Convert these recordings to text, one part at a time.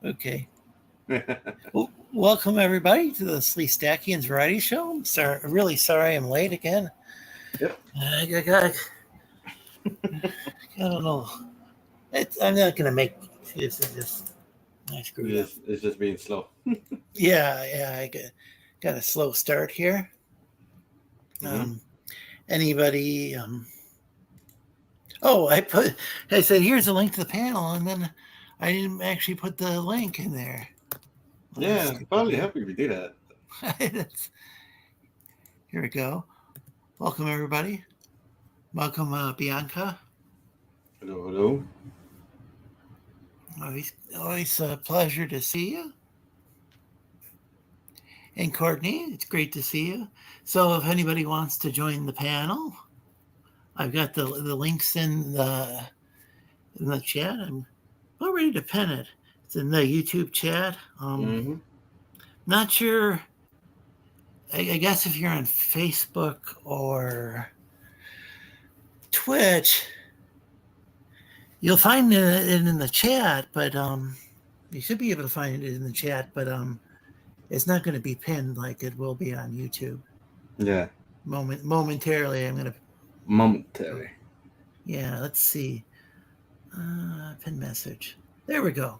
Okay. Well, welcome everybody to the Sleestakians Variety Show. I'm really sorry I'm late again. Yep. I don't know. I'm not gonna make this. Is just I screwed up. It's just being slow. Yeah. I got a slow start here. Anybody? Oh, I said here's a link to the panel, and then I didn't actually put the link in there. Yeah, probably happy if you do that. Here we go. Welcome everybody. Welcome Bianca. Hello. Always a pleasure to see you. And Courtney, it's great to see you. So if anybody wants to join the panel, I've got the links in the chat. I'm about ready to pin it. It's in the YouTube chat. Not sure. I guess if you're on Facebook or Twitch, you'll find it in the chat, but you should be able to find it in the chat, but it's not going to be pinned like it will be on YouTube. Yeah. Momentarily, I'm going to. Momentarily. Yeah, let's see. Pin message. There we go.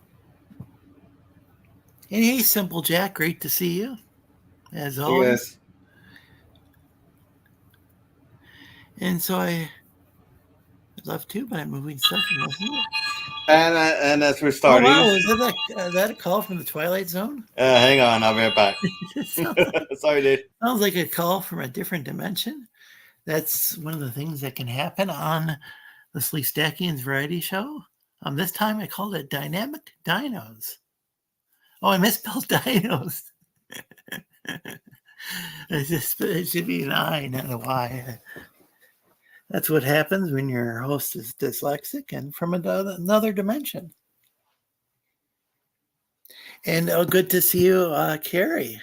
And hey, Simple Jack, great to see you, as always. Yes. And so I'd love to, but I'm moving stuff. And as we're starting. Oh, wow, is that a call from the Twilight Zone? Hang on, I'll be right back. Sorry, dude. Sounds like a call from a different dimension. That's one of the things that can happen on the Sleestakians Variety Show. This time I called it Dynamic Dynos. Oh, I misspelled Dynos. It should be an I, not a Y. That's what happens when your host is dyslexic and from another dimension. And good to see you, Carrie.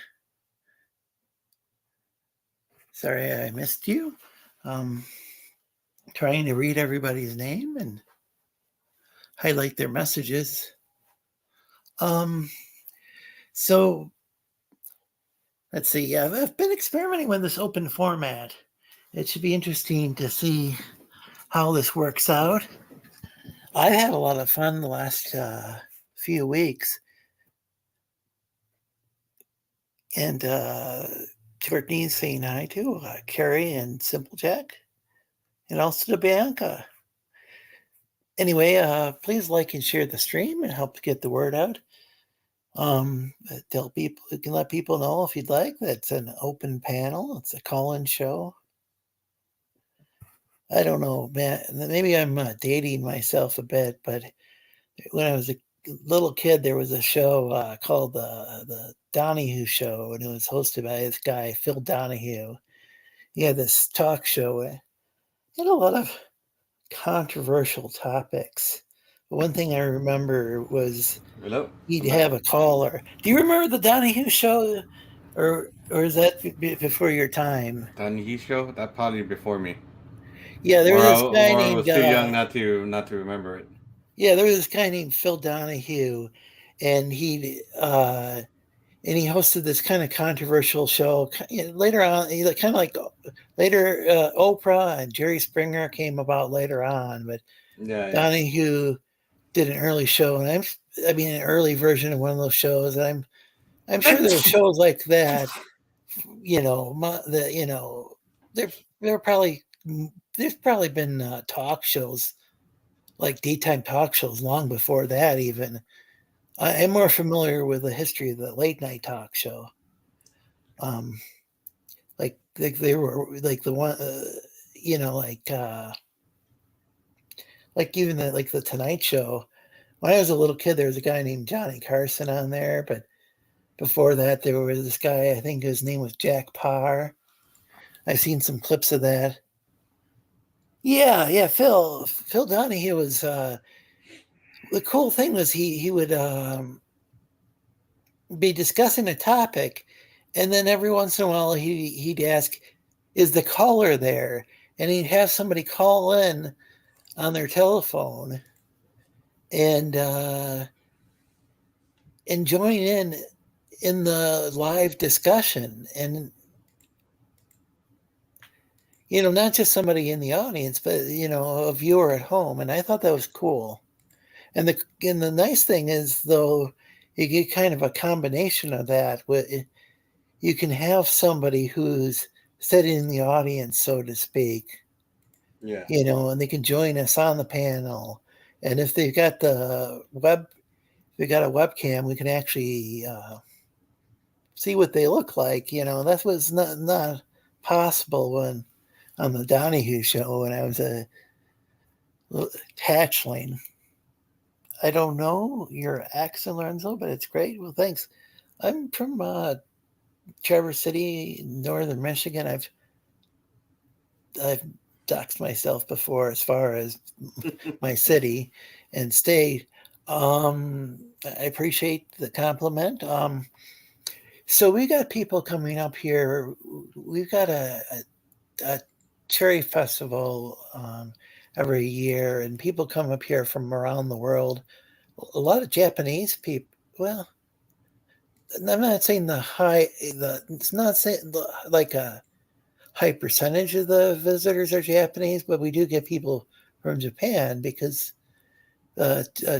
Sorry I missed you. Trying to read everybody's name and highlight their messages. So let's see. I've been experimenting with this open format. It should be interesting to see how this works out. I've had a lot of fun the last few weeks. And Courtney's saying hi to Carrie and Simple Jack. And also to Bianca. Anyway, please like and share the stream and help get the word out. Tell people, you can let people know if you'd like. That's an open panel. It's a call-in show. I don't know, man. Maybe I'm dating myself a bit, but when I was a little kid, there was a show called the Donahue Show, and it was hosted by this guy, Phil Donahue. He had this talk show. It had a lot of controversial topics. But one thing I remember was he'd have a caller. Do you remember the Donahue Show, or is that before your time? Donahue Show? That probably before me. Yeah, there was this guy named. I was too young not to remember it. Yeah, there was this guy named Phil Donahue, and he hosted this kind of controversial show. Later on, kind of like later Oprah and Jerry Springer came about later on, but Donahue did an early show, and an early version of one of those shows. And I'm sure there were shows like that. There's probably been talk shows, like daytime talk shows, long before that even. I'm more familiar with the history of the late night talk show. Like they were like the one, like even the Tonight Show. When I was a little kid, there was a guy named Johnny Carson on there, but before that, there was this guy, I think his name was Jack Parr. I've seen some clips of that. Yeah, Phil Donahue was, the cool thing was he would be discussing a topic, and then every once in a while he'd ask, is the caller there? And he'd have somebody call in on their telephone, and and join in the live discussion, and not just somebody in the audience, but a viewer at home. And I thought that was cool. And the nice thing is, though, you get kind of a combination of that. You can have somebody who's sitting in the audience, so to speak, Yeah. and they can join us on the panel. And if they've got if we got a webcam, we can actually see what they look like. That was not possible when on the Donahue show when I was a hatchling. I don't know your accent, Lorenzo, but it's great. Well, thanks. I'm from Traverse City, northern Michigan. I've doxed myself before as far as my city and state. I appreciate the compliment. So we got people coming up here. We've got a cherry festival every year, and people come up here from around the world. A lot of Japanese people. Well, I'm not saying it's not saying like a high percentage of the visitors are Japanese, but we do get people from Japan because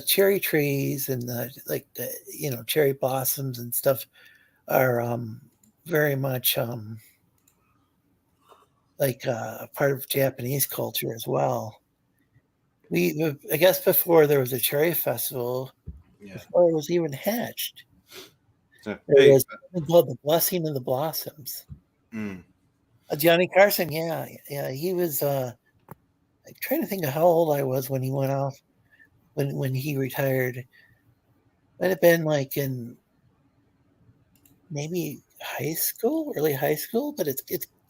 cherry trees and cherry blossoms and stuff are very much part of Japanese culture as well. I guess before there was a cherry festival, Yeah. before it was even hatched, So, there hey. was something called the Blessing of the Blossoms. Johnny Carson, yeah, he was. I'm trying to think of how old I was when he went off, when he retired. Might have been like in maybe high school, early high school, but it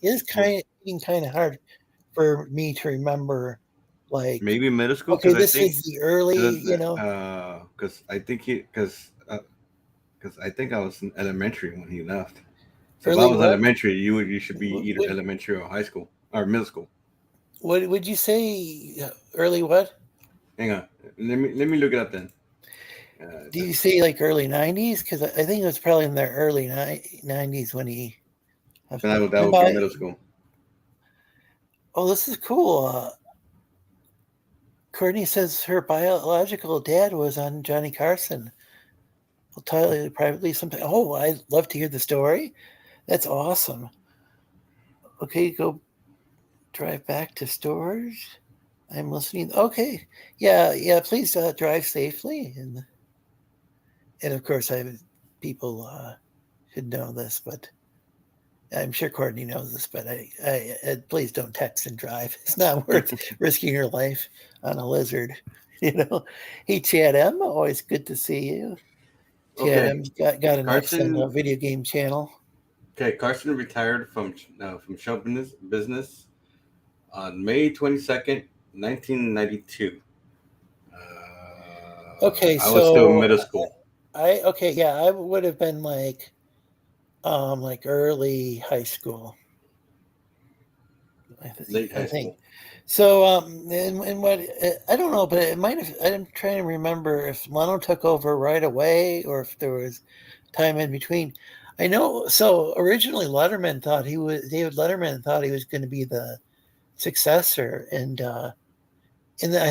is kind of hard for me to remember. Like, Maybe middle school, okay, because I this think is the early, because I think because I think I was in elementary when he left. So if I early was what? elementary, you should be either What, elementary or high school or middle school. what would you say? Early what? Hang on, let me look it up then. Do you say like early 90s? Because I think it was probably in the early 90s when he. Then that would be middle school. Oh, this is cool. Courtney says her biological dad was on Johnny Carson. I'll tell you privately sometime. Oh, I'd love to hear the story. That's awesome. Okay, go drive back to storage. I'm listening. Okay, yeah. Please drive safely, and of course, people should know this, but I'm sure Courtney knows this. But please don't text and drive. It's not worth risking your life on a lizard. Hey, Chad M, always good to see you. Chad Okay, M's got an excellent Carson. video game channel. Okay, Carson retired from show business on May 22nd, 1992. Okay, I was still in so middle school. I would have been like early high school. Late I high think school. so. And what I don't know, but it might have. I'm trying to remember if Leno took over right away or if there was time in between. I know. So originally, David Letterman thought he was going to be the successor, and I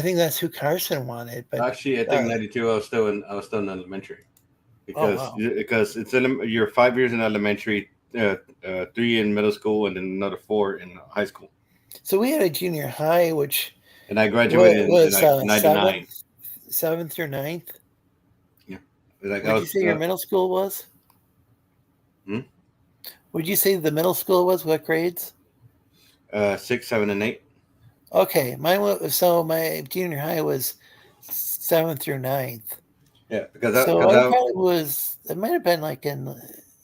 think that's who Carson wanted. But Actually, I think '92. I was still in elementary oh because wow. you're 5 years in elementary, 3 in middle school, and then another 4 in high school. So we had a junior high, which And I graduated in was like '99. seventh through ninth. Yeah, like I Would you was say your middle school was? hmm? Would you say the middle school was what grades? 6, 7, and 8. Okay, mine was so my junior high was seventh through ninth. Yeah, So because I I probably was. It might have been like in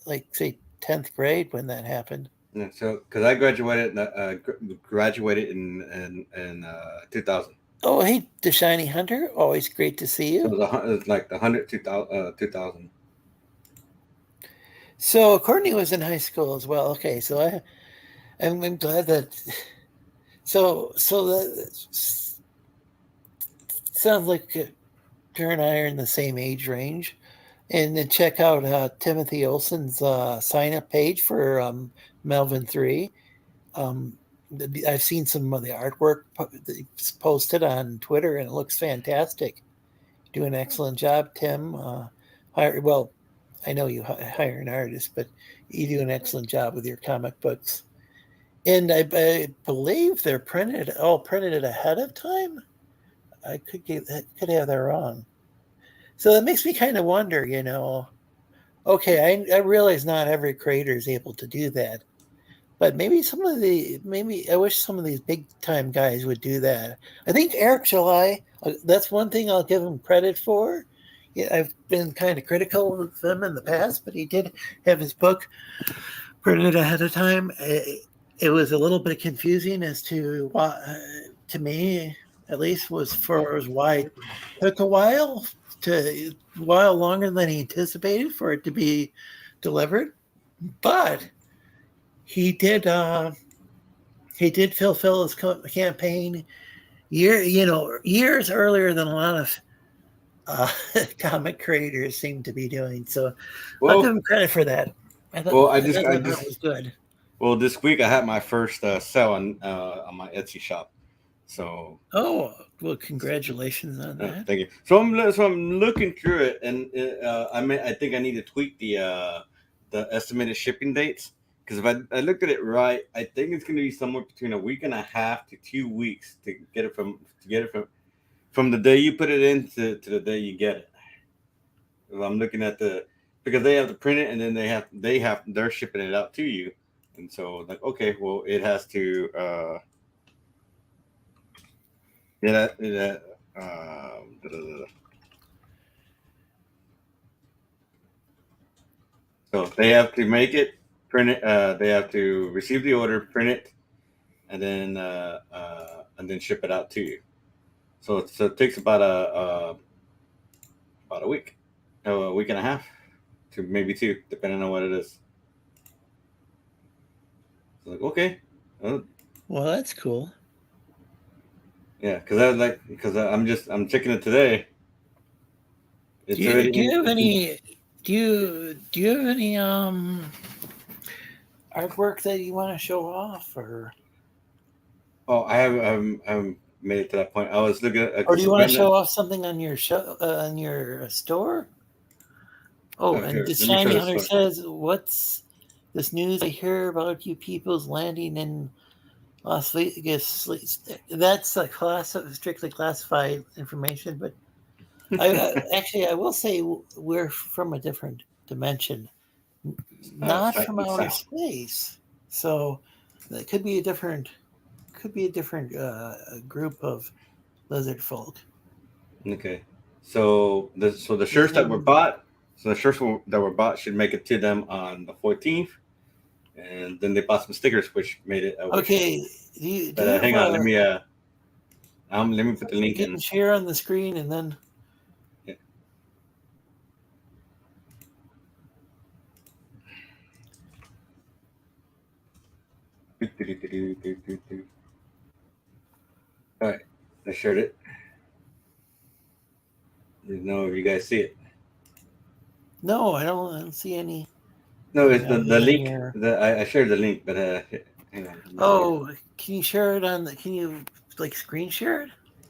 like say 10th grade when that happened. yeah, so because I graduated in 2000. Oh, hey, the Shiny Hunter. Always great to see So you. it was like the 2000. So Courtney was in high school as well. Okay, so I'm glad that. So that sounds like her and I are in the same age range. And then check out Timothy Olsen's sign up page for Melvin 3. I've seen some of the artwork posted on Twitter, and it looks fantastic. You do an excellent job, Tim. Well, I know you hire an artist, but you do an excellent job with your comic books. And I believe they're printed ahead of time. I could have that wrong. So that makes me kind of wonder, Okay, I realize not every creator is able to do that, but maybe I wish some of these big time guys would do that. I think Eric July, that's one thing I'll give him credit for. Yeah, I've been kind of critical of him in the past, but he did have his book printed ahead of time. It was a little bit confusing as to why, to me at least, was for why it took a while longer than he anticipated for it to be delivered. But he did fulfill his campaign years earlier than a lot of comic creators seem to be doing. So I'll give him credit for that. I thought that was good. Well, this week I had my first sale on my Etsy shop. So well, congratulations on that. Thank you. So I'm looking through it, and I think I need to tweak the estimated shipping dates, because if I looked at it right, I think it's going to be somewhere between a week and a half to 2 weeks to get it from the day you put it in to the day you get it. If I'm looking at because they have to print it, and then they're shipping it out to you, and so like, okay, well, it has to so they have to make it, print it. They have to receive the order, print it, and then ship it out to you. So it takes about a week and a half to maybe 2, depending on what it is. So like, okay. Well, that's cool. Yeah, because I'm checking it today. Do you have any artwork that you want to show off, or? Oh, I haven't made it to that point. I was looking at. Or do you want to show off something on your on your store? Oh, and the Shiny Hunter says, "What's this news I hear about you people's landing in Las Vegas?" That's strictly classified information, but I will say we're from a different dimension, not from outer space. So it could be a different group of lizard folk. Okay, so the shirts that were bought, should make it to them on the 14th, and then they bought some stickers, which made it. Okay, hang on, let me put the link in. Share on the screen, and then. Yeah. All right, I shared it. Didn't know if you guys see it. No, I don't see any. No, it's the link. I shared the link, but hang on. Oh, can you share it on Can you screen share it?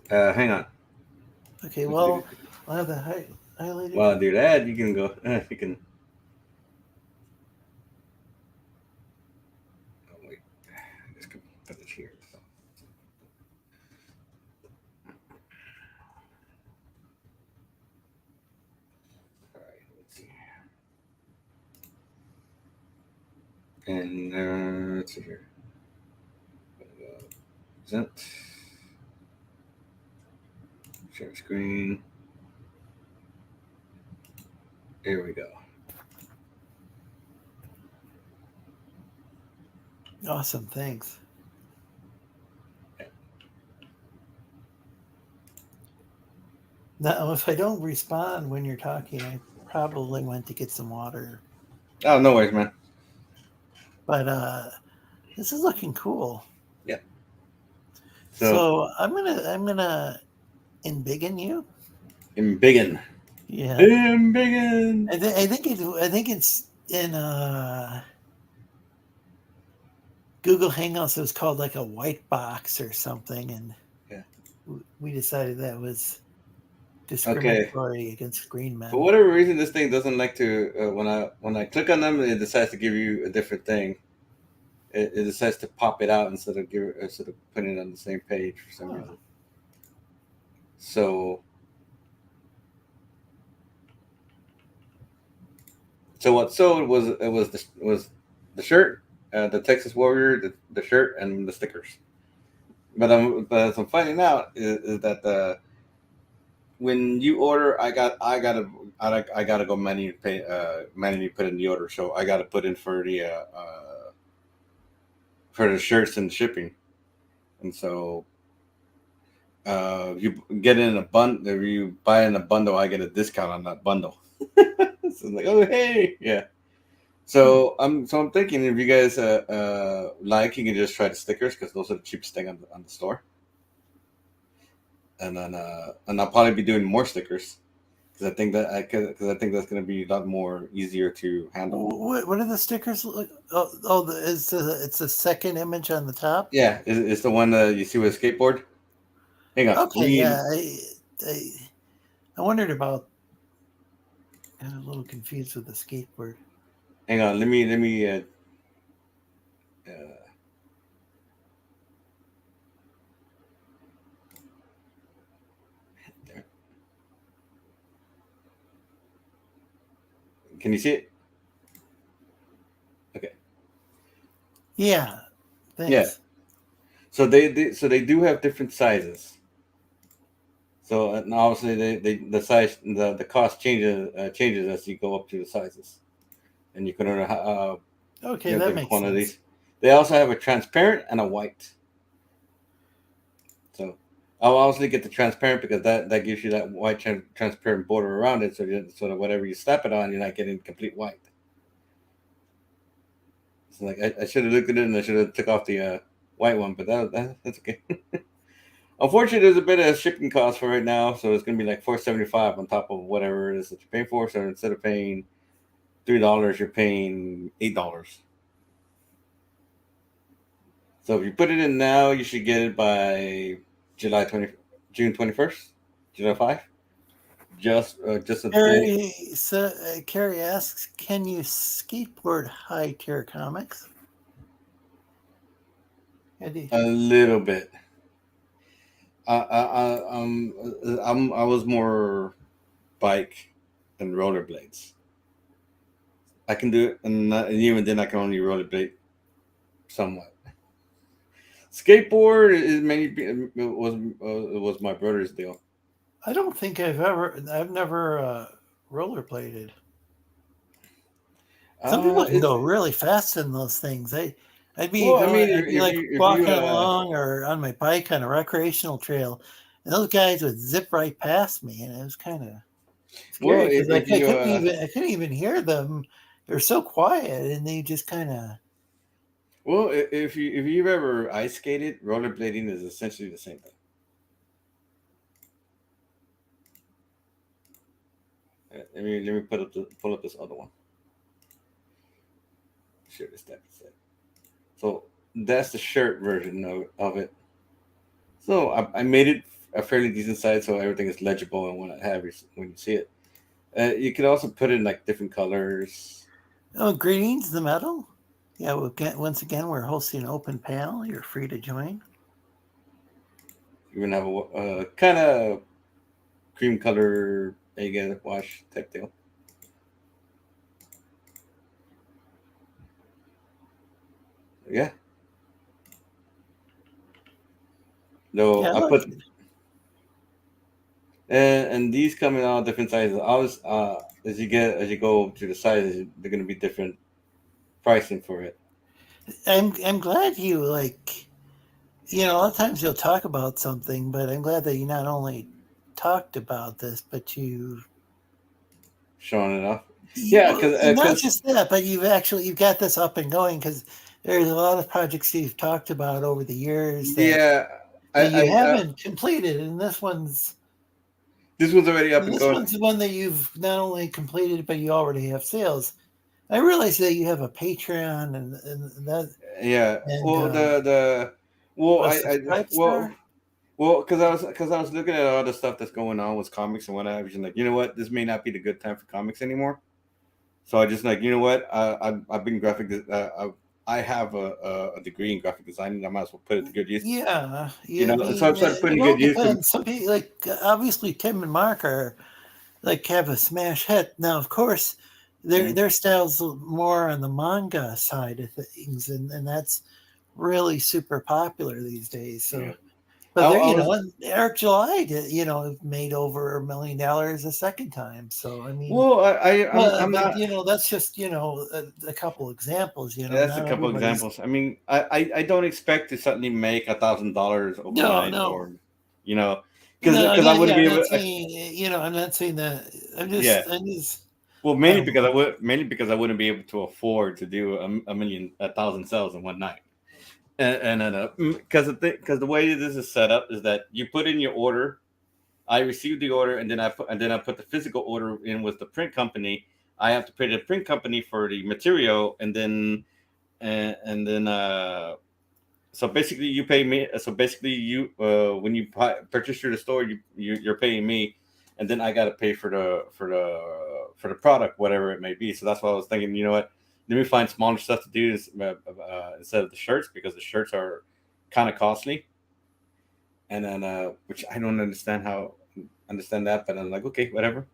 Hang on. Okay, well, I'll have that highlighted. While I do that, you can go. You can. Oh wait, this could put it here. All right, let's see. And let's see here. Present. Share screen. Here we go. Awesome, thanks. Yeah. Now, if I don't respond when you're talking, I probably went to get some water. Oh, no worries, man. But this is looking cool. Yeah. So I'm gonna embiggen you. Embiggen. Yeah. Embiggen. I think it's in Google Hangouts. It was called like a white box or something, and Yeah. we decided that was Okay. discriminatory against green For men. whatever reason, this thing doesn't like to. When I click on them, it decides to give you a different thing. It decides to pop it out instead of putting it on the same page for some Huh. reason. So what sold was the shirt, the Texas Warrior, the shirt, and the stickers. But as I'm finding out is that when you order, I gotta go manually pay manually put in the order. So I gotta put in for the shirts and shipping, and so you get in a bundle. If you buy in a bundle, I get a discount on that bundle. So I'm like, oh hey, yeah. So I'm thinking if you guys like, you can just try the stickers because those are the cheapest thing on the store, and then and I'll probably be doing more stickers because I think that's going to be a lot more easier to handle. What are the stickers look? It's the second image on the top. Yeah, it's the one you see with a skateboard. Hang on, Okay, yeah. I, I wondered about. I was a little confused with the skateboard. hang on. Let me. Uh, there. Can you see it? Okay. Yeah, Yeah. thanks. So they do have different sizes. So and obviously the size the cost changes as you go up to the sizes, and you can order Okay, you know that different makes sense. quantities. They also have a transparent and a white. So I'll obviously get the transparent because that gives you that white transparent border around it, so sort of whatever you slap it on, you're not getting complete white. So like I should have looked at it and I should have took off the white one, but that's okay. Unfortunately, there's a bit of shipping cost for right now, so it's gonna be like $4.75 on top of whatever it is that you're paying for. So instead of paying $3, you're paying $8. So if you put it in now, you should get it by July 20, June 21st, July 5. Just a day, Carrie asks, "Can you skateboard high tier comics?" Eddie. a little bit. I was more bike than rollerblades. I can do it, and even then, I can only rollerblade somewhat. Skateboard is was my brother's deal. I don't think I've never rollerbladed. Some people can It's go really fast in those things. well, I mean, I'd be like if you walking along or on my bike on a recreational trail, and those guys would zip right past me, and it was kind of well, scary because if you I couldn't even hear them. They're so quiet, and they just kind of. well, if you've ever ice skated, rollerblading is essentially the same thing. Let me pull up this other one. Share this type of set. So that's the shirt version of it. So I made it a fairly decent size, so everything is legible and when you see it. You can also put in like different colors. Oh, greetings, the metal. Yeah, once again, we're hosting an open panel. You're free to join. You can have a kind of cream color Vega wash type deal. Yeah. Yeah, No, I I like put it. and these come in all different sizes. Always, as you go to the sizes, they're going to be different pricing for it. I'm glad you like. A lot of times you'll talk about something, but I'm glad that you not only talked about this, but Showing it off. Yeah, and not because just that, but you've got this up and going because there's a lot of projects you've talked about over the years yeah, that you I haven't completed, and this one's This one's already up and This going. one's the one that you've not only completed, but you already have sales. I realize that you have a Patreon and that. Yeah. And, Well, well, a subscriber. because I was looking at all the stuff that's going on with comics and whatnot. I was just like, you know what, this may not be the good time for comics anymore. So I just like, you know what, I've been I have a degree in graphic design, and I might as well put it to good use. Yeah, You know, I mean, so I started putting it to all good use. depends. Some people, like obviously Tim and Mark, are like have a smash hit. Now, of course, their style's more on the manga side of things, and that's really super popular these days. So, Yeah. but there, and Eric July, made over $1 million a second time. So, I mean, well, I'm not. That's just a couple examples. That's a Not couple everybody's. examples. I mean, I don't expect to suddenly make $1,000 overnight, No. or because I I'm wouldn't be not able. saying, I'm not saying that. I'm Yeah. just. Well, mainly because I wouldn't be able to afford to do 1,000 sales in one night, and because the way this is set up is that you put in your order, I receive the order, and then I put the physical order in with the print company. I have to pay the print company for the material, and then so basically you pay me. So basically you when you purchase through the store, you're paying me, and then I got to pay for the product, whatever it may be. So that's why I was thinking, you know what, let me find smaller stuff to do instead of the shirts, because the shirts are kind of costly, and then which I don't understand that, but I'm like, okay, whatever.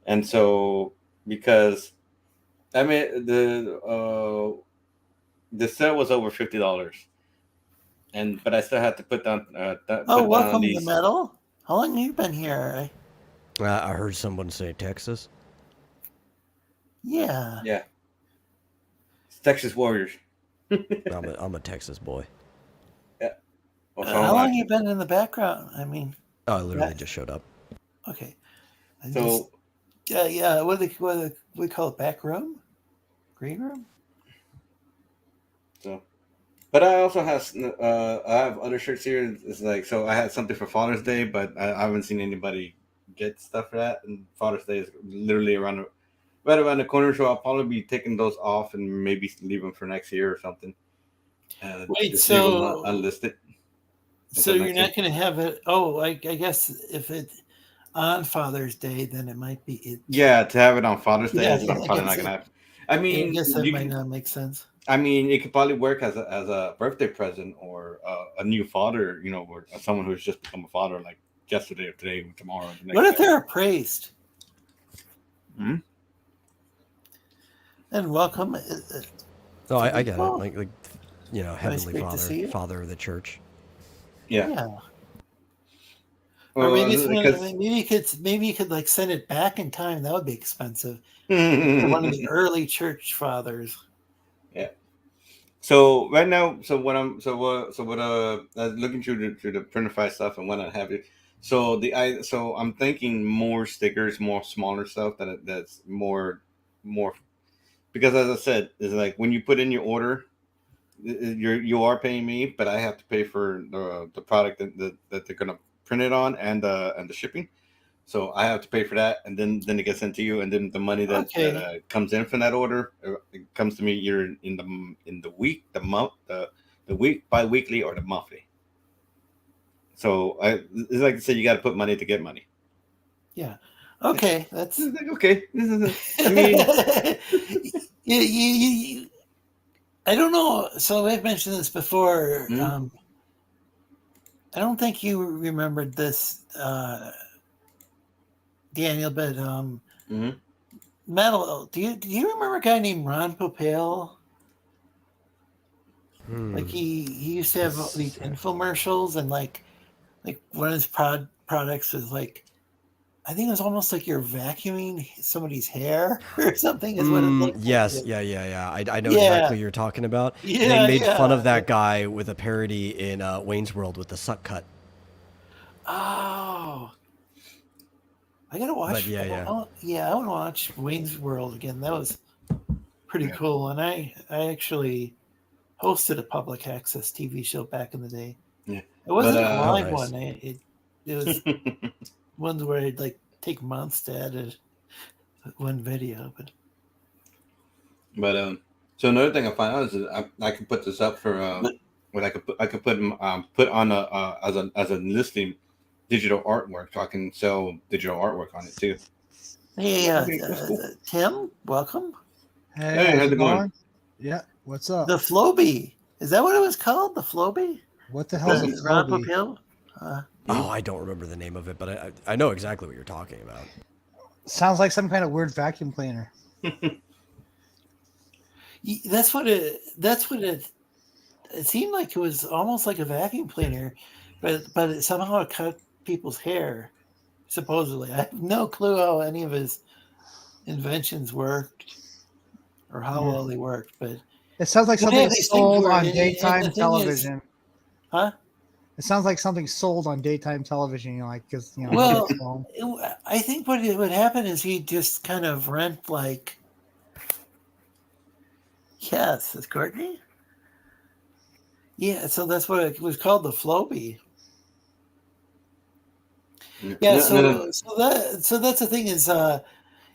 And so because I mean the sale was over $50, but I still had to put down Welcome to these. Metal. How long have you been here? I heard someone say Texas. Yeah. Yeah. It's Texas Warriors. I'm a Texas boy. Yeah. Well, How long have you been in the background? I mean. Oh, I literally just showed up. Okay. So. Yeah. What do we call it? Back room? Green room? So. But I also I have other shirts here. It's like, so I had something for Father's Day, but I haven't seen anybody get stuff for that. And Father's Day is literally right around the corner, so I'll probably be taking those off and maybe leave them for next year or something. Wait, so leave them unlisted. So you're not going to have it? Oh, I guess if it's on Father's Day, then it might be. Yeah, to have it on Father's Day, Yeah, is probably not going to happen. I mean, I guess that might not make sense. I mean, it could probably work as a birthday present, or a new father, or someone who's just become a father, like yesterday or today or tomorrow. Or the next what if day. they're a priest? Hmm? And welcome. Oh, I get it. Like Heavenly Father, Father of the Church. Yeah. Or maybe you could like send it back in time. That would be expensive. For one of the early church fathers. Yeah. So right now, what I was looking through the Printify stuff and whatnot have it. So I'm thinking more stickers, more smaller stuff that's more, because as I said, is like when you put in your order, you are paying me, but I have to pay for the product that they're gonna print it on, and the shipping. So I have to pay for that, and then it gets sent to you, and then the money that comes in from that order, it comes to me either in the week, the month, the week, bi-weekly, or the monthly. So it's like I said, you got to put money to get money. Yeah. Okay, that's like, okay. I mean, you. I don't know. So I've mentioned this before. Mm-hmm. I don't think you remembered this, Daniel, but mm-hmm. Metal. Do you remember a guy named Ron Popale? Like he used to have these infomercials, and like one of his products was like, I think it was almost like you're vacuuming somebody's hair or something. Is what it looked yes, like. Yeah. I know exactly what you're talking about. Yeah, they made fun of that guy with a parody in Wayne's World with the suck cut. Oh, I gotta watch. But I want to watch Wayne's World again. That was pretty cool, and I actually hosted a public access TV show back in the day. Yeah, It wasn't a live one. It was ones where I'd like take months to edit one video, but So another thing I find out is I can put this up for what I could put on as a listing digital artwork, so I can sell digital artwork on it too. hey, Okay, that's cool. Tim, welcome. Hey, how's it going? Yeah, what's up? The Floby. Is that what it was called? The Floby? What the hell's a Ron Floby? Popeil? Oh, I don't remember the name of it, but I know exactly what you're talking about. Sounds like some kind of weird vacuum cleaner. That's what it. It seemed like it was almost like a vacuum cleaner, but it somehow cut people's hair. Supposedly, I have no clue how any of his inventions worked or how well they worked. But It sounds like They something have these sold things where- on and daytime the thing is- television. huh? It sounds like something sold on daytime television. You know, like because you know. Well, kids home. I think what would happen is he'd just kind of rent like. Yes, it's Courtney. Yeah, so that's what it was called, the Floby. Yeah, so that's the thing is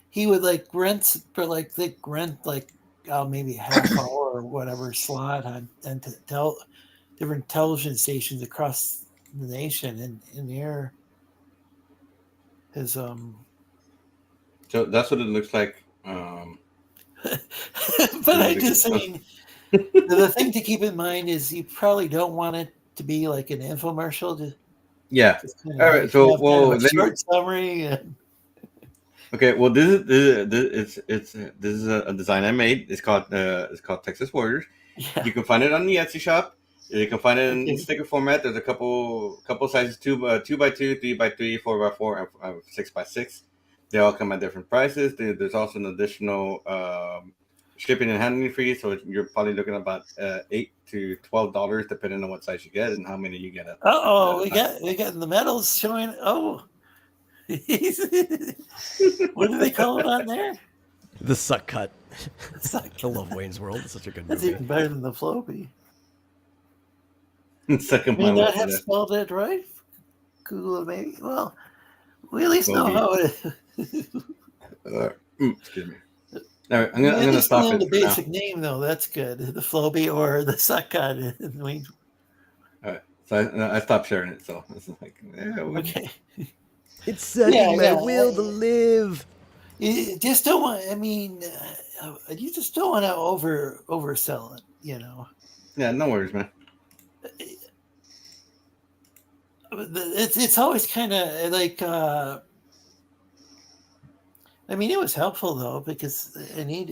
he would like rent for like maybe a half hour or whatever slot on and to tell different television stations across the nation and here his So that's what it looks like. but I just saying the thing to keep in mind is you probably don't want it to be like an infomercial. Yeah. Just All right. So well, a short summary. okay. Well, this is a design I made. It's called Texas Warriors. Yeah. You can find it on the Etsy shop. You can find it in Okay. sticker format. There's a couple sizes: 2x2, 3x3, 4x4, and 6x6. They all come at different prices. There's also an additional shipping and handling fee, so you're probably looking at about $8 to $12, depending on what size you get and how many you get. We got the medals showing. Oh, what do they call it on there? The Suck Cut. Suck I love Wayne's World. It's such a good That's movie. even better than the Floppy. Second May one. not have spelled it right. Google it maybe. Well, we at least know how it is. Excuse me. All right, I'm gonna stop know it the for now. basic name though. That's good. The Floby or the Succut. All right, so I stopped sharing it. So it's like, Okay. It's sucking Yeah, my yeah. will to live. You just don't want. I mean, you just don't want to oversell it. You know. Yeah, no worries, man. It's always kind of like. I mean, it was helpful though because I need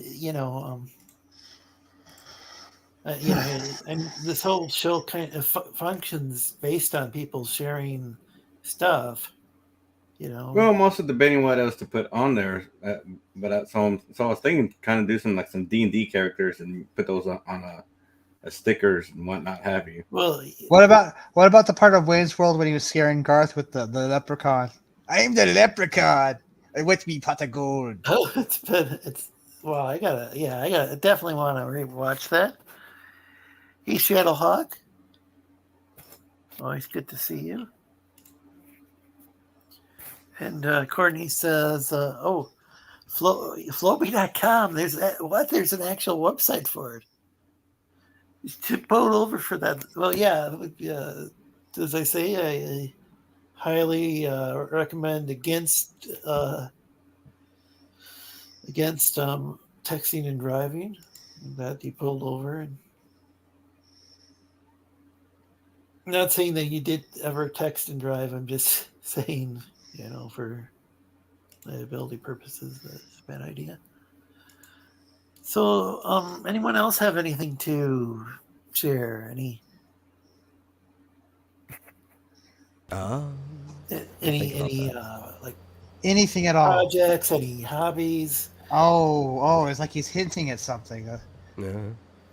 and this whole show kind of functions based on people sharing stuff. You know. Well, I'm also debating what else to put on there, so I was thinking kind of do some D&D characters and put those on a stickers and whatnot have you. Well, What about the part of Wayne's World when he was scaring Garth with the leprechaun? I'm the leprechaun. With me, pot of gold. oh, it's well, I definitely want to rewatch that. Hey, Shadowhawk. Always good to see you. And Courtney says, Floby.com. There's an actual website for it. You should vote over for that. Well, yeah. As I say, I highly recommend against texting and driving. That you pulled over. And I'm not saying that you did ever text and drive. I'm just saying, for liability purposes, that's a bad idea. So, anyone else have anything to share? Any like Anything at all? projects? Any hobbies? Oh, it's like he's hinting at something. Yeah.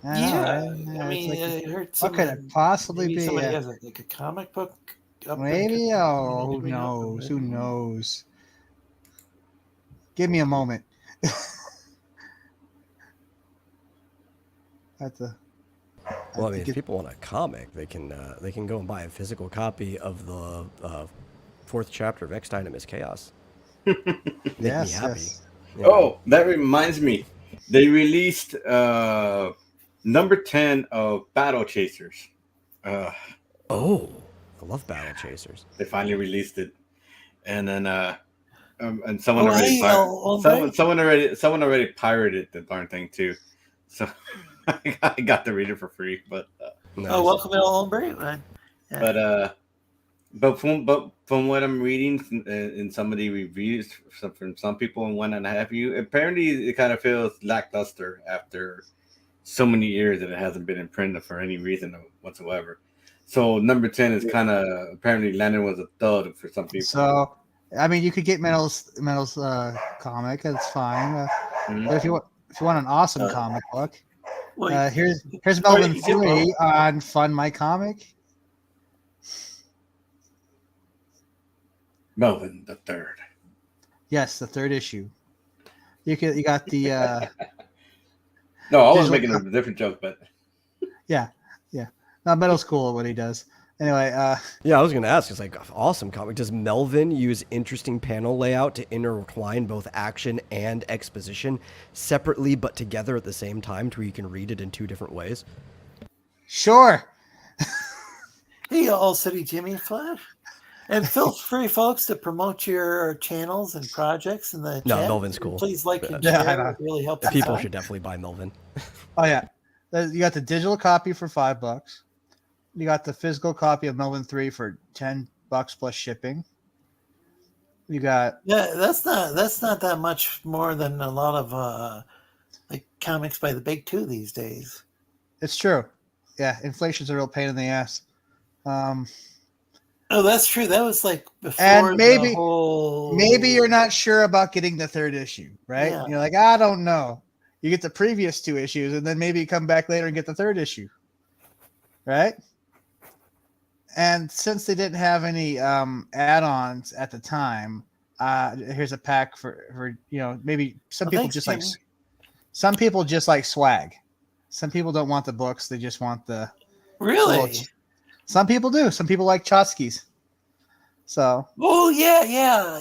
I mean, I heard what could it possibly maybe be? somebody has like a comic book. Maybe. Oh, who knows? Who knows? Give me a moment. Well, I mean, if people want a comic, they can go and buy a physical copy of the 4th chapter of X Dynamis Chaos. Make me Yes, happy. yes. You know? Oh, that reminds me. They released number 10 of Battle Chasers. Oh, I love Battle Chasers. They finally released it, and then and someone Oh, already hey, someone already pirated the darn thing too. So I got to read it for free, but Nice. Oh, welcome to Hombre. Yeah. but from what I'm reading in some of the reviews from some people and one and a half you, apparently it kind of feels lackluster after so many years that it hasn't been in print for any reason whatsoever. So number 10 is kind of apparently landed was a thud for some people. So, I mean, you could get Metal's comic. That's fine. Mhm. But if you want an awesome comic book, Well, here's or Melvin you can get 3 both. on Fund My Comic. Melvin the Third. Yes, the 3rd issue. You got the No, I was Digital making a different joke, but yeah. No, Metal's cool at what he does. Anyway, Yeah, I was going to ask. It's like awesome comic. Does Melvin use interesting panel layout to intertwine both action and exposition separately but together at the same time to where you can read it in 2 different ways? sure. Hey, All City Jimmy Flash. And feel free, folks, to promote your channels and projects in the No, chat. Melvin's cool. Please like and Yeah, I share. know. It really helps. People us out. should definitely buy Melvin. Oh yeah, you got the digital copy for $5. You got the physical copy of Melvin 3 for $10 plus shipping. You got Yeah, that's not that much more than a lot of like comics by the big two these days. it's true. Yeah, inflation's a real pain in the ass. Oh, that's true. That was like before And maybe the whole. maybe you're not sure about getting the 3rd issue, right? Yeah. You're like, I don't know. You get the previous 2 issues, and then maybe you come back later and get the 3rd issue, right? And since they didn't have any add-ons at the time, here's a pack for maybe some Well, people thanks, just Jimmy. some people just like swag. Some people don't want the books; they just want the Really? little some people do. Some people like tchotchkes. So Oh yeah.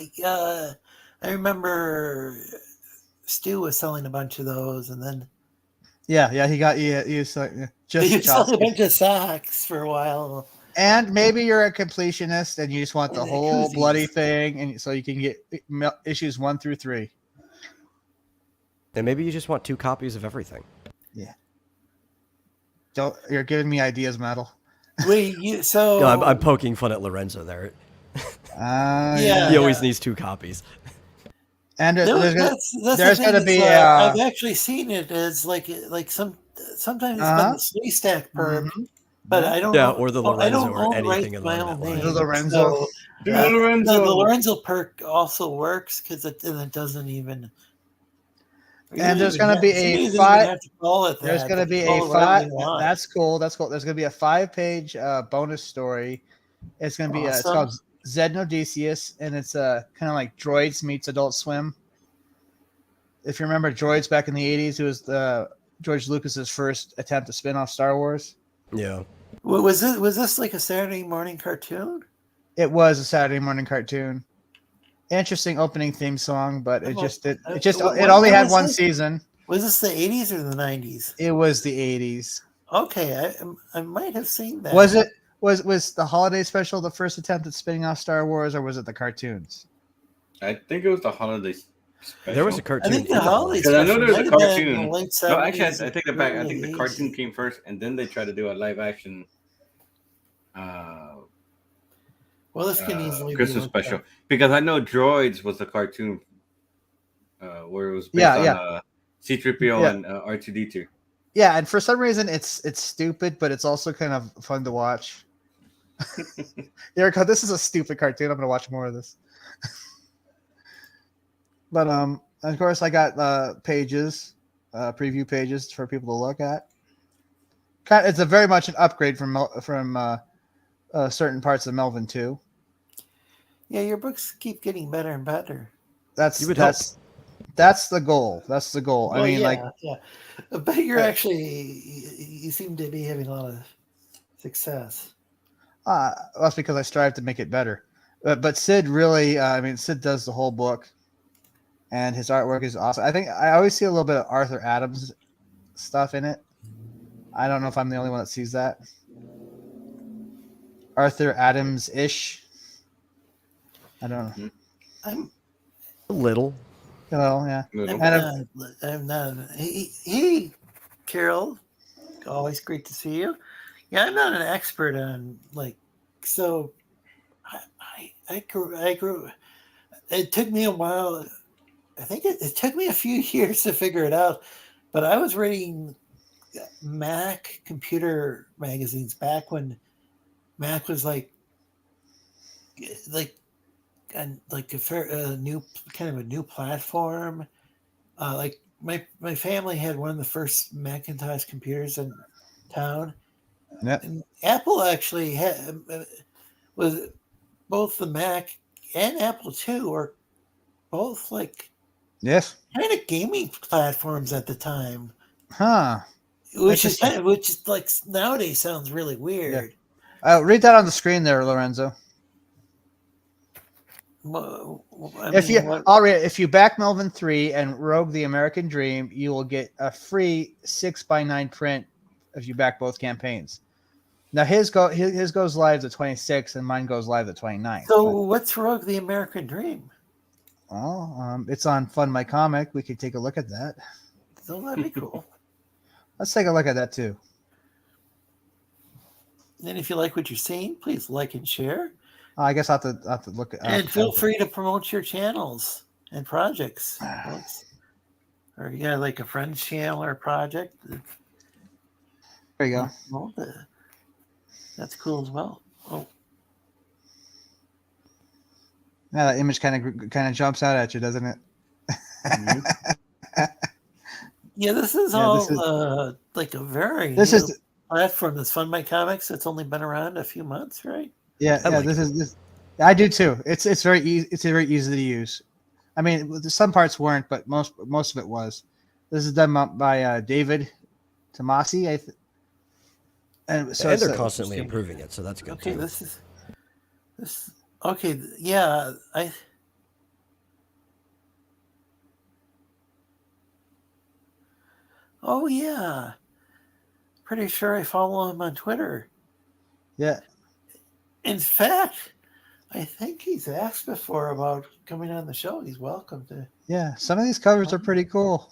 I remember Stu was selling a bunch of those, and then yeah, he was like, just he was selling a tchotchkes. bunch of socks for a while. And maybe you're a completionist and you just want the And the whole koozies. bloody thing, and so you can get issues 1 through 3. And maybe you just want 2 copies of everything. You're giving me ideas, Metal. Wait, so No, I'm poking fun at Lorenzo there. Yeah. He always needs 2 copies. And No, there's that's there's the gonna thing be is, a I've actually seen it as like sometimes it's been Uh-huh. the Sleestack perk, Mhm. but I don't Yeah, know. or the I Lorenzo don't or own anything rights to my along own that line. name. The Lorenzo. So, The Lorenzo. the Lorenzo perk also works because it doesn't even. And there's going to be somebody a doesn't even 5. have to call it There's that. going to They be can a call it whatever 5. they want. That's cool. That's cool. There's going to be a 5-page bonus story. It's going to be it's Awesome. called Zed Odysseus, and it's kind of like Droids meets Adult Swim. If you remember Droids back in the 80s, it was George Lucas's first attempt to spin off Star Wars. Yeah. Was this like a Saturday morning cartoon? It was a Saturday morning cartoon. Interesting opening theme song, but it only had one season. Was this the 80s or the 90s? It was the 80s. Okay, I might have seen that. Was it was the holiday special the first attempt at spinning off Star Wars, or was it the cartoons? I think it was the holiday special. There was a I cartoon. think in the holiday Because I know special there was a might have been cartoon. in the late No, actually, 70s, I take it back. I early think the 80s. cartoon came first, and then they tried to do a live action Well, this can easily be Christmas looked special. up. Because I know Droids was the cartoon where it was based on C-3PO Yeah. and R2-D2. Yeah, and for some reason it's stupid, but it's also kind of fun to watch. Erica, this is a stupid cartoon. I'm gonna watch more of this. But of course I got pages, preview pages for people to look at. It's a very much an upgrade from certain parts of Melvin 2. Yeah, your books keep getting better and better. That's You would that's the goal. That's the goal. Well, I mean, yeah. But you're actually you seem to be having a lot of success. that's because I strive to make it better. But Sid really, Sid does the whole book, and his artwork is awesome. I think I always see a little bit of Arthur Adams stuff in it. I don't know if I'm the only one that sees that. Arthur Adams ish. I don't know. I'm A little. Well, yeah. Little. I'm not. Hey, Carol. Always great to see you. Yeah, I'm not an expert on so. I grew. It took me a while. I think it took me a few years to figure it out, but I was reading Mac computer magazines back when Mac was like a new kind of a new platform. Like my family had one of the first Macintosh computers in town. Yep. And Apple actually had was both the Mac and Apple II were both Yes. kind of gaming platforms at the time, Huh. which is like nowadays sounds really weird. Read that on the screen there, Lorenzo. I'll read it. If you back Melvin 3 and Rogue the American Dream, you will get a free 6x9 print if you back both campaigns. Now his goes live the 26th and mine goes live the 29th. So what's Rogue the American Dream? Well, it's on Fund My Comic. We could take a look at that. So that'd be cool. Let's take a look at that too. And if you like what you're seeing, please like and share. I guess I'll have to look at And feel free to promote your channels and projects. Or you got like a friend's channel or project. There you go. Well, that's cool as well. Oh, Now that image kind of jumps out at you, doesn't it? yeah, this is like a very new platform that's Fund My Comics. It's only been around a few months, right? Yeah, this. I do too. It's very easy. It's very easy to use. I mean, some parts weren't, but most of it was. This is done by David Tomasi, and they're constantly improving it, so that's good. Okay, too. this. Okay, yeah, Oh yeah, pretty sure I follow him on Twitter. Yeah. In fact, I think he's asked before about coming on the show. He's welcome to. Yeah, some of these covers are pretty cool.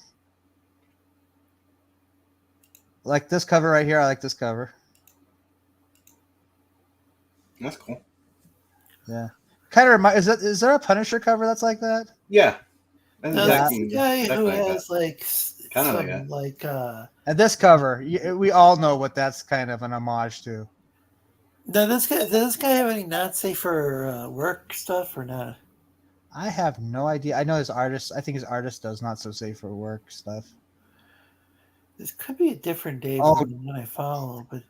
Like this cover right here. I like this cover. That's cool. Yeah. Kind of remind. Is there a Punisher cover that's like that? Yeah. That's the guy who has kind of like and this cover, we all know what that's kind of an homage to. Now, does this guy have any not safe for work stuff or not? I have no idea. I know his artist. I think his artist does not so safe for work stuff. This could be a different David than the one I follow, but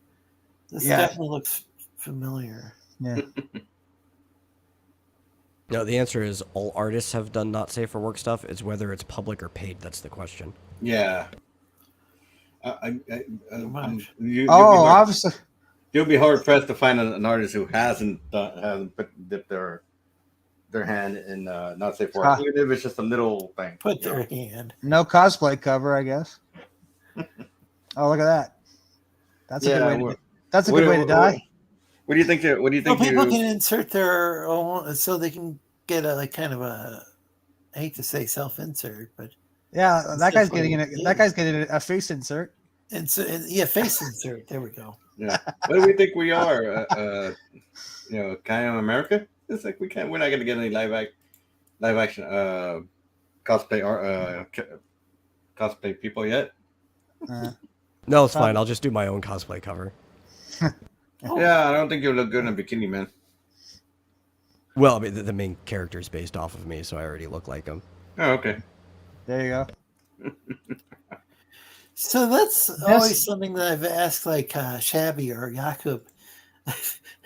this definitely looks familiar. Yeah. No, the answer is all artists have done not safe for work stuff. It's whether it's public or paid. That's the question. Yeah. Obviously. You'll be hard pressed to find an artist who hasn't dipped their hand in not safe for work, even if it's just a little thing. Put their hand. No cosplay cover, I guess. Oh, look at that. That's a good way. That's a good way to die. What do you think? People can insert their own, so they can get a kind of a. I hate to say self-insert, but yeah, that guy's getting a face insert. Face insert. There we go. Yeah. What do we think we are? Kind of America. It's like we're not going to get any live action cosplay cosplay people yet. No, it's fine. I'll just do my own cosplay cover. Yeah, I don't think you'll look good in a bikini, man. Well, I mean, the main character is based off of me, so I already look like him. Oh, okay. There you go. So that's always something that I've asked, like Shabby or Jakub.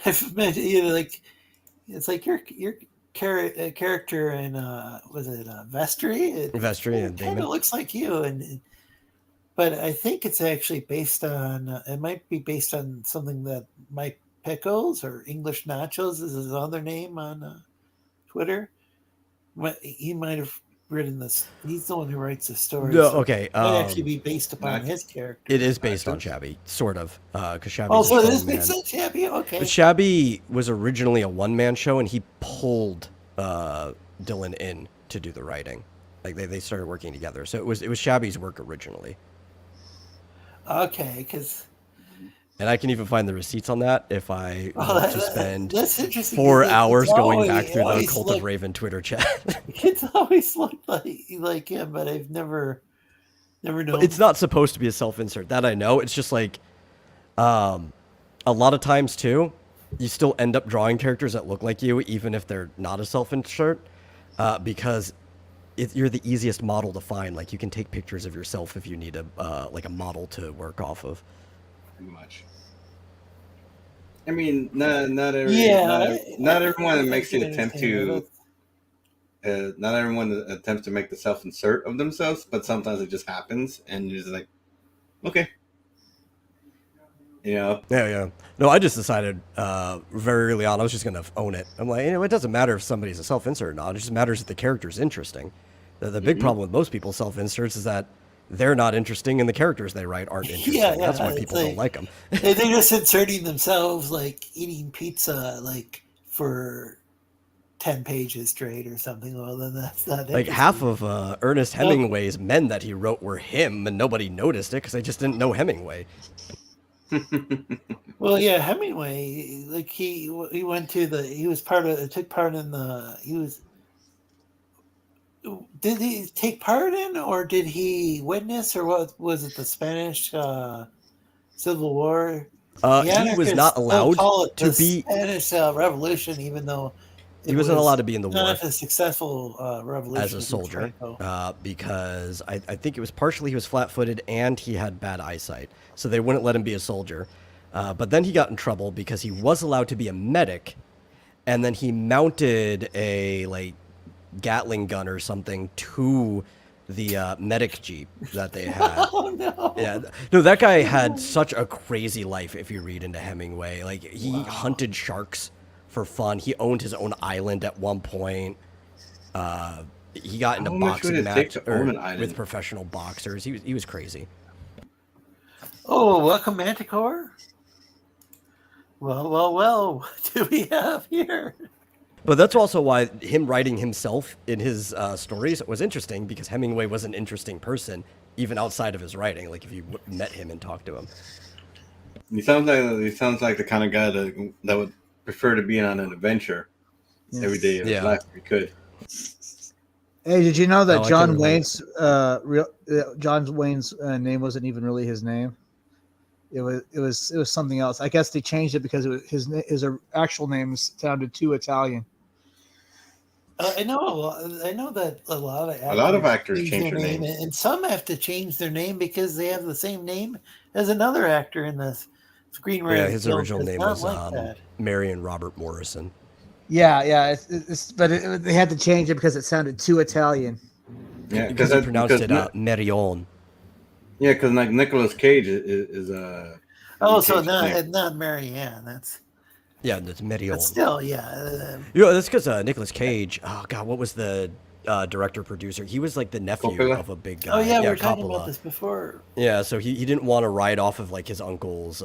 I've met it's like your character in was it Vestry? Vestry and kind of looks like you, but I think it's actually based on. It might be based on something that my Pickles or English Nachos is his other name on Twitter. He might have written this. He's the one who writes the story. No, so okay. it might actually be based upon his character. It is based on Shabby, sort of, because Shabby's Oh, a so it strong is based man. on Shabby? Okay. But Shabby was originally a one-man show, and he pulled Dylan in to do the writing. Like they started working together. So it was Shabby's work originally. Okay, because... And I can even find the receipts on that if I want to spend that's interesting. 4 It's hours going always- back through the always Cult of Raven Twitter chat. It's always looked like him, but I've never known. It's not supposed to be a self-insert. That I know. It's just like a lot of times too, you still end up drawing characters that look like you, even if they're not a self-insert, because you're the easiest model to find. Like you can take pictures of yourself if you need a model to work off of. Pretty much. I mean, not everyone that makes an attempt to. Not everyone attempts to make the self-insert of themselves, but sometimes it just happens, and you're just like, okay. You know? Yeah. No, I just decided very early on I was just going to own it. I'm like, it doesn't matter if somebody's a self-insert or not. It just matters if the character's interesting. The big problem with most people's self-inserts is that they're not interesting and the characters they write aren't interesting. Yeah, that's why people don't like them. They're just inserting themselves, like eating pizza, like for 10 pages straight or something. Well, then that's not like half of Ernest Hemingway's men that he wrote were him, and nobody noticed it because they just didn't know Hemingway. Well, yeah, Hemingway, like he went to took part in did he take part in, or did he witness, or what was it, the Spanish Civil War? He was not allowed to be Spanish Revolution, even though he wasn't allowed to be in the war. Not a successful revolution as a soldier, because I think it was partially he was flat-footed and he had bad eyesight, so they wouldn't let him be a soldier. But then he got in trouble because he was allowed to be a medic, and then he mounted a Gatling gun or something to the medic jeep that they had. Oh no! Yeah, no, that guy had such a crazy life. If you read into Hemingway, like he hunted sharks for fun. He owned his own island at one point. He got into boxing match with professional boxers. He was crazy. Oh, welcome, Manticore. Well, what do we have here? But that's also why him writing himself in his stories was interesting, because Hemingway was an interesting person, even outside of his writing. Like if you met him and talked to him, he sounds like the kind of guy that would prefer to be on an adventure every day of his life if he could. Hey, did you know that John Wayne's name wasn't even really his name? It was something else. I guess they changed it because his actual name sounded too Italian. I know that a lot of actors change their name, and some have to change their name because they have the same name as another actor in the screenwriter. Yeah, his original name was Marion Robert Morrison. Yeah, but they had to change it because it sounded too Italian. Yeah, because they pronounced it Marion. Yeah, because like Nicolas Cage is a. Oh, so not Marianne. That's. Yeah, that's Marion. But still, yeah. That's because Nicolas Cage. Oh God, what was the director producer? He was like the nephew of a big guy. Oh yeah, we were talking about this before. Yeah, so he didn't want to ride off of like his uncle's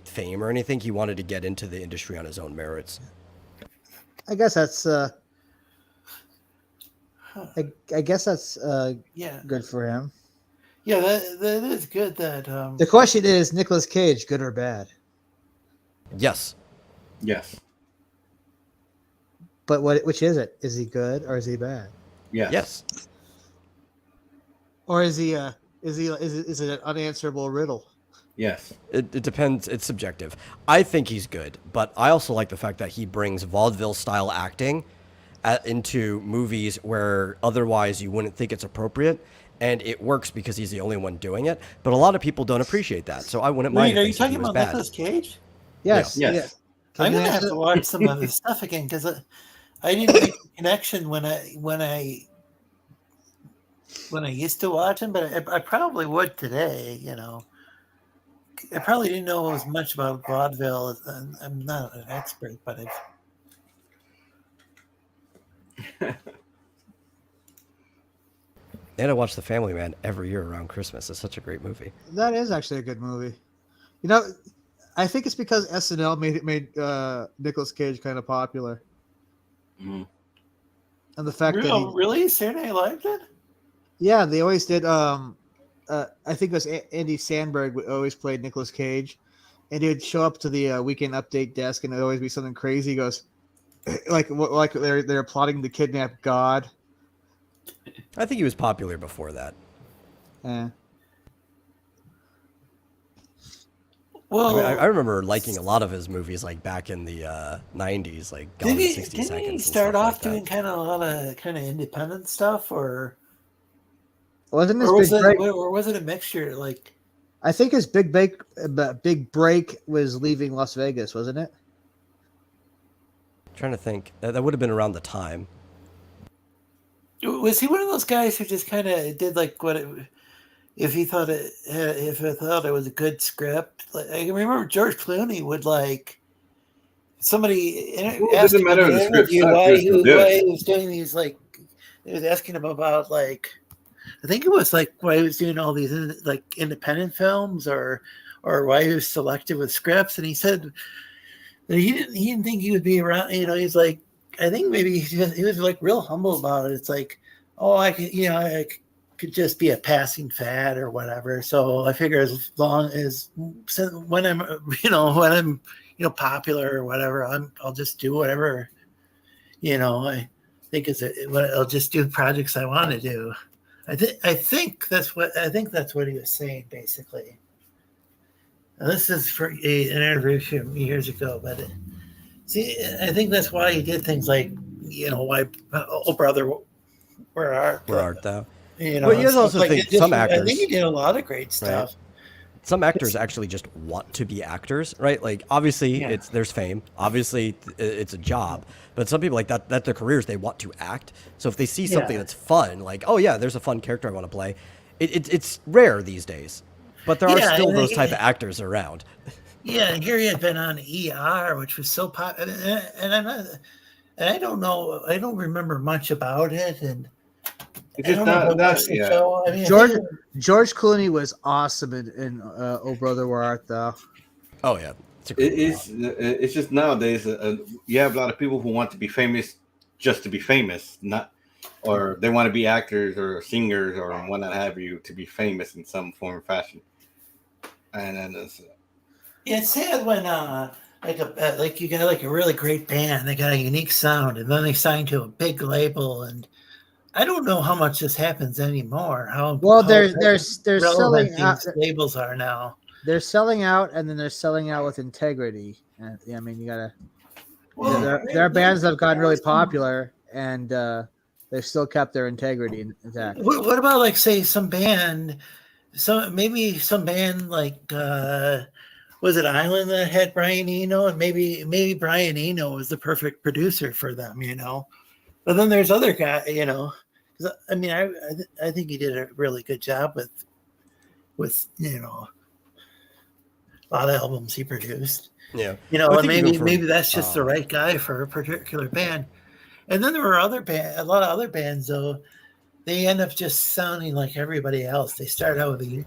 fame or anything. He wanted to get into the industry on his own merits. I guess that's. I guess that's good for him. Yeah, that is good. That the question is, Nicolas Cage, good or bad? Yes. Yes. But which is it? Is he good or is he bad? Yes. Yes. Or is he? Is it an unanswerable riddle? Yes. It depends. It's subjective. I think he's good, but I also like the fact that he brings vaudeville style acting into movies where otherwise you wouldn't think it's appropriate. And it works because he's the only one doing it. But a lot of people don't appreciate that. So I wouldn't mind. Are you talking about Nicolas Cage? Yes. Yeah. Yes. I'm gonna have to watch some of his stuff again because I didn't make a connection when I used to watch him, but I probably would today. You know. I probably didn't know as much about vaudeville. I'm not an expert, but And I watch The Family Man every year around Christmas. It's such a great movie. That is actually a good movie. You know, I think it's because SNL made Nicolas Cage kind of popular, and the fact that really Saturday Night Live did. Yeah, they always did. I think it was Andy Samberg would always play Nicolas Cage, and he would show up to the Weekend Update desk, and it'd always be something crazy. He goes, like they're plotting to kidnap God. I think he was popular before that. Well, I remember liking a lot of his movies, like back in the 90s, like Gone in 60 Seconds. Didn't he start off doing kind of a lot of kind of independent stuff, or wasn't his or was it a mixture? Like, I think his big break was leaving Las Vegas, wasn't it? I'm trying to think. That would have been around the time. Was he one of those guys who just kind of did like if he thought it was a good script? Like, I remember George Clooney would like somebody asked him in an interview why he was doing these, like they was asking him about, like, I think it was like why he was doing all these like independent films or why he was selected with scripts, and he said that he didn't think he would be around. You know, he's like, I think maybe he was like real humble about it. It's like, oh, I could just be a passing fad or whatever. So I figure as long as when I'm popular or whatever, I'll just do whatever, I think I'll just do projects I want to do. I think that's what he was saying basically. Now, this is for an interview from years ago, but I think that's why he did things like, why, oh brother, where art thou? But you also think some actors. I think he did a lot of great stuff. Right? Some actors actually just want to be actors, right? Like, obviously, there's fame. Obviously, it's a job. But some people, like that, their careers, they want to act. So if they see something that's fun, like, oh yeah, there's a fun character I want to play. It's rare these days, but there are still those type of actors around. Yeah, and here he had been on ER, which was so popular, and I don't know, I don't remember much about it, and it's just not show. I mean, George Clooney was awesome in Oh Brother, Where Art Thou? Oh yeah, it's just nowadays you have a lot of people who want to be famous just to be famous, or they want to be actors or singers or what have you to be famous in some form or fashion, and then it's sad when like you got like a really great band, they got a unique sound, and then they sign to a big label, and I don't know how much this happens anymore. They're selling out. Labels are now. They're selling out, and then they're selling out with integrity. And I mean, you gotta. There are bands that have gotten really popular, and they've still kept their integrity intact. What about, like, say some band like was it Island that had Brian Eno, and maybe Brian Eno was the perfect producer for them, But then there's other guys, I mean, I think he did a really good job with a lot of albums he produced. Yeah, and maybe that's just the right guy for a particular band. And then there were a lot of other bands though. They end up just sounding like everybody else. They start out with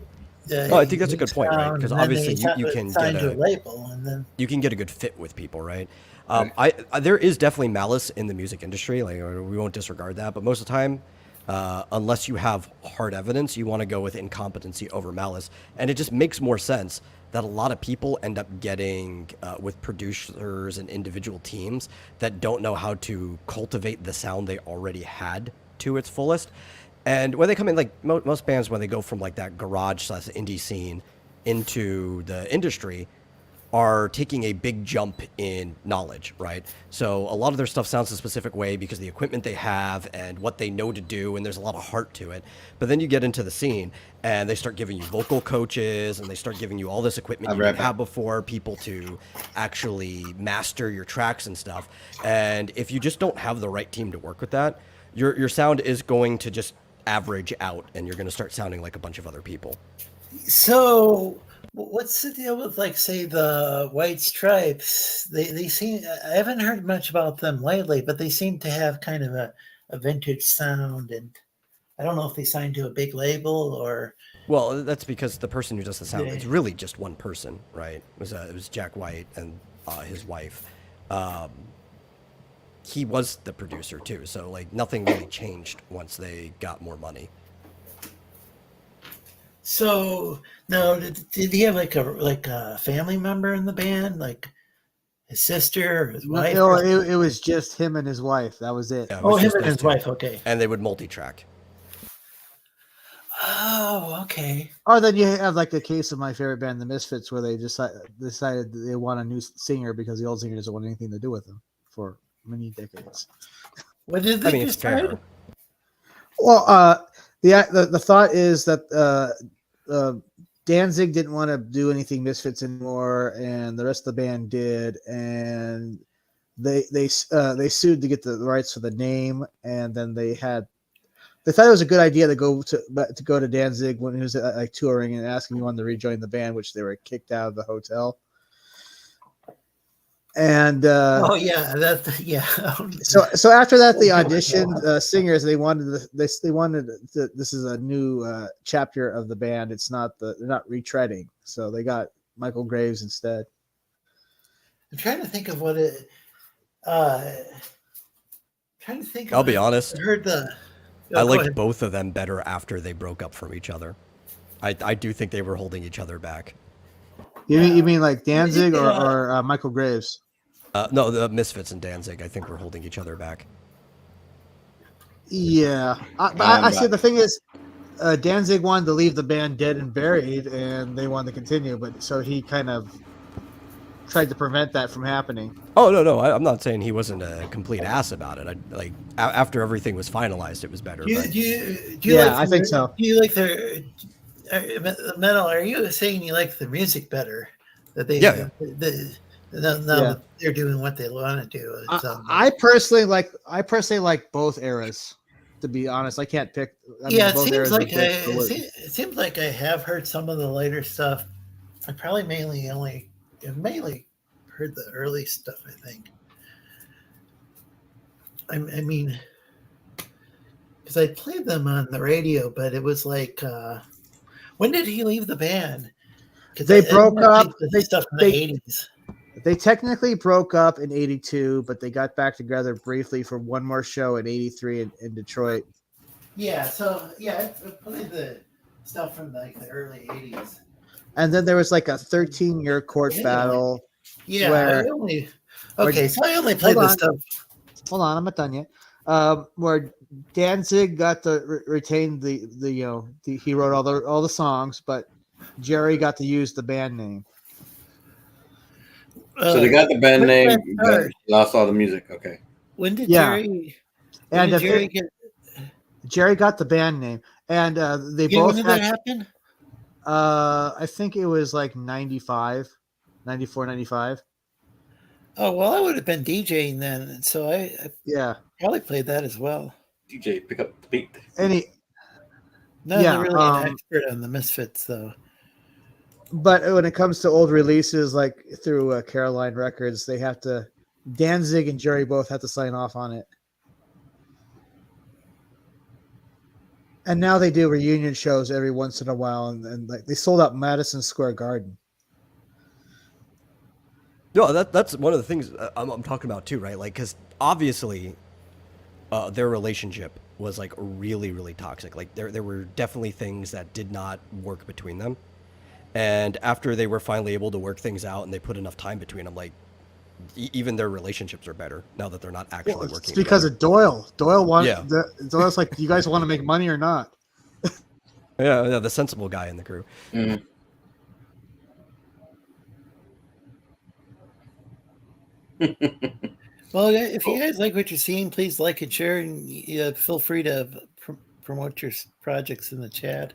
I think that's a good point, right? Because obviously you can get a label, and then you can get a good fit with people, right? There is definitely malice in the music industry. Like, we won't disregard that, but most of the time, unless you have hard evidence, you want to go with incompetency over malice, and it just makes more sense that a lot of people end up getting with producers and individual teams that don't know how to cultivate the sound they already had to its fullest. And when they come in, like most bands, when they go from like that garage / indie scene into the industry, are taking a big jump in knowledge, right? So a lot of their stuff sounds a specific way because of the equipment they have and what they know to do, and there's a lot of heart to it. But then you get into the scene, and they start giving you vocal coaches, and they start giving you all this equipment you didn't have before, people to actually master your tracks and stuff. And if you just don't have the right team to work with that, your sound is going to just average out, and you're going to start sounding like a bunch of other people. So, what's the deal with, like, say, the White Stripes? They seem, I haven't heard much about them lately, but they seem to have kind of a vintage sound, and I don't know if they signed to a big label or Well, that's because the person who does the sound, it's they. really just one person, right? It was Jack White and his wife. Um, he was the producer too, so like nothing really changed once they got more money. So now, did he have like a family member in the band, like his sister or his No, wife? it was just him and his wife. That was it. Yeah, it Oh, was him just and those his two, wife. Okay. and they would multi-track. Oh, okay. Or then you have like the case of my favorite band, the Misfits, where they decided they want a new singer because the old singer doesn't want anything to do with them for many decades. What did I they mean, it's decide? fair. Well, the thought is that Danzig didn't want to do anything Misfits anymore, and the rest of the band did, and they sued to get the rights for the name, and then they thought it was a good idea to go to Danzig when he was like touring and ask him if he wanted to rejoin the band, which they were kicked out of the hotel. And Oh yeah, yeah. so after that, they auditioned singers. They wanted this is a new chapter of the band. It's not they're not retreading. So they got Michael Graves instead. I'm trying to think of what it. Trying to think. I'll be honest. I heard the. I go liked ahead. both of them better after they broke up from each other. I do think they were holding each other back. You mean like Danzig or Michael Graves? No, the Misfits and Danzig, I think, were holding each other back. Yeah, I see. The thing is, Danzig wanted to leave the band dead and buried, and they wanted to continue, but so he kind of tried to prevent that from happening. Oh no, I'm not saying he wasn't a complete ass about it. After everything was finalized, it was better. Do But you Yeah, like I think so. Do you like their metal? Are you saying you like the music better? That they Yeah. now that they're doing what they want to do. I personally like both eras. To be honest, I can't pick. It both seems eras like are good. it seems like I have heard some of the later stuff. I probably mainly heard the early stuff. I think. I mean, because I played them on the radio, but it was like, when did he leave the band? They broke up. The stuff in the 80s. They technically broke up in '82, but they got back together briefly for one more show in '83 in Detroit. Yeah, so I played the stuff from like the early '80s. And then there was like a 13-year court battle. Yeah, where, I only played the stuff. Hold on, I'm not done yet. Where Danzig got to retain he wrote all the songs, but Jerry got to use the band name. So they got the band name, but lost all the music. Okay. When did Jerry? And Jerry got the band name, and they both. When did that happen? I think it was like 94, 95. Oh well, I would have been DJing then, and so I probably played that as well. DJ, pick up the beat. Not really an expert on the Misfits though. But when it comes to old releases, like through Caroline Records, they have to. Danzig and Jerry both have to sign off on it. And now they do reunion shows every once in a while, and like they sold out Madison Square Garden. No, that's one of the things I'm talking about too, right? Like, because obviously, their relationship was like really, really toxic. Like, there were definitely things that did not work between them. And after they were finally able to work things out, and they put enough time between them, like even their relationships are better now that they're not actually working. It's because of Doyle. Doyle's like, do you guys want to make money or not? Yeah, the sensible guy in the crew. Mm-hmm. Well, if you guys like what you're seeing, please like and share, and feel free to promote your projects in the chat.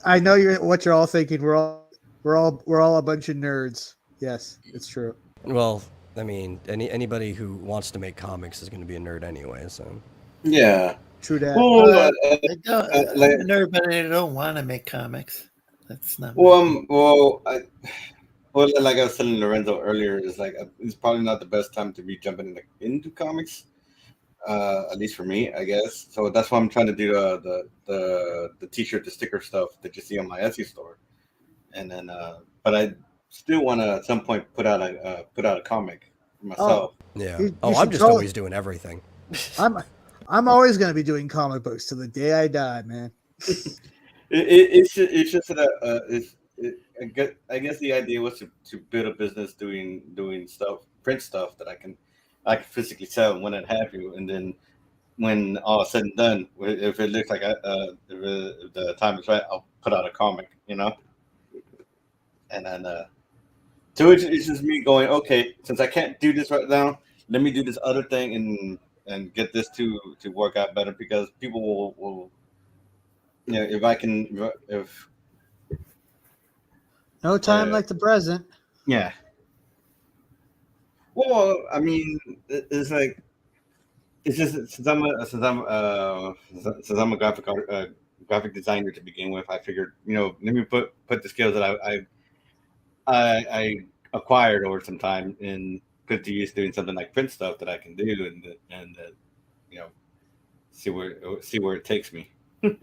I know what you're all thinking. We're all a bunch of nerds. Yes, it's true. Well, I mean, anybody who wants to make comics is going to be a nerd anyway. So yeah, true that. I'm a nerd, but I don't want to make comics. That's not. Well, like I was telling Lorenzo earlier, is like it's probably not the best time to be jumping into comics. At least for me, I guess. So that's why I'm trying to do the t-shirt, the sticker stuff that you see on my Etsy store, and then but I still want to at some point put out a comic for myself. Yeah. You I'm should just totally- always doing everything. I'm always going to be doing comic books till the day I die, man. It's just that I guess the idea was to build a business doing stuff, print stuff that I can physically sell and when it have you, and then when all is said and done, if it looks like if the time is right, I'll put out a comic, and then so it's just me going, okay, since I can't do this right now, let me do this other thing and get this to work out better, because people will if I can if No time like the present. yeah. Well, I mean, it's like it's just since I'm a graphic designer to begin with, I figured let me put the skills that I acquired over some time and put to use doing something like print stuff that I can do and see where it takes me. Do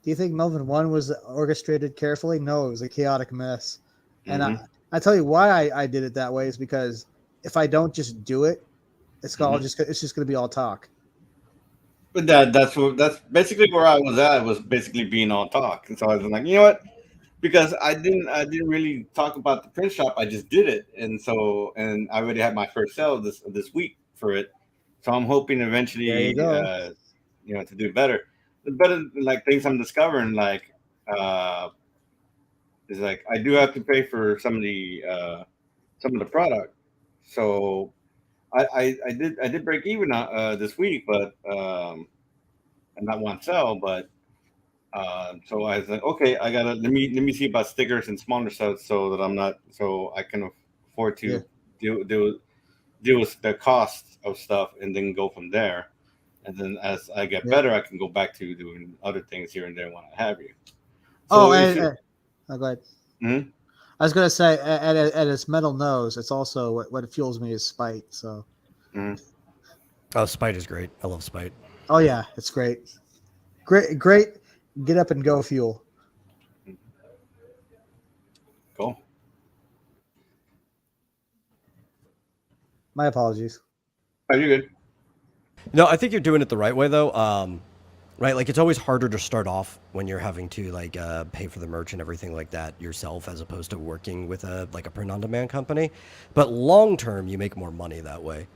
you think Melvin 1 was orchestrated carefully? No, it was a chaotic mess. And I tell you why I did it that way is because if I don't just do it, it's just going to be all talk. But that's basically where I was at. Was basically being all talk, and so I was like, you know what? Because I didn't really talk about the print shop. I just did it, and I already had my first sale this week for it. So I'm hoping eventually, to do better. The better like things I'm discovering, like is like I do have to pay for some of the product. So I did break even this week, but and not one sell, but so I was like, okay, I gotta let me see about stickers and smaller stuff so that I'm not so I can afford to deal with the cost of stuff and then go from there. And then as I get better, I can go back to doing other things here and there when I have you. So go ahead. Mm-hmm. I was going to say, at its metal nose, it's also what fuels me is spite. So, Oh, spite is great. I love spite. Oh yeah, it's great. Great. Get up and go fuel. Cool. My apologies. Are you good? No, I think you're doing it the right way though. Right, like it's always harder to start off when you're having to like pay for the merch and everything like that yourself, as opposed to working with a print-on-demand company. But long term, you make more money that way.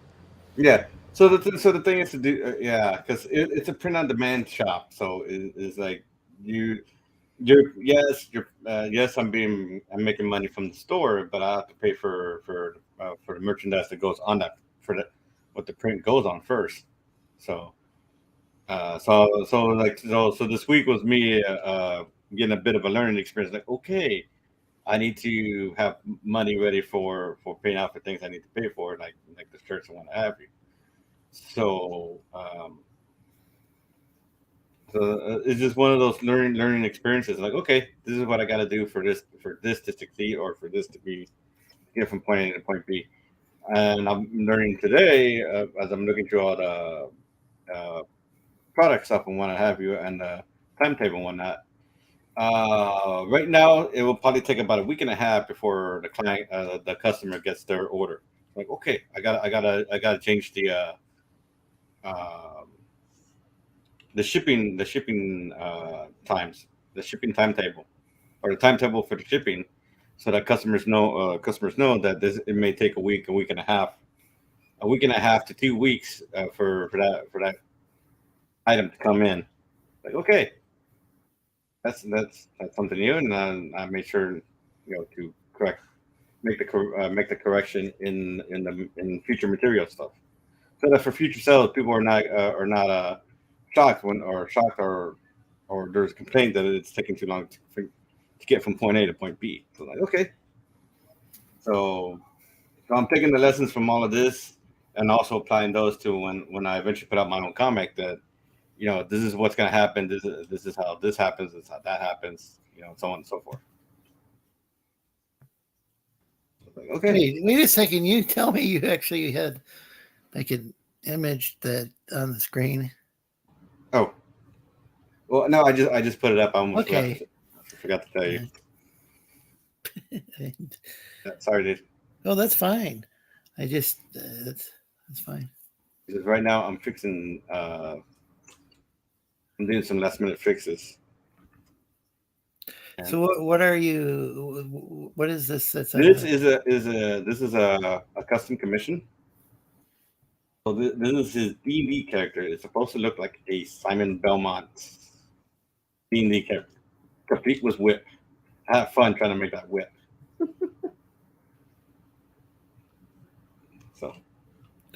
Yeah. So the thing is to do, because it's a print-on-demand shop. So it's like yes, I'm making money from the store, but I have to pay for the merchandise that goes on that what the print goes on first. So so this week was me getting a bit of a learning experience. Like, okay, I need to have money ready for paying out for things I need to pay for, like the shirts and what have you. So it's just one of those learning experiences. Like, okay, this is what I got to do for this to succeed, or for this to be get from point A to point B. And I'm learning today as I'm looking through all the product stuff and what have you, and the timetable and whatnot. Right now, it will probably take about a week and a half before the client, the customer gets their order. Like, okay, I gotta change the shipping times, the shipping timetable, or the timetable for the shipping, so that customers know that it may take a week and a half to 2 weeks for that item to come in. Like, okay, that's something new, and I made sure to make the correction in future material stuff, so that for future sales, people are not shocked or there's complaint that it's taking too long to get from point A to point B. So like, okay, so I'm taking the lessons from all of this and also applying those to when I eventually put out my own comic, that this is what's going to happen. This is how this happens. This is how that happens. So on and so forth. Like, okay. Wait a second. You tell me you actually had like an image that on the screen. Oh, well, no, I just put it up. I almost forgot to tell you. Sorry, dude. Oh, that's fine. I just that's fine. Because right now I'm fixing. I'm doing some last minute fixes. So what are you? What is this? This is a custom commission. So this is his D&D character. It's supposed to look like a Simon Belmont D&D character, complete with whip. I have fun trying to make that whip. So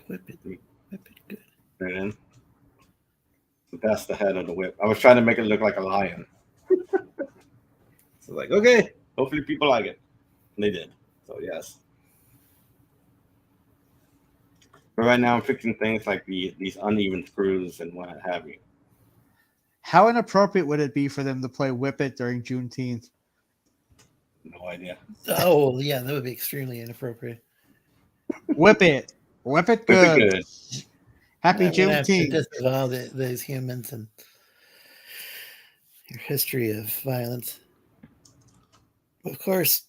whip it good. And so that's the head of the whip. I was trying to make it look like a lion. So like, okay, hopefully people like it. And they did. So yes. But right now I'm fixing things like these uneven screws and what have you. How inappropriate would it be for them to play Whip It during Juneteenth? No idea. Oh yeah, that would be extremely inappropriate. Whip it. Whip it good. Whip it good. Happy I'm gonna have to Juneteenth. disavow those humans and your history of violence. Of course,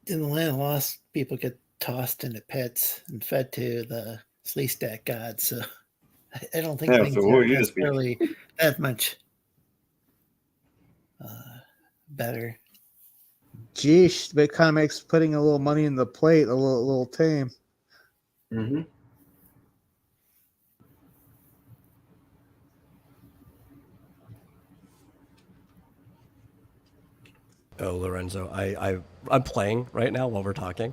in the land of lost, people get tossed into pits and fed to the Sleestak gods. So I don't think things are necessarily that much better. Geesh, but it kind of makes putting a little money in the plate a little tame. Mm-hmm. Oh, Lorenzo, I'm playing right now while we're talking.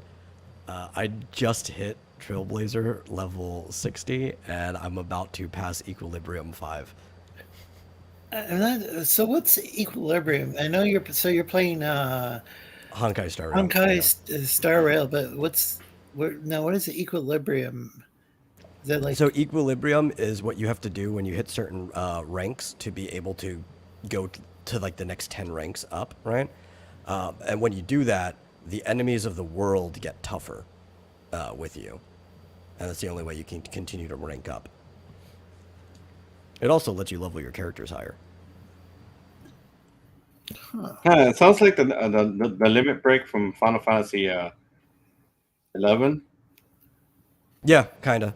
I just hit Trailblazer level 60, and I'm about to pass Equilibrium 5. I'm not, so what's Equilibrium? I know you're playing Honkai Star Rail. Honkai Star Rail, but what is the Equilibrium? Is that like... So Equilibrium is what you have to do when you hit certain ranks to be able to go to like the next 10 ranks up, right? And when you do that, the enemies of the world get tougher with you. And that's the only way you can continue to rank up. It also lets you level your characters higher. Yeah, it sounds like the limit break from Final Fantasy 11. Yeah, kind of.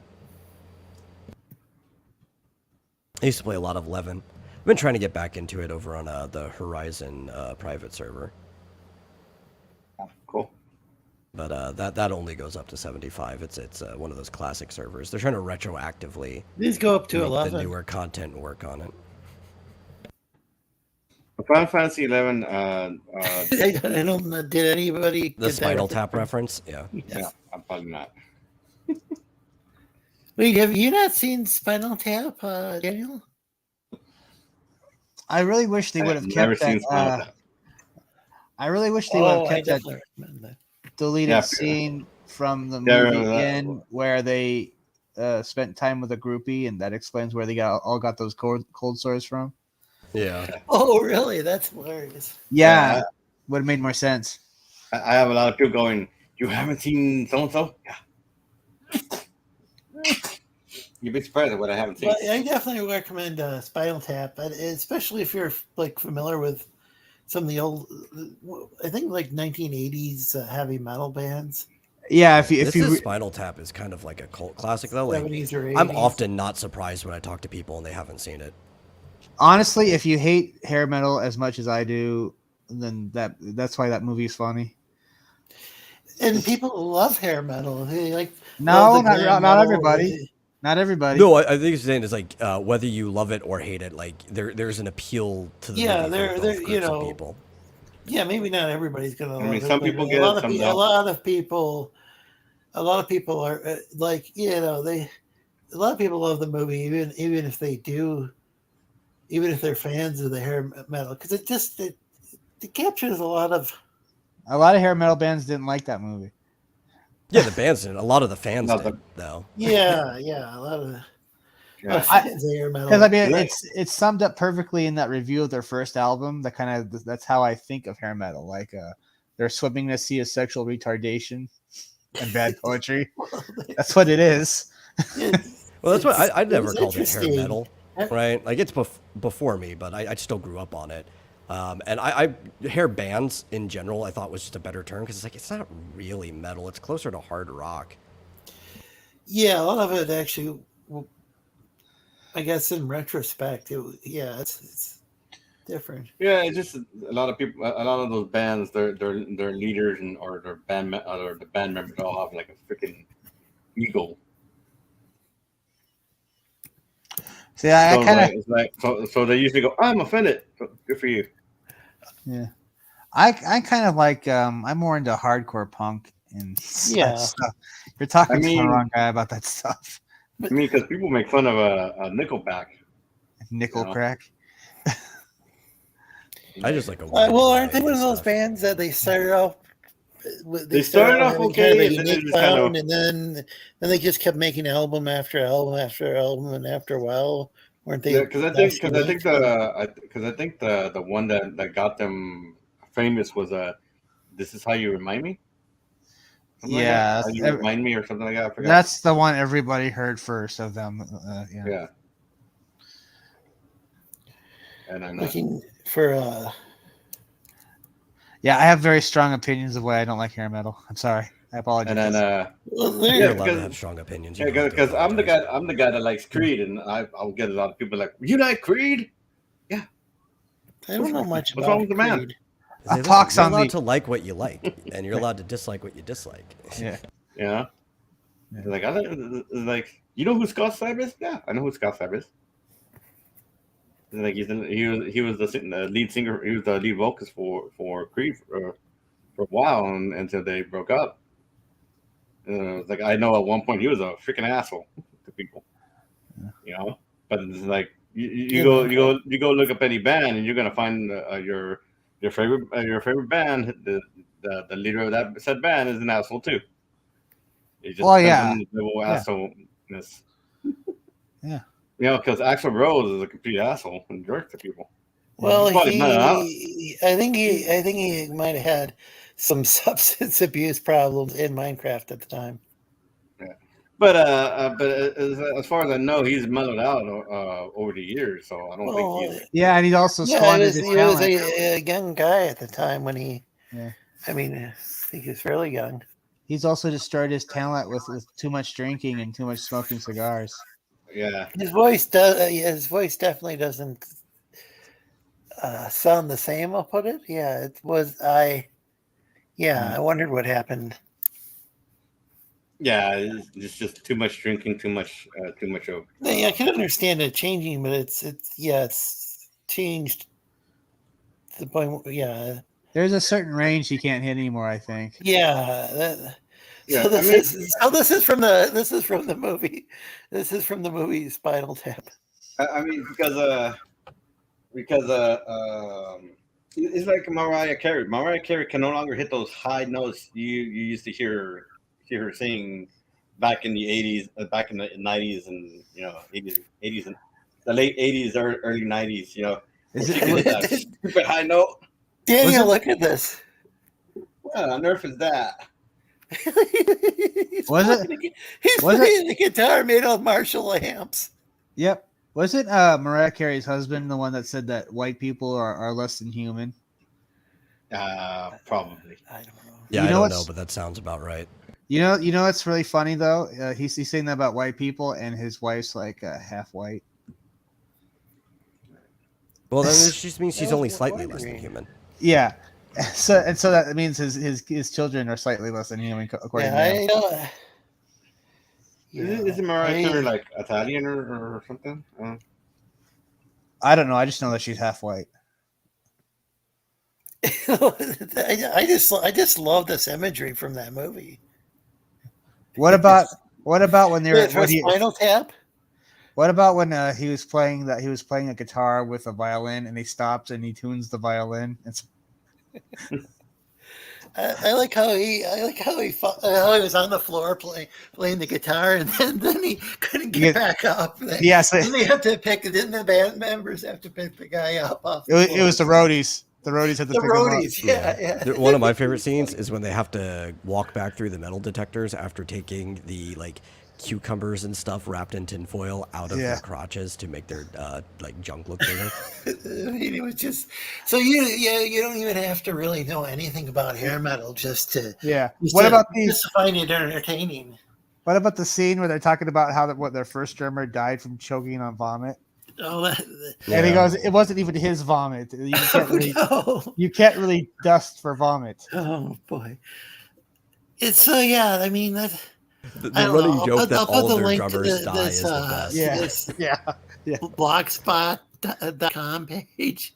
I used to play a lot of 11. I've been trying to get back into it over on the Horizon private server. Cool. But that only goes up to 75. It's one of those classic servers. They're trying to retroactively these go up to make 11. the newer content and work on it. Final Fantasy 11. I don't. Did anybody the Spinal Tap reference? Yeah. Yes. Yeah, I'm probably not. Wait, have you not seen Spinal Tap, Daniel? I really wish they would have kept that. I really wish they would have kept that deleted scene from the movie in where they spent time with a groupie, and that explains where they all got those cold sores from. Yeah. Oh, really? That's hilarious. Yeah, would have made more sense. I have a lot of people going, "You haven't seen so and so?" Yeah. You'd be surprised at what I haven't seen. But I definitely recommend Spinal Tap, especially if you're like familiar with some of the old, I think like 1980s heavy metal bands. Yeah, if you Spinal Tap is kind of like a cult classic though. Like 70s or 80s. I'm often not surprised when I talk to people and they haven't seen it. Honestly, if you hate hair metal as much as I do, then that's why that movie's funny. And people love hair metal. They like not everybody. Not everybody. No, I think it's saying is like whether you love it or hate it, like there's an appeal to the movie there for both groups of people. Yeah, maybe not everybody's gonna love it. Some people get it, some don't. A lot of people are like a lot of people love the movie even if they do, even if they're fans of the hair metal, because it captures a lot of hair metal bands didn't like that movie. Yeah, the bands did. A lot of the fans did, though. Yeah, a lot of. Yeah. Because I mean, Right. it's summed up perfectly in that review of their first album. That's how I think of hair metal. Like they're swimming in a sea of sexual retardation and bad poetry. That's what it is. Well, that's what I never it's called it hair interesting. metal, right? Like it's before me, but I still grew up on it. And I hair bands in general, I thought was just a better term because it's like it's not really metal; it's closer to hard rock. Yeah, a lot of it actually. I guess in retrospect, it's different. Yeah, it's just a lot of people. A lot of those bands, their leaders or their or the band members all have like a freaking ego. See, I So kind of, it's like so they usually go, "I'm offended." So, good for you. yeah, I kind of like, I'm more into hardcore punk and Yeah. stuff. You're talking I to the mean- wrong guy about that stuff. I mean, because people make fun of a Nickelback. Nickel crack. I just like a Well, aren't they one of those stuff. bands that they started off? They started off having okay, kind of a and then they unique just kind of sound, and then they just kept making album after album after album, and after a while, weren't they? yeah. Because I think the one that got them famous was "This Is How You Remind Me." Something like Yeah, that? How You Remind Me or something like that. I forgot. that's the one everybody heard first of them. Yeah. Yeah. And I'm not. looking for Yeah, I have very strong opinions of why I don't like hair metal. I'm sorry. I apologize. And then well, You're there, allowed to because- have strong opinions. yeah, You don't have to because I'm the apologize. guy that likes Creed, and I'll get a lot of people like, "You like Creed?" I don't know much What's about wrong with the man? Creed. Say, listen, pox you're on allowed the- to like what you like, and you're allowed to dislike what you dislike. Yeah. Yeah. Yeah. Like like you know who Scott Stipe is? Yeah, I know who Scott Stipe is. Like he was the lead singer. He was the lead vocalist for Creed for a while until they broke up. Like I know at one point he was a freaking asshole to people. You know, but it's like you go look up any band and you're gonna find your favorite band. The leader of that said band is an asshole too. It just Well, depends yeah. on the level of Yeah. assholeness. Yeah. You know, because Axl Rose is a complete asshole and jerk to people. Well, He's probably not out. I think he might have had some substance abuse problems in Minecraft at the time. But as far as I know, he's mellowed out over the years, so I don't think he's. Yeah, and he also Yeah, squandered his he was talent. a young guy at the time when he. Yeah. I mean, I think he was fairly young. He's also destroyed his talent with too much drinking and too much smoking cigars. Yeah. His voice does. His voice definitely doesn't sound the same. I'll put it. Yeah, it was. I wondered what happened. Yeah, it's just too much drinking, too much of. Yeah, I can understand it changing, but it's changed to the point. Yeah, There's a certain range he can't hit anymore, I think. yeah. Yeah, So this is from the movie. This is from the movie Spinal Tap. I mean, because it's like Mariah Carey. Mariah Carey can no longer hit those high notes you used to hear her sing back in the 80s, back in the 90s, and 80s and the late 80s, early 90s. You know, Is where it- she can hit that stupid high note. Daniel, look at this. What on earth is that? He's Was it- playing the guitar made of Marshall amps. Yep. Wasn't Mariah Carey's husband the one that said that white people are less than human? Probably. I don't know. Yeah, You I know don't what's- know, but that sounds about right. You know what's really funny though? He's saying that about white people, and his wife's like half white. Well, then this just means she's Well, only yeah, slightly why less than agree. human. Yeah. So that means his children are slightly less than human according to him. Isn't Mariah Carey like Italian or something? I don't know. I just know that she's half white. I just love this imagery from that movie. What about when they were For Spinal Tap? what about when he was playing a guitar with a violin and he stops and he tunes the violin? I like how he how he was on the floor playing the guitar, and then he couldn't get back up. Yes, Then they have to pick. Then the band members have to pick the guy up off. it was the roadies. The roadies had to The pick him up. roadies, yeah. One of my favorite scenes is when they have to walk back through the metal detectors after taking the cucumbers and stuff wrapped in tinfoil out of their crotches to make their junk look bigger. I mean, it was just so you don't even have to really know anything about hair metal just to just to find it entertaining. What about the scene where they're talking about how their first drummer died from choking on vomit? Oh, and he goes, it wasn't even his vomit. You can't really dust for vomit. Oh boy, it's so I mean that. The running joke that all of their drummers die is the best. Yeah. Blogspot.com page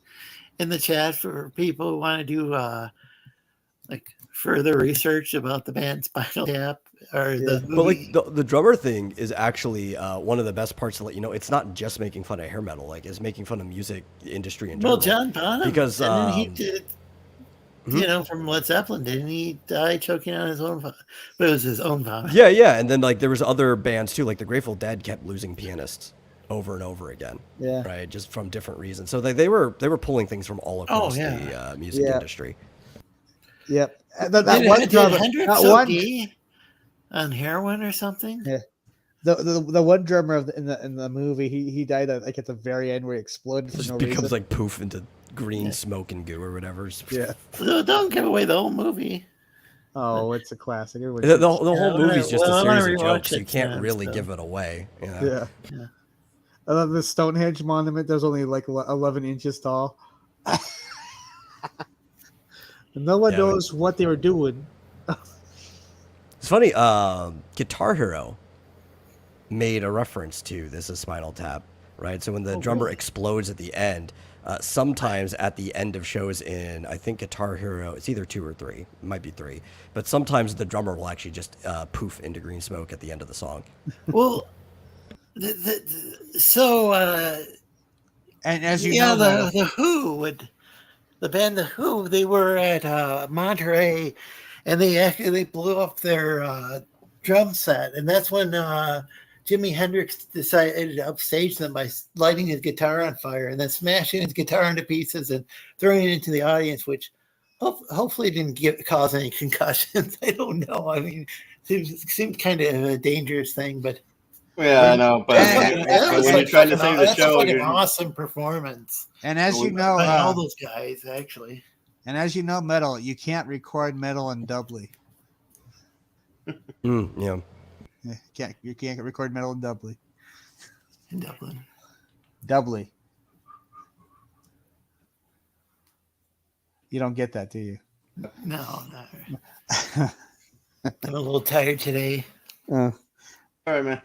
in the chat for people who want to do further research about the band Spinal Tap or the movie. But the drummer thing is actually one of the best parts to let you know it's not just making fun of hair metal, it's making fun of music industry in general. Well, John Bonham, because he did. From Led Zeppelin, didn't he die choking on his own vomit? But it was his own vomit. Yeah. And then there was other bands too, like the Grateful Dead kept losing pianists over and over again. Yeah. Right, just from different reasons. So they were pulling things from all across the music industry. Yep. Did Hendrix OD on heroin or something? Yeah. The one drummer in the movie, he died at the very end where he exploded for no reason. Becomes poof into green smoke and goo or whatever. Yeah. So don't give away the whole movie. Oh, it's a classic. The whole movie's just a series of jokes. You can't really give it away. Yeah. I love the Stonehenge monument. There's only 11 inches tall. No one knows what they were doing. It's funny. Guitar Hero made a reference to this as Spinal Tap, right? So when the drummer explodes at the end, sometimes at the end of shows in, I think Guitar Hero, it's either 2 or 3, it might be 3, but sometimes the drummer will actually just poof into green smoke at the end of the song. Well, and as you know, the Who the band The Who, they were at Monterey, and they blew up their drum set, and that's when Jimi Hendrix decided to upstage them by lighting his guitar on fire and then smashing his guitar into pieces and throwing it into the audience, which hopefully didn't cause any concussions. I don't know. I mean, it seemed kind of a dangerous thing, but I know. But when you're trying to save the show, it's an awesome performance. And as you know, all those guys actually. And as you know, metal, you can't record metal in doubly. Yeah. You can't record metal in doubly. In Dublin. Doubly. You don't get that, do you? No, not really. I'm a little tired today. All right, man.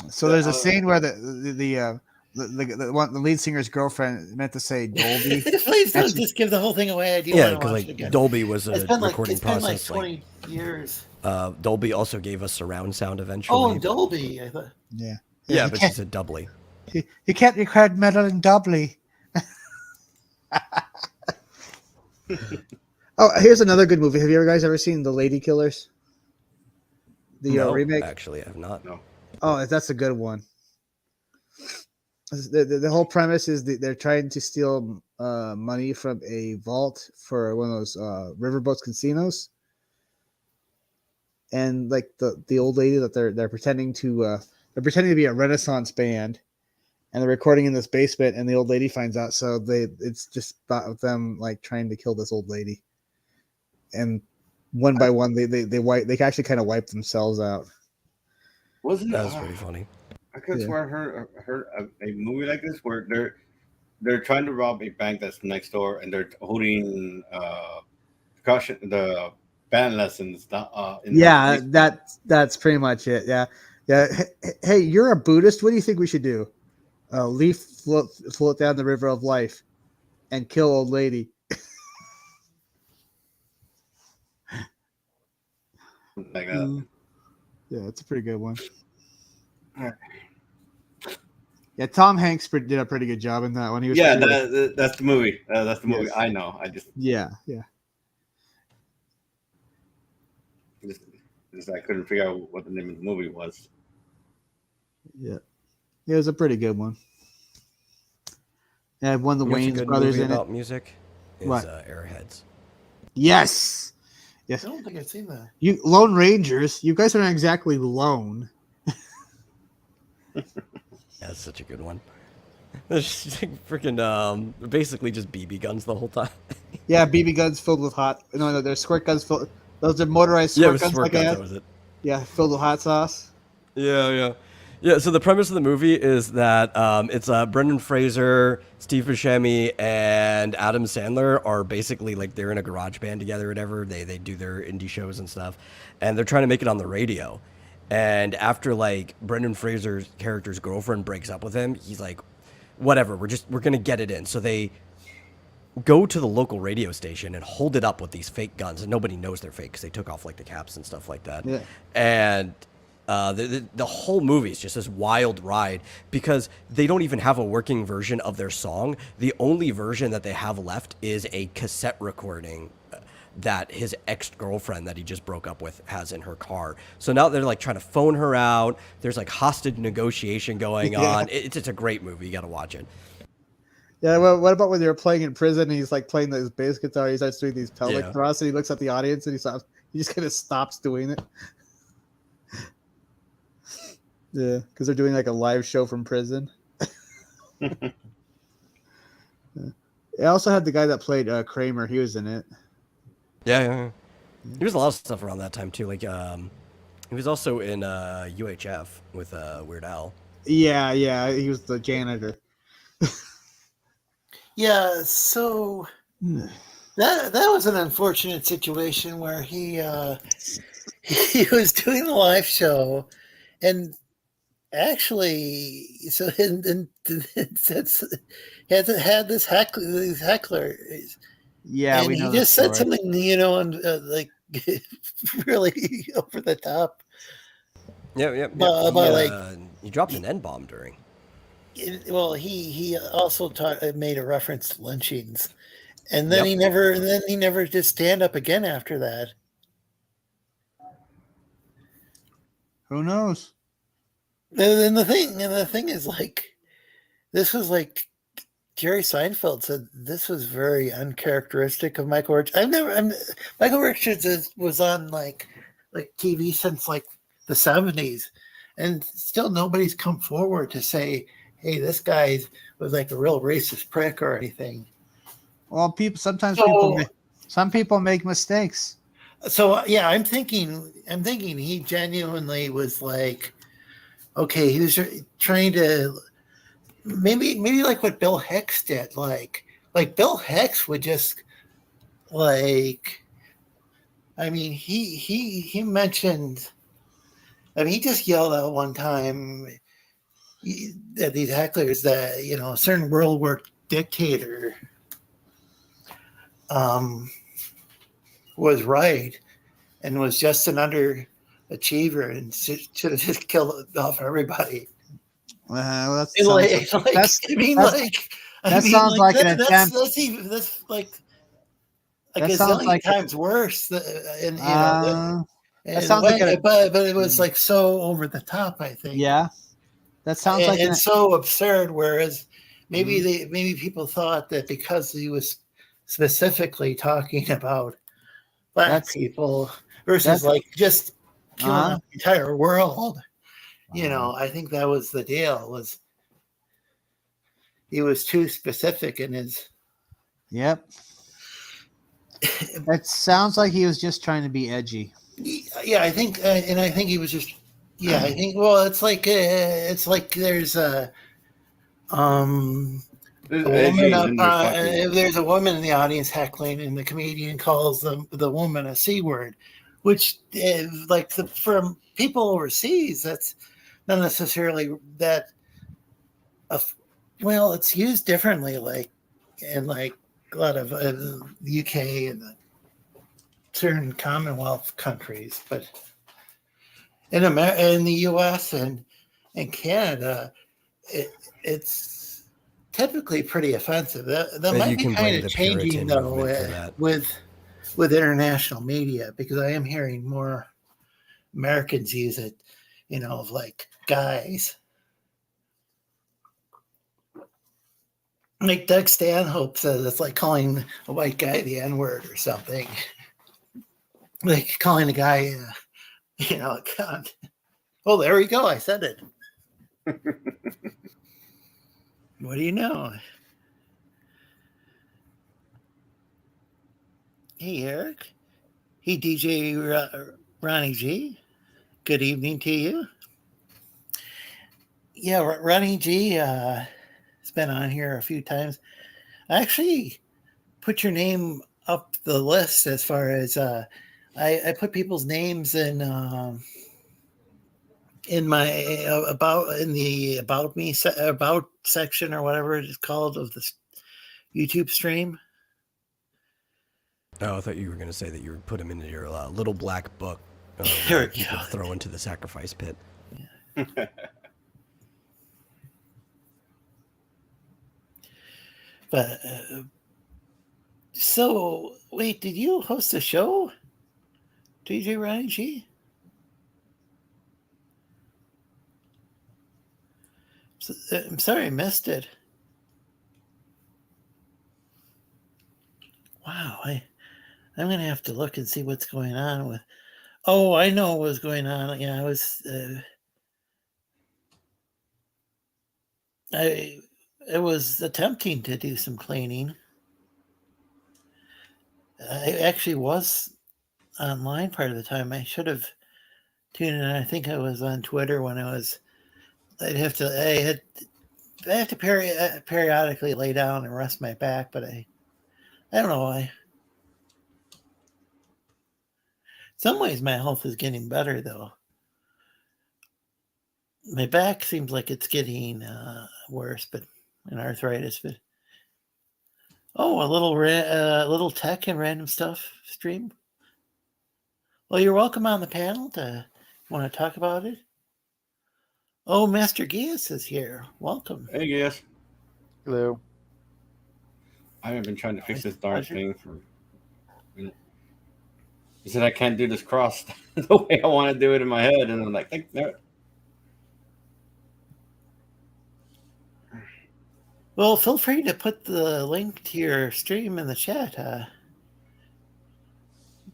So there's a scene where the lead singer's girlfriend meant to say Dolby. Please don't just give the whole thing away. I do want to watch it again. Dolby was a recording process. It's been 20 years. Dolby also gave us surround sound eventually. Oh, Dolby. I thought. Yeah, but she said doubly. You can't record metal in doubly. Oh, here's another good movie. Have you guys ever seen The Lady Killers? The remake? Actually, I have not. No. Oh, that's a good one. The whole premise is they're trying to steal money from a vault for one of those riverboats casinos, and the old lady that they're pretending to be a Renaissance band, and they're recording in this basement, and the old lady finds out, so it's just about them trying to kill this old lady, and one by one they actually kind of wipe themselves out. That was pretty funny. I could swear I heard a movie like this where they're trying to rob a bank that's next door, and they're holding the band lessons. That's pretty much it. Yeah. Hey, you're a Buddhist. What do you think we should do? Float down the river of life, and kill old lady. Like that. Yeah, it's a pretty good one. Yeah, Tom Hanks did a pretty good job in that one. That's the movie. That's the movie. Yes. I know. I just yeah. because I couldn't figure out what the name of the movie was. Yeah, it was a pretty good one. Yeah, one of the You know what's a Wayans good brothers movie in it. about music is What? Airheads. Yes, yes. I don't think I've seen that. You Lone Rangers. You guys are not exactly lone. That's such a good one. It's just like freaking basically just BB guns the whole time. Yeah, BB guns filled with hot. No, they're squirt guns filled. Those are motorized Yeah, squirt with guns. squirt Like guns, I that had. was it. Yeah, filled with hot sauce. Yeah. So the premise of the movie is that it's Brendan Fraser, Steve Buscemi, and Adam Sandler are basically like they're in a garage band together, or whatever. They do their indie shows and stuff, and they're trying to make it on the radio. And after like Brendan Fraser's character's girlfriend breaks up with him, he's like, whatever, we're gonna get it in. So they go to the local radio station and hold it up with these fake guns, and nobody knows they're fake because they took off like the caps and stuff like that. Yeah. And the whole movie is just this wild ride because they don't even have a working version of their song. The only version that they have left is a cassette recording that his ex-girlfriend that he just broke up with has in her car. So now they're like trying to phone her out. There's like hostage negotiation going on. It's a great movie. You got to watch it. Yeah, well, what about when they were playing in prison and he's like playing his bass guitar, he starts doing these pelvic Yeah. thrusts and he looks at the audience and he just kind of stops doing it. Yeah, because they're doing like a live show from prison. Yeah. I also had the guy that played Kramer. He was in it. Yeah. There was a lot of stuff around that time too. Like he was also in UHF with Weird Al. Yeah, he was the janitor. Yeah, so that was an unfortunate situation where he was doing the live show, and actually, so and had this heckler. Yeah, and we know he just said story. something, and like really over the top. Yeah. He dropped an N-bomb during. Well, he also made a reference to lynchings, and then he never did stand up again after that. Who knows? And the thing is, like, this was like Jerry Seinfeld said this was very uncharacteristic of Michael Richards. Michael Richards was on like TV since like the 70s, and still nobody's come forward to say, hey, this guy was like a real racist prick or anything. Well, some people make mistakes. So yeah, I'm thinking he genuinely was like, okay, he was trying to maybe like what Bill Hicks did, like Bill Hicks would just like, I mean, he mentioned, I mean, he just yelled out one time that these hecklers that, a certain world war dictator was right and was just an underachiever and should have just killed off everybody. That sounds like an attempt. That's like a That sounds gazillion like times worse. But it was like so over the top, I think. Yeah. That sounds like and so absurd. Whereas maybe people thought that because he was specifically talking about black people versus like just killing the entire world. I think that was the deal. Was he was too specific in his. Yep. It sounds like he was just trying to be edgy. Yeah, I think, and I think he was just. Yeah, I think. Well, it's like there's a woman if there's a woman in the audience heckling, and the comedian calls the woman a C word, which from people overseas, that's not necessarily that. Well, it's used differently, like in like a lot of the UK and certain Commonwealth countries, but in the US and Canada, it's typically pretty offensive. That might be kind of changing though with international media, because I am hearing more Americans use it, of like guys. Like Doug Stanhope says it's like calling a white guy the N-word or something. Like calling a guy, a cunt. Oh, there we go. I said it. What do you know? Hey, Eric. Hey, DJ Ronnie G. Good evening to you. Yeah, Ronnie G has been on here a few times. I actually put your name up the list as far as I put people's names in my about me about section or whatever it is called of the YouTube stream. Oh, I thought you were going to say that you would put him into your little black book There you could throw into the sacrifice pit. Yeah. But so wait, did you host a show, DJ Ronnie G? I'm sorry I missed it. Wow, I'm gonna have to look and see what's going on with. Oh, I know what was going on. Yeah, I was attempting to do some cleaning. I actually was online part of the time. I should have tuned in. I think I was on Twitter when I had to periodically lay down and rest my back, but I don't know why. Some ways my health is getting better though. My back seems like it's getting worse, but an arthritis. But a little tech and random stuff stream. Well, you're welcome on the panel to want to talk about it. Oh, Master Geass is here. Welcome. Hey, Geass. Hello. I haven't been trying to fix this darn thing for. He said I can't do this cross the way I want to do it in my head, and I'm like, no. Well, feel free to put the link to your stream in the chat,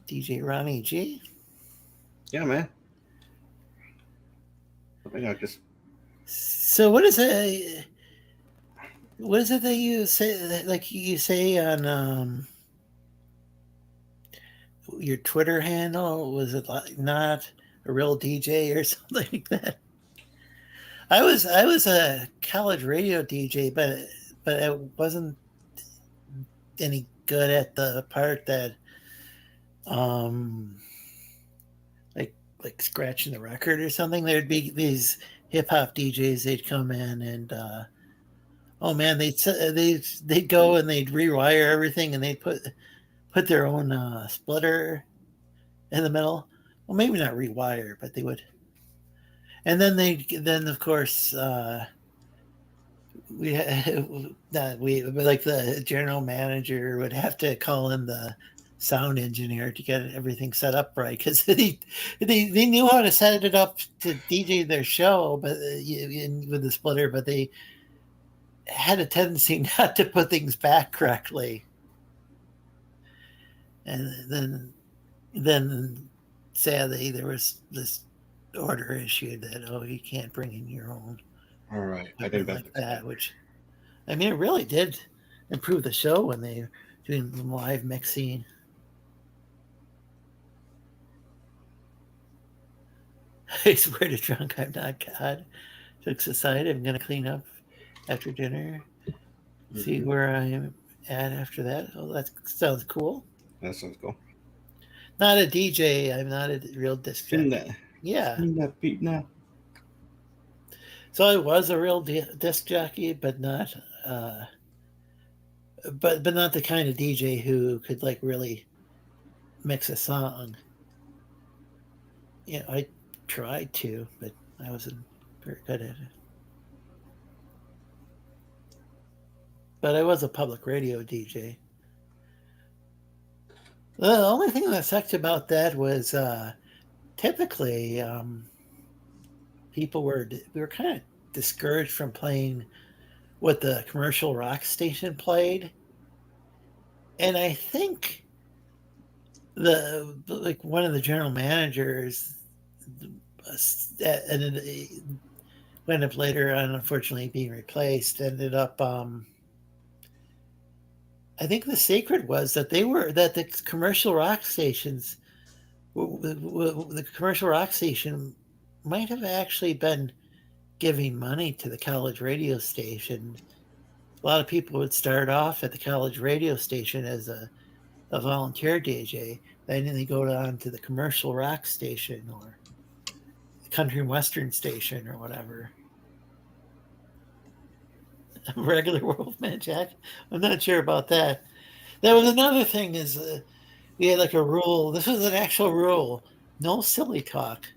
DJ Ronnie G. Yeah, man. I think I just. So what is it? What is it that you say? Like you say on your Twitter handle? Was it like not a real DJ or something like that? I was a college radio DJ, but I wasn't any good at the part that like scratching the record or something. There'd be these hip hop DJs. They'd come in and oh man, they'd go and they'd rewire everything and they'd put their own splitter in the middle. Well, maybe not rewire, but they would. And then of course we like the general manager would have to call in the sound engineer to get everything set up right because they knew how to set it up to DJ their show, but with the splitter, but they had a tendency not to put things back correctly. And then sadly there was this order issued that you can't bring in your own. All right, I think that's like that, which I mean it really did improve the show when they were doing the live mixing. I swear to drunk I'm not God. Jokes aside, I'm gonna clean up after dinner. See where I'm at after that. Oh, that sounds cool. That sounds cool. Not a DJ. I'm not a real disc jockey. Yeah. That beat now. So I was a real disc jockey, but not, but not the kind of DJ who could like really mix a song. Yeah, I tried to, but I wasn't very good at it. But I was a public radio DJ. The only thing that sucked about that was typically we were kind of discouraged from playing what the commercial rock station played, and I think one of the general managers and ended up later on, unfortunately, being replaced. Ended up, I think the secret was that the commercial rock stations, the commercial rock station might have actually been giving money to the college radio station. A lot of people would start off at the college radio station as a volunteer DJ. Then they go on to the commercial rock station or the country and western station or whatever. Regular Wolfman Jack? I'm not sure about that. That was another thing is we had like a rule. This was an actual rule. No silly talk.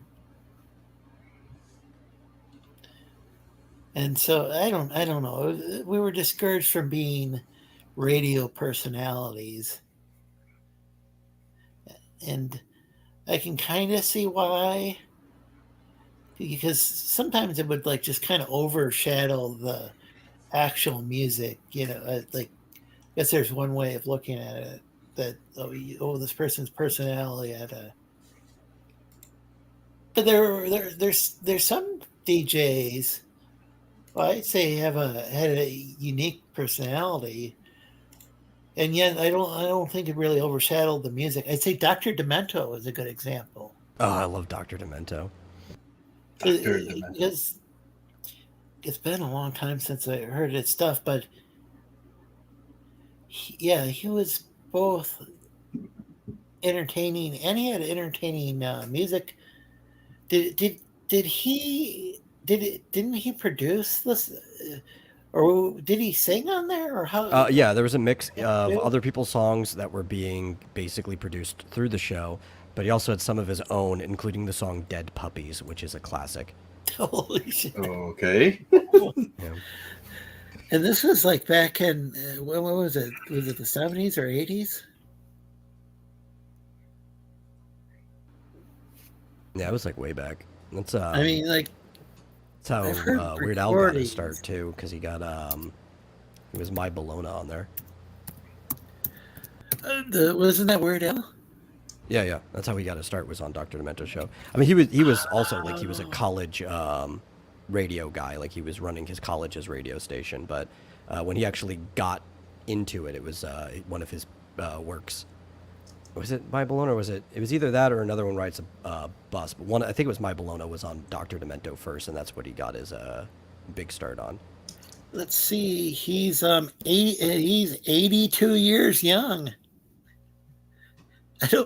And so I don't know. We were discouraged from being radio personalities. And I can kind of see why. Because sometimes it would like just kind of overshadow the actual music, like I guess there's one way of looking at it that this person's personality had but there's some DJs, well, I'd say had a unique personality, and yet I don't think it really overshadowed the music. I'd say Dr. Demento is a good example. Oh, I love Dr. Demento. Because it's been a long time since I heard his stuff, but he was both entertaining and he had entertaining music. Didn't he produce this, or did he sing on there, or how? Yeah, there was a mix of other people's songs that were being basically produced through the show, but he also had some of his own, including the song "Dead Puppies," which is a classic. Holy shit! Okay. Yeah. And this was like back in what was it? Was it the 70s or 80s? Yeah, it was like way back. That's I mean, like that's how I've heard Weird Al got his recordings. start too, because he got it was My Bologna on there. Wasn't that Weird Al? Yeah, that's how he got his start, was on Dr. Demento's show. I mean, he was also like he was a college radio guy, like he was running his college's radio station. But when he actually got into it, it was one of his works. Was it My Bologna, or was it? It was either that or another one rides a bus. But I think it was My Bologna was on Dr. Demento first, and that's what he got his big start on. Let's see. He's 82 years young.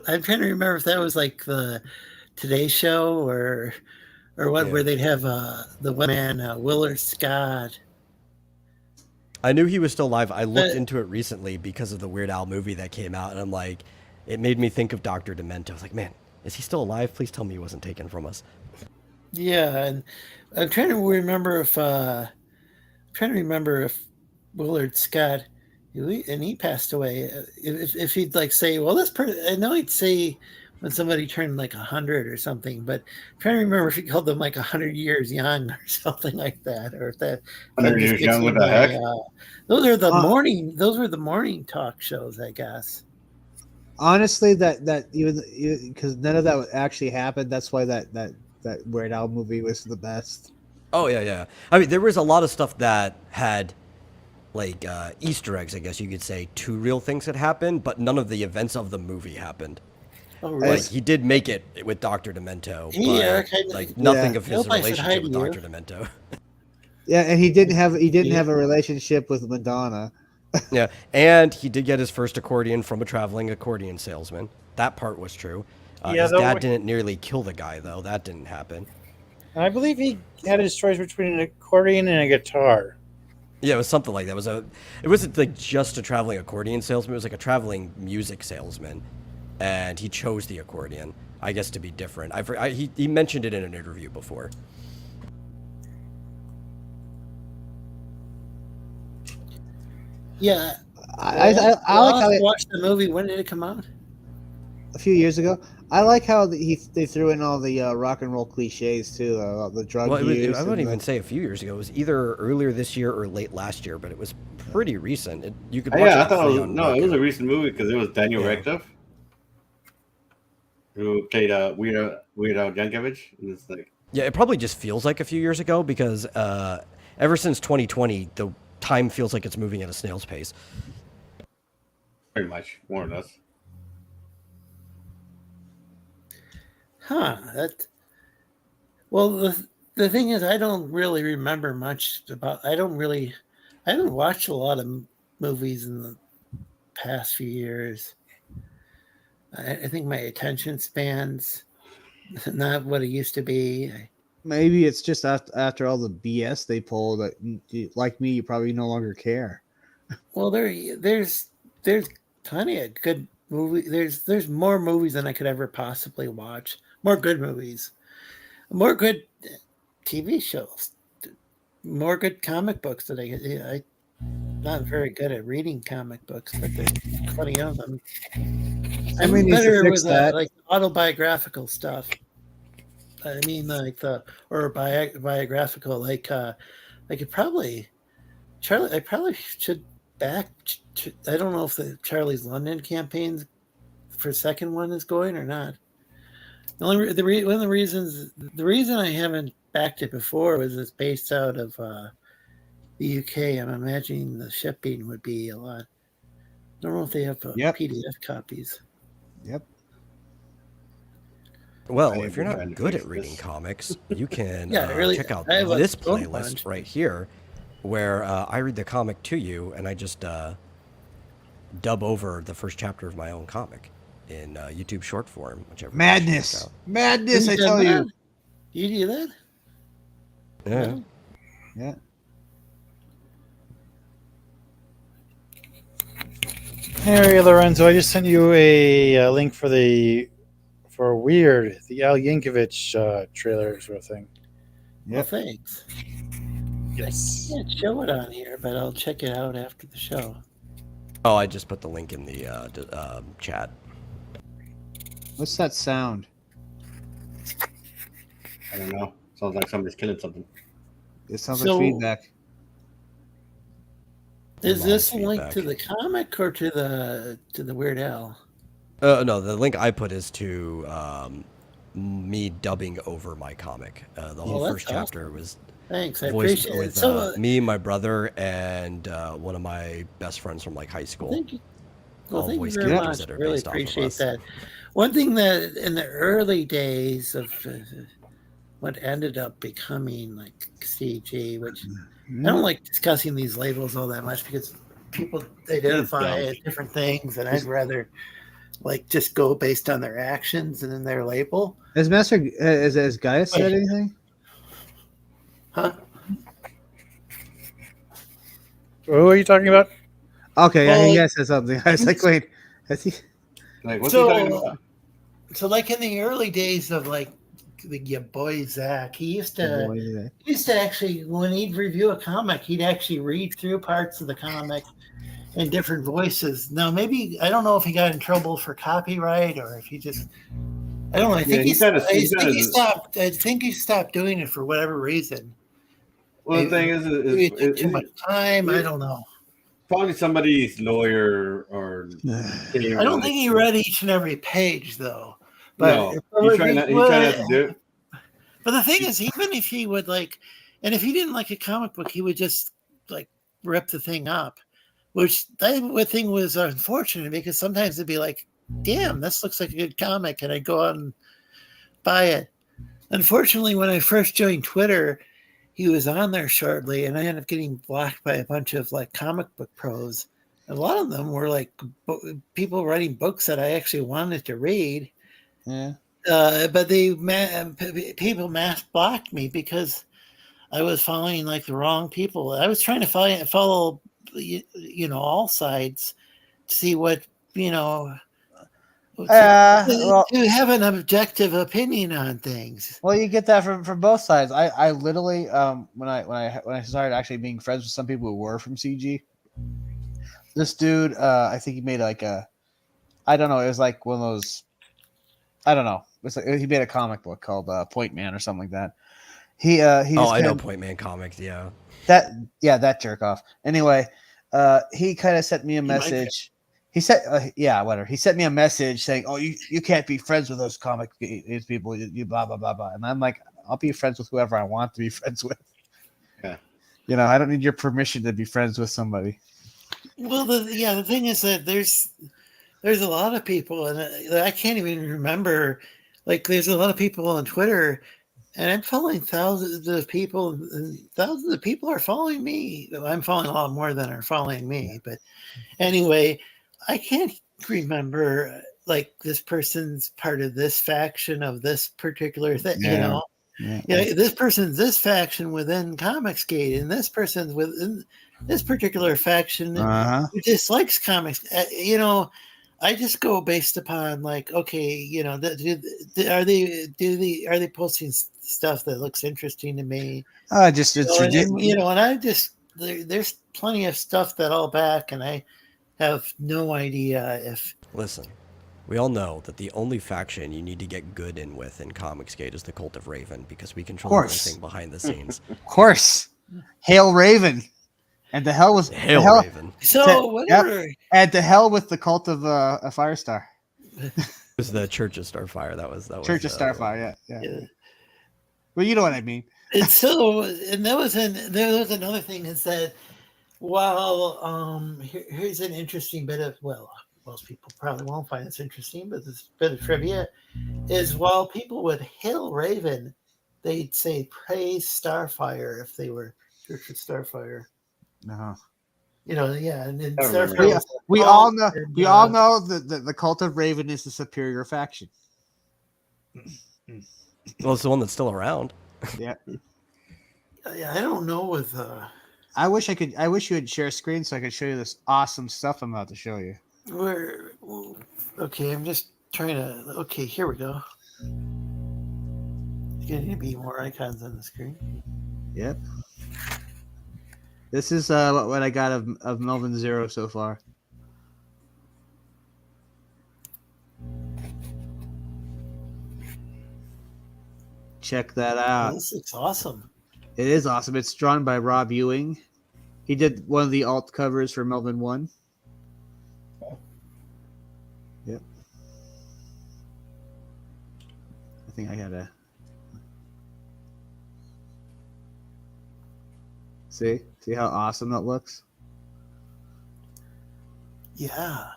I'm trying to remember if that was like the Today Show or what, Yeah. where they'd have the one man Willard Scott. I knew he was still alive. I looked But- into it recently because of the Weird Al movie that came out, and I'm like, it made me think of Dr. Demento. I was like, man, is he still alive? Please tell me he wasn't taken from us. Yeah, and I'm trying to remember if Willard Scott, and he passed away. If he'd like say, well, this person, I know he'd say when somebody turned like 100 or something, but I'm trying to remember if he called them like 100 years young or something like that, or if that 100 years young, what the heck? Those are the morning. Those were the morning talk shows, I guess. Honestly, that even because none of that actually happened. That's why that Weird Al movie was the best. Oh, yeah. I mean, there was a lot of stuff that had, like, Easter eggs, I guess you could say, to real things that happened, but none of the events of the movie happened. Oh, really? Like, he did make it with Dr. Demento, Yeah, but, kinda- like, nothing Yeah. of his Nobody said hi relationship with to you. Dr. Demento. Yeah, and he didn't have a relationship with Madonna. Yeah, and he did get his first accordion from a traveling accordion salesman. That part was true. Yeah, his though- dad didn't nearly kill the guy, though. That didn't happen. And I believe he had his choice between an accordion and a guitar. Yeah, it was something like that. It wasn't like just a traveling accordion salesman. It was like a traveling music salesman, and he chose the accordion, I guess, to be different. He mentioned it in an interview before. Yeah. I like how watched the movie. When did it come out? a few years ago. I like how they threw in all the rock and roll cliches too, the drug Well, use. I wouldn't even say a few years ago. It was either earlier this year or late last year, but it was pretty recent. You could watch Yeah, it I for thought free it was, on no, it was Roku. a recent movie because it was Daniel Yeah. Radcliffe who played Weird Al Yankovic. And it's like, Yeah, it probably just feels like a few years ago because ever since 2020, the time feels like it's moving at a snail's pace. pretty much, more or less. Huh. Well, the thing is, I don't really remember much about. I haven't watched a lot of movies in the past few years. I think my attention span's not what it used to be. Maybe it's just after all the BS they pulled that, like me, you probably no longer care. Well, there's plenty of good movie. There's more movies than I could ever possibly watch. More good movies, more good TV shows, more good comic books that I not very good at reading comic books, but there's plenty of them. I'm Somebody needs to better fix with that. like autobiographical stuff. I mean, like biographical, like I could probably Charlie. I probably should back. I don't know if the Charlie's London campaign for second one is going or not. One of the reasons the reason I haven't backed it before was it's based out of the UK. I'm imagining the shipping would be a lot. I don't know if they have Yep. PDF copies. Yep. Well, I if you're am trying not to good fix at reading this. comics, you can Yeah, really, check out I have a this phone playlist bunch. right here, where I read the comic to you, and I just dub over the first chapter of my own comic in YouTube short form, whichever. you should check Madness. out. Madness, I You've done tell you. that? You do that? Yeah. No? Yeah. Hey Lorenzo, I just sent you a link for the Weird, the Al Yankovic trailer sort of thing. Well, Yep. thanks. Yes. I can't show it on here, but I'll check it out after the show. Oh, I just put the link in the chat. What's that sound? I don't know. Sounds like somebody's killing something. It sounds So- like feedback. Is Live this a link feedback. to the comic or to the Weird Al? No, the link I put is to me dubbing over my comic. The whole that's first chapter was Thanks, I voiced appreciate it. with So, me, my brother, and one of my best friends from like high school. thank you. Well, all thank you voice very characters much. that are Really based off of appreciate us. that. One thing that in the early days of what ended up becoming like CG, which I don't like discussing these labels all that much because people identify dumb. as different things, and I'd rather like just go based on their actions and then their label. Has Gaius said anything? Huh? Who are you talking about? Okay, yeah, Well, he has said something. I was like, wait, has he? Like, what's he talking So, about? so like in the early days of like your boy Zach, he used to actually, when he'd review a comic, he'd actually read through parts of the comic in different voices. Now, maybe I don't know if he got in trouble for copyright or if he just, I don't know. I think he stopped. I think he stopped doing it for whatever reason. Well, the thing Maybe it took too is much time. I don't know. probably somebody's lawyer or. I don't think he read each and every page though. But No, he tried not to do it. But the thing is, even if he would like, and if he didn't like a comic book, he would just like rip the thing up, which that thing was unfortunate because sometimes it'd be like, damn, this looks like a good comic. And I'd go out and buy it. Unfortunately, when I first joined Twitter, he was on there shortly and I ended up getting blocked by a bunch of like comic book pros. And a lot of them were like people writing books that I actually wanted to read. Yeah. But people mass blocked me because I was following like the wrong people. I was trying to follow all sides to see what to have an objective opinion on things. Well, you get that from both sides. I literally when I started actually being friends with some people who were from CG, this dude I think he made like a, I don't know, it was like one of those I don't know. It's like he made a comic book called Point Man or something like that. He I know Point Man comics. Yeah. that jerk off. Anyway, he kind of sent me a He might- message. He said, whatever. He sent me a message saying, "Oh, you can't be friends with those these people. You blah blah blah blah." And I'm like, "I'll be friends with whoever I want to be friends with." Yeah. You know, I don't need your permission to be friends with somebody. Well, the thing is that there's a lot of people, and I can't even remember. Like, there's a lot of people on Twitter, and I'm following thousands of people, and thousands of people are following me. I'm following a lot more than are following me. But anyway, I can't remember like this person's part of this faction of this particular thing. You know, this person's this faction within Comicsgate, and this person's within this particular faction who dislikes comics. You know, I just go based upon like, okay, you know, are they posting stuff that looks interesting to me? Just it's So, ridiculous. and, you know, and I just there's plenty of stuff that I'll back, and I have no idea if. Listen, we all know that the only faction you need to get good in with in Comicsgate is the Cult of Raven, because we control everything behind the scenes. Of course, Hail Raven, and the hell was Hail Raven. So whatever. And to hell with the Cult of a Firestar. It was the Church of Starfire. That was Church of Starfire. Yeah. Well, you know what I mean. And so, and there was another thing is that while here's an interesting bit of, well, most people probably won't find this interesting, but this bit of trivia is while people would hail Raven, they'd say praise Starfire if they were Church of Starfire. No. You know, yeah, and then Starfire we all know that the Cult of Raven is the superior faction. Well, it's the one that's still around. Yeah. Yeah, I don't know with. I wish you would share a screen so I could show you this awesome stuff I'm about to show you. Okay, I'm just trying to. Okay, here we go. There's going to be more icons on the screen. Yep. This is what I got of Melvin Zero so far. Check that out. This looks awesome. It is awesome. It's drawn by Rob Ewing. He did one of the alt covers for Melvin 1. Yep. I think I gotta see how awesome that looks. Yeah,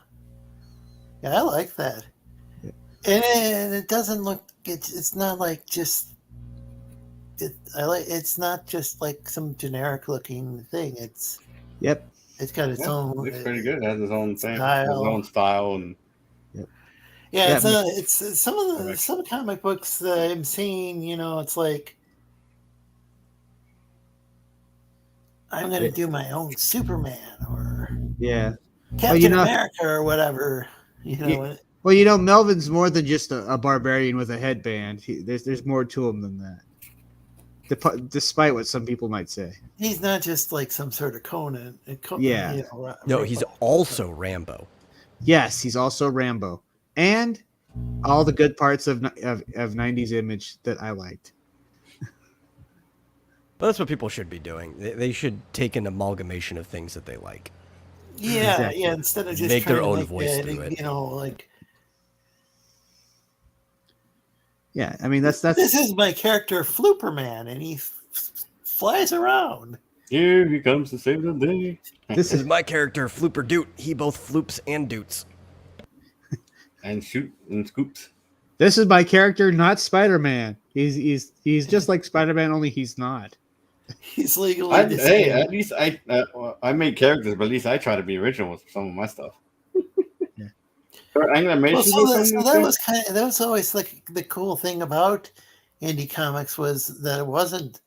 I like that. Yeah. And it doesn't look. It's not like just. It's not just like some generic looking thing. It's. Yep. It's got its own. Looks pretty good. It has its own thing, style. its own style, and. Yep. Yeah, it's some comic books that I'm seeing. You know, it's like. I'm going to do my own Superman or Captain America or whatever. You know. Well, Melvin's more than just a barbarian with a headband. There's more to him than that. Despite what some people might say, he's not just like some sort of Conan. Yeah. You know, No, he's also Rambo. Yes, he's also Rambo, and all the good parts of 90s Image that I liked. But that's what people should be doing. They should take an amalgamation of things that they like. Yeah, Exactly. yeah. Instead of just Make their trying to own make voice through it. You know, like Yeah, I mean that's this is my character Flooperman, and he flies around. Here he comes to save the day. This is my character, Flooper Doot. He both floops and doots. And shoot and scoops. This is my character, not Spider-Man. He's just like Spider-Man, only he's not. He's legally Hey, disabled. at least I make characters, but at least I try to be original with some of my stuff. Yeah. For animation, So that was always like the cool thing about indie comics was that it wasn't.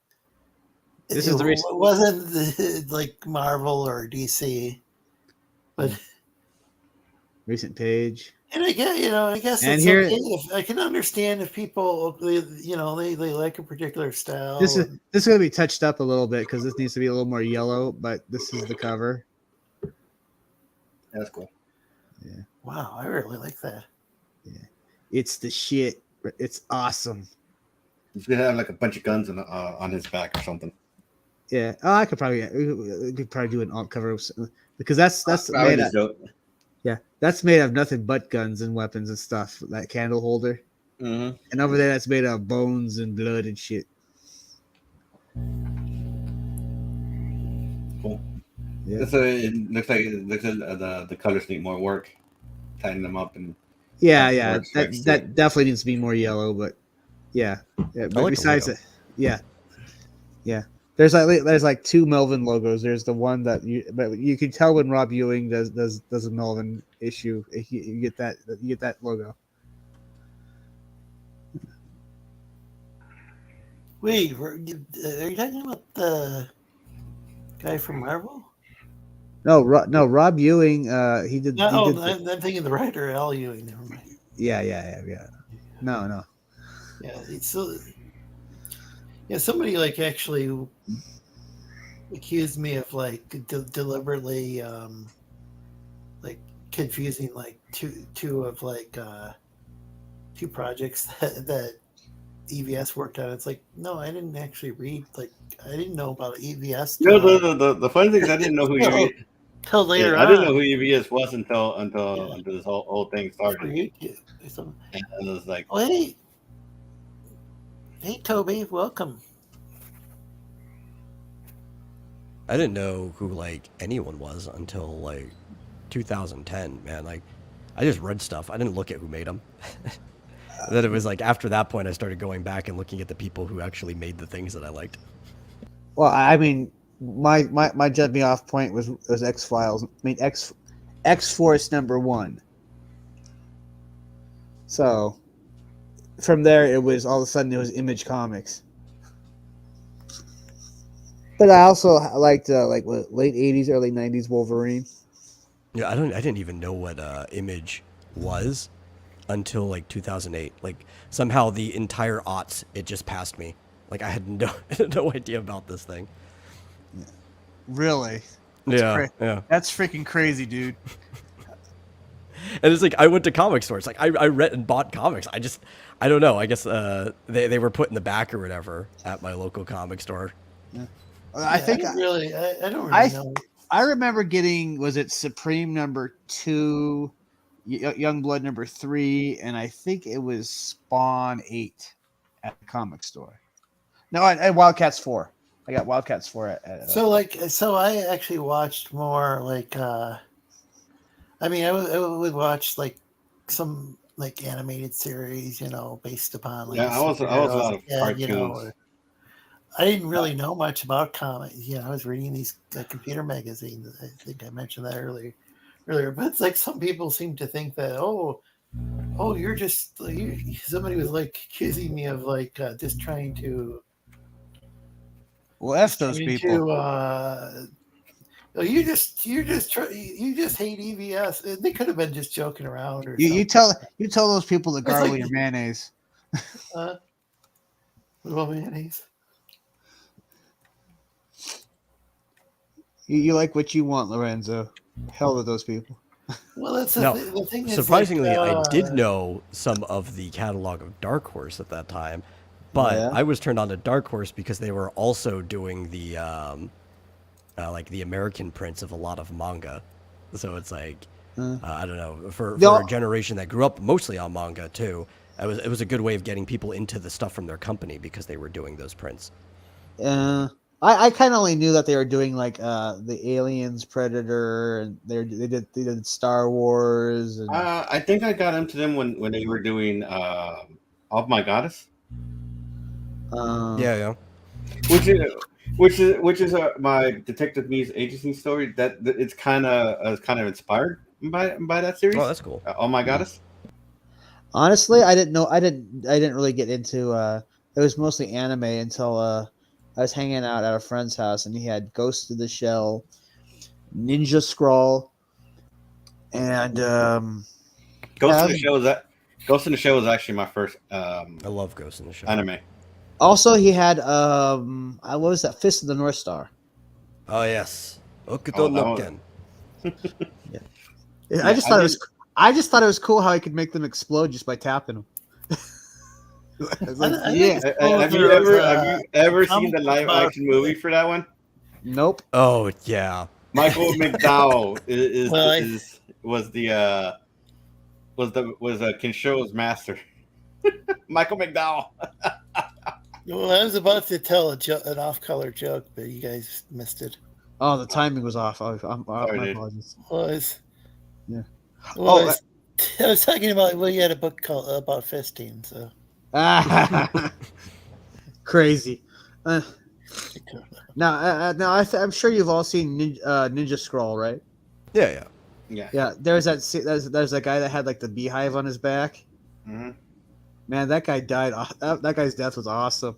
This is the reason. It wasn't like Marvel or DC, but Recent page. and I guess And it's here- okay I can understand if people they like a particular style. This is going to be touched up a little bit because this needs to be a little more yellow, but this is the cover. That's cool. Wow, I really like that. It's the shit. It's awesome. He's gonna have like a bunch of guns on his back or something. Yeah. Oh, I could probably do an alt cover because that's I would made. just do it. Yeah, that's made of nothing but guns and weapons and stuff. That candle holder, Mm-hmm. and over there, that's made of bones and blood and shit. Cool. Yeah. So it looks like the colors need more work, tighten them up and Yeah, more yeah. stripes to That definitely needs to be more yellow, but yeah. But like the besides logo. it, yeah. There's like two Melvin logos. There's the one that you can tell when Rob Ewing does a Melvin issue. You get that logo. Wait, are you talking about the guy from Marvel? No, Rob Ewing. He did. No, the, I'm thinking the writer Al Ewing. Never mind. yeah. No. Yeah, so somebody like actually accused me of like deliberately like confusing like two of like two projects that EVS worked on. It's like, no, I didn't actually read, like I didn't know about EVS No, the funny thing is I didn't know who till later I didn't know on. who EVS was until this whole thing For started. YouTube or something. And I was like, Oh, hey Toby, welcome. I didn't know who like anyone was until like 2010. Man, like I just read stuff. I didn't look at who made them. Then it was like after that point, I started going back and looking at the people who actually made the things that I liked. Well, I mean, my jumping off point was X Files. I mean X Force #1. So from there, it was all of a sudden it was Image Comics. But I also liked like what, late '80s, early '90s Wolverine. Yeah, I didn't even know what Image was until like 2008. Like somehow the entire aughts, it just passed me. Like I had no idea about this thing. Really? Yeah. That's freaking crazy, dude. And it's like I went to comic stores. Like I read and bought comics. I don't know. I guess they were put in the back or whatever at my local comic store. Yeah. I don't really know. I remember getting, was it Supreme #2, Youngblood #3, and I think it was Spawn 8 at the comic store. No, and Wildcats 4. I got Wildcats 4 at So I actually watched more like I mean I would watch like some like animated series, based upon like I was a lot of cartoons. I didn't really know much about comics. I was reading these computer magazines. I think I mentioned that earlier. But it's like some people seem to think that you're just somebody was like accusing me of like just trying to. Well, F those people. You just hate EVS. And they could have been just joking around or you tell those people to gargle like, your mayonnaise. What about mayonnaise? You like what you want, Lorenzo. Hell with those people. Well, that's the thing. Surprisingly, I did know some of the catalog of Dark Horse at that time, but I was turned on to Dark Horse because they were also doing the like the American prints of a lot of manga. So it's like I don't know, for a generation that grew up mostly on manga too. It was a good way of getting people into the stuff from their company because they were doing those prints. I kind of only knew that they were doing like the Aliens, Predator, and they did Star Wars. And... I think I got into them when they were doing Of My Goddess. Yeah. Which is my Detective Me's agency story. That it's kind of inspired by that series. Oh, that's cool. Oh My Goddess. Honestly, I didn't know. I didn't really get into. It was mostly anime until I was hanging out at a friend's house, and he had Ghost of the Shell, Ninja Scroll, and Ghost in the Shell was actually my first. I love Ghost in the Shell anime. Also, he had what was that? Fist of the North Star. Oh yes, Okuto no Ken. Yeah. I just thought it was. I just thought it was cool how he could make them explode just by tapping them. I was like, I think yeah. it's cool Have there you was ever a seen the comic live about- action movie for that one? Nope. Oh yeah. Michael McDowell Well, was Kinsho's master. Michael McDowell. Well, I was about to tell an off-color joke, but you guys missed it. Oh, the timing was off. My dude. apologies. Was Yeah. Well, I was talking about you had a book called about fisting, so Crazy. I'm sure you've all seen Ninja Scroll, right? Yeah. Yeah. Yeah. There's that guy that had like the beehive on his back. Mm-hmm. Man, that guy died. That guy's death was awesome.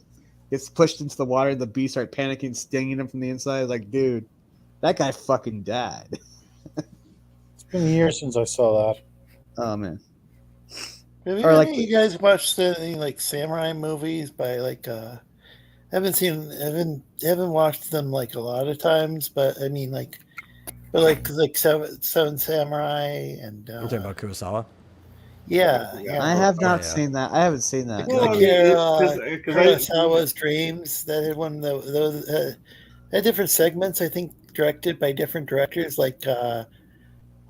Gets pushed into the water, and the bees start panicking, stinging him from the inside. Like, dude, that guy fucking died. It's been years since I saw that. Oh man. Have Or like- you guys watched any like samurai movies by like haven't watched them like a lot of times, but I mean like Seven Samurai and You're talking about Kurosawa? yeah. I have not yeah. seen that. I haven't seen that. Well, Like Kurosawa's Dreams that had one of those had different segments, I think, directed by different directors. Like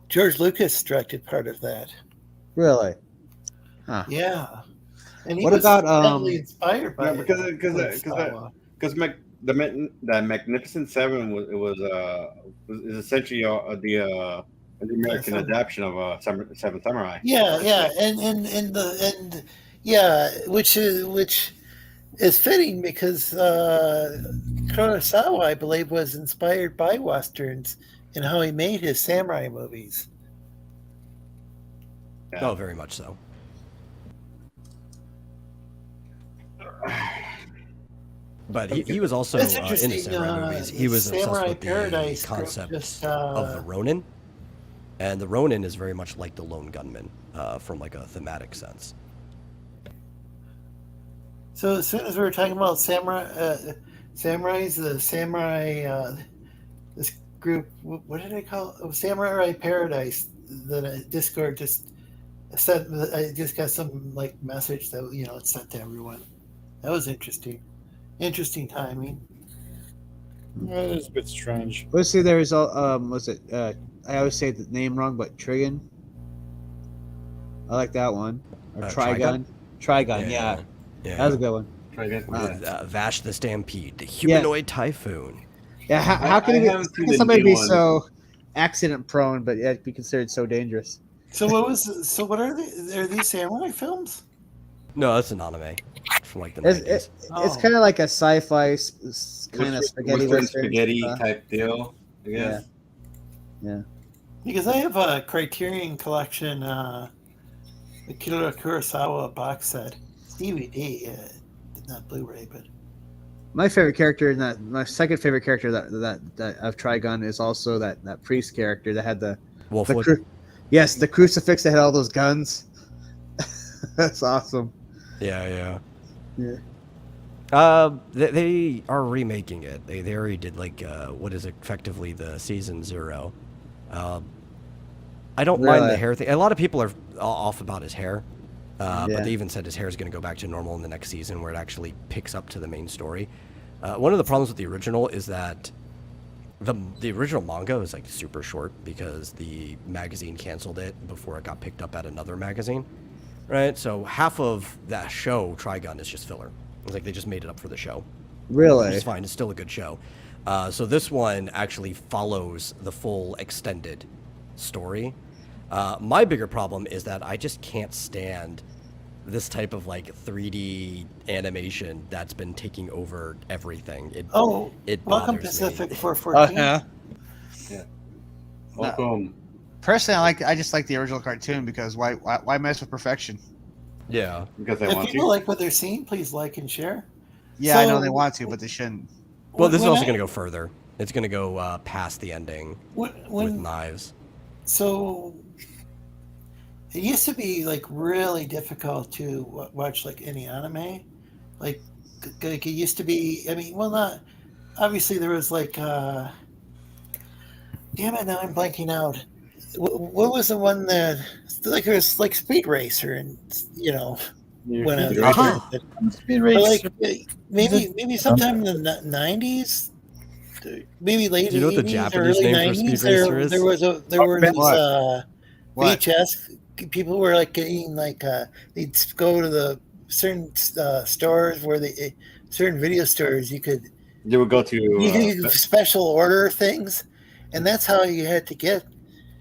George Lucas directed part of that. Really? Huh. Yeah, and he What was about, heavily inspired by because the Magnificent Seven is essentially the American adaptation of Seven Samurai. yeah, and which is fitting because Kurosawa, I believe, was inspired by westerns in how he made his samurai movies. Oh, very much so. But he was also That's in the interesting, samurai movies. He was obsessed Samurai with the Paradise group concept just, of the Ronin, and the Ronin is very much like the lone gunman from like a thematic sense. So as soon as we were talking about samurais, the samurai, this group, what did I call it? Oh, Samurai Paradise. The Discord just said, I just got some like message that it's sent to everyone. That was interesting. Interesting timing. It is a bit strange. Let's see. There was was it? I always say the name wrong, but Trigon. I like that one. Or Trigun. Trigun. Yeah. That was a good one. Vash the Stampede, the humanoid typhoon. Yeah. How can somebody be so accident prone, but yet be considered so dangerous? So what are they? Are these samurai films? No, that's an anime from like the 90s. It's kind of like a sci-fi kind of spaghetti western type deal, I guess. Yeah. Because I have a Criterion Collection, the Akira Kurosawa box set. It's DVD, not Blu-ray, but my favorite character in that, my second favorite character that of Trigun is also that priest character that had the Wolfwood. the crucifix that had all those guns. That's awesome. Yeah. Yeah. They are remaking it. They already did like what is effectively the season 0. I don't mind the hair thing. A lot of people are off about his hair, but they even said his hair is going to go back to normal in the next season, where it actually picks up to the main story. One of the problems with the original is that the original manga is like super short because the magazine canceled it before it got picked up at another magazine. Right, so half of that show, Trigun, is just filler. It's like they just made it up for the show. Really? Which is fine. It's still a good show. So this one actually follows the full extended story. My bigger problem is that I just can't stand this type of like 3D animation that's been taking over everything. It welcome bothers Pacific me. 414. Yeah. Welcome. Personally, I just like the original cartoon because why mess with perfection? Yeah. Because they If want people to. like what they're seeing, please like and share. Yeah, I know So- they want to, but they shouldn't. Well, this is When also I- going to go further. It's going to go past the ending with When knives. so it used to be like really difficult to watch like any anime, like it used to be. I mean, well, not obviously there was like damn it, now I'm blanking out. what was the one that like it was like Speed Racer, and when I was Racer? younger, Speed but Racer. like maybe sometime in the 90s, maybe late Do you know what the 80s or Japanese early name for Speed 90s. Racer is? There were these What? VHS. People were like getting like they'd go to the certain stores where certain video stores you could go to special order things, and that's how you had to get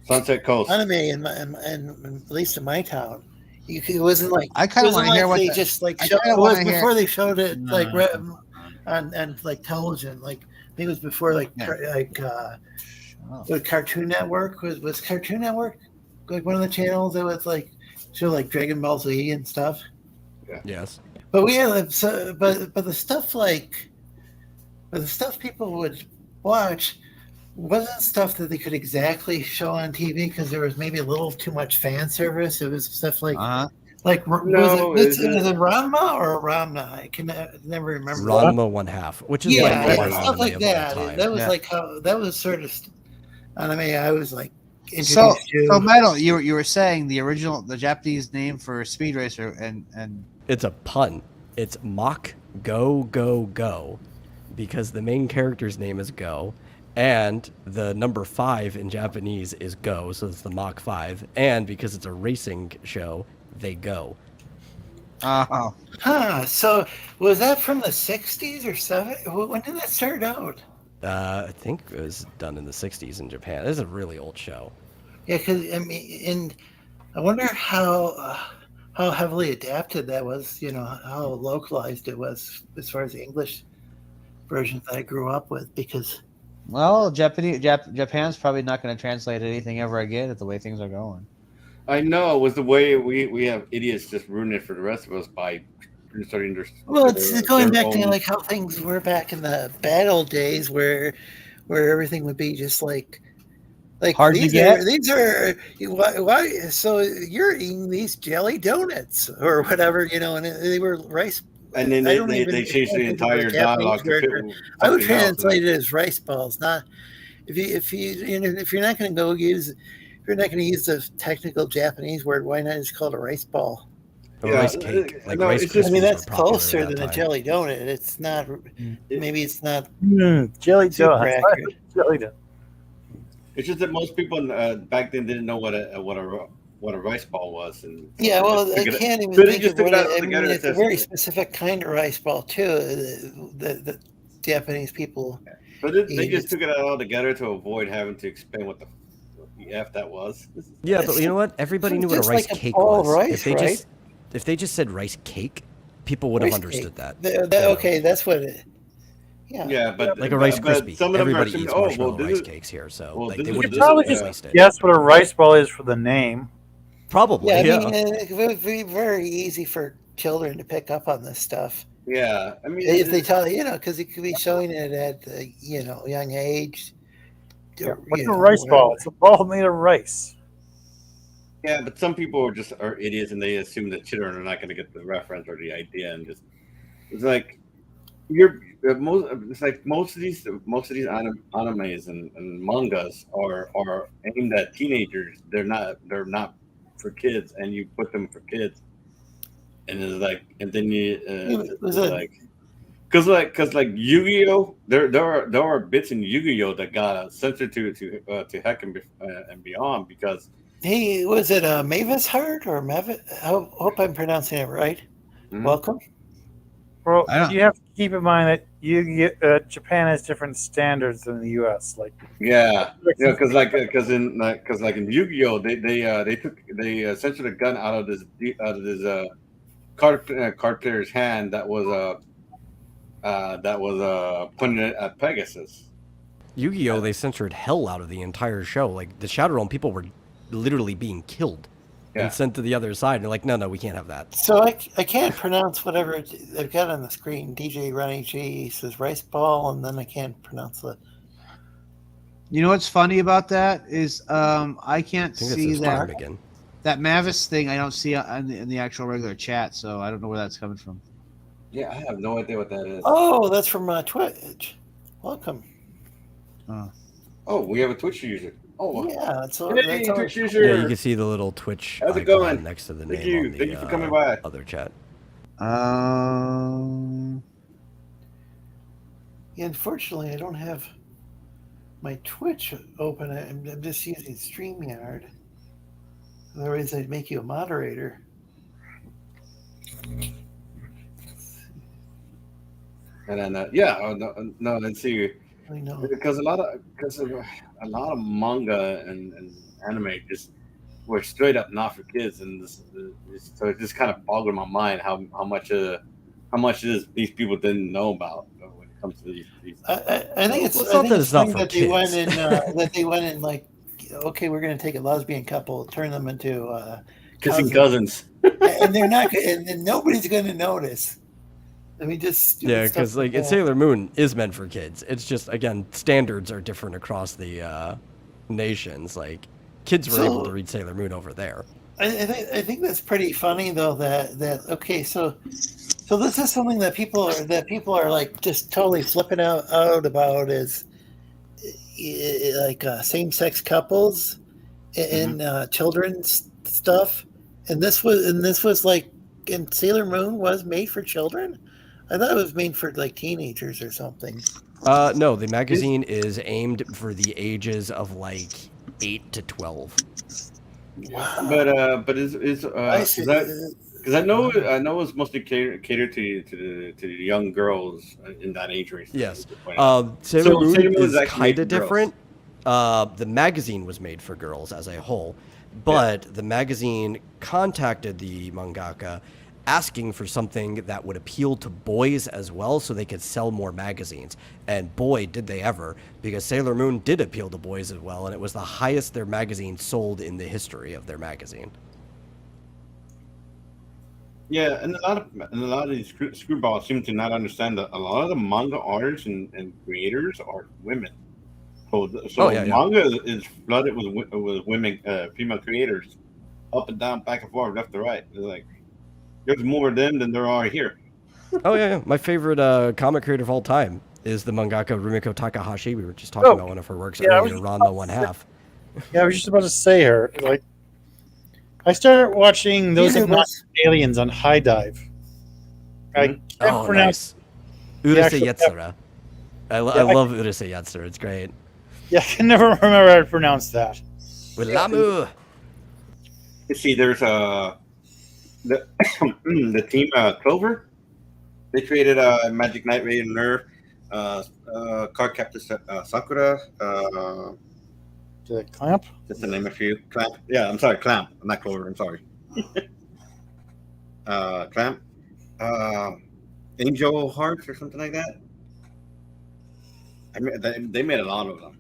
Sunset Coast. anime in at least in my town. It wasn't like I kind of want to hear what they the, just like I showed, kinda it was wanna hear- before they showed it like No. on like television. Like I think it was before like what Cartoon Network was Cartoon Network like one of the channels that was like show like Dragon Ball Z and stuff. Yes. But we had but the stuff people would watch wasn't stuff that they could exactly show on TV because there was maybe a little too much fan service. It was stuff like was it Ranma or Ramna? I can never remember. Ranma 1/2, which is like the worst stuff anime like of all that. time. That was like how that was sort of anime I was like So introduced to. Metal, you were saying the Japanese name for Speed Racer and It's a pun. It's Mach Go Go Go, because the main character's name is Go, and the number 5 in Japanese is Go, so it's the Mach 5, and because it's a racing show, they go. So was that from the 60s or 70s? When did that start out? I think it was done in the 60s in Japan. This is a really old show. Yeah, because I mean, I wonder how heavily adapted that was. How localized it was as far as the English versions that I grew up with. Because Japan's probably not going to translate anything ever again at the way things are going. I know it was the way we have idiots just ruin it for the rest of us by starting to. Well, it's going back to like how things were back in the bad old days, where everything would be just like hard to get. These are why? So you're eating these jelly donuts or whatever, and they were rice. And then they changed the entire dialogue to fit. I would translate it as rice balls, not if you're not going to go use. If you're not going to use the technical Japanese word, why not just call it a rice ball? A rice cake. Rice I mean, that's closer than a jelly donut. It's not. Maybe it's not. Jelly donut. Jelly donut. It's just that most people back then didn't know what a rice ball was, and yeah, well, I can't even think of what it's a very specific kind of rice ball too. The Japanese people. But they just took it all together to avoid having to explain what the F that was. Yeah, but you know what? Everybody knew what a rice cake was. If they just said rice cake, people would have understood that. Okay, that's what it. Yeah, but like a Rice Krispie. Some of them everybody eats marshmallow rice cakes here, so they would have probably just guess what a rice ball is for the name. Probably, yeah. I mean, it would be very easy for children to pick up on this stuff. Yeah, I mean, if they tell because it could be showing it at young age. What's a rice ball? It's a ball made of rice. Yeah, but some people are idiots and they assume that children are not going to get the reference or the idea, and just it's like most of these animes and mangas are aimed at teenagers. They're not for kids, and you put them for kids, and it's like, and then because Yu-Gi-Oh, there are bits in Yu-Gi-Oh that got censored to heck and beyond because. Hey, was it Mavis Heart or Mavis? I hope I'm pronouncing it right. Mm-hmm. Welcome. Well, you have to keep in mind that Japan has different standards than the U.S. Because in Yu-Gi-Oh, they censored a gun out of this card player's hand that was pointed at Pegasus. Yu-Gi-Oh, they censored hell out of the entire show. Like the Shadow Realm people were literally being killed and sent to the other side. And they're like, no, we can't have that. So I can't pronounce whatever I've got on the screen. DJ Ronnie G says rice ball, and then I can't pronounce it. You know what's funny about that is I can't see that Mavis thing. I don't see in the actual regular chat, so I don't know where that's coming from. Yeah, I have no idea what that is. Oh, that's from Twitch. Welcome. Oh, we have a Twitch user. Oh, Yeah, that's all. hey, That's all. Twitch Yeah, user. you can see the little Twitch How's it icon going? next to the Thank name you. on the Thank you for coming by. other chat. Unfortunately, I don't have my Twitch open. I'm just using StreamYard. Otherwise, I'd make you a moderator. And then no, let's see. I know. Because a lot of manga and anime just were straight up not for kids, and so it just kind of boggled my mind how much these people didn't know about when it comes to these. I think it's. Well, it's I not think that it's it's not funny for that they went kids. in. That they went in like, okay, we're going to take a lesbian couple, turn them into Kissing cousins. and they're not, and nobody's going to notice. I mean, just stupid Yeah, stuff because like that. Sailor Moon is meant for kids. It's just again standards are different across the nations. Like kids were able to read Sailor Moon over there. I think that's pretty funny though. That okay, so this is something that people are like just totally flipping out about is like same sex couples and children's stuff, and this was like, and Sailor Moon was made for children. I thought it was made for like teenagers or something. No, the magazine is aimed for the ages of like 8 to 12. Wow. But is I see. because I know it's mostly catered to the young girls in that age range. Yes. Sailor Moon is actually kind made of for girls. different. The magazine was made for girls as a whole, but the magazine contacted the mangaka asking for something that would appeal to boys as well so they could sell more magazines. And boy, did they ever, because Sailor Moon did appeal to boys as well, and it was the highest their magazine sold in the history of their magazine. Yeah, and a lot of these screwballs seem to not understand that a lot of the manga artists and creators are women. So manga is flooded with women, female creators, up and down, back and forth, left to right. It's like there's more of them than there are here. Oh yeah. My favorite comic creator of all time is the mangaka Rumiko Takahashi. We were just talking about one of her works earlier, Ranma 1/2. Yeah, I was just about to say her. Like, I started watching those aliens on High Dive. I can't pronounce. Nice. Urusei Yatsura. I love Urusei Yatsura. It's great. Yeah, I can never remember how to pronounce that. With Lamu. You see, there's the team Clover. They created Magic Knight Radiant Nerve, Card Captor Sakura. Did it Clamp? Just to name a few. Clamp. Yeah, I'm sorry, Clamp. I'm not Clover. I'm sorry. Clamp. Angel Hearts or something like that. They made a lot of them.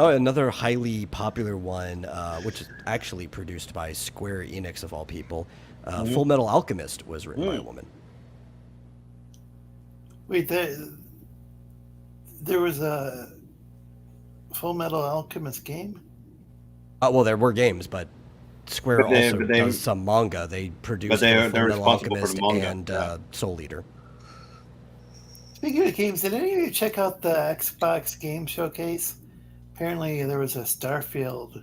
Oh, another highly popular one, which is actually produced by Square Enix of all people. Full Metal Alchemist was written by a woman. Wait, there was a Full Metal Alchemist game? Well, there were games, but Square also does some manga. They produced Full Metal Alchemist and Soul Eater. Speaking of games, did any of you check out the Xbox Game Showcase? Apparently, there was a Starfield.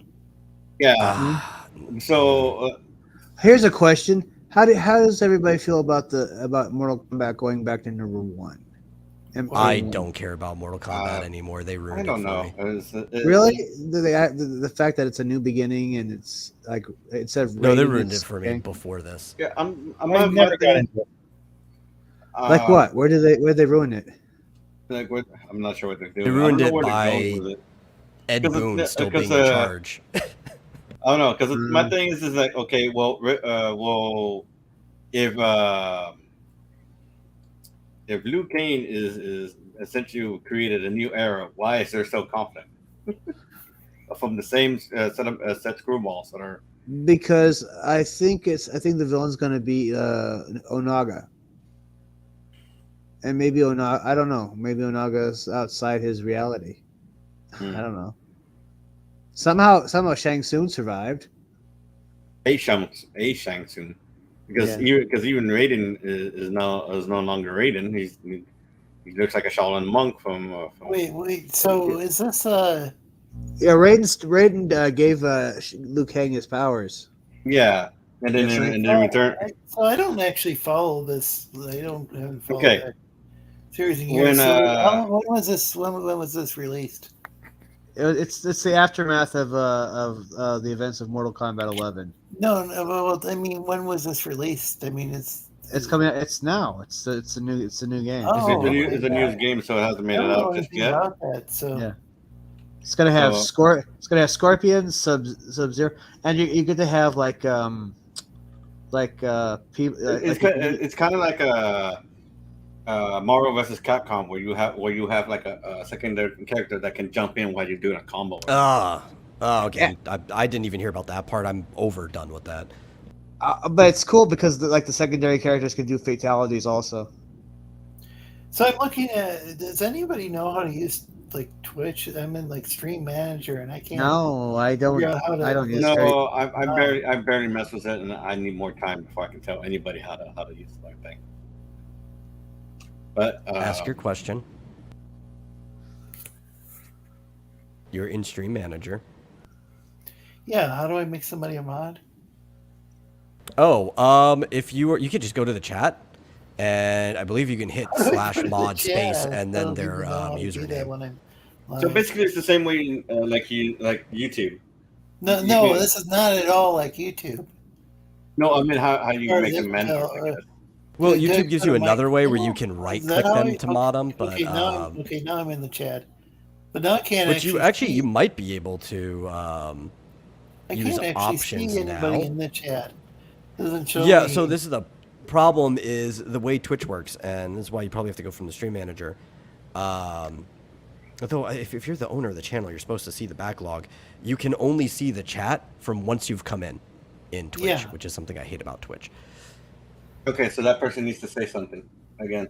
Yeah. So here's a question: How does everybody feel about Mortal Kombat going back to number 1? I don't care about Mortal Kombat anymore. They ruined it for me. Really? The fact that it's a new beginning and it's like instead of no, they ruined it for me before this. Yeah, I'm never got into it. Like what? Where did they ruin it? Like what? I'm not sure what they're doing. They ruined it by Ed Boon still being in charge. I don't know, because my thing is like, okay, well, if Liu Kang is essentially created a new era, why is there so conflict from the same set screwballs that are? Because I think the villain's going to be Onaga. And maybe Onaga, I don't know. Maybe Onaga's outside his reality. I don't know. Somehow Shang Tsung survived. Shang Tsung, because even Raiden is no longer Raiden. He looks like a Shaolin monk from. Wait. So is this Yeah, Raiden gave Liu Kang his powers. Yeah, and then Yes, and then return. So I don't actually follow this. Haven't followed Okay. that series in When years. So when was this? When was this released? It's the aftermath of the events of Mortal Kombat 11. No, well, I mean, when was this released? I mean, It's coming out. It's now. It's a new game. Oh, it's a news game, so it hasn't made I it don't know out just anything yet. about that. So Yeah. It's gonna have So- It's gonna have Scorpion, Sub Zero, and you get to have people. It's kind of like a Marvel versus Capcom, where you have like a secondary character that can jump in while you're doing a combo. Okay. I didn't even hear about that part. I'm overdone with that. But it's cool because the secondary characters can do fatalities also. So I'm looking at. Does anybody know how to use like Twitch? I'm in like Stream Manager, and I can't. No, I don't. figure out how to- I don't use No, Twitch. I barely mess with it, and I need more time before I can tell anybody how to use that thing. But Ask your question. You're in Stream Manager. Yeah, how do I make somebody a mod? If you could just go to the chat, and I believe you can hit /mod space and then their username. So basically, it's the same way like YouTube. No, this is not at all like YouTube. No, I mean how you Or make they- them managers. I guess. Well, Did YouTube they gives put you a mic- another way where Oh, you can is right that click how them I- to mod them, but now I'm in the chat. But now I can't but actually. you might be able to I use can't actually options see anybody now. in the chat. Doesn't show Yeah, me. so this is the problem is the way Twitch works, and this is why you probably have to go from the Stream Manager. Although if you're the owner of the channel, you're supposed to see the backlog. You can only see the chat from once you've come in Twitch, Yeah. which is something I hate about Twitch. Okay, so that person needs to say something again,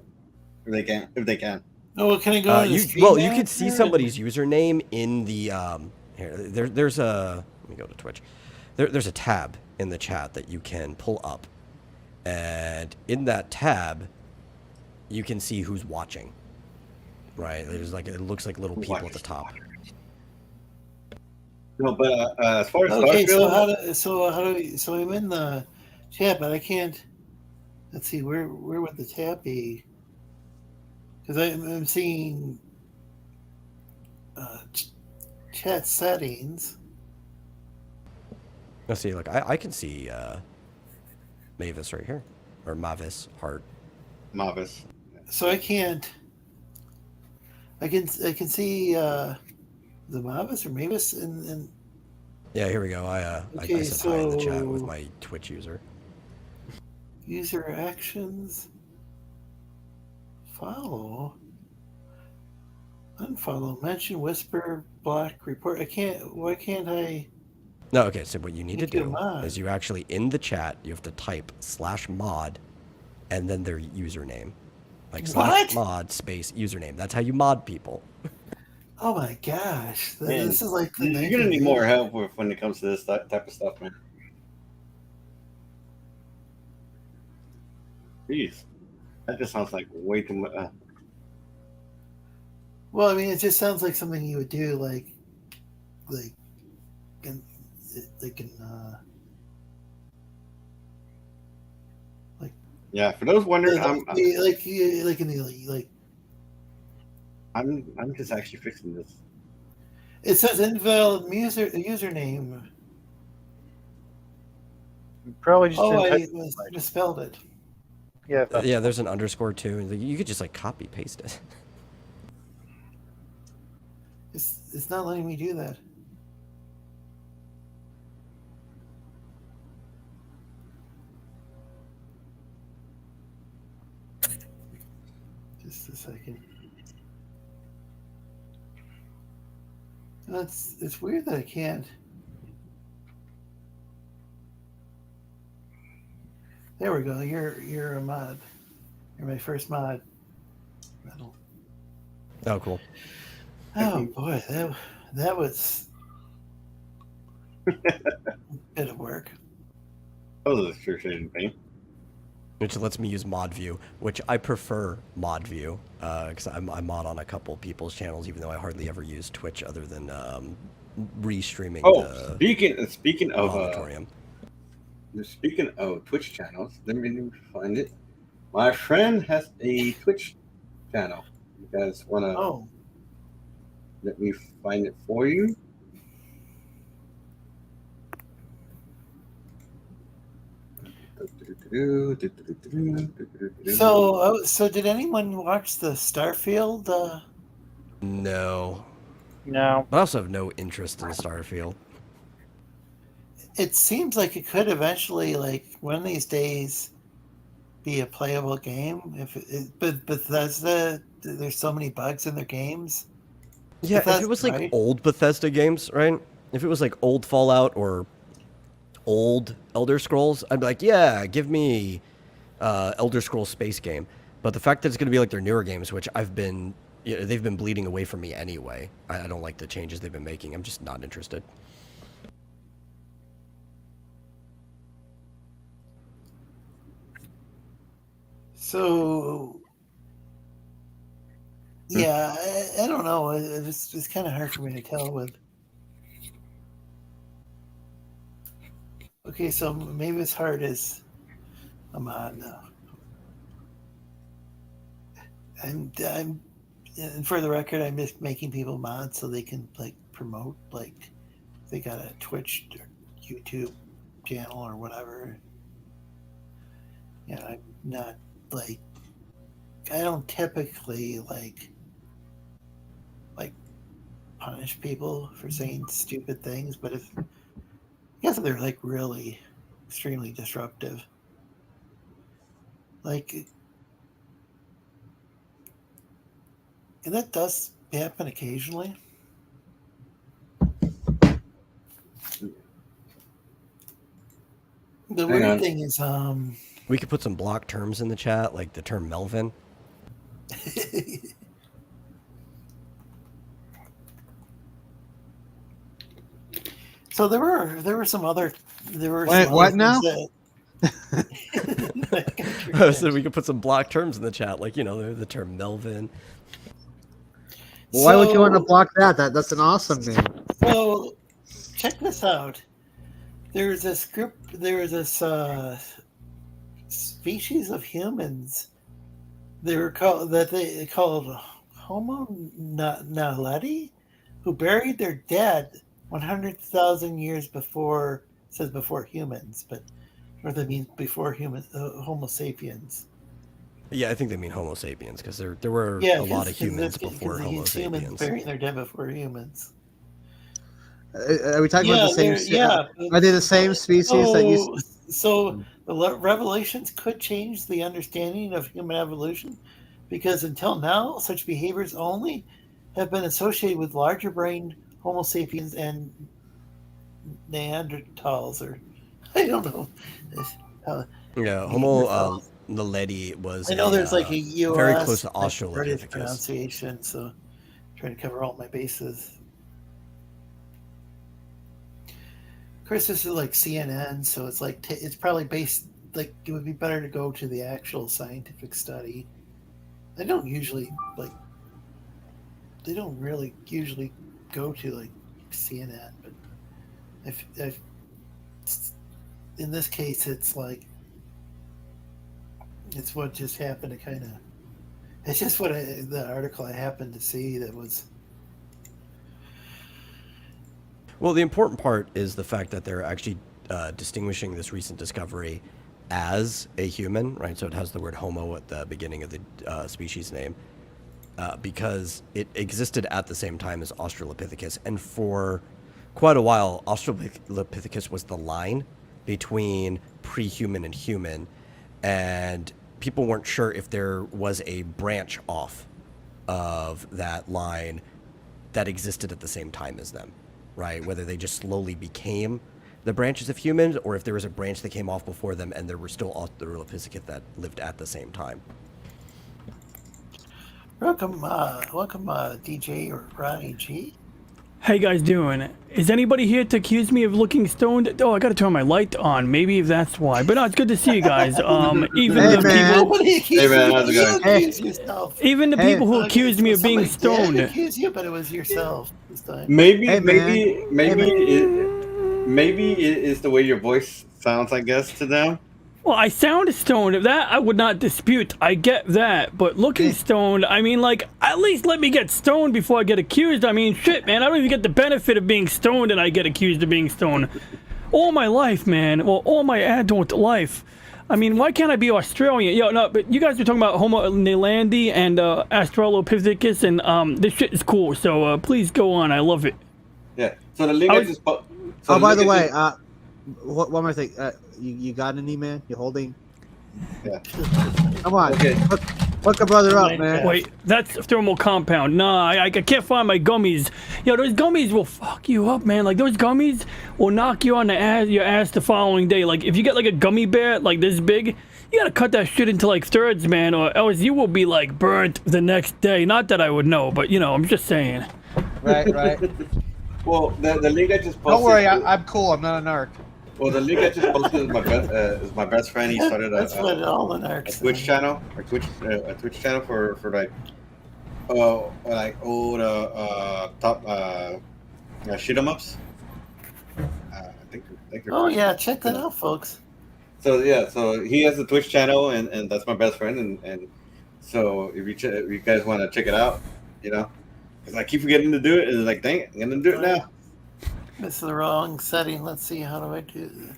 if they can. Oh, well, can I go? To the You Stream could see Manager? somebody's username in the there's a let me go to Twitch. There's a tab in the chat that you can pull up, and in that tab, you can see who's watching. Right, there's it looks like little people at the top. No, but as far as Okay, Starfield, so I'm in the chat, but I can't. Let's see, where would the tab be? Because I'm seeing chat settings. Let's see, look, I can see Mavis right here, or Mavis Hart. Mavis. So I can't. I can see the Mavis or Mavis and Yeah, here we go. I Okay, said hi in the chat with so- my Twitch user. user actions. Follow. Unfollow. Mention. Whisper. Block. Report. I can't. Why can't I? No, okay, so what you need to Make it a do mod. is you actually, in the chat, you have to type /mod and then their username. Like What? /mod space username. That's how you mod people. Oh my gosh! Man, This is like the you're gonna need 1980s. more help when it comes to this type of stuff, man. Jeez, that just sounds like way too much. Well, I mean, it just sounds like something you would do, like, in, Yeah, for those wondering, I'm just actually fixing this. It says invalid username. Probably just Oh, didn't I misspelled it. yeah. That's Yeah, there's an underscore too. And you could just like copy paste it. It's not letting me do that. Just a second. It's weird that I can't. There we go. You're a mod. You're my first mod. Metal. Oh, cool. Oh boy, that was a bit of work. Oh, that's sure shading pain. which lets me use mod view, which I prefer mod view because I mod on a couple people's channels, even though I hardly ever use Twitch other than restreaming the speaking of Modatorium. Speaking of Twitch channels, let me find it. My friend has a Twitch channel. You guys want to? Oh, Let me find it for you. so did anyone watch the Starfield? No. No. I also have no interest in Starfield. It seems like it could eventually, like one of these days, be a playable game. But Bethesda, there's so many bugs in their games. Yeah, if it was like right? old Bethesda games, right? If it was like old Fallout or old Elder Scrolls, I'd be like, yeah, give me Elder Scrolls space game. But the fact that it's going to be like their newer games, which they've been bleeding away from me anyway. I don't like the changes they've been making. I'm just not interested. So, yeah, I don't know. It's kind of hard for me to tell with. Okay, so maybe as hard as I'm on now. And for the record, I'm just making people mods so they can like promote, like they got a Twitch or YouTube channel or whatever. I'm not like, I don't typically like punish people for saying stupid things, but I guess they're like really extremely disruptive. Like, and that does happen occasionally. The weird thing is, we could put some block terms in the chat, like the term Melvin. So there were some other Wait, what now? So we could put some block terms in the chat, like the term Melvin. Well, why would you want to block that? That's an awesome name. So check this out. There was this species of humans. They called Homo naledi, who buried their dead 100,000 years before. It says before humans, but or that means before humans, Homo sapiens. Yeah, I think they mean Homo sapiens because there were a lot of humans before Homo sapiens. Humans burying their dead before humans. Are we talking about the same? Are they the same species that you? So the revelations could change the understanding of human evolution, because until now, such behaviors only have been associated with larger-brained Homo sapiens and Neanderthals, or I don't know. Homo naledi was. I know there's like a US very close to British Australopithecus pronunciation, so I'm trying to cover all my bases. Of course, this is like CNN, so it's like it's probably based like it would be better to go to the actual scientific study. They don't really usually go to like CNN, but if in this case, it's like it's what just happened to kind of. It's just what the article I happened to see that was. Well, the important part is the fact that they're actually distinguishing this recent discovery as a human, right? So it has the word homo at the beginning of the species name because it existed at the same time as Australopithecus. And for quite a while, Australopithecus was the line between pre-human and human. And people weren't sure if there was a branch off of that line that existed at the same time as them. Right, whether they just slowly became the branches of humans, or if there was a branch that came off before them, and there were still Australopithecus that lived at the same time. Welcome, DJ or Ronnie G. How you guys doing? Is anybody here to accuse me of looking stoned? Oh, I gotta turn my light on. Maybe that's why. But no, it's good to see you guys. Even Hey, the man. people, Nobody accused man, you. how's it You going? accused yourself. even the Hey. people who accused me of being Somebody did stoned. accuse you, but it was yourself this time. Maybe, Hey, man. maybe it is the way your voice sounds, I guess, to them. Well, I sound stoned. That I would not dispute. I get that. But looking stoned, I mean, like, at least let me get stoned before I get accused. I mean, shit, man. I don't even get the benefit of being stoned and I get accused of being stoned. All my life, man. Well, all my adult life. I mean, why can't I be Australian? Yo, no, but you guys were talking about Homo nalandi and Australopithecus, and this shit is cool. So please go on. I love it. Yeah. So the link I just put. Oh, by the way, one more thing. You got any, man? You holding? Yeah. Come on. Okay. Hook a brother up, man. Wait, that's thermal compound. Nah, I can't find my gummies. Yo, those gummies will fuck you up, man. Like, those gummies will knock you on your ass the following day. Like, if you get, like, a gummy bear, like, this big, you gotta cut that shit into, like, thirds, man, or else you will be, like, burnt the next day. Not that I would know, but, you know, I'm just saying. Right. Well, the link I just posted. Don't worry, I'm cool. I'm not a narc. Well, the link I just posted is my best friend. He started That's what all the a narcs Twitch say. channel, a Twitch channel for like old top shoot 'em ups. I think they're Oh yeah, check that out, folks. So yeah, so he has a Twitch channel, and that's my best friend, and so if you guys want to check it out, you know, because I keep forgetting to do it, and it's like, dang it, I'm gonna do it now. This is the wrong setting. Let's see, how do I do this?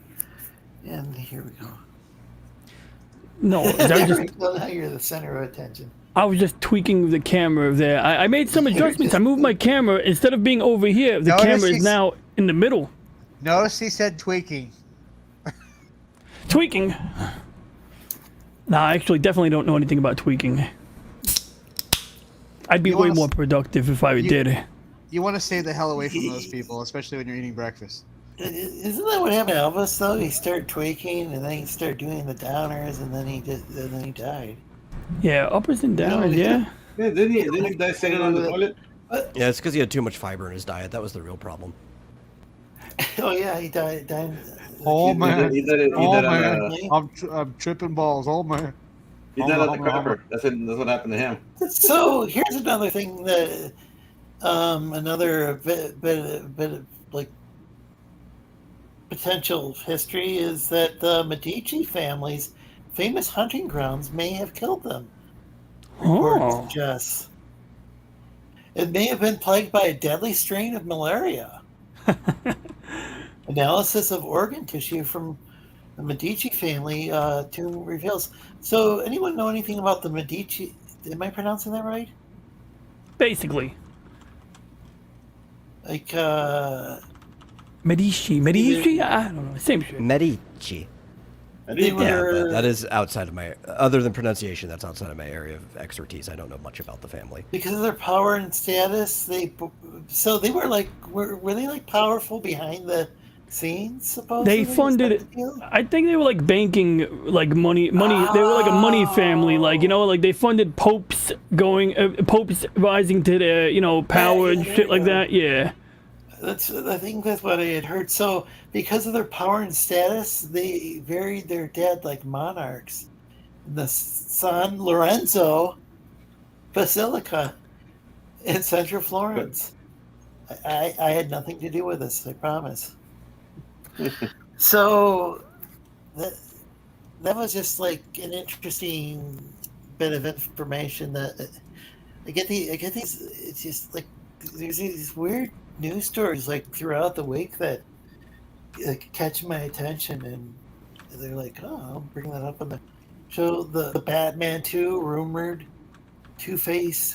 And here we go. No, Now you're the center of attention. I was just tweaking the camera there. I made some adjustments. I moved my camera. Instead of being over here, the camera is now in the middle. Notice he said tweaking. Tweaking? Nah, I actually definitely don't know anything about tweaking. I'd be way more productive if I did. You want to stay the hell away from those people, especially when you're eating breakfast. Isn't that what happened to Elvis though? He started tweaking, and then he started doing the downers, and then he died. Yeah, uppers and downers. Yeah. Yeah, didn't he die sitting on the toilet? Yeah, it's because he had too much fiber in his diet. That was the real problem. Oh yeah, he died. Oh man! Oh man! I'm tripping balls. Oh man! He died at the crapper. That's what happened to him. So here's another thing that another bit of like potential history is that the Medici family's famous hunting grounds may have killed them. Reports suggest. It may have been plagued by a deadly strain of malaria. Analysis of organ tissue from the Medici family tomb reveals. So, anyone know anything about the Medici? Am I pronouncing that right? Basically. Like, Medici? I don't know. Same shit. Medici. They were, but that is outside of my, other than pronunciation, that's outside of my area of expertise. I don't know much about the family. because of their power and status, they were like, were they like powerful behind the scenes, supposedly? They funded, I think they were like banking, like money. They were like a money family, like, you know, like they funded popes popes rising to the, power and shit like that. Yeah. I think that's what I had heard. So because of their power and status, they buried their dead like monarchs in the San Lorenzo Basilica in central Florence. I had nothing to do with this, I promise. So that was just like an interesting bit of information that I get these. It's just like there's these weird news stories like throughout the week that catch my attention, and they're like, oh, I'll bring that up on the show. The Batman 2 rumored Two-Face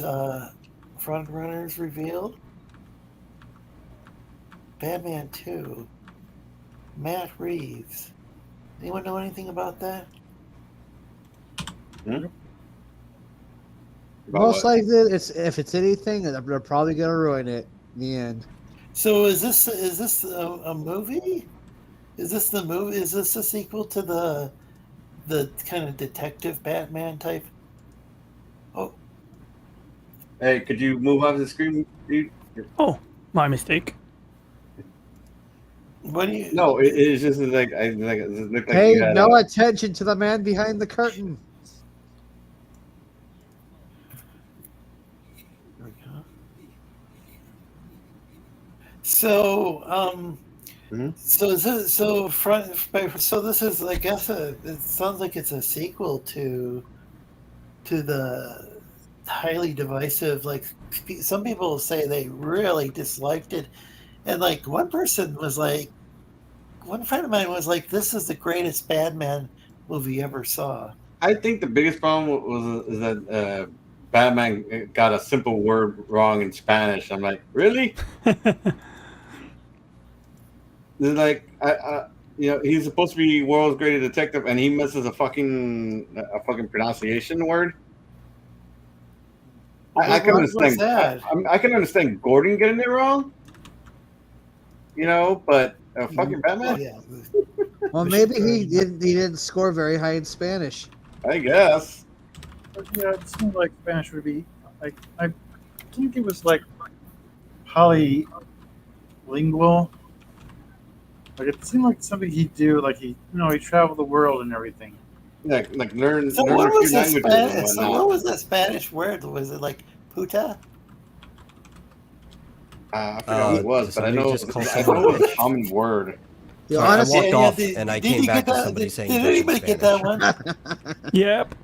front runners revealed. Batman 2, Matt Reeves. Anyone know anything about that? Most likely, if it's anything, they're probably gonna ruin it in the end. So is this a movie? Is this the movie? Is this a sequel to the kind of detective Batman type? Oh, Hey, could you move off the screen, dude? Oh, My mistake. What do you? No, it's just like it looked like Pay you had no attention to the man behind the curtain. There we go. So, Mhm. so this is, I guess, it sounds like it's a sequel to the highly divisive. Like, some people say they really disliked it, and like one person was like, one friend of mine was like, "This is the greatest Batman movie you ever saw." I think the biggest problem is that Batman got a simple word wrong in Spanish. I'm like, really? They're like, he's supposed to be world's greatest detective, and he misses a fucking pronunciation word. I can What's understand. that? I can understand Gordon getting it wrong, but fucking Batman. Oh, yeah. Well, maybe he didn't score very high in Spanish. I guess. But yeah, it seemed like Spanish would be like, I think it was like polylingual. Like it seemed like something he'd do, like he traveled the world and everything. Like learn So learn what a few was the languages and Spanish? So whatnot. what was the Spanish word? Was it like puta? I forgot what it was, but I somebody know just called it was a common word. The Sorry, I honest, walked off did- and I did came you back get to that? somebody Did saying anybody Dutch in get that Spanish. one? Yep.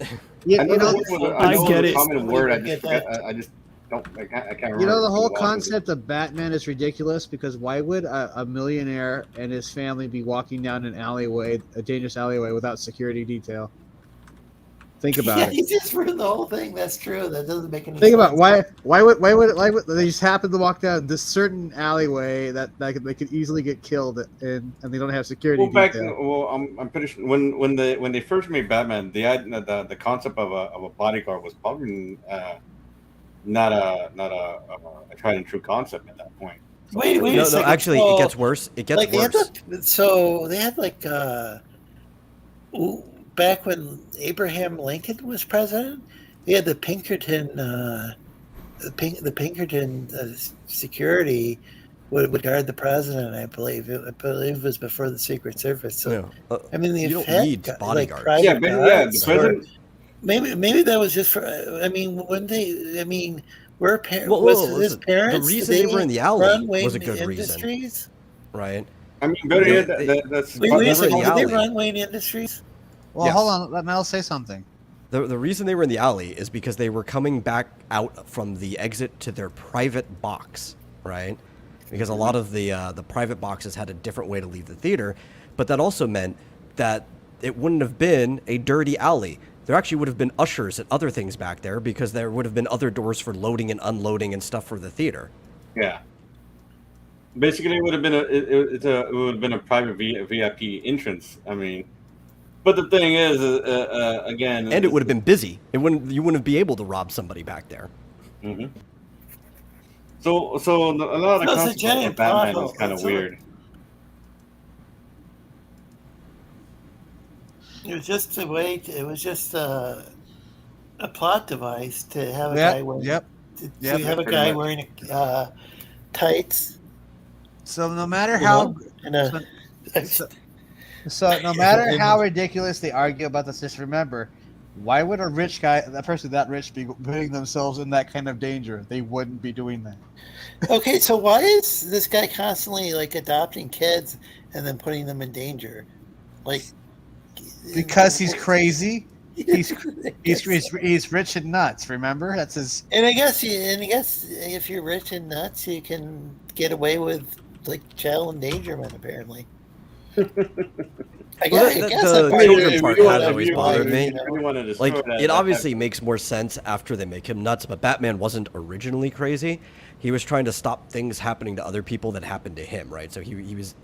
you I know know, it was I get a it. common word. I Somebody just get forget. I just don't. I can't remember. you know the what whole it was. concept of Batman is ridiculous because why would a millionaire and his family be walking down an alleyway, a dangerous alleyway, without security detail? Think about Yeah, it. he just ruined the whole thing. That's true. That doesn't make any Think sense. about why would they just happen to walk down this certain alleyway that they could easily get killed and they don't have security detail. I'm pretty sure when they first made Batman, the concept of a bodyguard was probably not a tried and true concept at that point. Wait a No, second. actually, So, it gets worse. It gets like they had worse. so they had like back when Abraham Lincoln was president, they had the Pinkerton the Pinkerton security would guard the president. I believe it was before the Secret Service. So I mean, you they've don't had need like bodyguards. private Yeah, but yeah, the guards, president. maybe that was just for. I mean, when they, I mean, were Well, was listen, his parents? the did reason they were in the alley run was a Wayne good reason, Industries? right? I mean, better They- yet, they- that's Wait They a were in second. the Did they alley. run Wayne Industries? Well, Yes. hold on. Let Mel say something. The reason they were in the alley is because they were coming back out from the exit to their private box, right? Because a lot of the private boxes had a different way to leave the theater, but that also meant that it wouldn't have been a dirty alley. There actually would have been ushers and other things back there because there would have been other doors for loading and unloading and stuff for the theater. Yeah. Basically, it would have been it would have been a private VIP entrance. I mean, but the thing is, again, And it would have been busy. You wouldn't be able to rob somebody back there. Mm-hmm. So a lot of the No, it's a concept of giant Batman plot is kind of hole. weird. It was just a way. It was just a plot device to have a Yep, guy wearing. yep. To Yep, have a pretty guy much. wearing tights So no matter you how know, and a. So no matter how ridiculous they argue about this, just remember, why would a person that rich, be putting themselves in that kind of danger? They wouldn't be doing that. Okay, so why is this guy constantly like adopting kids and then putting them in danger? Like Because he's crazy. He's rich and nuts. Remember, that's his. And I guess if you're rich and nuts, you can get away with like child endangerment. Apparently, I Well, guess. I guess the that children if part you has want- if always you want- bothered if me. you really wanted to Like, destroy that- it obviously makes more sense after they make him nuts, but Batman wasn't originally crazy. He was trying to stop things happening to other people that happened to him, right? So he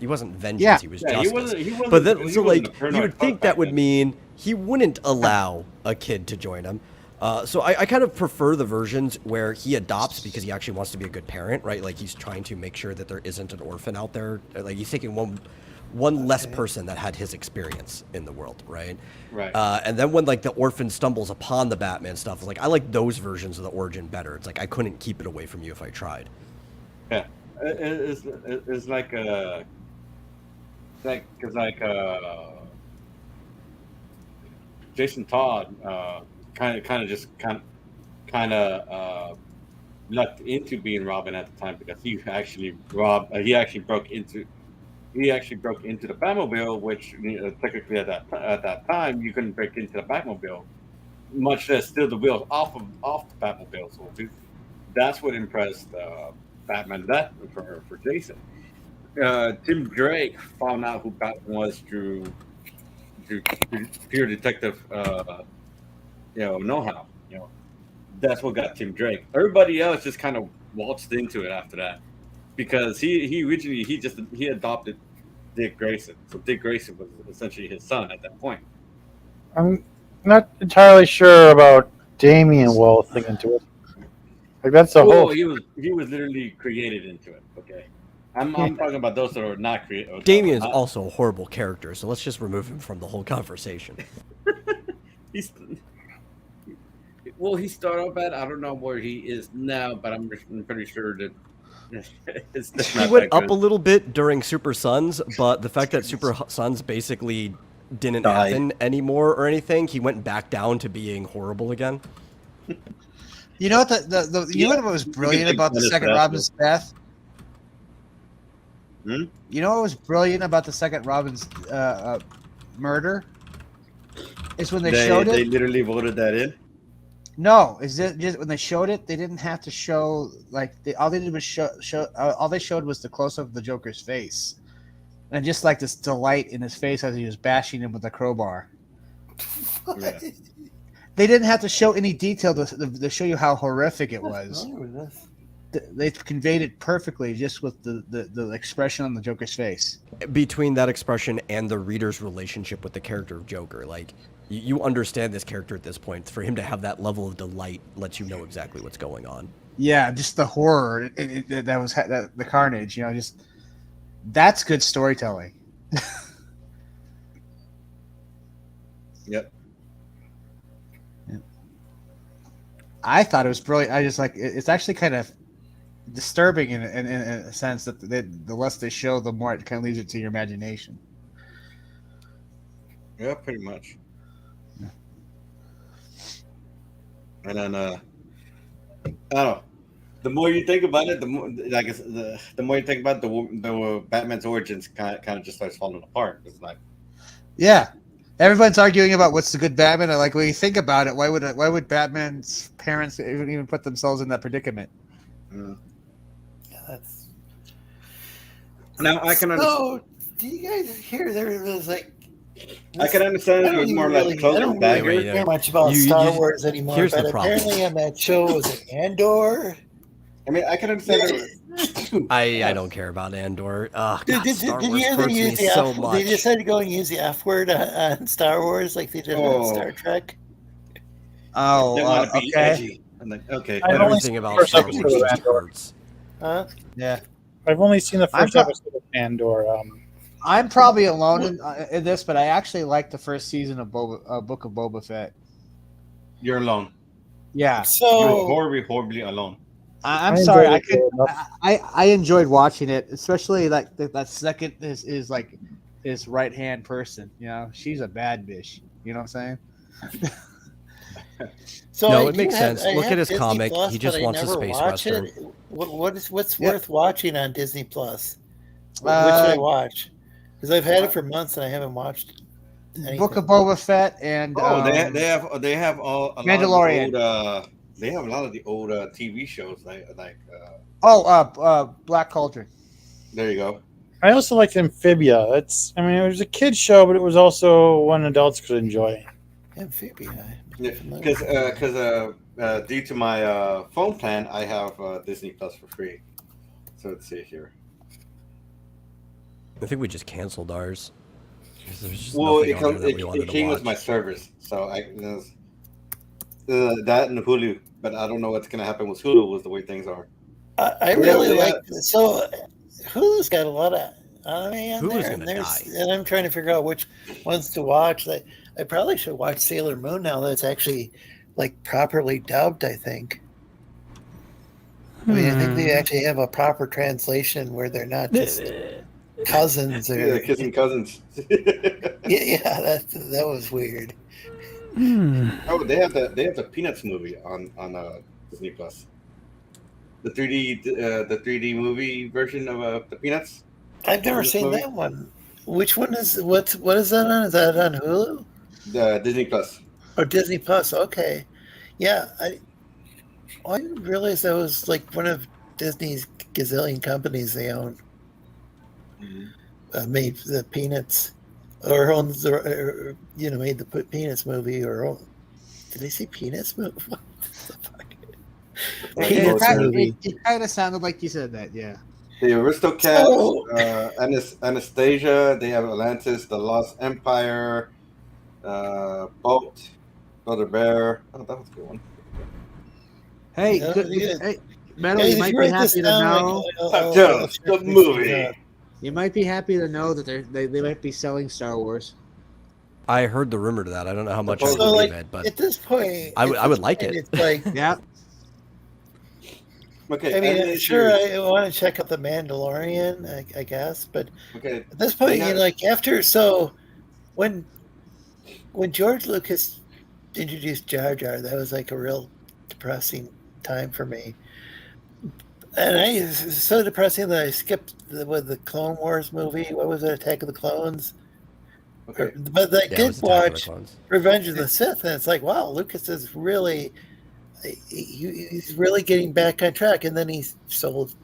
wasn't vengeance, Yeah. he was Yeah, he justice. wasn't- he wasn't- but then, he so wasn't like, a paranoid you would think fuck that back would then. mean he wouldn't allow a kid to join him. So I kind of prefer the versions where he adopts because he actually wants to be a good parent, right? Like he's trying to make sure that there isn't an orphan out there. Like he's taking one less person that had his experience in the world, right? Right. And then when like the orphan stumbles upon the Batman stuff, like I like those versions of the origin better. It's like I couldn't keep it away from you if I tried. Yeah. It's like Jason Todd kind of lucked into being Robin at the time because he actually broke into the Batmobile, which technically at that time you couldn't break into the Batmobile, much less steal the wheels off the Batmobile. So that's what impressed Batman that for Jason. Tim Drake found out who Batman was through pure detective know-how. That's what got Tim Drake. Everybody else just kind of waltzed into it after that because he originally he adopted Dick Grayson. So Dick Grayson was essentially his son at that point. I'm not entirely sure about Damian waltzing into it. Like that's a whole. He was literally created into it. Okay, I'm talking about those that are not created. Damian's also a horrible character, so let's just remove him from the whole conversation. He started off bad. I don't know where he is now, but I'm pretty sure that he went up a little bit during Super Sons, but the fact that Super Sons basically didn't happen anymore or anything, he went back down to being horrible again. You know what you know what was brilliant about the second Robin's death? You know what was brilliant about the second Robin's murder? Is when they showed it. They literally voted that in. No, is it just when they showed it? They didn't have to show all they did was show all they showed was the close up of the Joker's face, and just like this delight in his face as he was bashing him with a crowbar. Yeah. They didn't have to show any detail to show you how horrific it was. They conveyed it perfectly just with the expression on the Joker's face. Between that expression and the reader's relationship with the character of Joker, like you understand this character at this point. For him to have that level of delight lets you know exactly what's going on. Yeah, just the horror that was the carnage. Just that's good storytelling. Yep. I thought it was brilliant. I just it's actually kind of disturbing in a sense that the less they show, the more it kind of leaves it to your imagination. Yeah, pretty much. Yeah. And then I don't know. The more you think about it, the more the more you think about the Batman's origins, kind of just starts falling apart. It's like, yeah. Everyone's arguing about what's the good Batman. When you think about it, why would Batman's parents even put themselves in that predicament? Yeah, that's. Now I can understand. So, do you guys hear there was like? I can understand it was more like close I don't really care much about Star Wars anymore, here's but the problem. apparently on that show was it Andor? I mean, I can understand. I don't care about Andor. Did Star you Wars hear hurts them use me the so F? much. They decided to go and use the F word on Star Wars like they did on Star Trek. They want to be okay. edgy. I'm like, okay. Everything about Star Wars just hurts. Huh? Yeah. I've only seen the first episode of Andor. I'm probably alone in this, but I actually like the first season of Book of Boba Fett. You're alone. Yeah. You're horribly alone. I'm sorry. I enjoyed watching it, especially like that second is like his right hand person. She's a bad bitch. You know what I'm saying? So no, it makes sense. Look at his Disney comic. Plus, He just but I wants a never space watch western. it. What's worth watching on Disney Plus? Which should I watch? Because I've had it for months and I haven't watched anything. Book of Boba Fett and they have all a Mandalorian. Lot of the old, they have a lot of the old TV shows like Black Cauldron. There you go. I also liked Amphibia. It was a kids show, but it was also one adults could enjoy. Amphibia. Because due to my phone plan, I have Disney Plus for free. So let's see here. I think we just canceled ours. It came with my service, so that and Hulu. But I don't know what's going to happen with Hulu with the way things are. I really like this. So Hulu's got a lot of anime on Hulu's there, gonna die. And I'm trying to figure out which ones to watch. I probably should watch Sailor Moon now that it's actually like properly dubbed. I think. I mean, I think they actually have a proper translation where they're not just cousins or Yeah, they're kissing cousins. yeah, that was weird. Oh, they have the Peanuts movie on Disney Plus. The 3D movie version of the Peanuts. I've never seen that one. Which one is what is that on? Is that on Hulu? The Disney Plus. Or Disney Plus? Okay, yeah. I didn't realize that was like one of Disney's gazillion companies they own. Made the Peanuts, or owns the made the Peanuts movie, or did they say Peanuts movie? What the fuck? Peanuts movie. It kind of sounded like you said that, yeah. The Aristocats, Anastasia. They have Atlantis, the Lost Empire, Bolt, Brother Bear. Oh, that was a good one. Hey, Yeah, good, yeah. hey, Metal, Hey, you if might you be write this happy to down, know. Top Jones, the movie. You might be happy to know that they might be selling Star Wars. I heard the rumor to that. I don't know how much I So, believe like, it, but at this point, I would like it. It's like, Yeah. Okay, I mean, animated sure, series. I want to check out the Mandalorian, I guess, but Okay, at this point, Yeah. like when George Lucas introduced Jar Jar, that was like a real depressing time for me. And it's so depressing that I skipped the Clone Wars movie. What was it, Attack of the Clones? okay. But I yeah, it did was Attack of the watch Clones. Revenge of the Sith, and it's like, wow, Lucas is really he's really getting back on track, and then he's sold.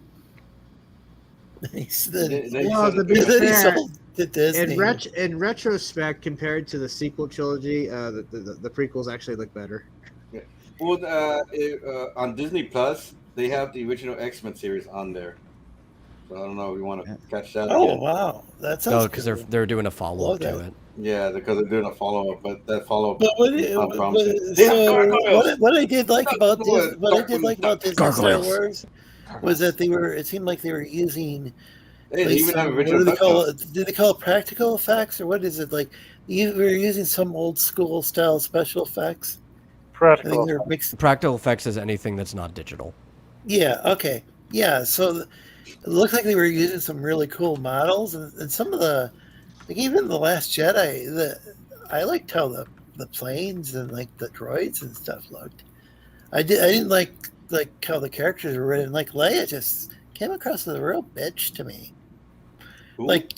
Well, to be Then he fair, sold to Disney. in retrospect, compared to the sequel trilogy, the prequels actually look better. Well, on Disney Plus, they have the original X-Men series on there. So I don't know if you want to catch that. Oh again. wow, that sounds. No, because cool. they're doing a follow up to that. it. Yeah, because they're doing a follow-up, but that follow-up But sounds promising. what I did like about this, what I did like about Disney Star Gargoyles. Wars was that it seemed like they were using. Hey, they even have what original do they call Duck it? Do they call it practical effects, or what is it like? You were using some old school style special effects. I think Practical. they're mixed. Practical effects is anything that's not digital. Yeah. Okay. Yeah. So it looked like they were using some really cool models, and some of the, like even the Last Jedi, I liked how the planes and like the droids and stuff looked. I didn't like how the characters were written. Like Leia just came across as a real bitch to me. Ooh. Like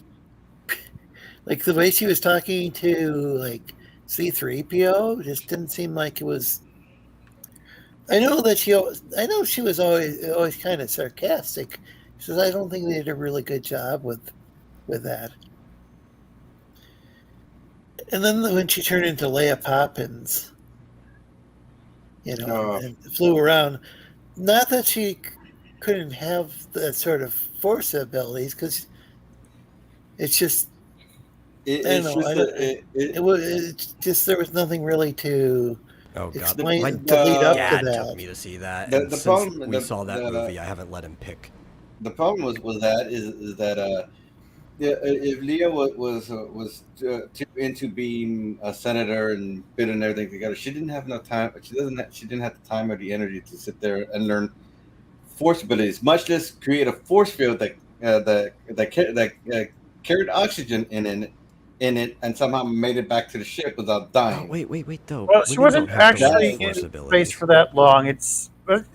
the way she was talking to like C-3PO just didn't seem like it was. I know she was always kind of sarcastic. She says, I don't think they did a really good job with that. And then when she turned into Leia Poppins, and flew around, not that she couldn't have that sort of force abilities, because it's just it's just there was nothing really to Oh god, explain my to lead up dad to that. took me to see that. The And since problem- we the- saw that the- movie, I haven't let him pick. The problem was that is that if Leah was too into being a senator and putting everything together, she didn't have enough time. She didn't have the time or the energy to sit there and learn force abilities, much less create a force field that carried oxygen in it and somehow made it back to the ship without dying. Oh, wait, though. Well, We she don't wasn't have to learn actually in force space abilities. for that long. It's But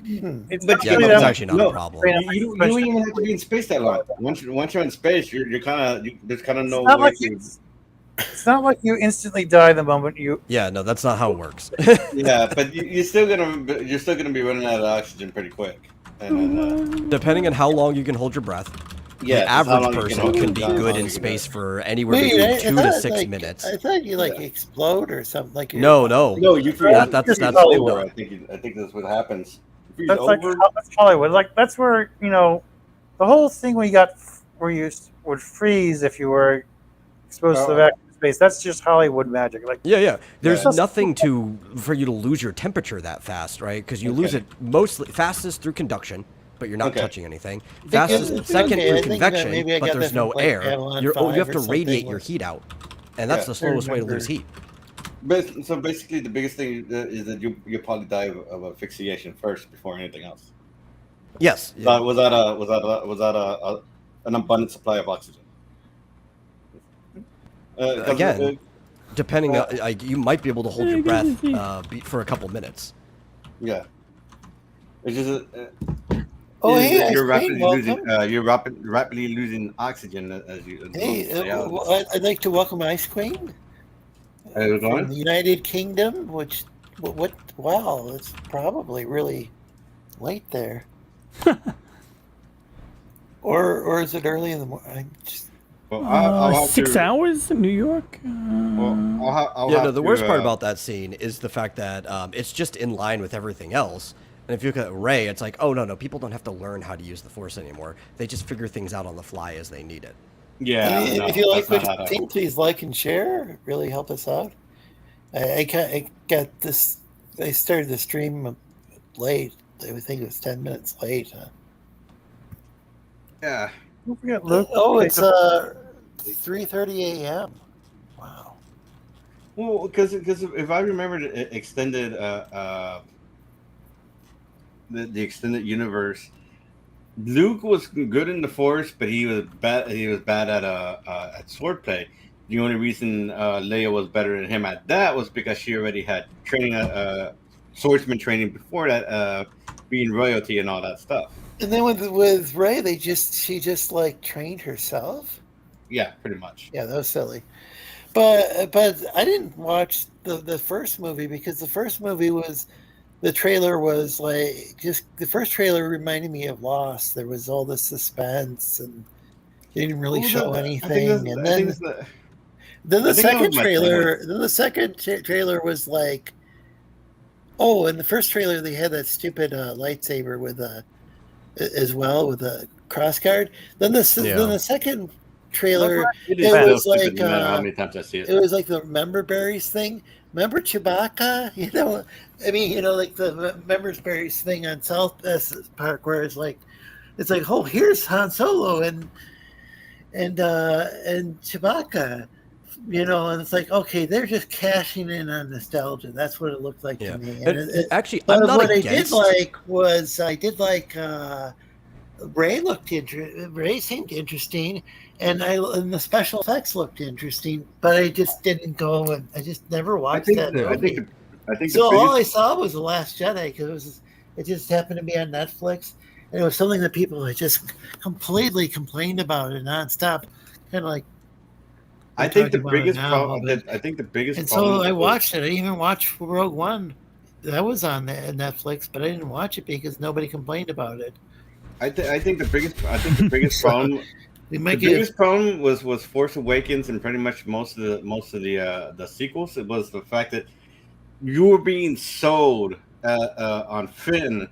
not Yeah, really no, that it's actually not no. a problem. You don't even have to be in space that long. Once you're in space, you're kind of there's kind of no not way like to. It's not like you instantly die the moment you. Yeah, no, that's not how it works. Yeah, but you're still gonna be running out of oxygen pretty quick. And Depending on how long you can hold your breath, yeah, the average person can be good in space for anywhere between 2 to 6 minutes. I thought you explode or something like. No. No, you freeze. That's freeze Hollywood. over. I think that's what happens. You freeze That's like over. that's Hollywood. Like that's where the whole thing where you would freeze if you were exposed to the vacuum space. That's just Hollywood magic. Like Yeah. There's Yeah. nothing for you to lose your temperature that fast, right? Because you lose it fastest through conduction, but you're not Okay. touching anything. Fastest second okay, I through think that convection, maybe I but got there's that no from, like, air. Avalon You 5 have or to something radiate your where- heat out, and that's Yeah. the slowest way to lose remember. heat. So basically, the biggest thing is that you probably die of asphyxiation first before anything else. Yes. Was that an abundant supply of oxygen? Again, depending on, like, you might be able to hold your breath for a couple minutes. Yeah. It's just Oh, hey, Ice you're Cream, rapidly losing oxygen as you. Hey, I'd like to welcome Ice Cream from the United Kingdom. Which, what? Wow, it's probably really late there. or is it early in the morning? Well, I'll have 6 hours in New York. The worst part about that scene is the fact that it's just in line with everything else. And if you look at Rey, it's like, oh, no, people don't have to learn how to use the Force anymore. They just figure things out on the fly as they need it. Yeah. If you like what you think, please like and share. It really help us out. I got this. I started the stream late. I think it was 10 minutes late. Yeah. Don't forget, Luke. Oh, it's 3:30 a.m. Wow. Well, because if I remember the extended the extended universe, Luke was good in the Force, but he was bad. He was bad at swordplay. The only reason Leia was better than him at that was because she already had training, swordsman training before that, being royalty and all that stuff. And then with Rey, she just like trained herself. Yeah, pretty much. Yeah, that was silly. But I didn't watch the first movie because the first movie was. The trailer was like the first trailer reminded me of Lost. There was all this suspense and they didn't really show anything. And then the second trailer was like, oh, in the first trailer they had that stupid lightsaber with a crossguard. Then the second trailer it was like how many times I see it. It was like the member berries thing. Remember Chewbacca? Like the members berries thing on South Park, where it's like, oh, here's Han Solo and Chewbacca, and it's like, okay, they're just cashing in on nostalgia. That's what it looked like to me. And actually, but I'm not what against... I did like Rey looked interesting. Rey seemed interesting. And the special effects looked interesting, but I just didn't go and I just never watched that movie. All I saw was The Last Jedi because it just happened to be on Netflix, and it was something that people had just completely complained about it nonstop, kind of like. I think the biggest problem. And so I watched it. I even watched Rogue One. That was on Netflix, but I didn't watch it because nobody complained about it. I think the biggest problem. The biggest problem was Force Awakens and pretty much most of the sequels. It was the fact that you were being sold on Finn,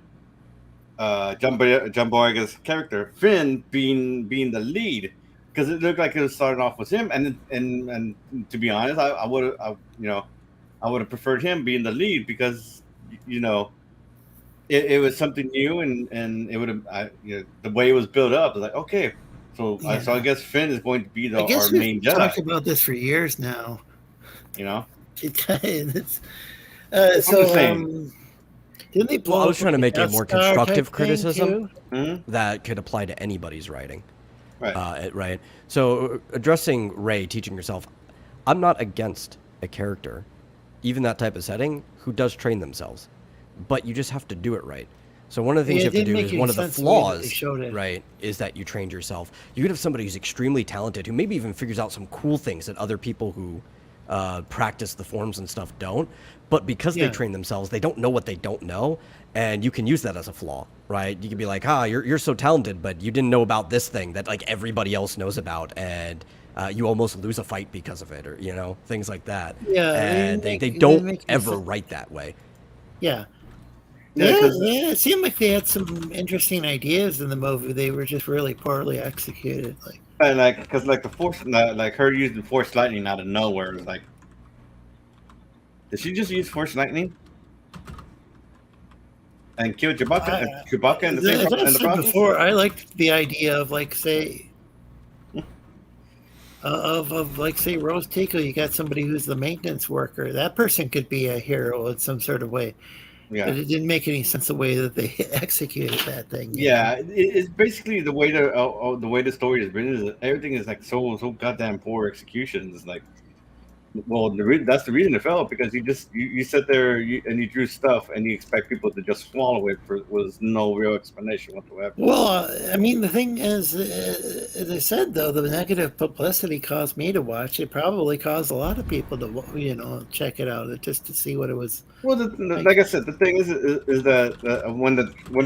John Boyega's character, Finn being the lead, because it looked like it was starting off with him, and to be honest, I would have preferred him being the lead because it was something new and it would have the way it was built up. It was like, okay. So I guess Finn is going to be our main Jedi. We've talked about this for years now. Didn't they blow I was trying to make a more constructive criticism Mm-hmm. that could apply to anybody's writing. Right. Right. So addressing Rey, teaching yourself, I'm not against a character, even that type of setting, who does train themselves, but you just have to do it right. So one of the things you have to do is one of the flaws, right, is that you trained yourself. You could have somebody who's extremely talented who maybe even figures out some cool things that other people who practice the forms and stuff don't. But because they train themselves, they don't know what they don't know. And you can use that as a flaw, right? You can be like, you're so talented, but you didn't know about this thing that like everybody else knows about. And you almost lose a fight because of it, or, things like that. Yeah. And they don't ever write that way. Yeah. It seemed like they had some interesting ideas in the movie. They were just really poorly executed. And because the Force, her using Force lightning out of nowhere was like, did she just use Force lightning and kill Chewbacca in the process? Before, I liked the idea of say Rose Tek'l. You got somebody who's the maintenance worker. That person could be a hero in some sort of way. Yeah. But it didn't make any sense the way that they executed that thing. Yeah, it's basically the way the story is written. Is everything is like so goddamn poor execution. It's like, well, that's the reason it failed, because you sit there and you drew stuff and you expect people to just swallow it was no real explanation whatsoever. Well, I mean, the thing is, as I said, though, the negative publicity caused me to watch. It probably caused a lot of people to, check it out just to see what it was. Well, like I said, the thing is that when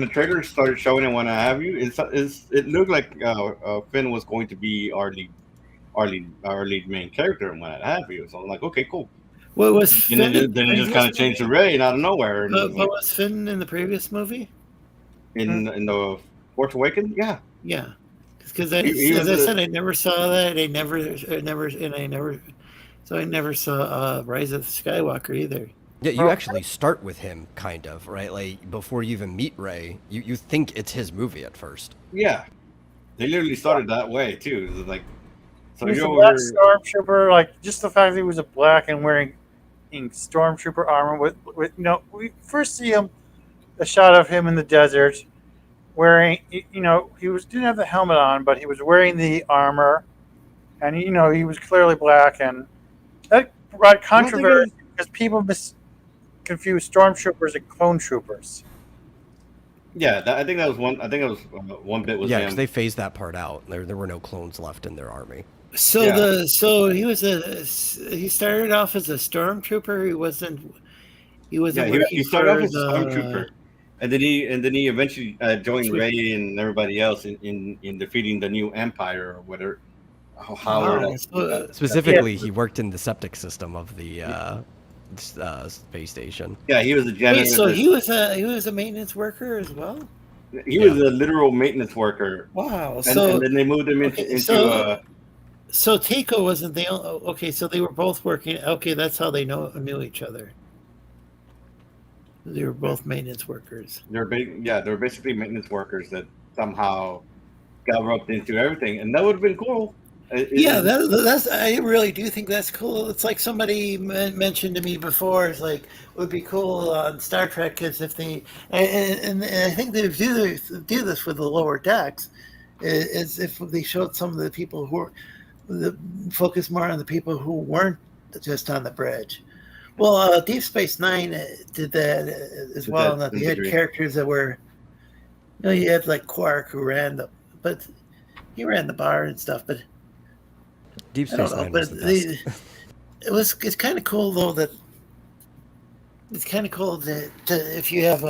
the trailer started showing and what have you, it looked like Finn was going to be our lead main character and what have you. So I'm like, okay, cool. What was Finn? Then it just kind of changed to Rey out of nowhere. What was Finn in the previous movie? In the Force Awakens, yeah. Yeah, because as I said, I never saw that. I never saw Rise of the Skywalker either. Yeah, you actually start with him, kind of, right? Like, before you even meet Rey, you think it's his movie at first. Yeah, they literally started that way too. It was like, so he was a black stormtrooper. Like, just the fact that he was a black and wearing stormtrooper armor. With we first see a shot of him in the desert, wearing, he didn't have the helmet on, but he was wearing the armor, and he was clearly black, and that brought controversy because people confuse stormtroopers and clone troopers. Yeah, I think that was one. I think it was one bit was because they phased that part out. There were no clones left in their army. So he started off as a stormtrooper. He wasn't. He started off as a stormtrooper, and then he eventually joined Rey and everybody else in defeating the new Empire or whatever. Specifically, he worked in the septic system of the space station. Yeah, he was a janitor. Wait, so he was a maintenance worker as well. He was a literal maintenance worker. Wow. And then they moved him into. So Tek'l wasn't the only. Okay, so they were both working. Okay, that's how they knew each other. They were both maintenance workers. They were basically maintenance workers that somehow got roped into everything, and that would have been cool. That's. I really do think that's cool. It's like somebody mentioned to me before. It's like it would be cool on Star Trek, because if they and I think they do this with the lower decks, is if they showed some of the people who were focus more on the people who weren't just on the bridge. Well, Deep Space Nine did that as well. That they had characters that were, you had like Quark who ran the bar and stuff, but. Deep Space Nine was the best. It's kind of cool though that it's kind of cool that if you have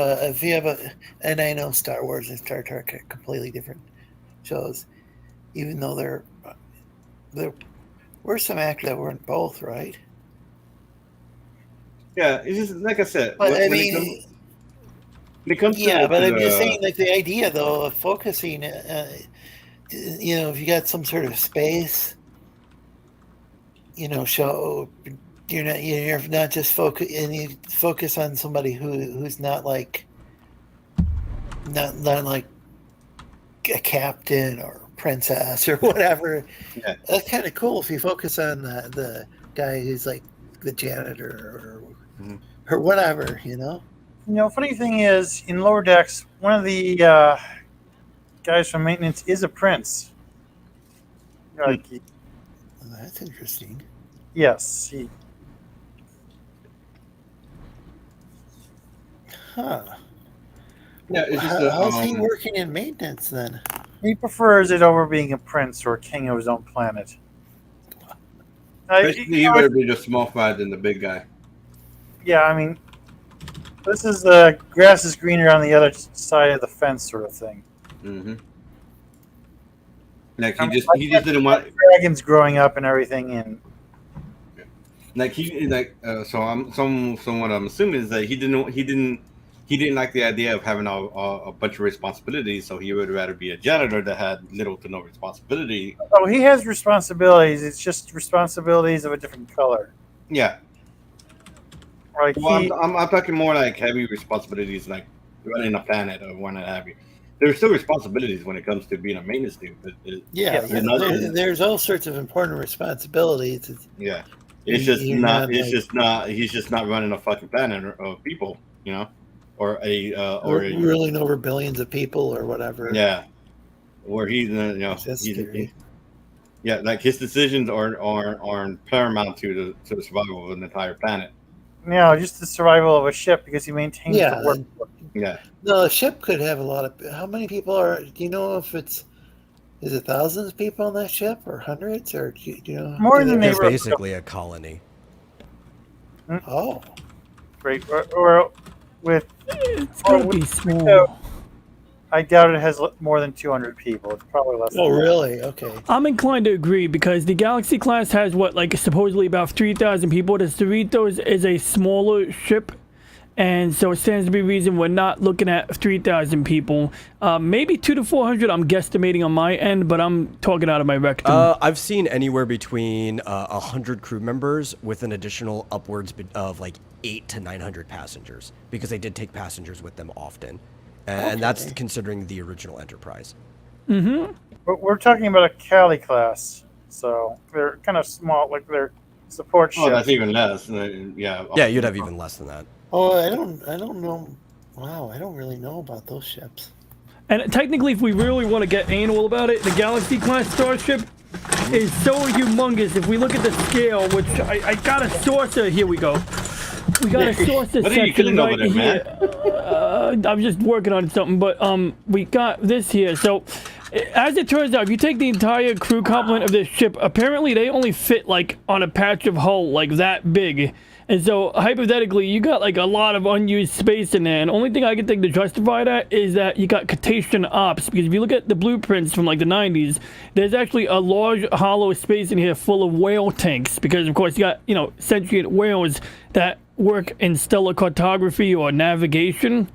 and I know Star Wars and Star Trek are completely different shows, even though there were some actors that weren't both, right? Yeah, it's just like I said. But I'm just saying, like the idea though of focusing, if you got some sort of space. Show you're not just you focus on somebody who's not like a captain or princess or whatever. Yeah. That's kind of cool if you focus on the guy who's like the janitor or whatever. Funny thing is, in Lower Decks, one of the guys from maintenance is a prince. That's interesting. Yes. Huh. Yeah. It's just how's he working in maintenance then? He prefers it over being a prince or a king of his own planet. Basically, he better be just small fry than the big guy. Yeah, I mean, this is the grass is greener on the other side of the fence sort of thing. Mm-hmm. Like he just didn't want dragons growing up and everything, and what I'm assuming is that he didn't like the idea of having a bunch of responsibilities, so he would rather be a janitor that had little to no responsibility. Oh, he has responsibilities. It's just responsibilities of a different color. Yeah. Like I'm talking more like heavy responsibilities, like running a planet or what have you. There's still responsibilities when it comes to being a maintenance dude. But there's all sorts of important responsibilities. Yeah, he's just not running a fucking planet of people, or ruling over billions of people or whatever. Yeah, where he's That's scary. like his decisions are paramount to the survival of an entire planet. Just the survival of a ship because he maintains the work. Yeah. No, a ship could have a lot of. How many people are? Do you know if is it thousands of people on that ship or hundreds or do you know? More than It's they were. basically a colony. Oh, Great. Or with. It's gonna be small. I doubt it has more than 200 people. It's probably less. oh, than that. really? Okay. I'm inclined to agree because the Galaxy class has supposedly about 3,000 people. The Cerritos is a smaller ship, and so it stands to be reason we're not looking at 3,000 people. Maybe 200 to 400. I'm guesstimating on my end, but I'm talking out of my rectum. I've seen anywhere between 100 crew members with an additional upwards of like 800 to 900 passengers because they did take passengers with them often. And that's considering the original Enterprise. Mm-hmm. But we're talking about a Cali class, so they're kind of small, like they're support ships. Oh, that's even less. Yeah, you'd have even less than that. Oh, I don't know. Wow, I don't really know about those ships. And technically, if we really want to get anal about it, the Galaxy class starship is so humongous. If we look at the scale, which I got a saucer. Here we go. We got a saucer What are you section killing over right there, here. I'm just working on something, but we got this here. So, as it turns out, if you take the entire crew complement of this ship, apparently they only fit like on a patch of hull like that big. And so, hypothetically, you got like a lot of unused space in there. And the only thing I can think to justify that is that you got Cetacean ops. Because if you look at the blueprints from like the 90s, there's actually a large hollow space in here full of whale tanks. Because, of course, you got, sentient whales that work in stellar cartography or navigation.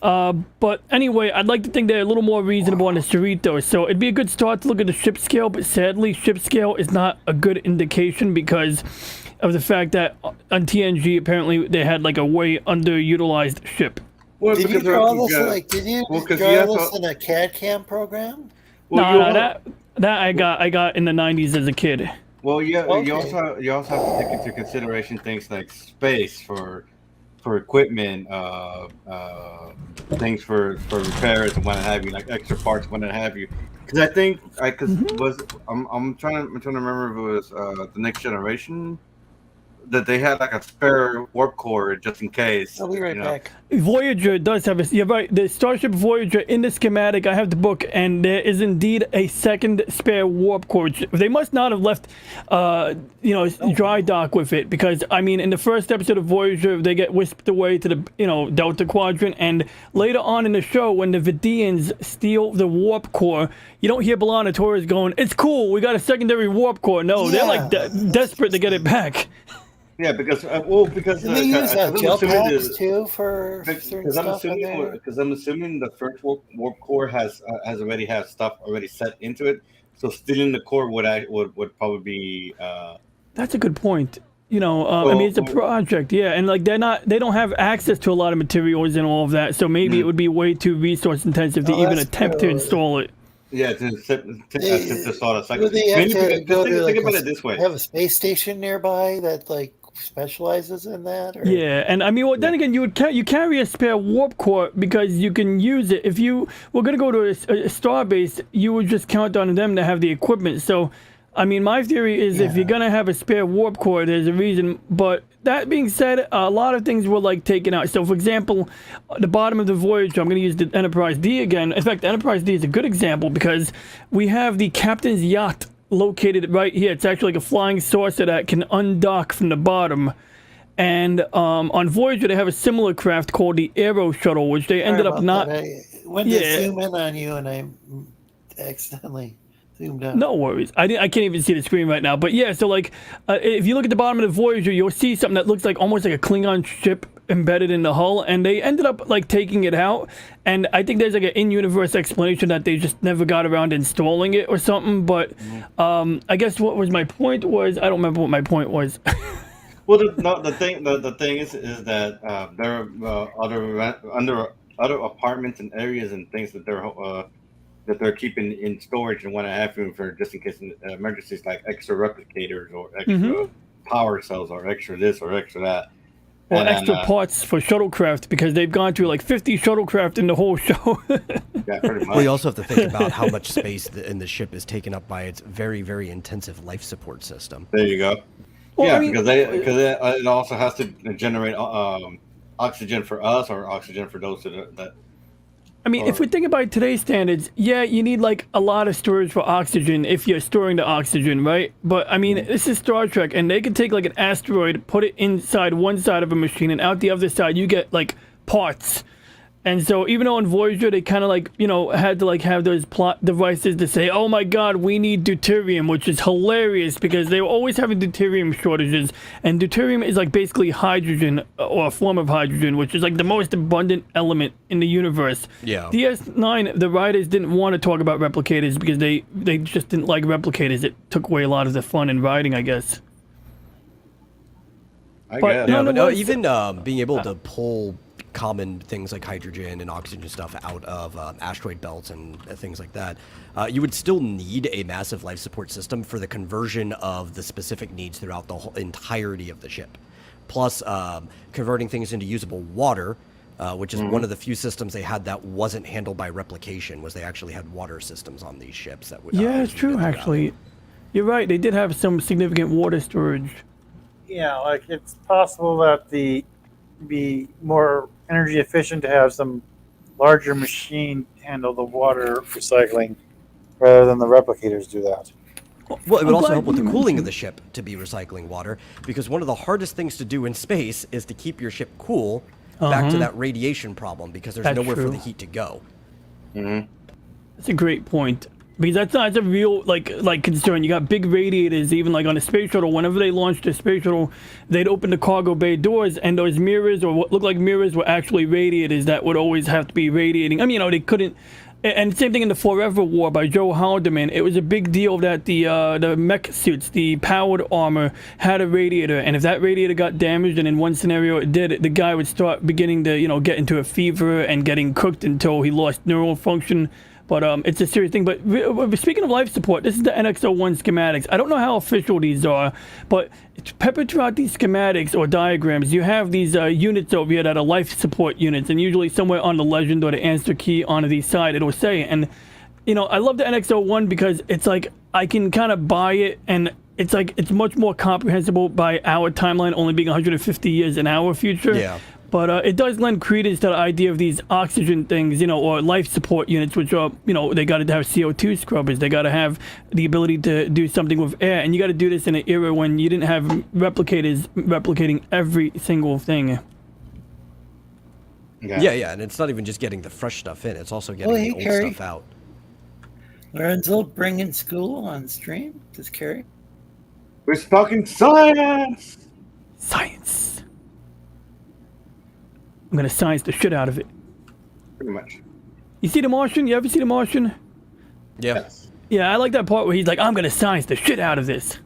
But anyway, I'd like to think they're a little more reasonable on the Cerritos. So it'd be a good start to look at the ship scale. But sadly, ship scale is not a good indication because of the fact that on TNG apparently they had like a way underutilized ship. Well, Did you because draw they're- this? yeah. Like, did you Well, 'cause draw you have this to- in a CAD CAM program? Well, No, that I got in the 90s as a kid. Well, yeah, Okay. you also have to take into consideration things like space for equipment, things for repairs and what have you, like extra parts, what have you. Because I think I'm trying to remember if it was the Next Generation that they had like a spare warp core just in case. I'll be right back. Voyager does have you're right, the Starship Voyager in the schematic, I have the book, and there is indeed a second spare warp core. They must not have left, dry dock with it, because, I mean, in the first episode of Voyager, they get whisked away to the, Delta Quadrant, and later on in the show, when the Vidians steal the warp core, you don't hear B'Elanna Torres going, "It's cool, we got a secondary warp core." No, they're like desperate to get it back. Yeah, because Did they use gel packs too for certain stuff in there? Because I'm assuming the first warp core has already have stuff already set into it, so stealing the core would probably be. That's a good point. I mean, it's a project, yeah, and like they don't have access to a lot of materials and all of that, so maybe it would be way too resource intensive to even attempt to install it. Yeah, to install it. Do they have to go to think about it this way. Have a space station nearby that like specializes in that? Or? Yeah, and I mean, well, then again, you carry a spare warp core because you can use it. If you were going to go to a starbase, you would just count on them to have the equipment. So, I mean, my theory is if you're going to have a spare warp core, there's a reason. But that being said, a lot of things were like taken out. So, for example, the bottom of the Voyager, I'm going to use the Enterprise D again. In fact, the Enterprise D is a good example because we have the captain's yacht located right here. It's actually like a flying saucer that can undock from the bottom. And on Voyager, they have a similar craft called the Aero Shuttle, which they ended up not. I went to zoom in on you, and I accidentally zoomed out. No worries. I can't even see the screen right now. But yeah, so like, if you look at the bottom of the Voyager, you'll see something that looks like almost like a Klingon ship embedded in the hull, and they ended up like taking it out. And I think there's like an in-universe explanation that they just never got around to installing it or something. But I guess what was my point was, I don't remember what my point was. Well, the thing is that there are other apartments and areas and things that they're keeping in storage and what have you for just in case emergencies, like extra replicators or extra power cells or extra this or extra that. or And, extra parts for shuttlecraft because they've gone through like 50 shuttlecraft in the whole show. Yeah, pretty much. Well, you also have to think about how much space in the ship is taken up by its very, very intensive life support system. There you go. Well, yeah, I mean- because it also has to generate oxygen for us or oxygen for those that. I mean, if we think about today's standards, yeah, you need like a lot of storage for oxygen if you're storing the oxygen, right? But I mean, this is Star Trek, and they could take like an asteroid, put it inside one side of a machine, and out the other side you get like parts. And so even though on Voyager they kind of like, you know, had to like have those plot devices to say, oh my god, we need deuterium, which is hilarious because they were always having deuterium shortages. And deuterium is like basically hydrogen or a form of hydrogen, which is like the most abundant element in the universe. Yeah. DS9, the writers didn't want to talk about replicators because they just didn't like replicators. It took away a lot of the fun in writing, I guess. I But guess. no, Yeah, but no, even being able to pull common things like hydrogen and oxygen stuff out of asteroid belts and things like that, you would still need a massive life support system for the conversion of the specific needs throughout the whole entirety of the ship. Plus, converting things into usable water, which is one of the few systems they had that wasn't handled by replication, was they actually had water systems on these ships that would. Yeah, it's true, actually. You're right, they did have some significant water storage. Yeah, like it's possible that be more energy efficient to have some larger machine handle the water recycling rather than the replicators do that. Well, it would I'm also glad help with you the cooling of mentioned- the ship to be recycling water, because one of the hardest things to do in space is to keep your ship cool back to that radiation problem, because there's That's nowhere for true. the heat to go. That's a great point. Because that's a real like concern. You got big radiators, even like on a space shuttle. Whenever they launched a space shuttle, they'd open the cargo bay doors, and those mirrors or what looked like mirrors were actually radiators that would always have to be radiating. I mean, you know, they couldn't. And same thing in the Forever War by Joe Haldeman. It was a big deal that the mech suits, the powered armor, had a radiator, and if that radiator got damaged, and in one scenario it did, the guy would start beginning to, you know, get into a fever and getting cooked until he lost neural function. But it's a serious thing. But speaking of life support, this is the NX-01 schematics. I don't know how official these are, but it's peppered throughout these schematics or diagrams. You have these units over here that are life support units, and usually somewhere on the legend or the answer key on the side it'll say. And you know, I love the NX-01 because it's like I can kind of buy it, and it's like it's much more comprehensible by our timeline only being 150 years in our future. Yeah. But it does lend credence to the idea of these oxygen things, you know, or life support units, which are, you know, they got to have CO2 scrubbers. They got to have the ability to do something with air. And you got to do this in an era when you didn't have replicators replicating every single thing. Yeah, and it's not even just getting the fresh stuff in; it's also getting hey, the old Carrie. stuff out. Lorenzo bringing school on stream. Does Carrie? We're talking science. Science. I'm going to science the shit out of it. Pretty much. You see The Martian? You ever see The Martian? Yeah. Yes. Yeah, I like that part where he's like, I'm going to science the shit out of this.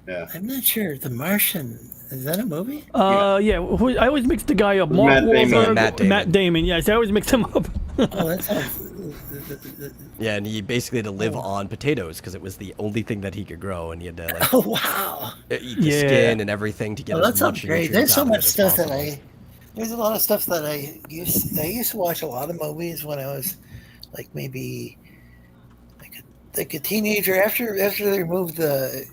Yeah. I'm not sure. The Martian. Is that a movie? Yeah, I always mix the guy up. Mark Matt Damon. Wahlberg, Matt Damon. Matt Damon. Yes, I always mix him up. Oh, that sounds. Yeah, and he basically had to live on potatoes because it was the only thing that he could grow, and he had to like Oh wow. eat the Yeah. skin and everything to get Oh, as that sounds much great. nutrients There's so out of it much as stuff that possible. there's a lot of stuff that I used to watch a lot of movies when I was like maybe like a teenager after they removed the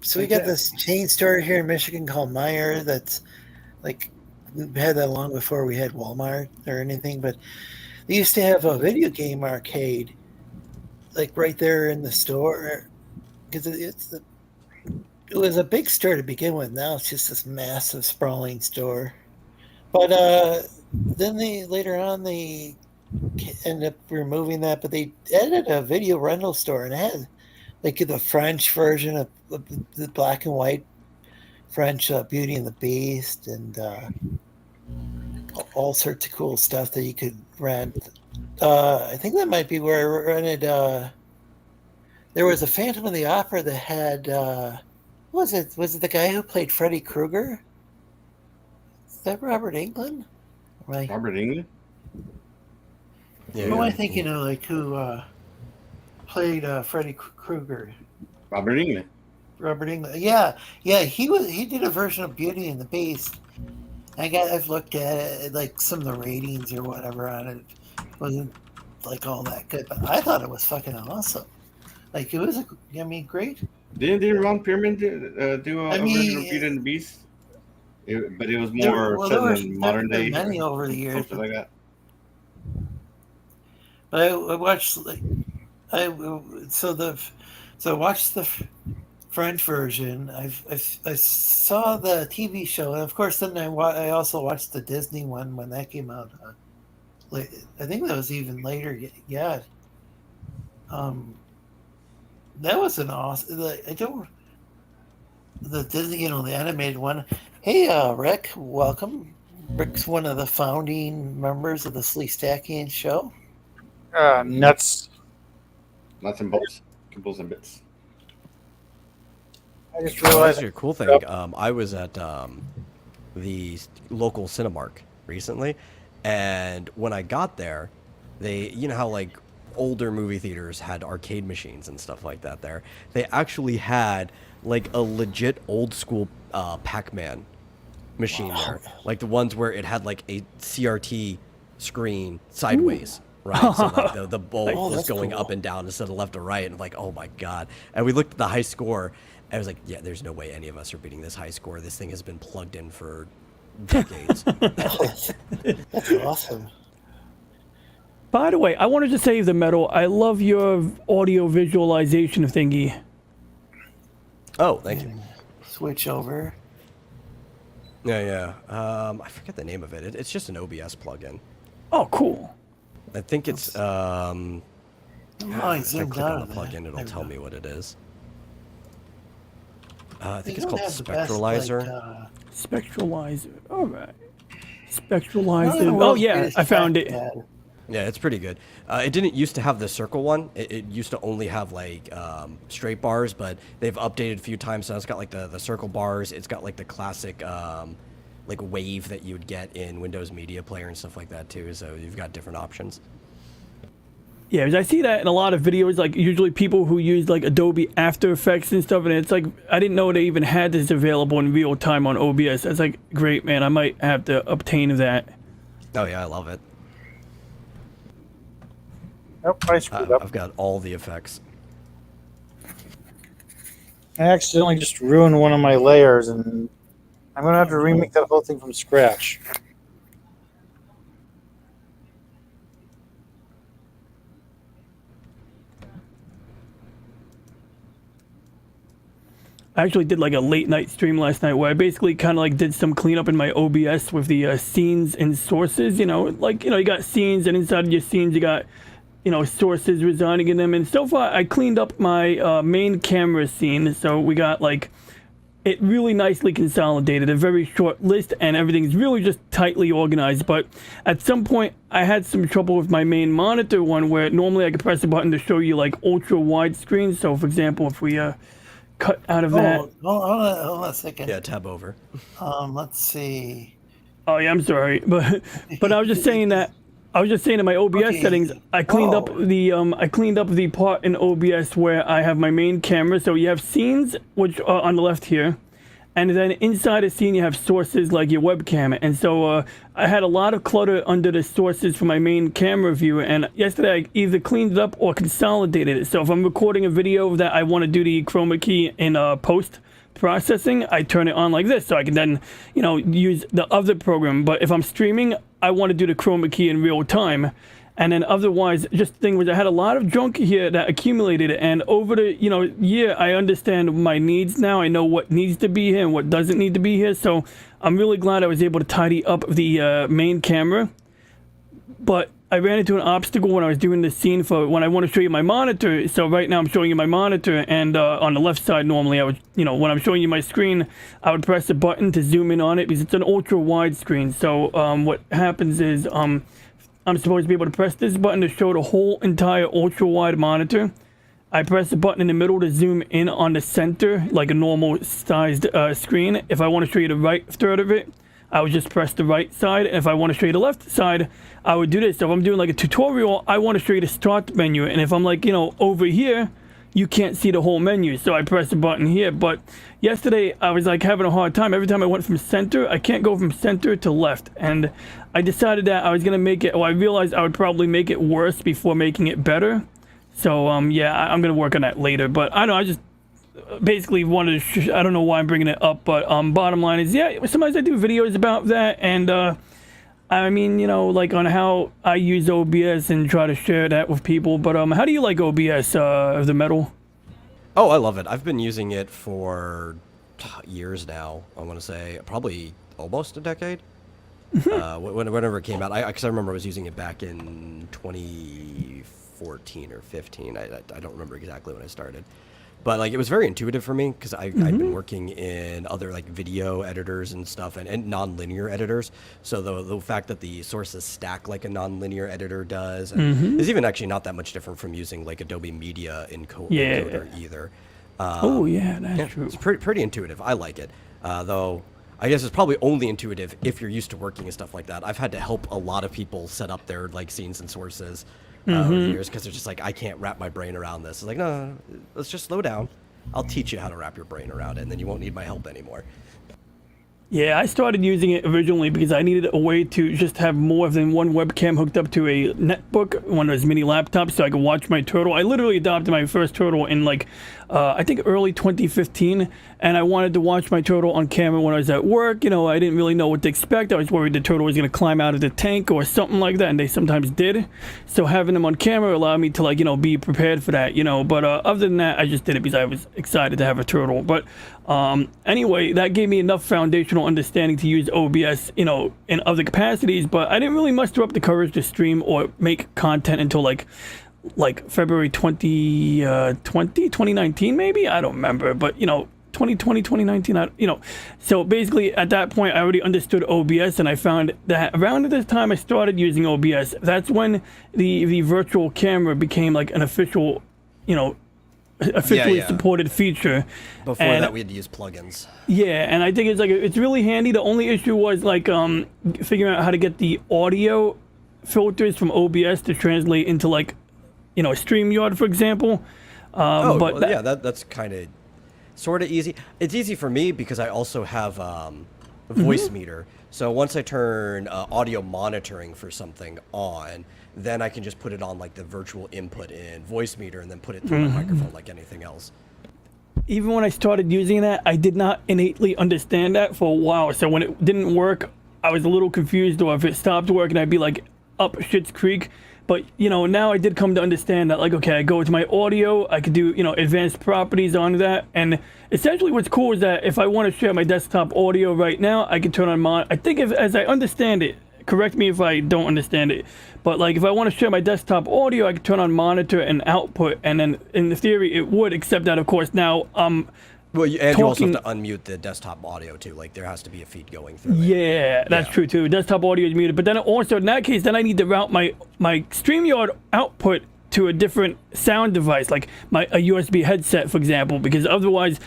so we got this chain store here in Michigan called Meijer that's like we had that long before we had Walmart or anything, but they used to have a video game arcade like right there in the store because it was a big store to begin with. Now it's just this massive sprawling store. But then later on they ended up removing that, but they added a video rental store and it had like the French version of the black and white French Beauty and the Beast and all sorts of cool stuff that you could rent. I think that might be where I rented. There was a Phantom of the Opera that had. Was it the guy who played Freddy Krueger? Is that Robert Englund? Right. Robert England? Yeah, Who am I thinking of? Like who played Freddy Krueger? Robert England. Rubberding. Yeah, he did a version of Beauty and the Beast. I've looked at it, like some of the ratings or whatever on it. Wasn't like all that good, but I thought it was fucking awesome. Like it was, great. Didn't Ron Pierman do a version of Beauty and the Beast? But it was more set in modern day. Many over the years, something like that. But I watched I watched the French version. I saw the TV show, and of course, then I also watched the Disney one when that came out. I think that was even later. Yeah. That was an awesome. The Disney, the animated one. Hey, Rick, welcome. Rick's one of the founding members of the Sleestakians show. Nuts. Nuts and bolts, kibbles and bits. I just Well, realized actually, a cool thing. I was at the local Cinemark recently, and when I got there, you know how like older movie theaters had arcade machines and stuff like that. They actually had like a legit old school Pac-Man machine there, like the ones where it had like a CRT screen sideways. Ooh. Right, so like the bolt was going up and down instead of left or right, and like, oh my god! And we looked at the high score, and I was like, yeah, there's no way any of us are beating this high score. This thing has been plugged in for decades. That's awesome. By the way, I wanted to save the metal. I love your audio visualization thingy. Oh, thank you. Switch over. Yeah. I forget the name of it. It's just an OBS plugin. Oh, cool. I think it's if I click on the plugin, it'll tell me what it is. I think it's called Spectralizer. Spectralizer. All right. Spectralizer. Oh yeah, I found it. Yeah, it's pretty good. It didn't used to have the circle one. It used to only have like straight bars, but they've updated a few times. So it's got like the circle bars. It's got like the classic like wave that you would get in Windows Media Player and stuff like that too. So you've got different options. Yeah, because I see that in a lot of videos, like usually people who use like Adobe After Effects and stuff, and it's like, I didn't know they even had this available in real time on OBS. That's like, great, man. I might have to obtain that. Oh yeah, I love it. Nope, I screwed up. I've got all the effects. I accidentally just ruined one of my layers, and I'm going to have to remake that whole thing from scratch. I actually did like a late night stream last night where I basically kind of like did some cleanup in my OBS with the scenes and sources. You got scenes, and inside of your scenes you got, sources residing in them. And so far I cleaned up my main camera scene, so we got like it really nicely consolidated, a very short list, and everything's really just tightly organized. But at some point I had some trouble with my main monitor one, where normally I could press a button to show you like ultra wide screen. So for example, if we cut out of that. Hold on a second. Yeah, tab over. Let's see. Oh yeah, I'm sorry, but I was just saying that. I was just saying in my OBS settings, I cleaned up the part in OBS where I have my main camera. So you have scenes, which are on the left here, and then inside a scene you have sources like your webcam. And so I had a lot of clutter under the sources for my main camera view. And yesterday I either cleaned it up or consolidated it. So if I'm recording a video that I want to do the chroma key in post processing, I turn it on like this, so I can then use the other program. But if I'm streaming, I want to do the chroma key in real time. And then otherwise, just the thing was, I had a lot of junk here that accumulated, and over the year, I understand my needs now. I know what needs to be here and what doesn't need to be here. So I'm really glad I was able to tidy up the main camera. But I ran into an obstacle when I was doing the scene for when I want to show you my monitor. So right now I'm showing you my monitor, and on the left side normally I would, when I'm showing you my screen, I would press a button to zoom in on it because it's an ultra wide screen. So what happens is I'm supposed to be able to press this button to show the whole entire ultra wide monitor. I press the button in the middle to zoom in on the center like a normal sized screen. If I want to show you the right third of it, I would just press the right side. And if I want to show you the left side, I would do this. So if I'm doing like a tutorial, I want to show you the start menu. And if I'm like, over here, you can't see the whole menu. So I press a button here. But yesterday I was like having a hard time. Every time I went from center, I can't go from center to left. And I decided that I was going to make it, I realized I would probably make it worse before making it better. So, yeah, I'm going to work on that later. But I don't know, I just basically wanted to, I don't know why I'm bringing it up. But bottom line is, yeah, sometimes I do videos about that. And I mean, you know, like on how I use OBS and try to share that with people. But how do you like OBS, the metal? Oh, I love it. I've been using it for years now. I want to say probably almost a decade. Whenever it came out, because I remember I was using it back in 2014 or 15. I don't remember exactly when I started, but like it was very intuitive for me because I've been working in other like video editors and stuff and non-linear editors. So the fact that the sources stack like a non-linear editor does is even actually not that much different from using like Adobe Media encoder either. Oh yeah, that's true. It's pretty intuitive. I like it, though. I guess it's probably only intuitive if you're used to working and stuff like that. I've had to help a lot of people set up their like scenes and sources over the years because they're just like, I can't wrap my brain around this. It's like, no, let's just slow down. I'll teach you how to wrap your brain around it, and then you won't need my help anymore. Yeah, I started using it originally because I needed a way to just have more than one webcam hooked up to a netbook, one of those mini laptops, so I could watch my turtle. I literally adopted my first turtle in like, I think early 2015, and I wanted to watch my turtle on camera when I was at work. You know, I didn't really know what to expect. I was worried the turtle was going to climb out of the tank or something like that, and they sometimes did. So having them on camera allowed me to like, you know, be prepared for that, you know. But other than that, I just did it because I was excited to have a turtle. But anyway, that gave me enough foundational understanding to use OBS, you know, in other capacities, but I didn't really muster up the courage to stream or make content until like February 2019 maybe. I don't remember, but you know, 2020, 2019, you know. So basically at that point I already understood OBS, and I found that around this time I started using OBS, that's when the virtual camera became like an official, you know, officially supported feature. Before that we had to use plugins. Yeah, and I think it's like it's really handy. The only issue was like figuring out how to get the audio filters from OBS to translate into like, you know, StreamYard, for example. That's kind of sort of easy. It's easy for me because I also have voice meter. So once I turn audio monitoring for something on, then I can just put it on like the virtual input in voice meter and then put it through my microphone like anything else. Even when I started using that, I did not innately understand that for a while. So when it didn't work, I was a little confused, or if it stopped working, I'd be like up Shit's Creek. But, you know, now I did come to understand that, like, okay, I go to my audio, I could do, you know, advanced properties on that. And essentially what's cool is that if I want to share my desktop audio right now, I can turn on I think as I understand it, correct me if I don't understand it, but like if I want to share my desktop audio, I can turn on monitor and output, and then in theory it would, except that of course now well, and you also have to unmute the desktop audio too. Like there has to be a feed going through. Yeah, that's true too. Desktop audio is muted, but then also in that case, then I need to route my StreamYard output to a different sound device, like a USB headset, for example, because otherwise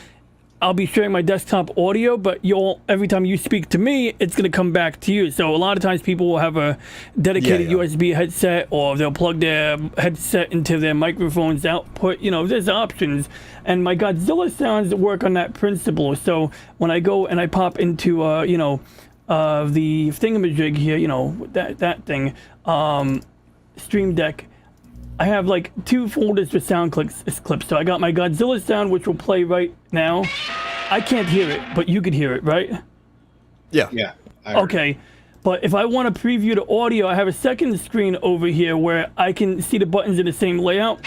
I'll be sharing my desktop audio, but every time you speak to me, it's going to come back to you. So a lot of times people will have a dedicated USB headset, or they'll plug their headset into their microphone's output. You know, there's options. And my Godzilla sounds work on that principle. So when I go and I pop into, you know, the thingamajig here, you know, that thing, Stream Deck, I have like 2 folders for sound clips. So I got my Godzilla sound, which will play right now. I can't hear it, but you could hear it, right? Yeah. Yeah. Okay. But if I want to preview the audio, I have a second screen over here where I can see the buttons in the same layout.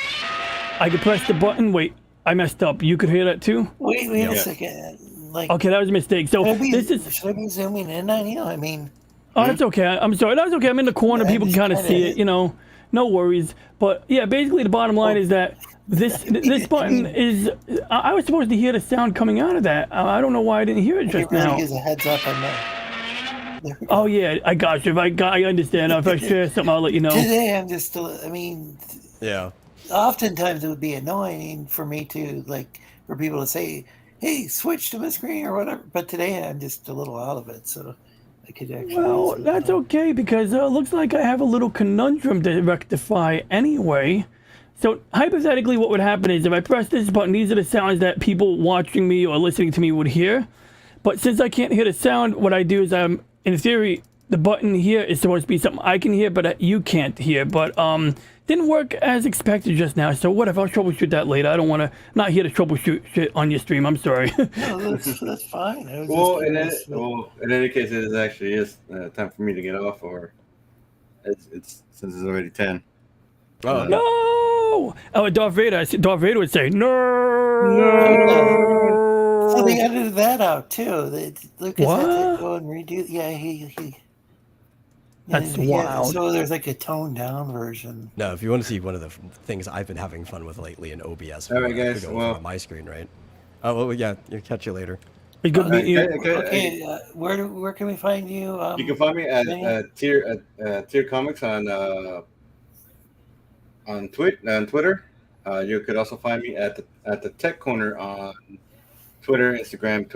I could press the button. Wait, I messed up. You could hear that too? Wait a second. Like, okay, that was a mistake. So should I be zooming in on you? I mean... Oh, that's okay. I'm sorry. That's okay. I'm in the corner. People can kind of see it, you know. No worries. But yeah, basically the bottom line is that this button is... I was supposed to hear the sound coming out of that. I don't know why I didn't hear it just now. Gives a heads up on that. Oh yeah, I got you. I understand. If I share something, I'll let you know. Today I'm just... I mean... Yeah. Oftentimes it would be annoying for me to, like, for people to say, hey, switch to my screen or whatever. But today I'm just a little out of it, so... Well, that's okay, because it looks like I have a little conundrum to rectify anyway. So hypothetically, what would happen is if I press this button, these are the sounds that people watching me or listening to me would hear. But since I can't hear the sound, what I do is in theory, the button here is supposed to be something I can hear, but you can't hear. But didn't work as expected just now. So whatever, I'll troubleshoot that later. I don't want to, not here to troubleshoot shit on your stream. I'm sorry. No, that's fine. I was Well, just curious. in any case, it actually is time for me to get off, or it's since it's already 10. Oh, No! Oh, Darth Vader would say, no! So they edited that out too. Lucas had to What? go and redo. Yeah, he. That's yeah, wild. So there's like a toned down version. No, if you want to see one of the things I've been having fun with lately in OBS, All right, we could guys, go well- over on my screen, right? Oh, well, yeah, you'll catch you later. It's good meeting you. Okay, where can we find you? You can find me at Vinny? Tier Comics on Twitter. You could also find me at the Tech Corner on Twitter, Instagram,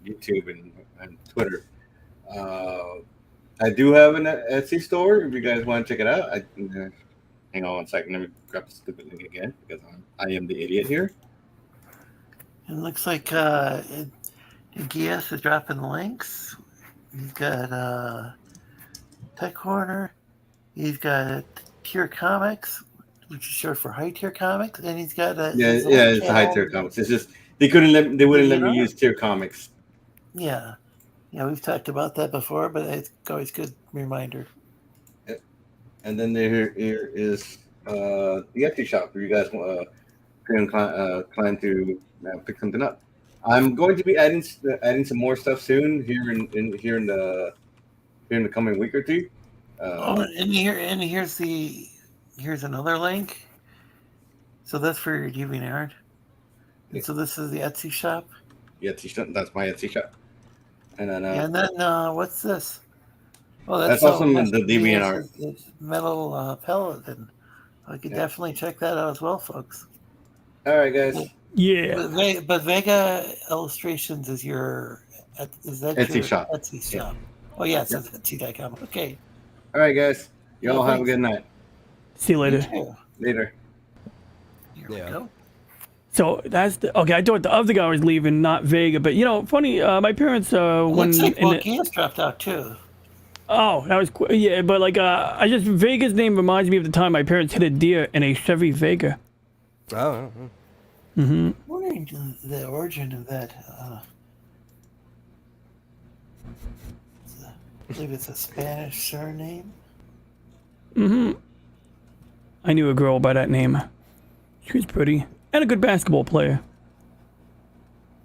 YouTube, and Twitter. I do have an Etsy store if you guys want to check it out. Hang on one second. Let me grab the stupid link again because I am the idiot here. It looks like Geass is dropping the links. He's got Tech Corner. He's got Tier Comics, which is short for High Tier Comics, and he's got It's a high tier comics. It's just they wouldn't let me use Tier Comics. Yeah, we've talked about that before, but it's always a good reminder. And then here is the Etsy shop if you guys plan to pick something up. I'm going to be adding some more stuff soon here in the coming week or two. Here's another link. So that's for your DeviantArt. Yeah. So this is the Etsy shop. That's my Etsy shop. And then what's this? Oh, that's also the DeviantArt. It's metal pellet, and I could definitely check that out as well, folks. All right, guys. Yeah. But Vega Illustrations is your Etsy your shop. Etsy shop? Oh yeah, it's Etsy.com. Okay. All right, guys. You all Yeah, have a good night. See you later. You too. Later. Here Yeah. we go. So that's okay. I thought the other guy was leaving, not Vega. But funny. My parents when Looks like in the, Geass dropped out too. oh, that was yeah. But I just Vega's name reminds me of the time my parents hit a deer in a Chevy Vega. Oh, I'm wondering the origin of that. I believe it's a Spanish surname. I knew a girl by that name. She was pretty and a good basketball player.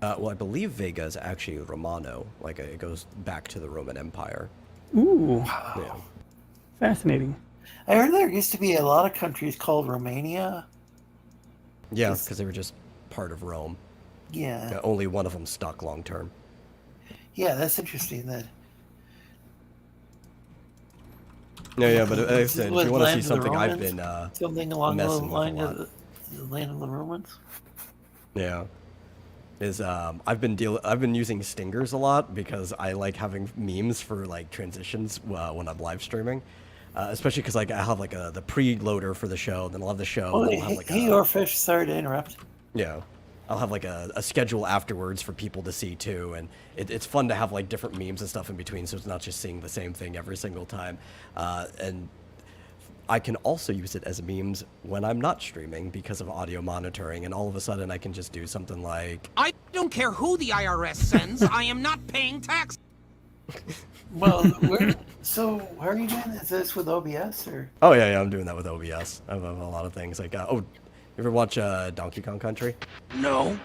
well, I believe Vega is actually Romano. Like it goes back to the Roman Empire. Ooh, Yeah. fascinating. I heard there used to be a lot of countries called Romania. Yeah, because they were just part of Rome. Yeah, Only one of them stuck long term. yeah, that's interesting. That Yeah, but like I said, if What, you want to Land see of the something I've Romans? been something along the messing with a line lot. of the land of the Romans. Yeah. Is I've been using stingers a lot because I like having memes for like transitions when I'm live streaming, especially because like I have like the preloader for the show, then I'll have the show. Oh, then hey, I'll have like hey, Orfish, sorry to interrupt. yeah, I'll have like a schedule afterwards for people to see too, and it's fun to have like different memes and stuff in between, so it's not just seeing the same thing every single time, and I can also use it as memes when I'm not streaming because of audio monitoring, and all of a sudden I can just do something like, I don't care who the IRS sends. I am not paying tax. Well, so how are you doing? Is this with OBS or? oh yeah, I'm doing that with OBS. I have a lot of things like, you ever watch Donkey Kong Country? No.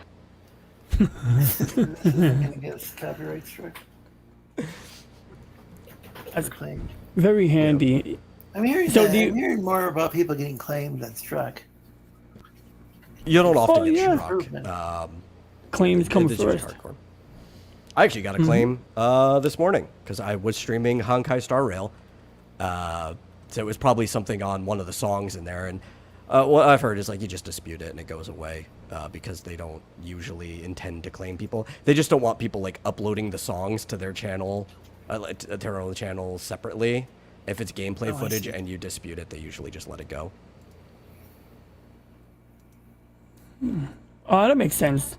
Gonna get us copyright strike. That's Claimed. very handy. I'm hearing So that. do you- I'm hearing more about people getting claimed than struck. You don't often Oh, get yeah. struck. Claims come It's usually first. hardcore. I actually got a claim this morning because I was streaming Honkai Star Rail. So it was probably something on one of the songs in there, and what I've heard is like you just dispute it and it goes away because they don't usually intend to claim people. They just don't want people like uploading the songs to their channel, to their own channel separately. If it's gameplay Oh, I footage see. and you dispute it, they usually just let it go. Oh, that makes sense.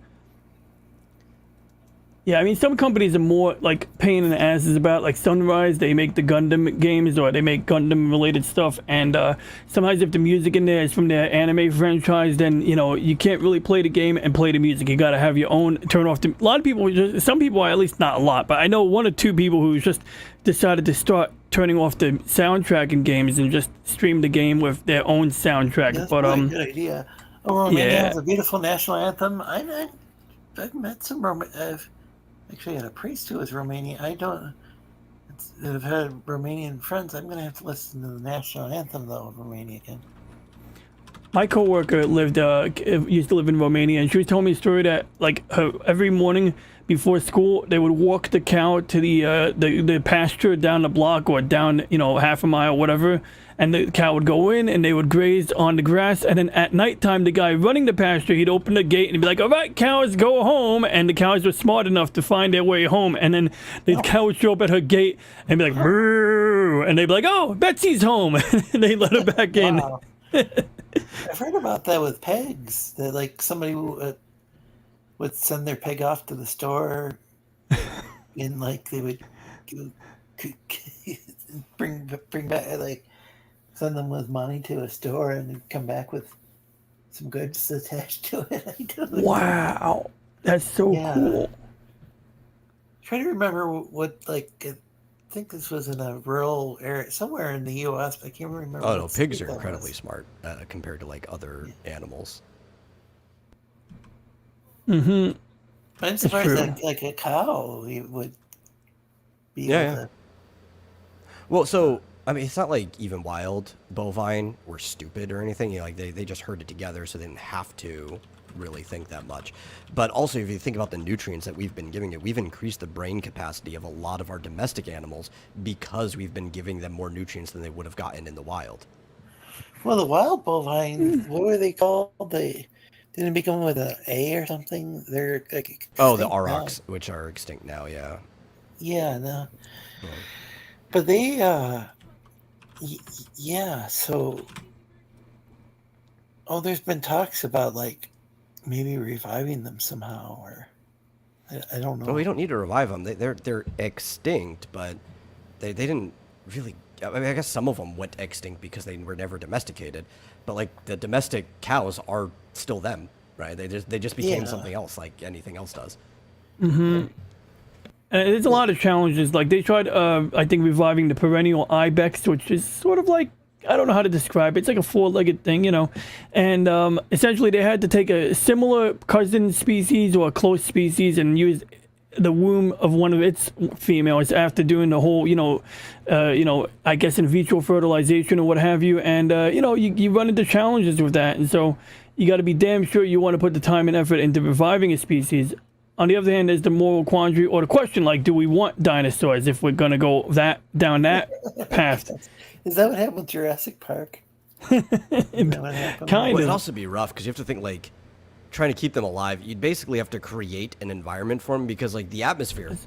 Yeah, I mean, some companies are more like pain in the asses about, like Sunrise. They make the Gundam games or they make Gundam related stuff, and sometimes if the music in there is from their anime franchise, then you can't really play the game and play the music. You gotta have your own. Turn off the. A lot of people, some people, at least not a lot, but I know 1 or 2 people who just decided to start turning off the soundtrack in games and just stream the game with their own soundtrack. That's But probably a good idea. Oh, Romania yeah. has a beautiful national anthem. I've met some I've actually had a priest who was Romanian. I've had Romanian friends. I'm gonna have to listen to the national anthem though of Romania again. My coworker used to live in Romania, and she was telling me a story that every morning before school they would walk the cow to the pasture down the block or down half a mile, whatever, and the cow would go in and they would graze on the grass, and then at nighttime the guy running the pasture, he'd open the gate and he'd be like, "All right, cows, go home," and the cows were smart enough to find their way home, and then the cow would show up at her gate and be like, "Moo," and they'd be like, "Oh, Betsy's home," and they let her back in. Wow. I've heard about that with pigs. That somebody would send their pig off to the store, and they would bring back send them with money to a store and then come back with some goods attached to it. I don't know. Wow, that's so cool. Trying to remember what I think this was in a rural area somewhere in the U.S., but I can't remember. Oh no, pigs are incredibly smart compared to other animals. Mm-hmm. I'm surprised that a cow would be able to. Well, so I mean, it's not like even wild bovine were stupid or anything. They just herded together, so they didn't have to really think that much. But also, if you think about the nutrients that we've been giving it, we've increased the brain capacity of a lot of our domestic animals because we've been giving them more nutrients than they would have gotten in the wild. Well, the wild bovine, what were they called? They didn't become with an A or something. They're the aurochs, which are extinct now. Yeah. Yeah. No. But they, yeah. So, there's been talks about maybe reviving them somehow, or I don't know. Well, we don't need to revive them. They're extinct, but they didn't really. I mean, I guess some of them went extinct because they were never domesticated. But the domestic cows are still them, right? They just became something else, like anything else does. Mm-hmm. And there's a lot of challenges. They tried, I think, reviving the perennial ibex, which is sort of I don't know how to describe it. It's like a 4-legged thing, And essentially, they had to take a similar cousin species or a close species and use the womb of one of its females after doing the whole, I guess in vitro fertilization or what have you. And you run into challenges with that, and so you got to be damn sure you want to put the time and effort into reviving a species. On the other hand, there's the moral quandary or the question, do we want dinosaurs if we're going to go down that path? Is that what happened with Jurassic Park? Kind Well, it'd also be rough because you have to think trying to keep them alive. You'd basically have to create an environment for them because the atmosphere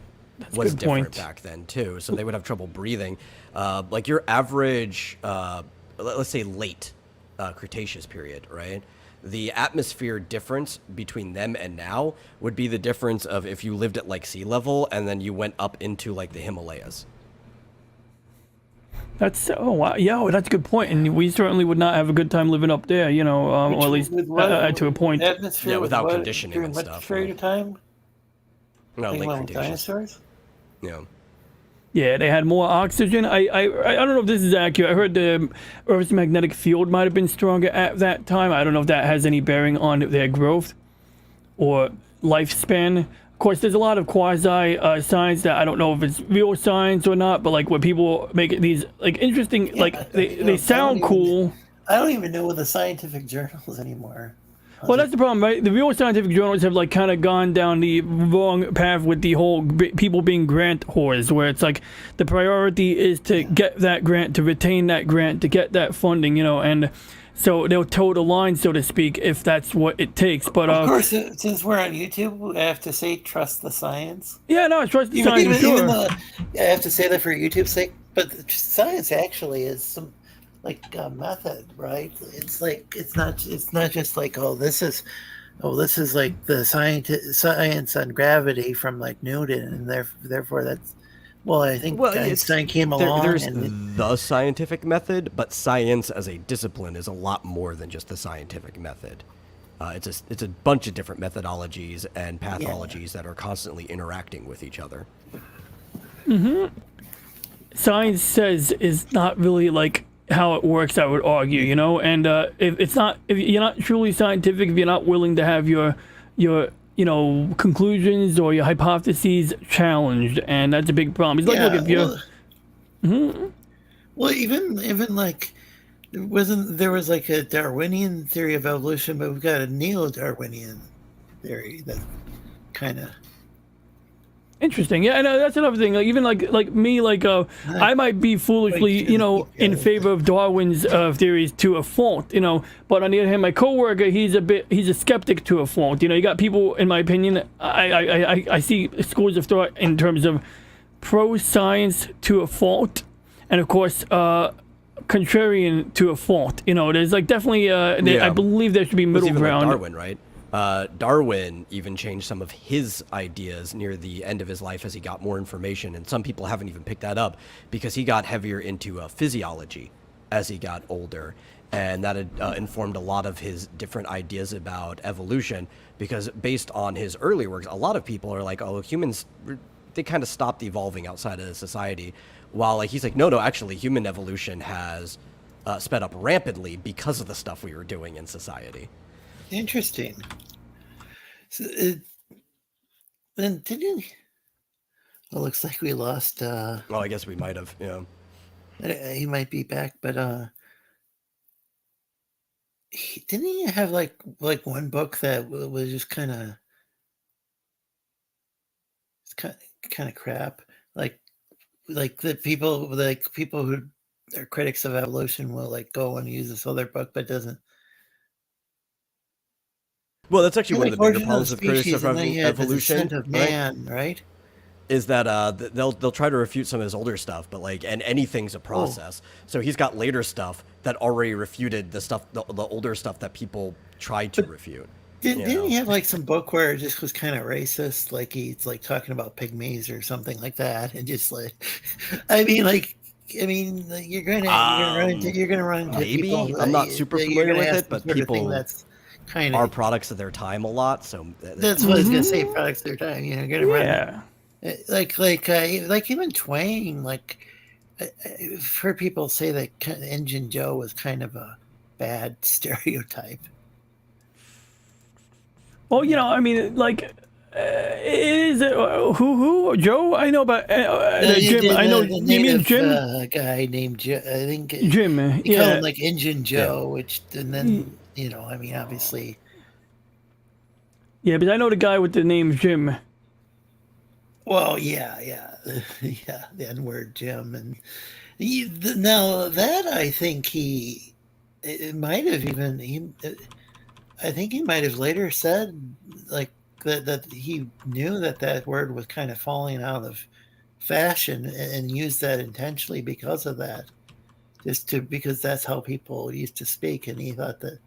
was different back then too. So they would have trouble breathing. Your average, let's say late Cretaceous period, right? The atmosphere difference between them and now would be the difference of if you lived at sea level and then you went up into the Himalayas. That's wow, yeah, that's a good point, and we certainly would not have a good time living up there, or at least to a point. Atmosphere without conditioning and stuff. What period of time? No, late Cretaceous. Dinosaurs? Yeah. Yeah, they had more oxygen. I don't know if this is accurate. I heard the Earth's magnetic field might have been stronger at that time. I don't know if that has any bearing on their growth or lifespan. Of course, there's a lot of quasi science that I don't know if it's real science or not, but when people make these interesting, they sound cool. I don't even know the scientific journals anymore. Well, that's the problem, right? The real scientific journals have kind of gone down the wrong path with the whole people being grant whores, where it's the priority is to get that grant, to retain that grant, to get that funding, and so they'll toe the line, so to speak, if that's what it takes. But of course, since we're on YouTube, I have to say trust the science. Yeah, no, I trust the science. Even though I have to say that for YouTube's sake. But science actually is some like method, right? It's like it's not just like this is like the science on gravity from like Newton, and therefore that's I think Well, Einstein came along there's and the scientific method, but science as a discipline is a lot more than just the scientific method. It's a bunch of different methodologies and pathologies that are constantly interacting with each other. Science says is not really like how it works, I would argue, you know. And if you're not truly scientific, if you're not willing to have your conclusions or your hypotheses challenged, and that's a big problem. It's like, look, if you're well, even like there was like a Darwinian theory of evolution, but we've got a neo-Darwinian theory that kind of interesting. Yeah, and that's another thing. Like even like me, I might be foolishly, in favor of Darwin's theories to a fault, But on the other hand, my coworker, he's a skeptic to a fault. You got people, in my opinion, I see schools of thought in terms of pro science to a fault, and of course, contrarian to a fault. There's like definitely, I believe there should be middle ground. Like Darwin, right? Darwin even changed some of his ideas near the end of his life as he got more information, and some people haven't even picked that up because he got heavier into physiology as he got older, and that had informed a lot of his different ideas about evolution, because based on his early works, a lot of people are like, oh, humans, they kind of stopped evolving outside of society, while he's like, no, actually, human evolution has sped up rampantly because of the stuff we were doing in society. Interesting. So, then didn't it looks like we lost. Well, I guess we might have. Yeah. He might be back, but didn't he have like one book that was just kind of crap? Like the people who are critics of evolution will like go and use this other book, but doesn't. Well, that's actually one of the bigger problems of critics of evolution, of man, right? Is that they'll try to refute some of his older stuff, but and anything's a process. So he's got later stuff that already refuted the older stuff that people tried to refute. Didn't he have like some book where it just was kind of racist, like he's like talking about pygmies or something like that, and just like, you're gonna run into maybe people, I'm not super familiar with it, but people that's kind are products of their time a lot. So that's what I was gonna say. Products of their time, gonna run. Like even Twain, I've heard people say that Engine Joe was kind of a bad stereotype. Well, it is who Joe? I know about Jim. I know you mean Jim. Guy named Jim. I think Jim. You call him like Engine Joe, which and then obviously. Yeah, but I know the guy with the name Jim. Well, yeah, the N-word Jim, and now that I think it might have even I think he might have later said like that he knew that word was kind of falling out of fashion and used that intentionally because of that, because that's how people used to speak, and he thought that.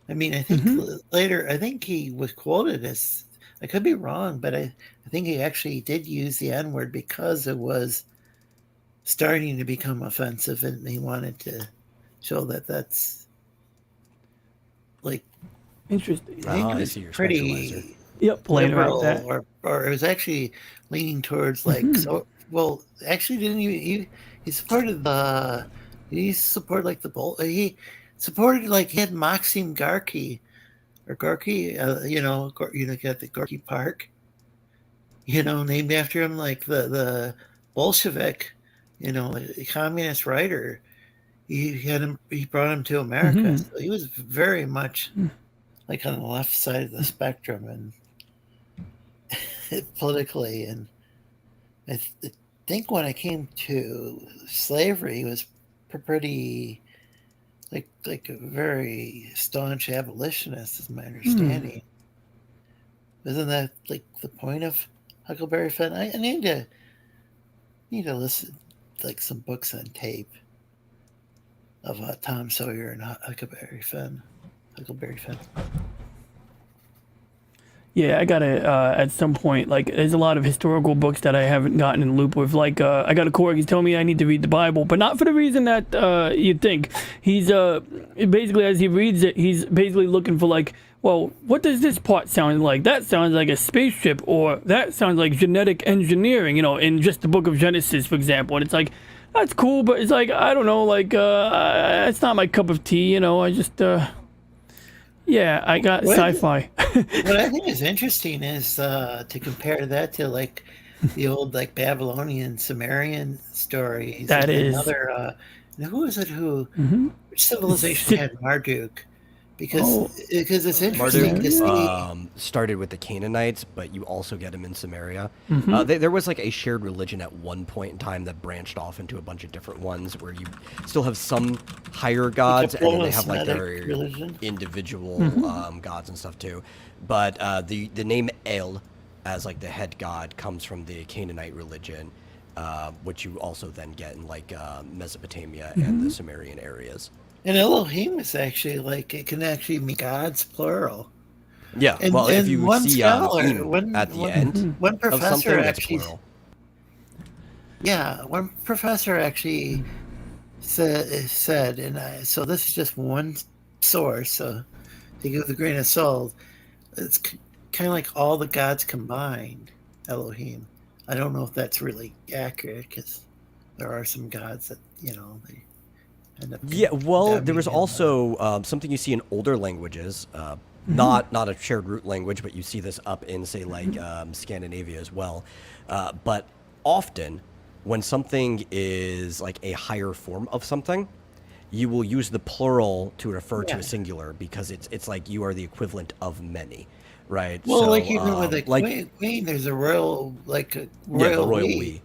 I mean, I think later, I think he was quoted as, I could be wrong, but I think he actually did use the N-word because it was starting to become offensive, and he wanted to show that that's like interesting. I see your pretty liberal, or it was actually leaning towards like so. Well, actually, didn't he supported the he supported like he had Maxim Gorky or Gorky, got the Gorky Park, named after him, like the Bolshevik, a communist writer. He brought him to America. So he was very much like on the left side of the spectrum and politically. And I think when it came to slavery, he was pretty like a very staunch abolitionist, is my understanding. Isn't that like the point of Huckleberry Finn? I need to listen. like some books on tape of Tom Sawyer and Huckleberry Finn. Yeah, I gotta at some point. Like, there's a lot of historical books that I haven't gotten in loop with. Like, I got a Korg. He's telling me I need to read the Bible, but not for the reason that you'd think. He's basically, as he reads it, he's basically looking for like, well, what does this part sound like? That sounds like a spaceship, or that sounds like genetic engineering. You know, in just the Book of Genesis, for example. And it's like, that's cool, but it's like, I don't know, like, it's not my cup of tea. You know, I just. Yeah, I got sci-fi. What I think is interesting is to compare that to like the old like Babylonian Sumerian stories. That is another. Who is it? Which civilization had Marduk? Because it's interesting to see. Started with the Canaanites, but you also get them in Samaria. There was like a shared religion at one point in time that branched off into a bunch of different ones, where you still have some higher gods, and then they have like their religion. individual gods and stuff too. But the name El as like the head god comes from the Canaanite religion, which you also then get in like Mesopotamia and the Sumerian areas. And Elohim is actually like, it can actually mean gods plural. Yeah, and, well, and if you one see scholar, at the end one of something, professor that's actually, plural. Yeah, one professor actually said, and so this is just one source, so take it with a grain of salt. It's kind of like all the gods combined, Elohim. I don't know if that's really accurate, because there are some gods that, you know, they end up. Yeah, well, there was also something you see in older languages, not a shared root language, but you see this up in, say, like Scandinavia as well. But often, when something is like a higher form of something, you will use the plural to refer to a singular, because it's like you are the equivalent of many, right? Well, so, like even with a queen, there's a royal, like a royal, the royal we.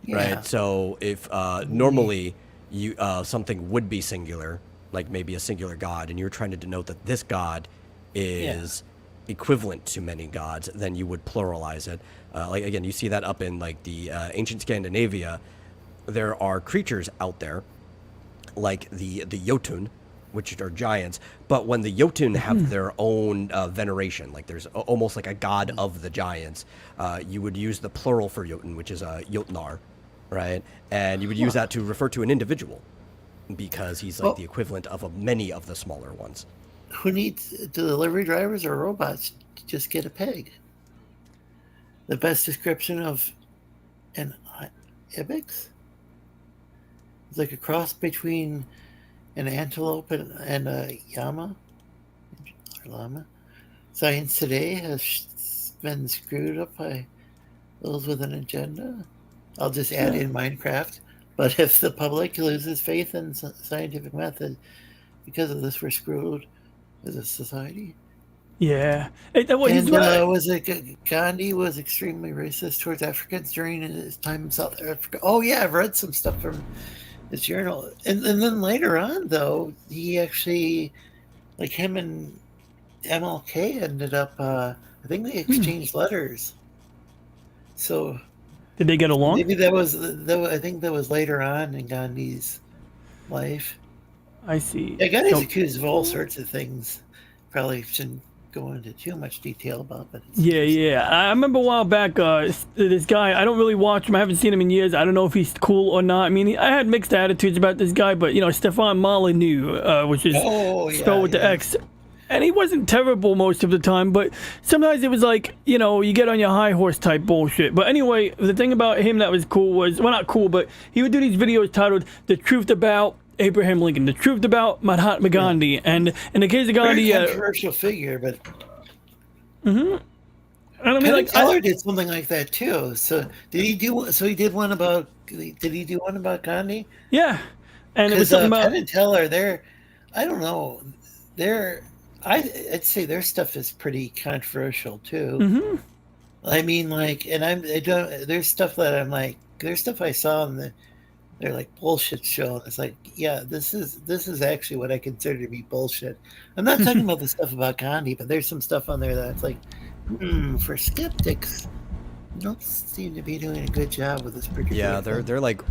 Right? So if normally you something would be singular, like maybe a singular god, and you're trying to denote that this god is equivalent to many gods, then you would pluralize it. Like again, you see that up in like the ancient Scandinavia. There are creatures out there like the Jotun, which are giants, but when the Jotun have their own veneration, like there's almost like a god of the giants, you would use the plural for Jotun, which is Jotnar, right? And you would use that to refer to an individual, because he's like the equivalent of many of the smaller ones. Who needs delivery drivers or robots? Just get a pig. The best description of an ibex? It's like a cross between an antelope and a llama. Science today has been screwed up by those with an agenda. I'll just add in Minecraft. But if the public loses faith in scientific method, because of this, we're screwed as a society. Yeah. Was it Gandhi was extremely racist towards Africans during his time in South Africa? Oh yeah, I've read some stuff from his journal. And then later on, though, he actually, like him and MLK ended up, I think they exchanged letters. So did they get along? Maybe I think that was later on in Gandhi's life. I see. Yeah, Gandhi's accused of all sorts of things. Probably shouldn't go into too much detail about, but I remember a while back, this guy, I don't really watch him, I haven't seen him in years, I don't know if he's cool or not. I mean, I had mixed attitudes about this guy, but, you know, Stefan Molyneux, which is spelled with the X, and he wasn't terrible most of the time, but sometimes it was like, you know, you get on your high horse type bullshit. But anyway, the thing about him that was cool was, well, not cool, but he would do these videos titled The Truth About Abraham Lincoln, The Truth About Mahatma Gandhi, and in the case of Gandhi, very controversial figure, but and I mean, like, Teller did something like that too. So did he do? So he did one about? Did he do one about Gandhi? Yeah, and it was something about Penn and Teller. I don't know. I'd say their stuff is pretty controversial too. I mean, like, and I don't. There's stuff that I'm like. There's stuff I saw in they're like bullshit show. And it's like, yeah, this is actually what I consider to be bullshit. I'm not talking about the stuff about Gandhi, but there's some stuff on there that's like, for skeptics, you don't seem to be doing a good job with this particular. Yeah, they're like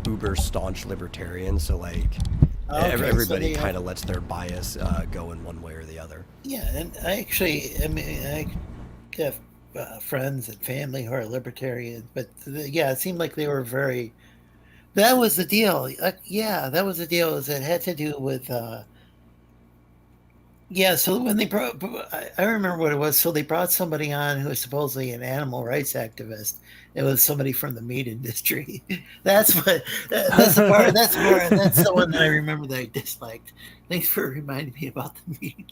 uber staunch libertarians, so like Okay, so everybody they, kind of lets their bias go in one way or the other. yeah, and I have friends and family who are libertarians, but yeah, it seemed like they were very. That was the deal. Yeah, that was the deal. Is it had to do with. Yeah, so when they brought, I remember what it was. So they brought somebody on who was supposedly an animal rights activist. It was somebody from the meat industry. That's what. That's the part. That's the one that I remember that I disliked. Thanks for reminding me about the meat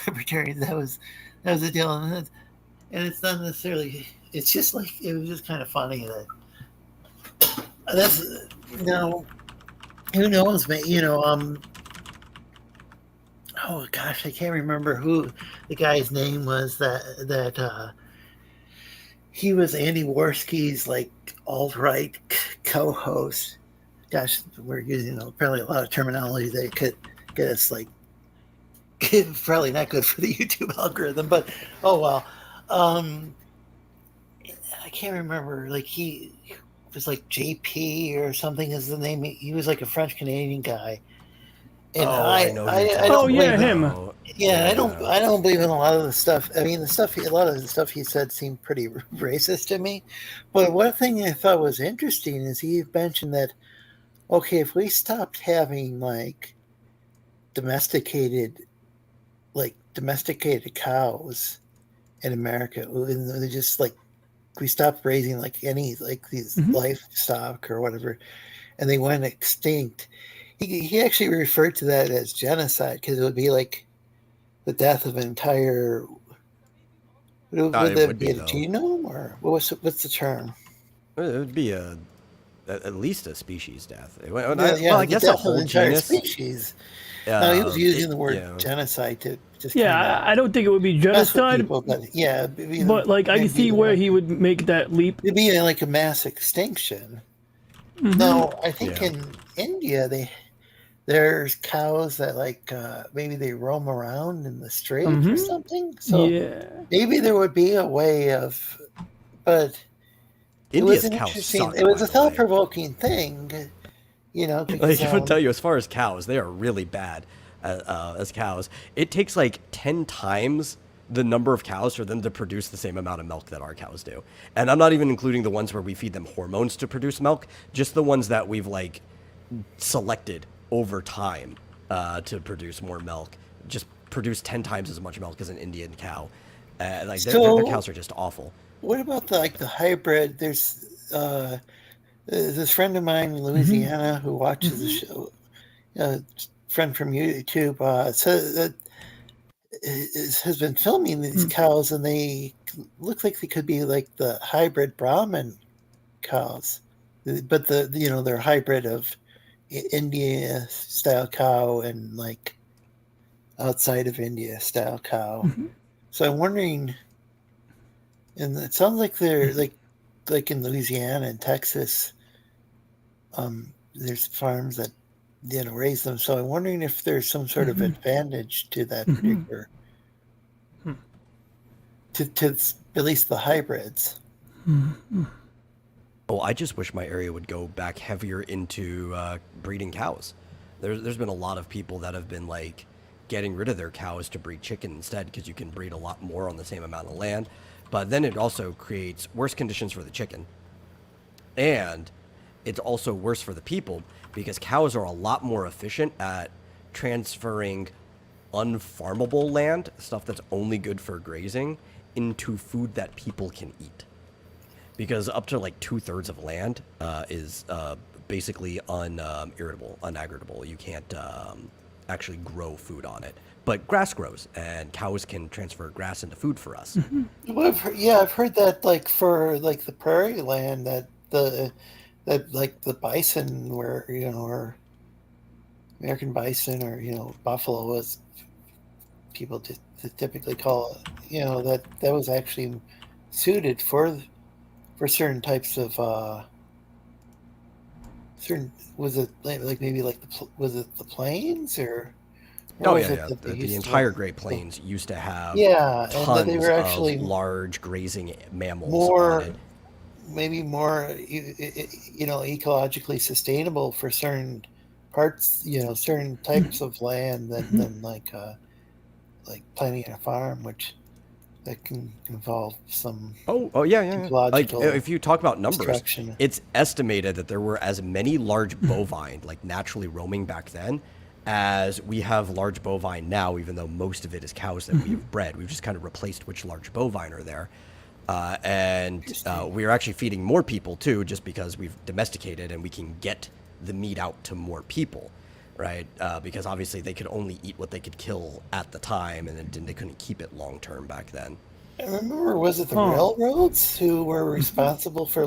libertarians. That was the deal, and it's not necessarily. It's just like it was just kind of funny that that's who knows, man. Oh gosh, I can't remember who the guy's name was that he was Andy Worski's like alt-right co-host. Gosh, we're using apparently a lot of terminology that could get us like probably not good for the YouTube algorithm, but oh well. I can't remember, like he was like JP or something is the name. He was like a French Canadian guy. And I know. I Oh, don't yeah, believe him. I don't believe in a lot of the stuff. I mean, a lot of the stuff he said seemed pretty racist to me. But one thing I thought was interesting is he mentioned that, okay, if we stopped having like domesticated cows in America, and they just like we stopped raising like any like these livestock or whatever, and they went extinct. He actually referred to that as genocide because it would be like the death of an entire. Would that be a genome or what's the term? It would be at least a species death. I guess a whole genus. Species. No, he was using the word genocide to just. I don't think it would be genocide. People, but like I can see where he would make that leap. It'd be like a mass extinction. No, I think in India there's cows that like maybe they roam around in the streets or something. So maybe there would be a way of, but India's it was cows interesting. suck, It was a thought-provoking thing, Because, I would tell you, as far as cows, they are really bad as cows. It takes like 10 times the number of cows for them to produce the same amount of milk that our cows do. And I'm not even including the ones where we feed them hormones to produce milk, just the ones that we've like selected over time to produce more milk, just produce 10 times as much milk as an Indian cow. Their cows are just awful. What about the hybrid? There's this friend of mine in Louisiana who watches the show, friend from YouTube, has been filming these cows, and they look like they could be like the hybrid Brahman cows, but they're hybrid of India style cow and like outside of India style cow. So I'm wondering, and it sounds like they're like in Louisiana and Texas, there's farms that raise them. So I'm wondering if there's some sort of advantage to that particular to at least the hybrids. Oh, I just wish my area would go back heavier into breeding cows. There's been a lot of people that have been like getting rid of their cows to breed chicken instead, because you can breed a lot more on the same amount of land. But then it also creates worse conditions for the chicken. And it's also worse for the people, because cows are a lot more efficient at transferring unfarmable land, stuff that's only good for grazing, into food that people can eat. Because up to like 2/3 of land is basically unagritable. You can't actually grow food on it. But grass grows, and cows can transfer grass into food for us. Well, I've heard that like for like the prairie land that like the bison or American bison or buffalo was people typically call it, that was actually suited for certain types of was it like maybe like was it the plains or the entire Great Plains used to have and tons they were actually of large grazing mammals on it. maybe more ecologically sustainable for certain parts, certain types of land than like planting a farm, which that can involve some Oh yeah. Like ecological if you talk about numbers, destruction. it's estimated that there were as many large bovine, like naturally roaming back then, as we have large bovine now, even though most of it is cows that we've bred. We've just kind of replaced which large bovine are there. And we're actually feeding more people too, just because we've domesticated and we can get the meat out to more people, right? Because obviously they could only eat what they could kill at the time, and then they couldn't keep it long term back then. I remember, was it the railroads who were responsible for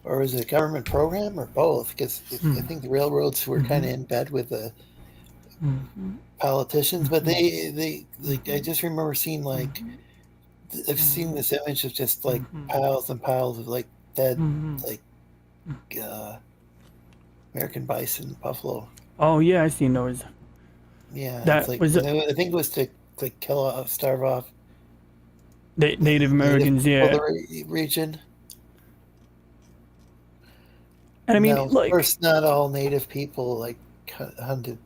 or was it a government program or both? Because I think the railroads were kind of in bed with the politicians, but they I just remember seeing I've seen this image of just piles and piles of dead American bison, buffalo. Oh yeah, I seen those. Yeah, That was I think it was to starve off Native Americans. the region. And I mean, of course, not all Native people hunted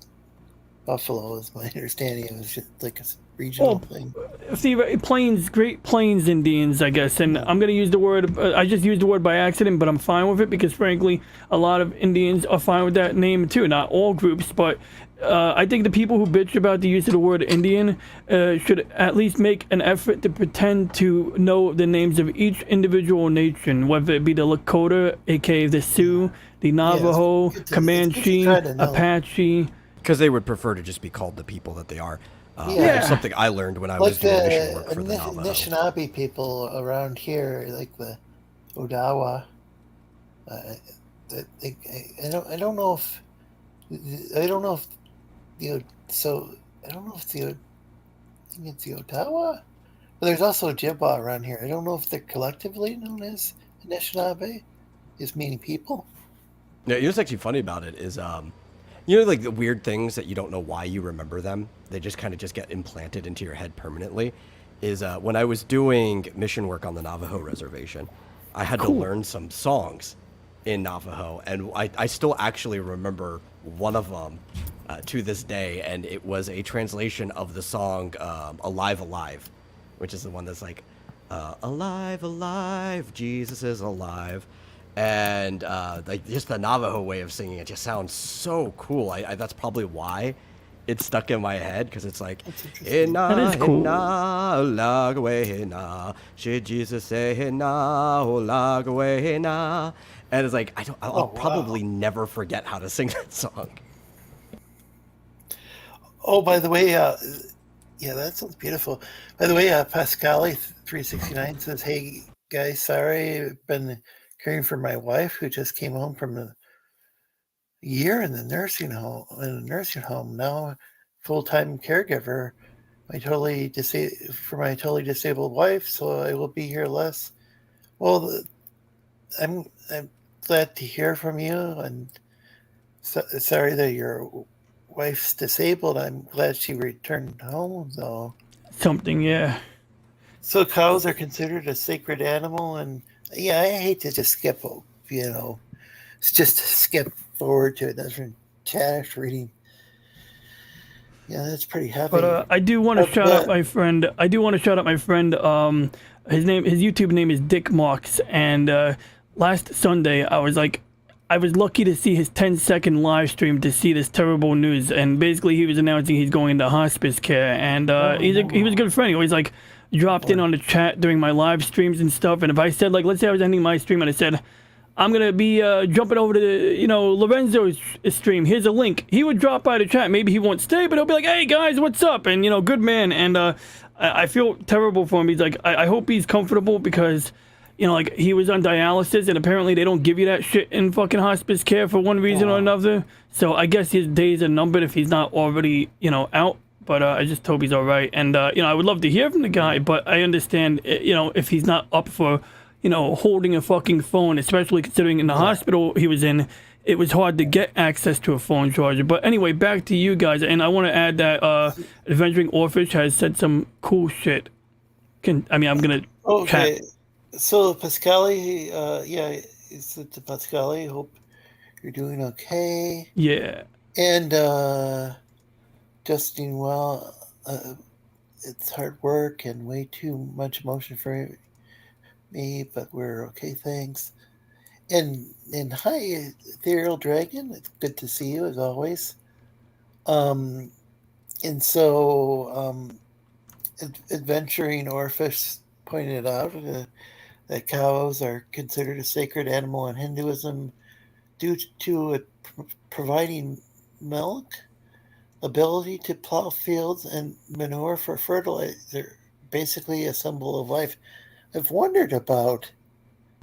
buffalo, is my understanding. It was just a regional thing. See, Great Plains Indians, I guess, and I'm gonna use the word. I just used the word by accident, but I'm fine with it because, frankly, a lot of Indians are fine with that name too. Not all groups, but I think the people who bitch about the use of the word Indian should at least make an effort to pretend to know the names of each individual nation, whether it be the Lakota, aka the Sioux, the Navajo, Comanche, Apache. Because they would prefer to just be called the people that they are. It's something I learned when I was doing mission work for the Navajo. Anishinaabe people around here, like the Odawa. I don't know if I think it's the Ottawa. But there's also Ojibwa around here. I don't know if they're collectively known as Anishinaabe, just meaning people. Yeah, what's actually funny about it is, like the weird things that you don't know why you remember them. They just kind of just get implanted into your head permanently. Is when I was doing mission work on the Navajo reservation, I had to learn some songs in Navajo, and I still actually remember one of them to this day, and it was a translation of the song Alive, Alive, which is the one that's like, alive, alive, Jesus is alive. And just the Navajo way of singing it just sounds so cool. That's probably why it's stuck in my head, because it's like, That is cool. Should Jesus say na, and it's like I'll probably never forget how to sing that song. Oh, by the way, yeah, that sounds beautiful. By the way, Pascali 369 says, "Hey guys, sorry, I've been caring for my wife who just came home from a year in the nursing home. Now, full-time caregiver. My totally disabled wife, so I will be here less. Well, I'm glad to hear from you, and sorry that your wife's disabled. I'm glad she returned home, though. Something, yeah. So cows are considered a sacred animal, and yeah, I hate to just skip forward to it. That's from chat reading. Yeah, that's pretty heavy. But I do want to shout out my friend. His YouTube name is Dick Marks, and last Sunday I was lucky to see his 10-second live stream to see this terrible news. And basically, he was announcing he's going into hospice care, and he was a good friend. He always dropped in on the chat during my live streams and stuff. And if I said, let's say I was ending my stream and I said, I'm gonna be jumping over to Lorenzo's stream, here's a link, he would drop by the chat. Maybe he won't stay, but he'll be like, hey guys, what's up? And good man. And I feel terrible for him. He's like, I hope he's comfortable, because he was on dialysis, and apparently they don't give you that shit in fucking hospice care for one reason or another. So I guess his days are numbered if he's not already out. But I just hope he's all right. And I would love to hear from the guy, but I understand if he's not up for holding a fucking phone, especially considering in the hospital he was in, it was hard to get access to a phone charger. But anyway, back to you guys, and I want to add that Adventuring Orphish has said some cool shit. I'm gonna chat. So Pascali, yeah, it's the Pascali. Hope you're doing okay. Yeah. And just doing well. It's hard work and way too much emotion for me, but we're okay, thanks. And hi, Ethereal Dragon. It's good to see you as always. And so Adventuring Orpheus pointed out that cows are considered a sacred animal in Hinduism due to it providing milk, ability to plow fields, and manure for fertilizer, basically a symbol of life. I've wondered about,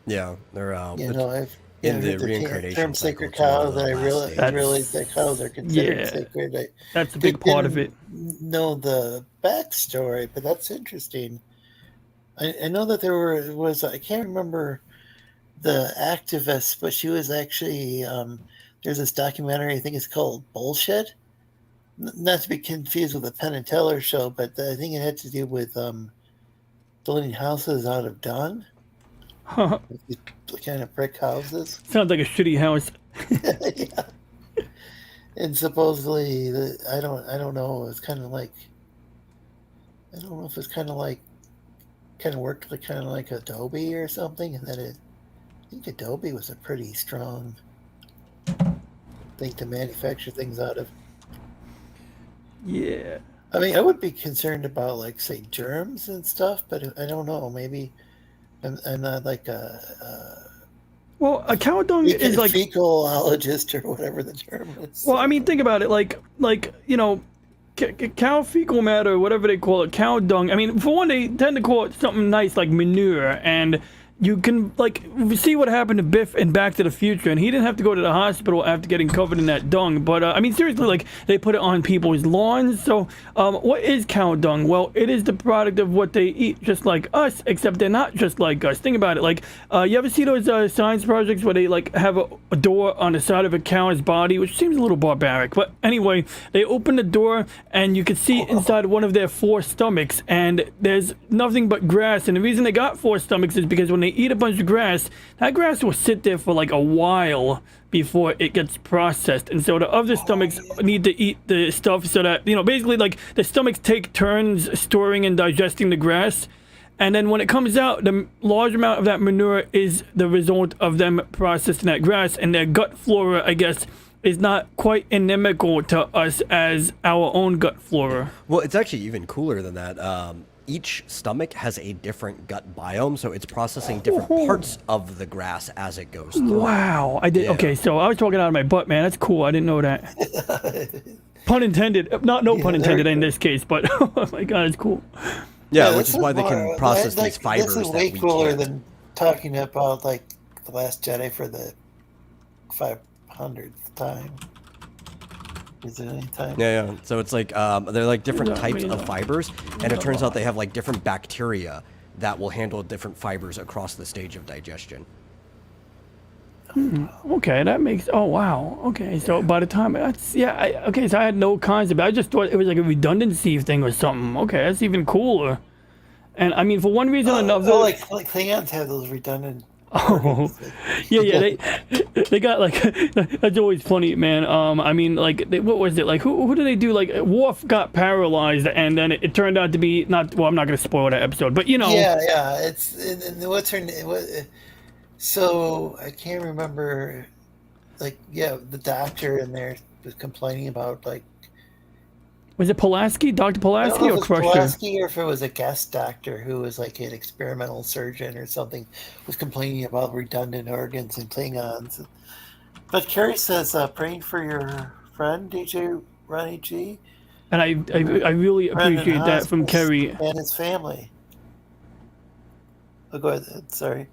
Yeah, they're I've in the heard the reincarnation term cycle sacred too, one of cows, the and I last stages. realized that cows are considered Yeah. sacred. That's a big part of it. Know the backstory, but that's interesting. I know that there was I can't remember the activist, but she was actually there's this documentary, I think it's called Bullshit. Not to be confused with the Penn and Teller show, but I think it had to do with building houses out of dung, these kind of brick houses. Sounds like a shitty house. Yeah. And supposedly, I don't know. It's kind of like, I don't know if it's kind of worked like kind of like Adobe or something, and that I think Adobe was a pretty strong thing to manufacture things out of. Yeah. I mean, I would be concerned about, like, say, germs and stuff, but I don't know. Maybe I'm not like Well, a cow dung is like fecalologist or whatever the term is. Well, I mean, think about it. Like cow fecal matter, whatever they call it, cow dung. I mean, for one, they tend to call it something nice like manure, and you can like see what happened to Biff in Back to the Future, and he didn't have to go to the hospital after getting covered in that dung. But I mean, seriously, like they put it on people's lawns. So, what is cow dung? Well, it is the product of what they eat, just like us, except they're not just like us. Think about it. Like, you ever see those science projects where they like have a door on the side of a cow's body, which seems a little barbaric, but anyway, they open the door and you can see inside one of their 4 stomachs, and there's nothing but grass. And the reason they got 4 stomachs is because when they eat a bunch of grass, that grass will sit there for like a while before it gets processed, and so the other stomachs need to eat the stuff so that, basically like the stomachs take turns storing and digesting the grass, and then when it comes out, the large amount of that manure is the result of them processing that grass, and their gut flora, I guess, is not quite inimical to us as our own gut flora. Well, it's actually even cooler than that. Each stomach has a different gut biome, so it's processing different parts of the grass as it goes through. Wow, I did. Yeah. Okay, so I was talking out of my butt, man. That's cool. I didn't know that. Pun intended. No pun intended in this case, but oh my god, it's cool. Yeah, which is why they can process these fibers This is way that we cooler can't. than talking about like The Last Jedi for the 500th time. Is it any time? Yeah. So it's like they're like different types of fibers, and it turns out they have like different bacteria that will handle different fibers across the stage of digestion. Okay, that makes. Oh wow. Okay, so by the time okay, so I had no concept. I just thought it was like a redundancy thing or something. Okay, that's even cooler. And I mean, for one reason or another, like Klingons have those redundant. Oh, yeah. They got like that's always funny, man. I mean, like, what was it like? Who did they do? Like, Worf got paralyzed, and then it turned out to be not. Well, I'm not gonna spoil that episode, but you know. Yeah. What's her name? So I can't remember. Like, the doctor in there was complaining about like. Was it Pulaski, Dr. Pulaski, or Crusher? Pulaski, or if it was a guest doctor who was like an experimental surgeon or something, was complaining about redundant organs and Klingons. But Carrie says, praying for your friend, DJ Ronnie G. And I really appreciate that from Kerry. And his family. Oh, go ahead. Sorry.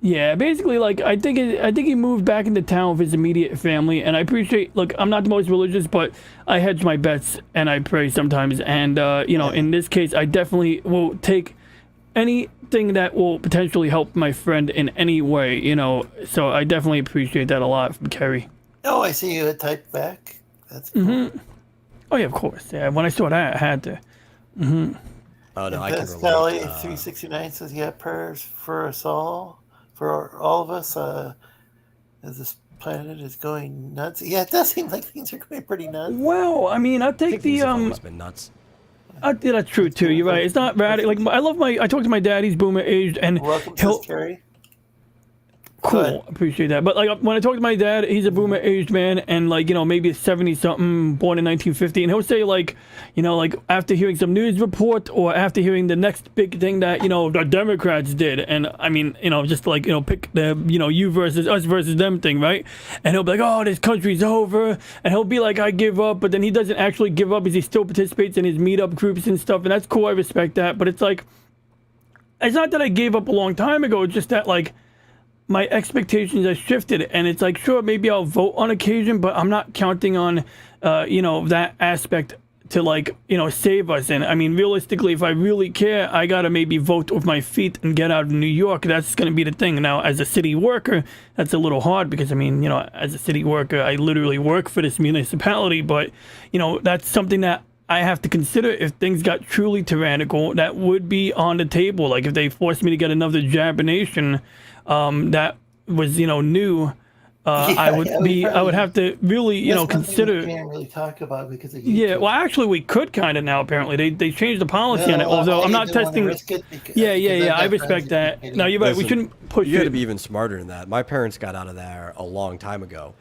Yeah, basically, like, I think he moved back into town with his immediate family, and I appreciate. Look, I'm not the most religious, but I hedge my bets and I pray sometimes. And in this case, I definitely will take anything that will potentially help my friend in any way. So I definitely appreciate that a lot from Kerry. Oh, I see you had typed back. That's cool. Oh yeah, of course. Yeah, when I saw that, I had to. Oh no, I can relate. Valley 369 says, "Yeah, prayers for us all, for all of us, as this planet is going nuts." Yeah, it does seem like things are going pretty nuts. Well, I mean, I'll I take think the things have always been nuts. yeah, that's true too. You're right. It's not bad. Like I talked to my dad. He's boomer aged, and Welcome, he'll says Terry. cool. Appreciate that. But like when I talk to my dad, he's a boomer aged man, and like maybe a 70 something, born in 1950, and he'll say like like after hearing some news report or after hearing the next big thing that the Democrats did, and I mean just like pick the you versus us versus them thing, right? And he'll be like, oh, this country's over, and he'll be like, I give up, but then he doesn't actually give up because he still participates in his meetup groups and stuff, and that's cool. I respect that, but it's like it's not that I gave up a long time ago. It's just that like my expectations have shifted, and it's like, sure, maybe I'll vote on occasion, but I'm not counting on that aspect to like save us. And I mean, realistically, if I really care, I gotta maybe vote with my feet and get out of New York. That's gonna be the thing. Now, as a city worker, that's a little hard because I mean, as a city worker, I literally work for this municipality, but that's something that I have to consider. If things got truly tyrannical, that would be on the table. Like if they forced me to get another Jabination that was new, I would have to really consider. We can't really talk about because of YouTube. Yeah, well, actually, we could kind of now. Apparently, they changed the policy on it. Although I'm not testing. Yeah. I respect that. No, you're right. We shouldn't push You got it. to be even smarter than that. My parents got out of there a long time ago.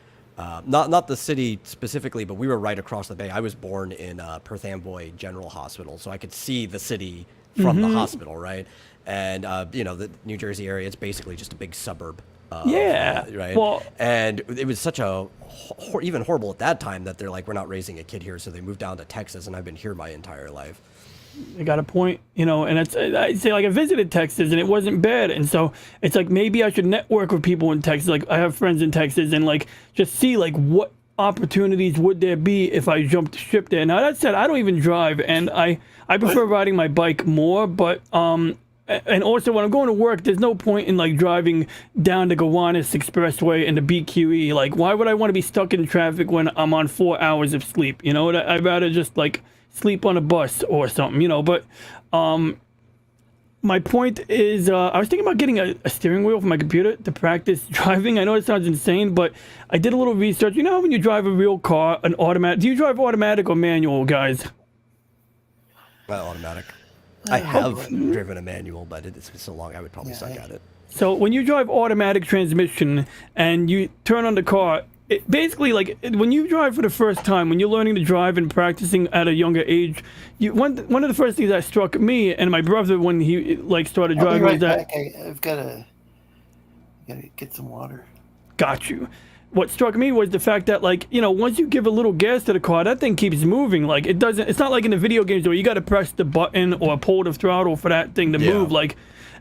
Not the city specifically, but we were right across the bay. I was born in Perth Amboy General Hospital, so I could see the city from the hospital, right? And the New Jersey area, it's basically just a big suburb. Yeah. Right. Well, and it was such a even horrible at that time that they're like, we're not raising a kid here, so they moved down to Texas, and I've been here my entire life. I got a point, and it's I say like I visited Texas and it wasn't bad, and so it's like maybe I should network with people in Texas. Like I have friends in Texas, and like just see like what opportunities would there be if I jumped ship there. Now that said, I don't even drive, and I prefer riding my bike more, but and also when I'm going to work, there's no point in like driving down the Gowanus Expressway and the BQE. Like why would I want to be stuck in traffic when I'm on 4 hours of sleep? I'd rather just like sleep on a bus or something, but my point is I was thinking about getting a steering wheel for my computer to practice driving. I know it sounds insane, but I did a little research. When you drive a real car, an automatic, do you drive automatic or manual, guys? Automatic. I have driven a manual, but it's been so long I would probably suck at it. So when you drive automatic transmission and you turn on the car, it basically, like when you drive for the first time, when you're learning to drive and practicing at a younger age, one of the first things that struck me and my brother when he like started driving was that I've got to get some water. Got you. What struck me was the fact that like once you give a little gas to the car, that thing keeps moving. Like it's not like in the video games where you got to press the button or pull the throttle for that thing to move. Like,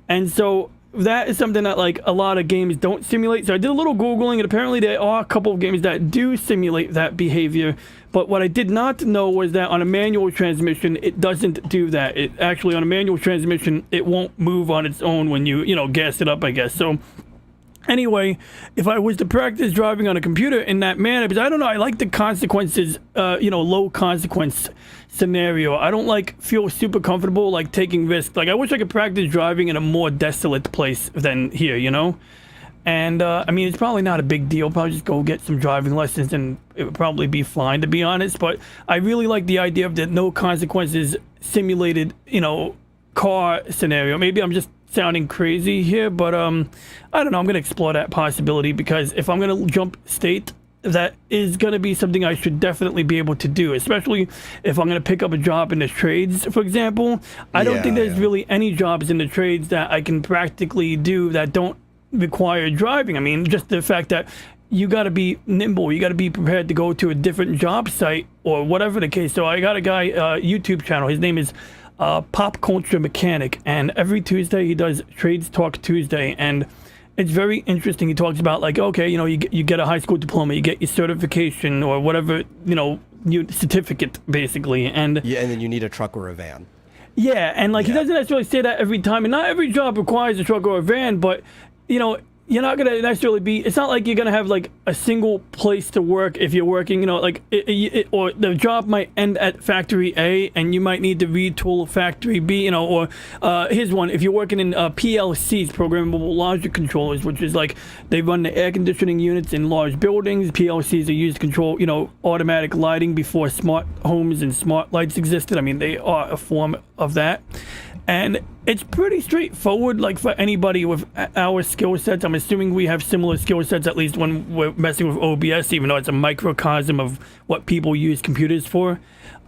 and so that is something that like a lot of games don't simulate. So I did a little Googling, and apparently there are a couple of games that do simulate that behavior. But what I did not know was that on a manual transmission, it doesn't do that. It actually, on a manual transmission, it won't move on its own when you gas it up, I guess. So anyway, if I was to practice driving on a computer in that manner, because I don't know, I like the consequences, low consequence scenario. I don't feel super comfortable taking risks. I wish I could practice driving in a more desolate place than here, And I mean, it's probably not a big deal. Probably just go get some driving lessons and it would probably be fine, to be honest. But I really like the idea of the no consequences simulated, car scenario. Maybe I'm just sounding crazy here, but I don't know. I'm going to explore that possibility because if I'm going to jump state, that is going to be something I should definitely be able to do, especially if I'm going to pick up a job in the trades, for example. I don't think there's really any jobs in the trades that I can practically do that don't require driving. I mean, just the fact that you got to be nimble, you got to be prepared to go to a different job site or whatever the case. So I got a guy YouTube channel. His name is Pop Culture Mechanic, and every Tuesday he does Trades Talk Tuesday, and it's very interesting. He talks about okay, you get a high school diploma, you get your certification or whatever, your certificate basically, and and then you need a truck or a van. Yeah, and he doesn't necessarily say that every time, and not every job requires a truck or a van, but you're not gonna necessarily be. It's not like you're gonna have like a single place to work if you're working. You know, like or the job might end at factory A, and you might need to retool factory B. You know, or here's one: if you're working in PLCs, programmable logic controllers, which is like they run the air conditioning units in large buildings. PLCs are used to control, you know, automatic lighting before smart homes and smart lights existed. I mean, they are a form of that. And it's pretty straightforward, like for anybody with our skill sets. I'm assuming we have similar skill sets, at least when we're messing with OBS, even though it's a microcosm of what people use computers for.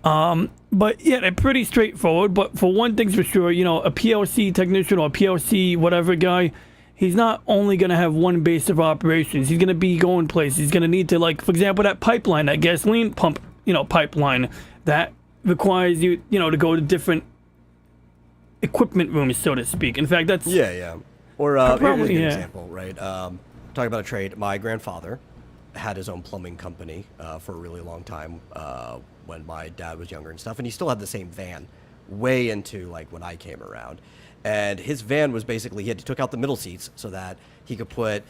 But yeah, they're pretty straightforward. But for one thing's for sure, you know, a PLC technician or a PLC whatever guy, he's not only going to have one base of operations. He's going to be going places. He's going to need to, like, for example, that pipeline, that gasoline pump, you know, pipeline, that requires you, you know, to go to different equipment rooms, so to speak. In fact, that's Yeah. Or probably, here's a good yeah. example, right? Talking about a trade. My grandfather had his own plumbing company for a really long time when my dad was younger and stuff, and he still had the same van way into like when I came around. And his van was basically, he took out the middle seats so that he could put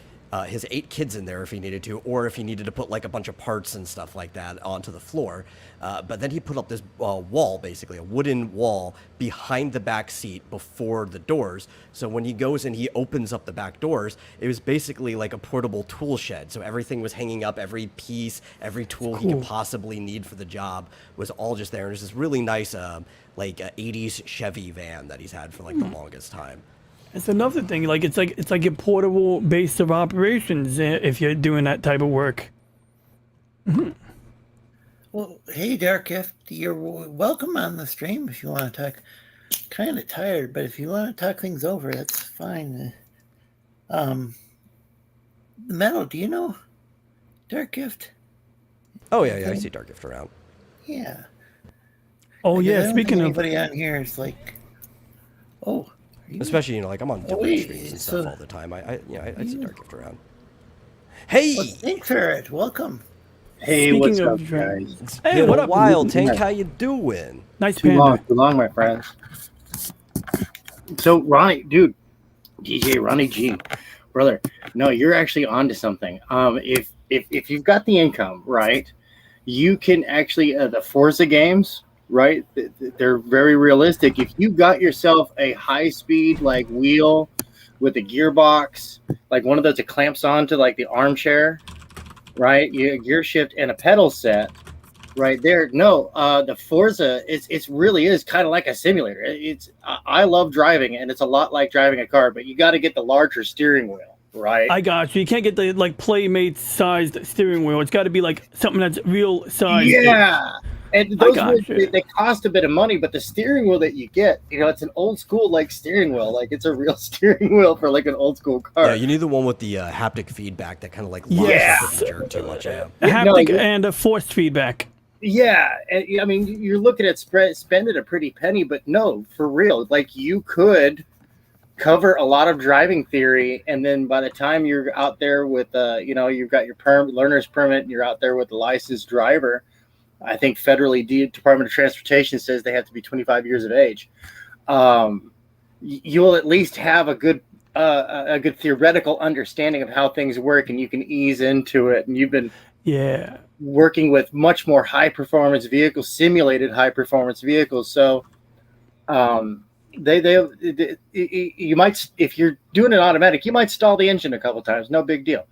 his 8 kids in there if he needed to, or if he needed to put like a bunch of parts and stuff like that onto the floor. But then he put up this wall, basically a wooden wall behind the back seat before the doors. So when he goes and he opens up the back doors, it was basically like a portable tool shed. So everything was hanging up, every piece, every tool he could possibly need for the job was all just there. And it's this really nice, like 80s Chevy van that he's had for like the longest time. It's another thing. Like it's like a portable base of operations if you're doing that type of work. Well, hey, Dark Gift, you're welcome on the stream if you want to talk. Kind of tired, but if you want to talk things over, that's fine. Metal, do you know Dark Gift? Oh yeah, I see Dark Gift around. Yeah. Oh Like, I yeah, don't speaking think of, anybody on here is like, oh. Especially, you know, like I'm on Deviant wait, streams and stuff so- all the time. I see Dark Gift around. Hey, Well, thanks for it. Welcome. Hey, Speaking what's of up, dragons. guys? Hey, been what a up? while, Tank? How you doing? Nice Too panda. long, my friends. So, Ronnie, dude, Ronnie G, brother, no, you're actually onto something. If you've got the income, right, you can actually the Forza games, right? They're very realistic. If you got yourself a high-speed like wheel with a gearbox, like one of those that clamps onto like the armchair, right? You gear shift and a pedal set. Right there. No, the Forza, it's really is kind of like a simulator. I love driving, and it's a lot like driving a car, but you got to get the larger steering wheel, right? I got you. You can't get the like Playmate sized steering wheel. It's got to be like something that's real size. Yeah, and those got you. they cost a bit of money, but the steering wheel that you get, you know, it's an old school like steering wheel, like it's a real steering wheel for like an old school car. Yeah, you need the one with the haptic feedback that kind of like locks Yes. up if you jerk too much. Yeah. A Yeah, no, haptic you- and a forced feedback. Yeah, and, I mean, you're looking at spending a pretty penny, but no, for real, like you could cover a lot of driving theory, and then by the time you're out there with, you know, you've got your learner's permit, and you're out there with the licensed driver. I think federally, Department of Transportation says they have to be 25 years of age. You'll at least have a good theoretical understanding of how things work, and you can ease into it. And you've been working with much more high performance vehicles, simulated high performance vehicles. So you might, if you're doing an automatic, you might stall the engine a couple times. No big deal.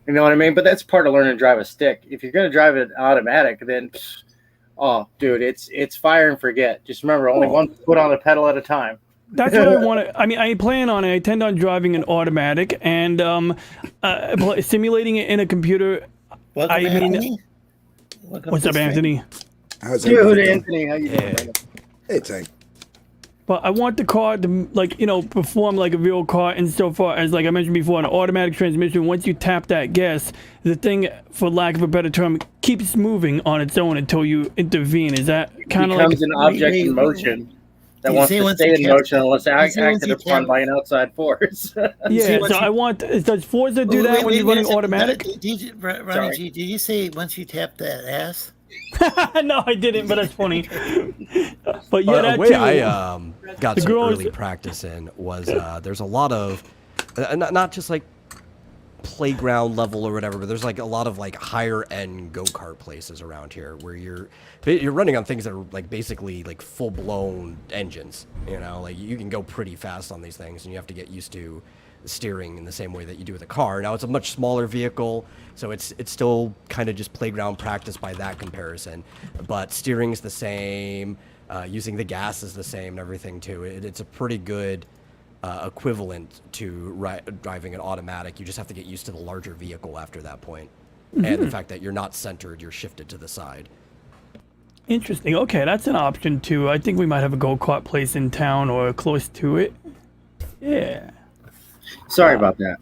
You know what I mean? But that's part of learning to drive a stick. If you're going to drive an automatic, then, oh, dude, it's fire and forget. Just remember, only one foot on the pedal at a time. That's what I want to. I mean, I plan on it. I intend on driving an automatic and simulating it in a computer. Welcome, I mean, Anthony. Welcome what's to up, the stream. Anthony? How's Dude, everybody doing? Anthony, how you doing? man? Hey, Tank. But I want the car to, like, you know, perform like a real car insofar as, like I mentioned before, an automatic transmission. Once you tap that gas, the thing, for lack of a better term, keeps moving on its own until you intervene. Is that kind of like becomes an object in motion that You wants see to once stay you in tap- motion unless you see once acted you upon tap- by an outside force. Yeah, once so you- I want. Does Forza do that when you're running automatic? Ronnie Sorry. G, did you say once you tap that ass? No, I didn't, but that's funny. But yeah, The that way too. I got The some girls- early practice in was there's a lot of not just like playground level or whatever, but there's like a lot of like higher end go-kart places around here where you're running on things that are like basically like full blown engines, you know, like you can go pretty fast on these things and you have to get used to steering in the same way that you do with a car. Now it's a much smaller vehicle, so it's still kind of just playground practice by that comparison, but steering's the same, using the gas is the same and everything too. It's a pretty good equivalent to driving an automatic. You just have to get used to the larger vehicle after that point. And the fact that you're not centered, you're shifted to the side. Interesting. Okay, that's an option too. I think we might have a go-kart place in town or close to it. Yeah. Sorry about that.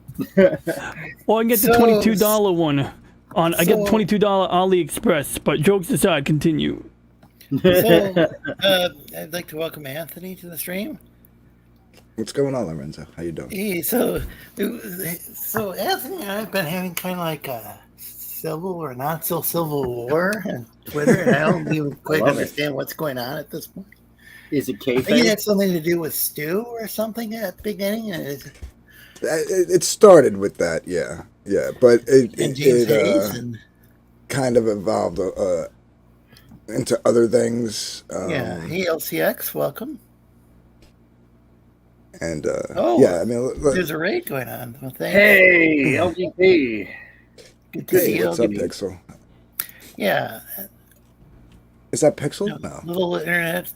Well, I can get the $22 one on. I get the $22 AliExpress. But jokes aside, continue. So, I'd like to welcome Anthony to the stream. What's going on, Lorenzo? How you doing? Hey, so Anthony and I have been having kind of like a civil or not so civil war on Twitter, and I don't even quite understand what's going on at this point. Is it I think it kayfabe? had something to do with Stu or something at the beginning. It started with that, yeah, but And James Hayes and kind of evolved into other things. Hey LCX, welcome. And Oh, yeah, I mean, There's a raid going on. Well, thanks. Hey, LGP. Good to see hey, you. what's up, Pixel? Yeah, Is that Pixel? No. little internet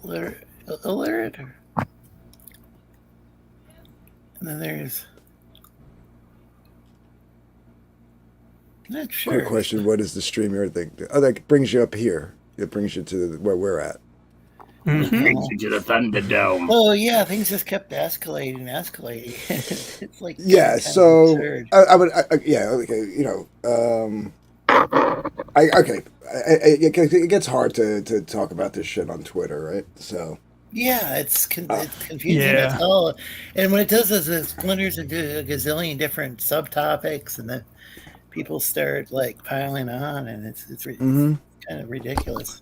alert. And then there's. I'm not sure. Quick question: what is the StreamYard thing? Oh, that brings you up here. It brings you to where we're at. Takes you to the Thunderdome. Oh yeah, things just kept escalating. It's like Yeah, kind of so absurd. I would, yeah, okay, you know, it gets hard to talk about this shit on Twitter, right? So Yeah, it's confusing Yeah. as hell. And what it does is it splinters into a gazillion different subtopics, and then people start like piling on, and it's kind of ridiculous.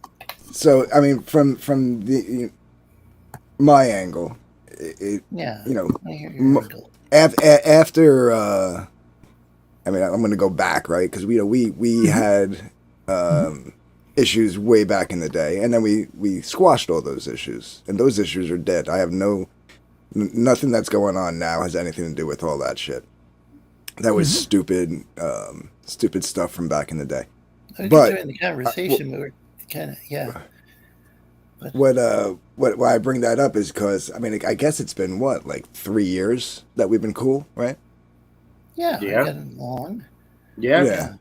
So I mean, from my angle, Yeah, you know, I hear your angle. after I mean, I'm going to go back, right? Because we had issues way back in the day, and then we squashed all those issues, and those issues are dead. I have nothing that's going on now has anything to do with all that shit. That was stupid stuff from back in the day. I was But enjoying the conversation, but we're kind of why I bring that up is because I mean, I guess it's been what, like 3 years that we've been cool, right? yeah, Yeah. we're getting along. Yeah.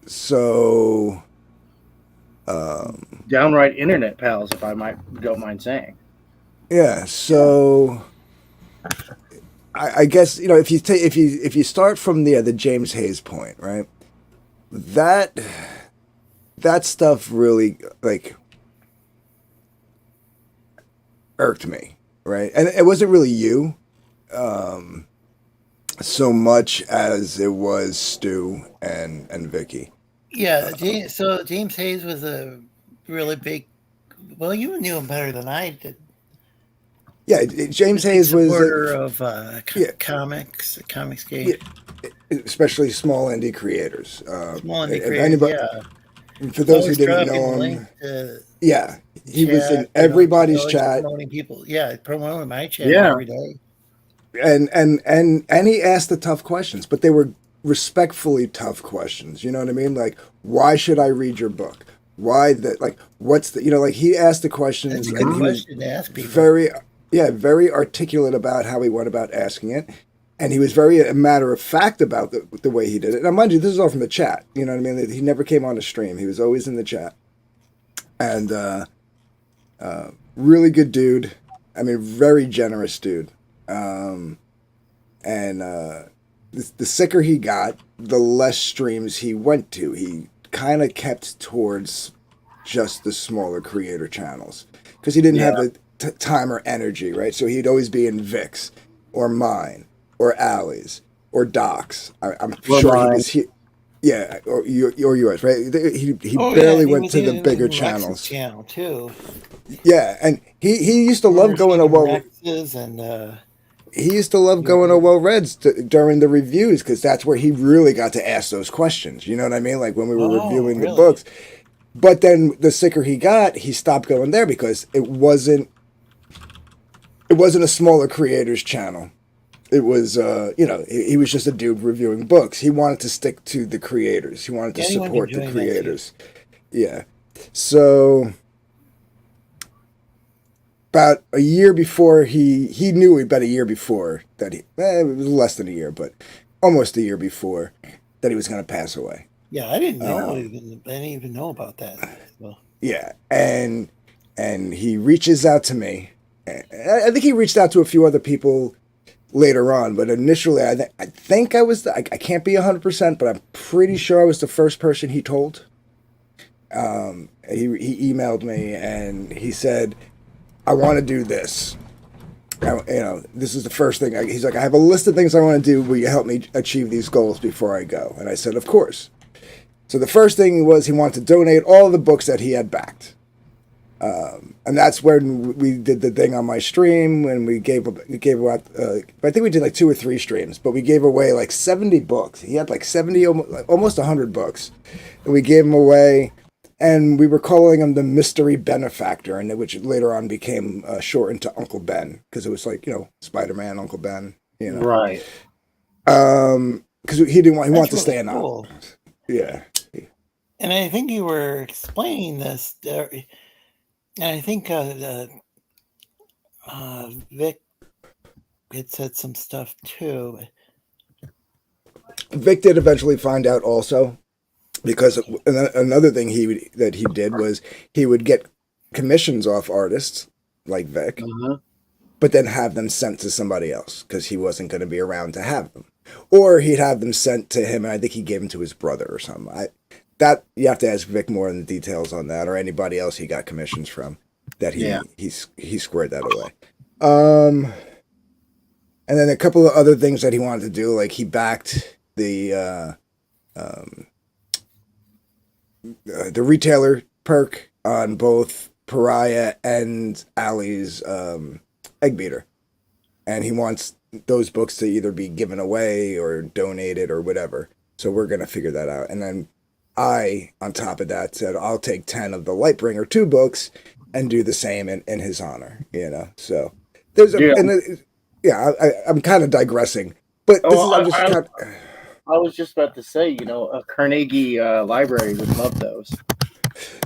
So, Downright internet pals, if I don't mind saying. yeah. So, I guess, you know, if you start from the James Hayes point, right? That stuff really like irked me, right? And it wasn't really you, so much as it was Stu and Vicky. Yeah, so James Hayes was a really big. Well, you knew him better than I did. Yeah, James Hayes was supporter of yeah. comics game. Yeah, especially small indie creators. Small indie if creators, anybody- yeah. For those who Always didn't dropping know him, link to yeah, he was chat, in you know, everybody's always chat, promoting people. Yeah, promoting my chat Yeah. every day. and he asked the tough questions, but they were respectfully tough questions. You know what I mean? Like, why should I read your book? Why that? Like, what's the? You know, like he asked the questions. That's a and good he was question to ask people. very articulate about how he went about asking it. And he was very a matter of fact about the way he did it. Now, mind you, this is all from the chat. You know what I mean? He never came on the stream. He was always in the chat. And really good dude. I mean, very generous dude. The sicker he got, the less streams he went to. He kind of kept towards just the smaller creator channels because he didn't have the time or energy, right? So he'd always be in Vic's or mine or Allie's or Doc's. I'm sure he was here. Yeah, or yours, right? He barely went to the bigger channels. Channel too. Yeah, and he used to love going to Rex's and he used to love going to Well Reds during the reviews because that's where he really got to ask those questions. You know what I mean? Like when we were reviewing the books. But then the sicker he got, he stopped going there because it wasn't a smaller creators channel. It was, he was just a dude reviewing books. He wanted to stick to the creators. He wanted to support the creators. Yeah. So about a year before he knew about a year before that it was less than a year, but almost a year before that he was going to pass away. Yeah, I didn't know. I didn't even know about that. So. Yeah, and he reaches out to me. I think he reached out to a few other people later on, but initially, I think I was. I can't be 100%, but I'm pretty sure I was the first person he told. He emailed me and he said, "I want to do this. This is the first thing." He's like, "I have a list of things I want to do. Will you help me achieve these goals before I go?" And I said, "Of course." So the first thing was he wanted to donate all the books that he had backed. And that's when we did the thing on my stream when we gave out, I think we did like 2 or 3 streams, but we gave away like 70 books. He had like 70, almost 100 books. And we gave them away, and we were calling him the mystery benefactor, and which later on became shortened to Uncle Ben, because it was like, Spider-Man, Uncle Ben, Right. Because he wanted to stay in cool. Yeah. And I think you were explaining this, and I think Vic had said some stuff too. Vic did eventually find out also, because another thing he did was he would get commissions off artists like Vic, but then have them sent to somebody else because he wasn't going to be around to have them, or he'd have them sent to him, and I think he gave them to his brother or something. That you have to ask Vic more in the details on that, or anybody else he got commissions from that he squared that away. And then a couple of other things that he wanted to do, like he backed the retailer perk on both Pariah and Ali's Egg Beater, and he wants those books to either be given away or donated or whatever. So we're gonna figure that out, and then I, on top of that, said I'll take 10 of the Lightbringer 2 books and do the same in his honor. So there's I'm kind of digressing, but I was just about to say, a Carnegie library would love those.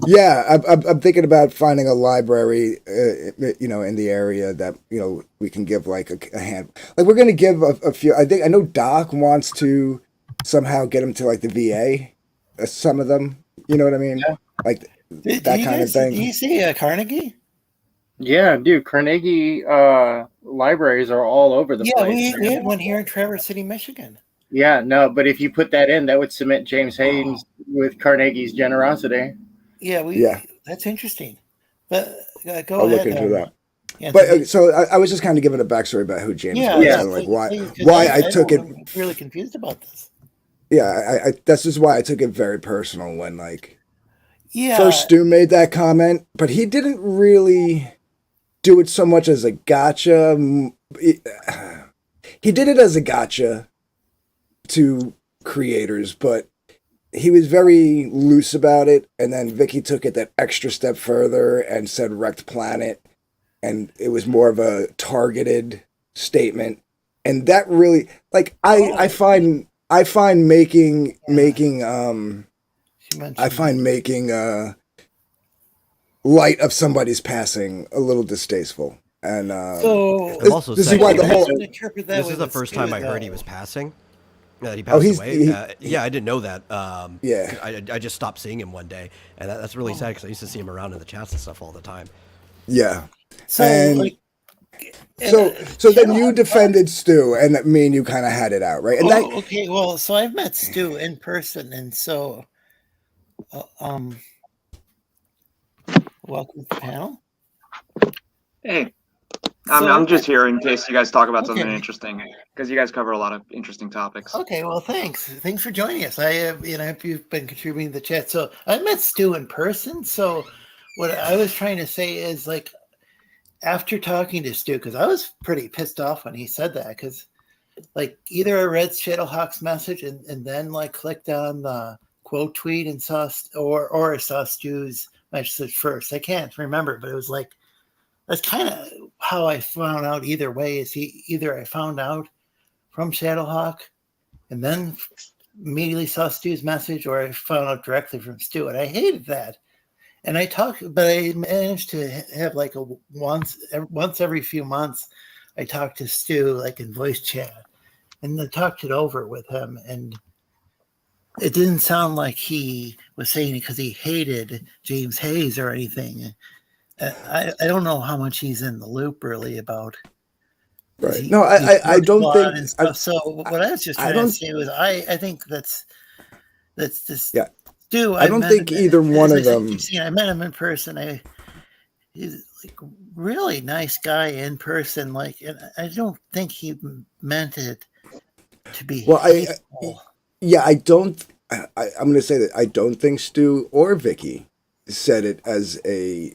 Yeah, I'm thinking about finding a library, in the area that we can give like a hand. Like we're gonna give a few. I know Doc wants to somehow get him to like the VA. Some of them, you know what I mean? Yeah. Like that kind of thing. Do you see Carnegie? Yeah, dude. Carnegie libraries are all over the place. Yeah, we had one here in Traverse City, Michigan. Yeah, no, but if you put that in, that would cement James Haynes with Carnegie's generosity. Yeah, that's interesting. But go I'll ahead. Look into that. Yeah, but so I was just kind of giving a backstory about who James was and like why I took it. I'm really confused about this. Yeah, I that's just why I took it very personal when first Stu made that comment, but he didn't really do it so much as a gotcha. He did it as a gotcha to creators, but he was very loose about it. And then Vicky took it that extra step further and said Wrecked Planet, and it was more of a targeted statement. And that really, I find making light of somebody's passing a little distasteful. And this is why the whole. This is the first time I heard he was passing. That he passed away. I didn't know that. I just stopped seeing him one day, and that's really sad because I used to see him around in the chats and stuff all the time. Yeah. So then you defended Stu, and me and you kind of had it out, right? And okay. Well, so I've met Stu in person, and so, welcome to the panel. Hey, I'm just here in case you guys talk about something interesting, because you guys cover a lot of interesting topics. Okay, well, thanks for joining us. I have, if you've been contributing to the chat. So I met Stu in person. So what I was trying to say is after talking to Stu, because I was pretty pissed off when he said that, because like either I read Shadowhawk's message and then like clicked on the quote tweet and saw, or I saw Stu's message first. I can't remember, but it was like, that's kind of how I found out. Either way, is either I found out from Shadowhawk and then immediately saw Stu's message, or I found out directly from Stu, and I hated that. And I managed to have like once every few months, I talked to Stu like in voice chat, and I talked it over with him, and it didn't sound like he was saying it because he hated James Hayes or anything. I don't know how much he's in the loop really about. Right. No, I don't think. So what I was just trying to say was I think that's just. Yeah. Stu, I don't think either one of them. I met him in person. He's like a really nice guy in person. Like, and I don't think he meant it to be. Well, I don't. I'm going to say that I don't think Stu or Vicky said it as a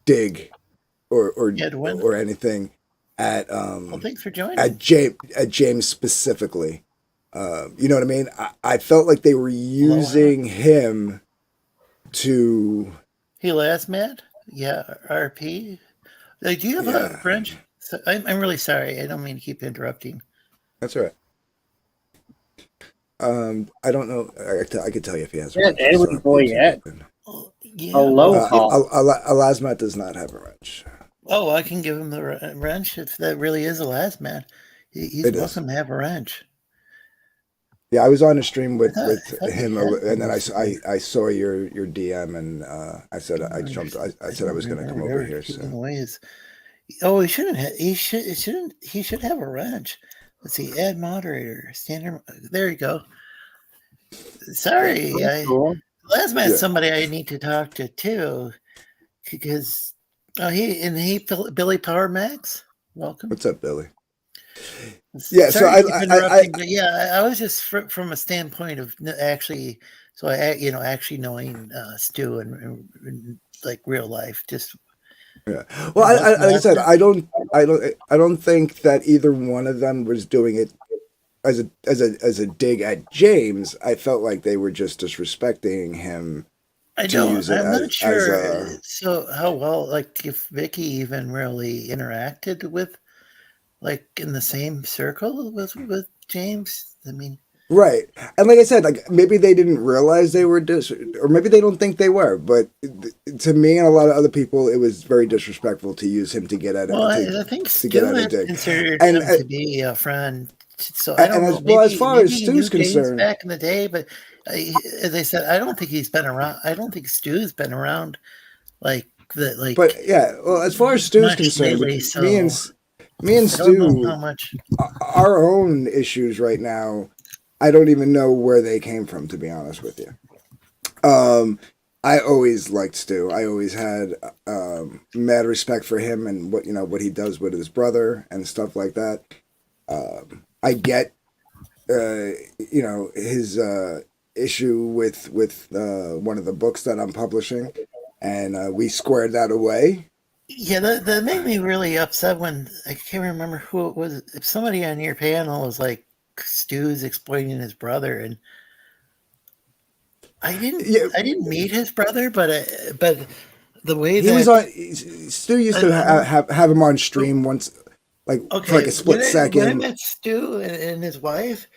dig or anything at well, thanks for joining. At James specifically. You know what I mean? I felt like they were using him to. He last met? Yeah, RP. Like, do you have a French? So, I'm really sorry. I don't mean to keep interrupting. That's all right. I don't know. I could tell you if he has. Yeah, Edwin Boyette. Yeah. Hello. Alasmat does not have a wrench. Oh, I can give him the wrench if that really is a last man. He's welcome to have a wrench. Yeah, I was on a stream with him, and then I saw your DM, and I said I jumped. I said I was going to come over here. So. He shouldn't. He should have a wrench. Let's see. Add moderator. Standard. There you go. Sorry, last man's somebody I need to talk to too, because Billy Power Max. Welcome. What's up, Billy? Yeah, sorry I was just from a standpoint of actually, so actually knowing Stu and like real life, just. Yeah. Well, like I said, I don't think that either one of them was doing it as a dig at James. I felt like they were just disrespecting him. I'm not sure. So how well, like, if Vicky even really interacted with, like, in the same circle with James? I mean, right. And like I said, like, maybe they didn't realize they were or maybe they don't think they were. But to me and a lot of other people, it was very disrespectful to use him to get at it. Well, I think Stu considered him to be a friend. So I don't know. As far as Stu's concerned, back in the day, but as I said, I don't think he's been around. I don't think Stu's been around like that. Like, but yeah, well, as far as Stu's concerned, me and Stu, our own issues right now, I don't even know where they came from, to be honest with you. I always liked Stu. I always had mad respect for him and what he does with his brother and stuff like that. I get his issue with one of the books that I'm publishing, and we squared that away. Yeah, that made me really upset when I can't remember who it was. If somebody on your panel was like, Stu's exploiting his brother, and I didn't meet his brother, but the way he was on, Stu used to have him on stream once, like for like a split second. When I met Stu and his wife,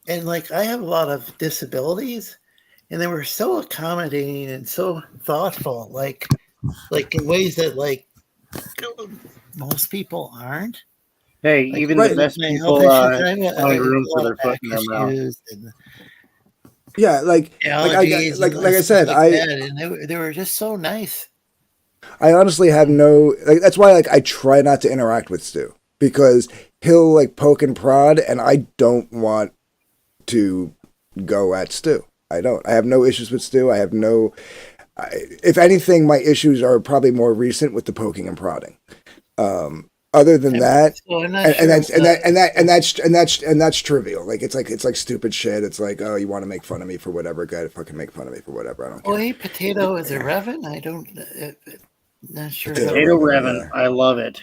and like I have a lot of disabilities, and they were so accommodating and so thoughtful, like in ways that like most people aren't. Hey, like, even the best people find room for their foot in their mouth. Yeah, like I said, and they were just so nice. I honestly have no that's why I try not to interact with Stu, because he'll like poke and prod, and I don't want to go at Stu. I don't. I have no issues with Stu. I have no. If anything, my issues are probably more recent with the poking and prodding. Other than that, and that's trivial. Like it's like stupid shit. It's like, oh, you want to make fun of me for whatever? Go ahead, fucking make fun of me for whatever. I don't care. Boy, potato is irrelevant. I don't. Not sure. Potato how- Revan, I love it.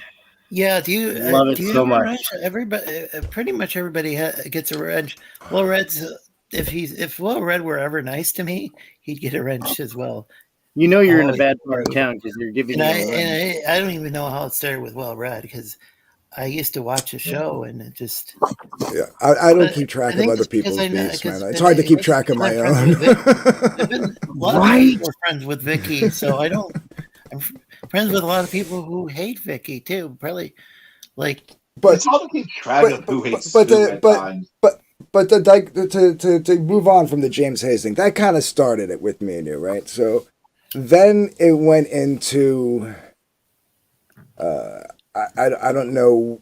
Yeah, do you Love it do you so have a much. wrench? Everybody, pretty much everybody gets a wrench. Well, Red's if Well Red were ever nice to me, he'd get a wrench as well. You know you're in a Always bad part of do. town because you're giving And him a wrench. I don't even know how it started with Well Red because I used to watch a show and it just Yeah, I don't But keep track I of think other it's because people's I know- beefs, 'cause man. It's hard to keep it's track of because my I'm friends own. with Vic. I've been a lot of people are friends with Vicky, so I don't. I'm friends with a lot of people who hate Vicky too. Probably like But It's hard to keep track of who hates but who the at but times. but the like to move on from the James Hayes thing, that kind of started it with me and you, right? So then it went into I don't know.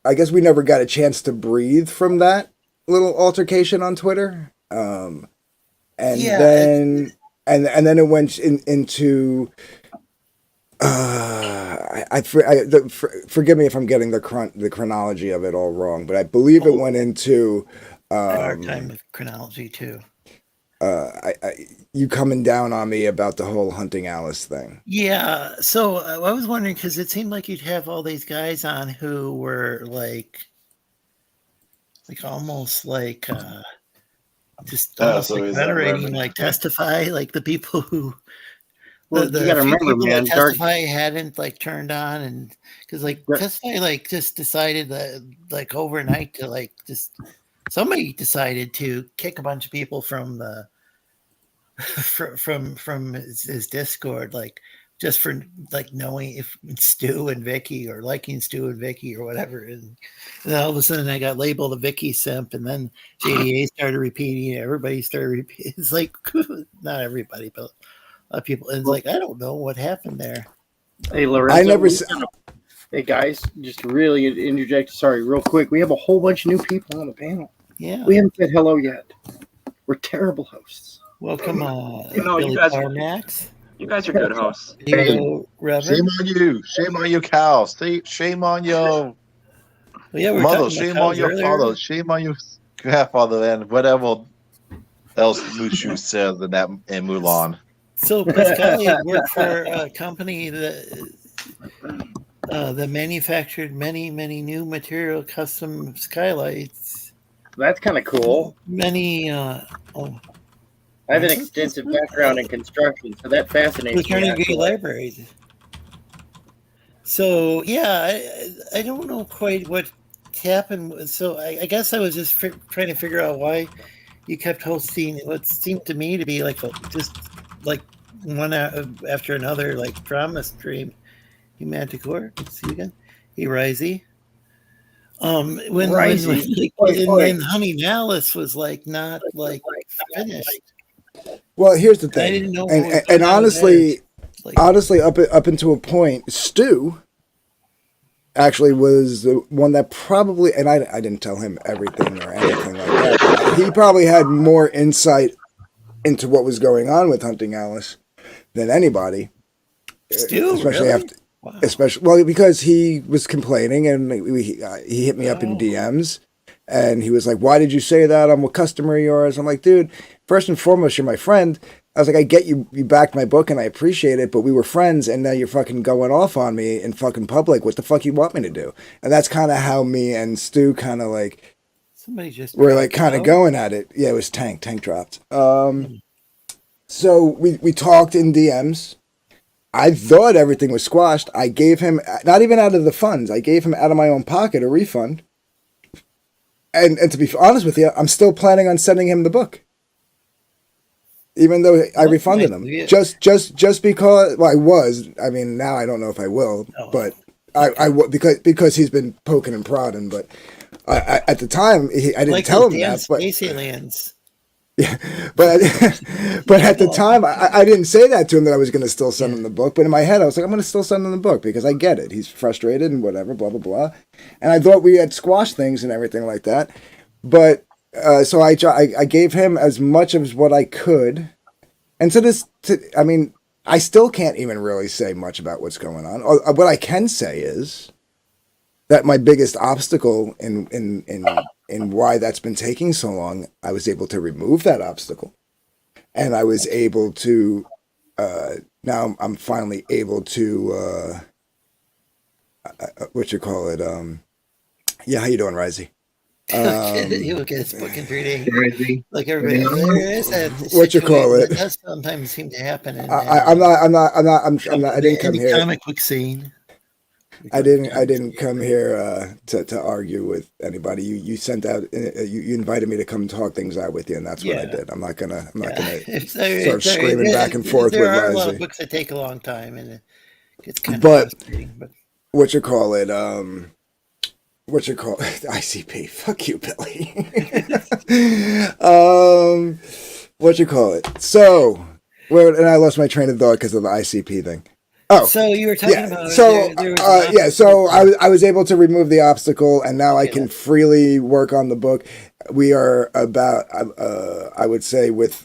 I guess we never got a chance to breathe from that little altercation on Twitter. And Yeah, then and then it went into forgive me if I'm getting the chronology of it all wrong, but I believe it went into I have a hard time with chronology too. you coming down on me about the whole hunting Alice thing. Yeah, so I was wondering because it seemed like you'd have all these guys on who were like almost like just almost so like is that venerating, Reverend? like testify, like the people who Well, the you got to few remember, people man. that testify hadn't like turned on, and because like testify like just decided that like overnight to like just somebody decided to kick a bunch of people from the from his Discord, like just for like knowing if Stu and Vicky or liking Stu and Vicky or whatever, and then all of a sudden I got labeled a Vicky simp, and then JDA started repeating it. Everybody started repeating. It's like not everybody, but a lot of people. And it's like I don't know what happened there. Hey, Lorenzo. I never. Hey guys, just really interject. Sorry, real quick. We have a whole bunch of new people on the panel. Yeah, We haven't said hello yet. We're terrible hosts. welcome, No, Billy you guys- Max. You guys are good hosts. Hero Reverend. Shame on you. Shame on your cows. Shame on your Well, yeah, we were mother. talking about Shame on cows your earlier. father. Shame on your grandfather and whatever else Mushu says in Mulan. So Pascal worked for a company that manufactured many new material custom skylights. That's kind of cool. Many I have an extensive background in construction, so that fascinates me. Carnegie actually. libraries. So yeah, I don't know quite what happened. So I guess I was just trying to figure out why you kept hosting what seemed to me to be like just like one after another, like drama stream. Manticore, see you again. Hey, Risey. When Honey Malice was like not like finished. Well, here's the I thing, didn't know what was and going on honestly, there. honestly, up into a point, Stu actually was the one that probably, and I didn't tell him everything or anything like that. But he probably had more insight into what was going on with hunting Alice than anybody. Stu, especially really? after. Wow. Especially because he was complaining and he hit me up in DMs and he was like, "Why did you say that? I'm a customer of yours." I'm like, "Dude, first and foremost, you're my friend." I was like, "I get you backed my book and I appreciate it, but we were friends and now you're fucking going off on me in fucking public. What the fuck you want me to do?" And that's kind of how me and Stu kind of like somebody just were like kind of going at it. Yeah, it was Tank dropped. So we talked in DMs. I thought everything was squashed. I gave him, not even out of the funds, I gave him out of my own pocket a refund. And to be honest with you, I'm still planning on sending him the book. Even though I refunded him. Just because, well, I was. I mean, now I don't know if I will, but I because he's been poking and prodding. But at the time, I didn't tell him that. But Space aliens. Yeah, but at the time, I didn't say that to him that I was going to still send him the book. But in my head, I was like, I'm going to still send him the book because I get it. He's frustrated and whatever, blah, blah, blah. And I thought we had squashed things and everything like that. But so I gave him as much as what I could. And I mean, I still can't even really say much about what's going on. What I can say is that my biggest obstacle in why that's been taking so long, I was able to remove that obstacle. And I was able to now I'm finally able to what you call it? Yeah, how you doing, Risey? He will get his book in 3 days. Crazy. Like everybody, there is a What you call situation it? that does sometimes seem to happen. In, I'm not. I didn't come in the here. comic book scene. I didn't come here to argue with anybody. You sent out. You invited me to come talk things out with you, and that's what I did. I'm not gonna start screaming back and forth with There are a lot of Risey. books that take a long time, and it's kind of But frustrating. But what you call it? What you call ICP? Fuck you, Billy. What you call it? So, and I lost my train of thought because of the ICP thing. Oh, so you were talking about so there was an yeah. So I was able to remove the obstacle, and now I can freely work on the book. We are about I would say with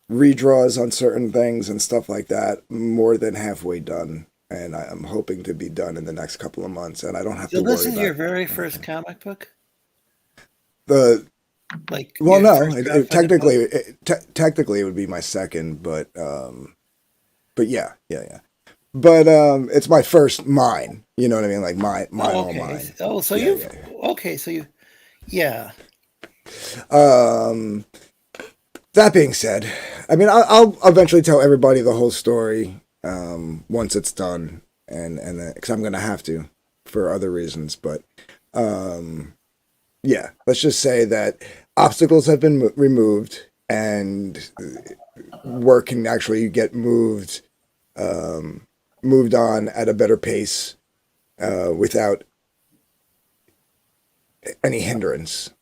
redraws on certain things and stuff like that, more than halfway done. And I'm hoping to be done in the next couple of months, and I don't have to worry about. So this is your very first comic book? Well, no. Technically, technically, it would be my second, but yeah. But it's my first mine. You know what I mean? Like all mine. Oh, so okay. So you, yeah. That being said, I mean, I'll eventually tell everybody the whole story. Once it's done, and because I'm gonna have to for other reasons, but yeah, let's just say that obstacles have been removed and work can actually get moved on at a better pace without any hindrance.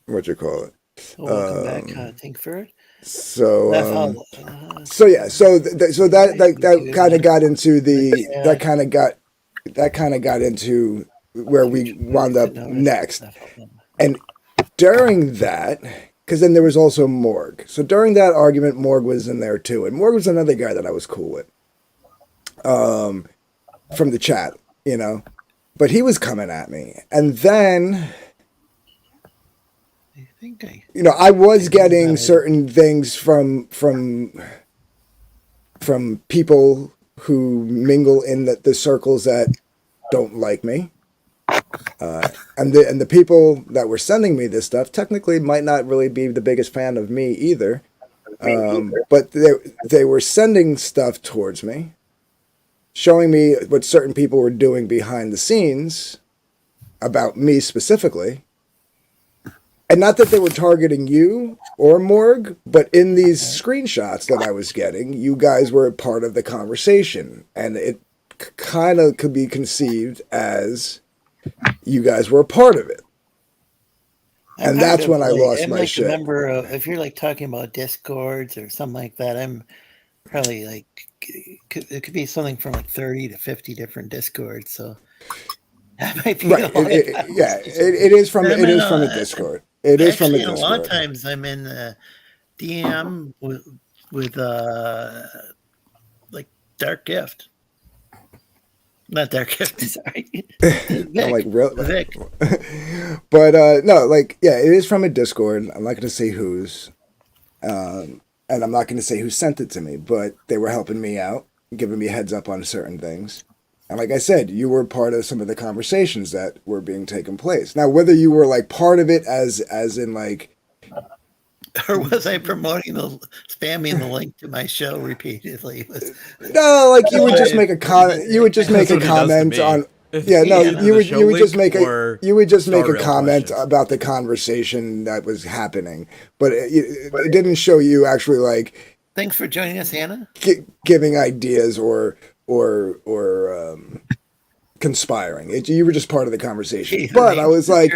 What you call it? Welcome back, Tinkford. So yeah, so that kind of got into that kind of got into where we wound up next, and during that, because then there was also Morg. So during that argument, Morg was in there too, and Morg was another guy that I was cool with, from the chat, you know, but he was coming at me, and then. You know, I was getting certain things from people who mingle in the circles that don't like me, and the people that were sending me this stuff technically might not really be the biggest fan of me either, but they were sending stuff towards me, showing me what certain people were doing behind the scenes about me specifically. And not that they were targeting you or Morg, but in these screenshots that I was getting, you guys were a part of the conversation. And it kind of could be conceived as you guys were a part of it. And that's when I lost my shit. Remember, if you're like talking about Discords or something like that, I'm probably like, it could be something from like 30 to 50 different Discords. So that might be right. It is from a Discord. It is from a Discord. A lot of times I'm in the DM with like Dark Gift. Not Dark Gift, sorry. I'm like, really? But no, like, yeah, it is from a Discord. I'm not going to say whose. And I'm not going to say who sent it to me, but they were helping me out, giving me a heads up on certain things. And like I said, you were part of some of the conversations that were being taken place. Now, whether you were like part of it as in like, or was I spamming the link to my show repeatedly? No, like you would just make a comment. You would just make a comment on. Yeah, no, you would just make a comment about the conversation that was happening, but it didn't show you actually like. Thanks for joining us, Hannah. Giving ideas or conspiring. You were just part of the conversation. But I was like,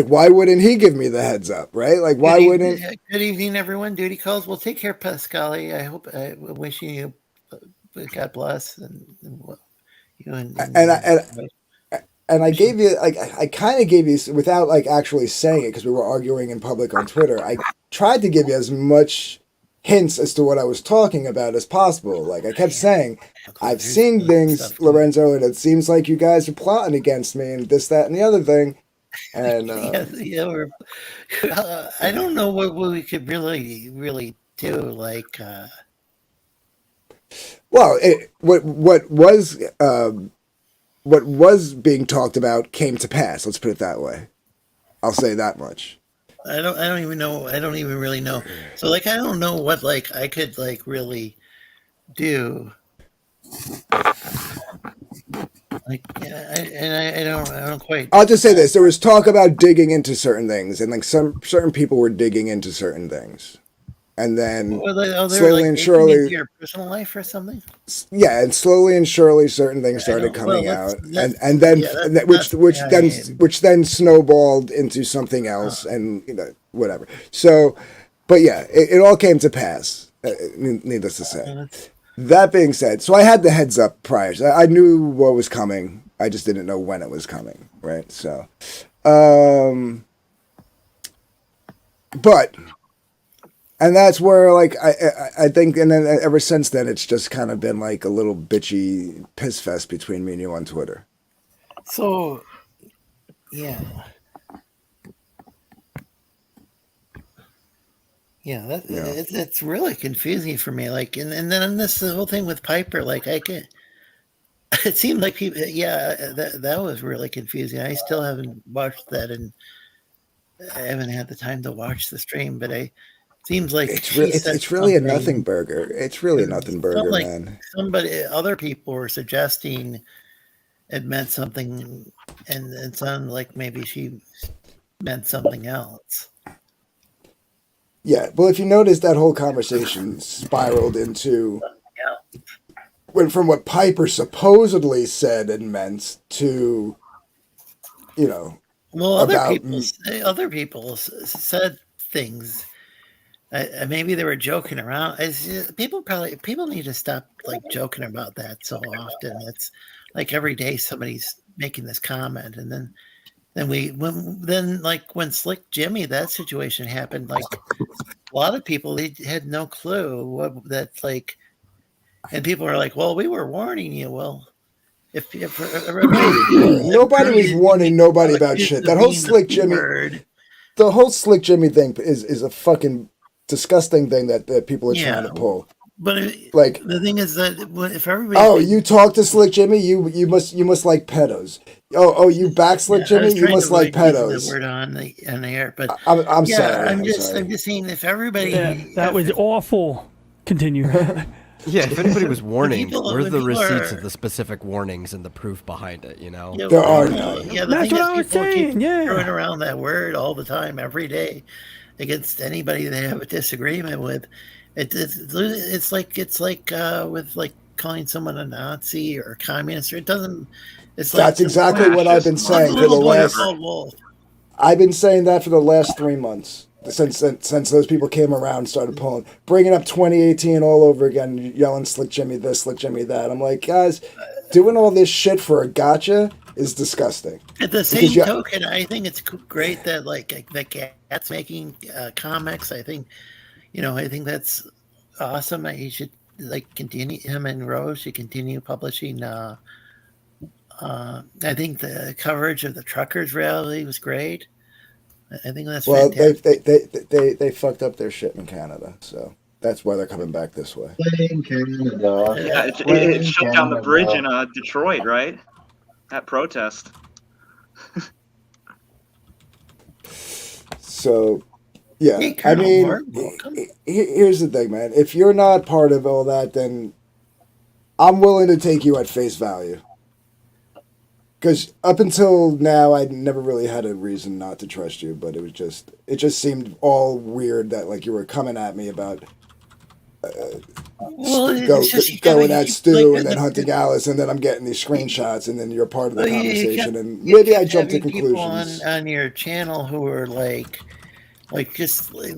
why wouldn't he give me the heads up, right? Like, why wouldn't? Good evening, everyone. Duty calls. Well, take care, Pascali. I'm wishing you God bless and you and I gave you I kind of gave you without like actually saying it because we were arguing in public on Twitter. I tried to give you as much hints as to what I was talking about as possible. Like I kept saying, I've seen things, Lorenzo, and it seems like you guys are plotting against me and this, that, and the other thing. And I don't know what we could really do. Like, well, what was being talked about came to pass. Let's put it that way. I'll say that much. I don't even know. I don't even really know. So like, I don't know what like I could like really do. Like, I don't quite. I'll just say this: there was talk about digging into certain things, and like certain people were digging into certain things, and then slowly and surely, into your personal life or something. Yeah, and slowly and surely, certain things started coming out, and then which then snowballed into something else, and whatever. So, but yeah, it all came to pass. Needless to say. That being said, so I had the heads up prior. So I knew what was coming. I just didn't know when it was coming, right? So, but, and that's where like I think, and then ever since then, it's just kind of been like a little bitchy piss fest between me and you on Twitter. So, yeah. Yeah, it's really confusing for me. Like, and then this the whole thing with Piper. Like, it seemed like people. Yeah, that was really confusing. I still haven't watched that, and I haven't had the time to watch the stream. But it seems like it's really a nothing burger. It's really a nothing burger, like man. Other people were suggesting it meant something, and it sounded like maybe she meant something else. Yeah, well, if you notice, that whole conversation spiraled into went from what Piper supposedly said and meant to, well, other people said things. Maybe they were joking around. People need to stop like joking about that so often. It's like every day somebody's making this comment, and then when Slick Jimmy, that situation happened, like a lot of people, they had no clue what that like, and people are like, well, we were warning you. Well, if nobody was warning nobody about shit. That whole Slick Jimmy, the whole Slick Jimmy thing is a fucking disgusting thing that people are trying to pull. But like the thing is that if everybody, you talk to Slick Jimmy, you must like pedos. You back Slick Jimmy, you must like pedos. The word on the air, but I'm sorry. I'm just saying if everybody that was awful. Continue. Yeah, if anybody was warning, where's the receipts of the specific warnings and the proof behind it? There are none. Yeah, that's what I was saying. Yeah, throwing around that word all the time, every day, against anybody they have a disagreement with. It's like with like calling someone a Nazi or a communist. It doesn't. That's exactly what I've been saying for the last. I've been saying that for the last 3 months since those people came around and started bringing up 2018 all over again, yelling Slick Jimmy this, Slick Jimmy that. I'm like, guys, doing all this shit for a gotcha is disgusting. At the same token, I think it's great that that Gat's making comics. I think that's awesome. He should continue. Him and Rose should continue publishing. I think the coverage of the truckers rally was great. I think that's fantastic. They fucked up their shit in Canada, so that's why they're coming back this way. Yeah, it shut down the bridge in Detroit, right? That protest. So, yeah, I mean, here's the thing, man. If you're not part of all that, then I'm willing to take you at face value. Because up until now, I never really had a reason not to trust you, but it just seemed all weird that you were coming at me about going at Stu and then hunting Alice, and then I'm getting these screenshots, and then you're part of the conversation, and maybe I jumped to conclusions. People on your channel who were they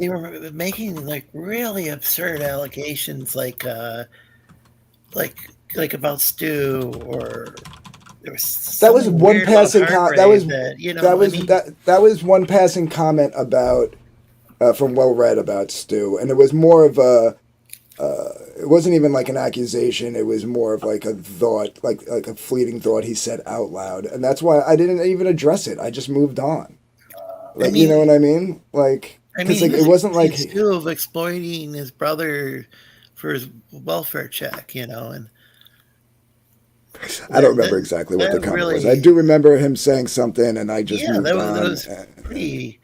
were making really absurd allegations, like about Stu, or there was that was one passing that was one passing comment about from Well Read about Stu, and it was more of a it wasn't even like an accusation. It was more of like a thought, like a fleeting thought he said out loud, and that's why I didn't even address it. I just moved on. Like, you know what I mean? Like, because like it wasn't like still of exploiting his brother for his welfare check, you know, and I don't remember exactly what the comment was. I do remember him saying something, and I just moved on. That was pretty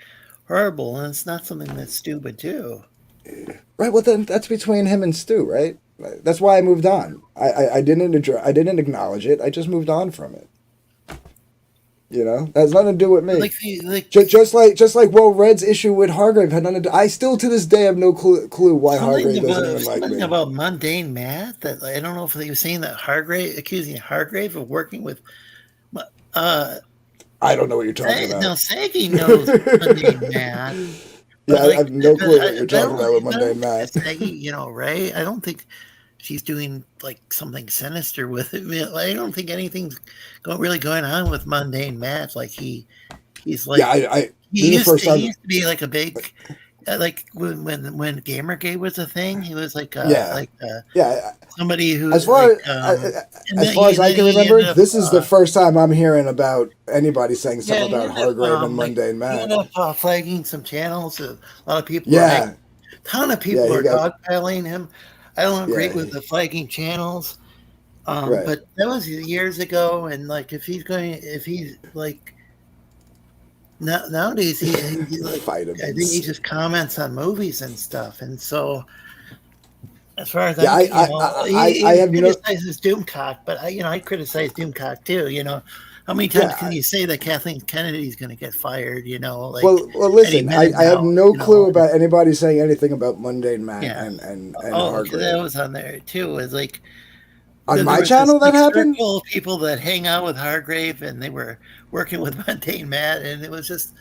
horrible, and it's not something that Stu would do. Right. Well, then that's between him and Stu, right? That's why I moved on. I didn't acknowledge it. I just moved on from it. You know, that has nothing to do with me. Just like Well Red's issue with Hargrave had nothing to do. I still to this day have no clue why Hargrave doesn't even like me. Something about mundane Matt that I don't know if they were saying that accusing Hargrave of working with. I don't know what you're talking about. No, Saggy knows mundane Matt. Yeah, I have no clue what you're talking about with mundane Matt. Saggy, you know, right? I don't think she's doing like something sinister with it. I don't think anything's really going on with mundane Matt. Like he's like he used to be like a big like when Gamergate was a thing. He was like somebody who as far as I can remember, this is the first time I'm hearing about anybody saying something about Hargrave and mundane Matt. He ended up flagging some channels. A lot of people, a ton of people are dogpiling him. I don't agree with the flagging channels, but that was years ago. And like, if he's like nowadays, he like, I think he just comments on movies and stuff. And so, as far as he criticizes Doomcock, but I criticize Doomcock too. You know, how many times can you say that Kathleen Kennedy's going to get fired? You know, like well, listen, I have no clue about anybody saying anything about mundane Matt and Hargrave. That was on there too. It was like on my channel that happened. People that hang out with Hargrave and they were working with mundane Matt, and it was just.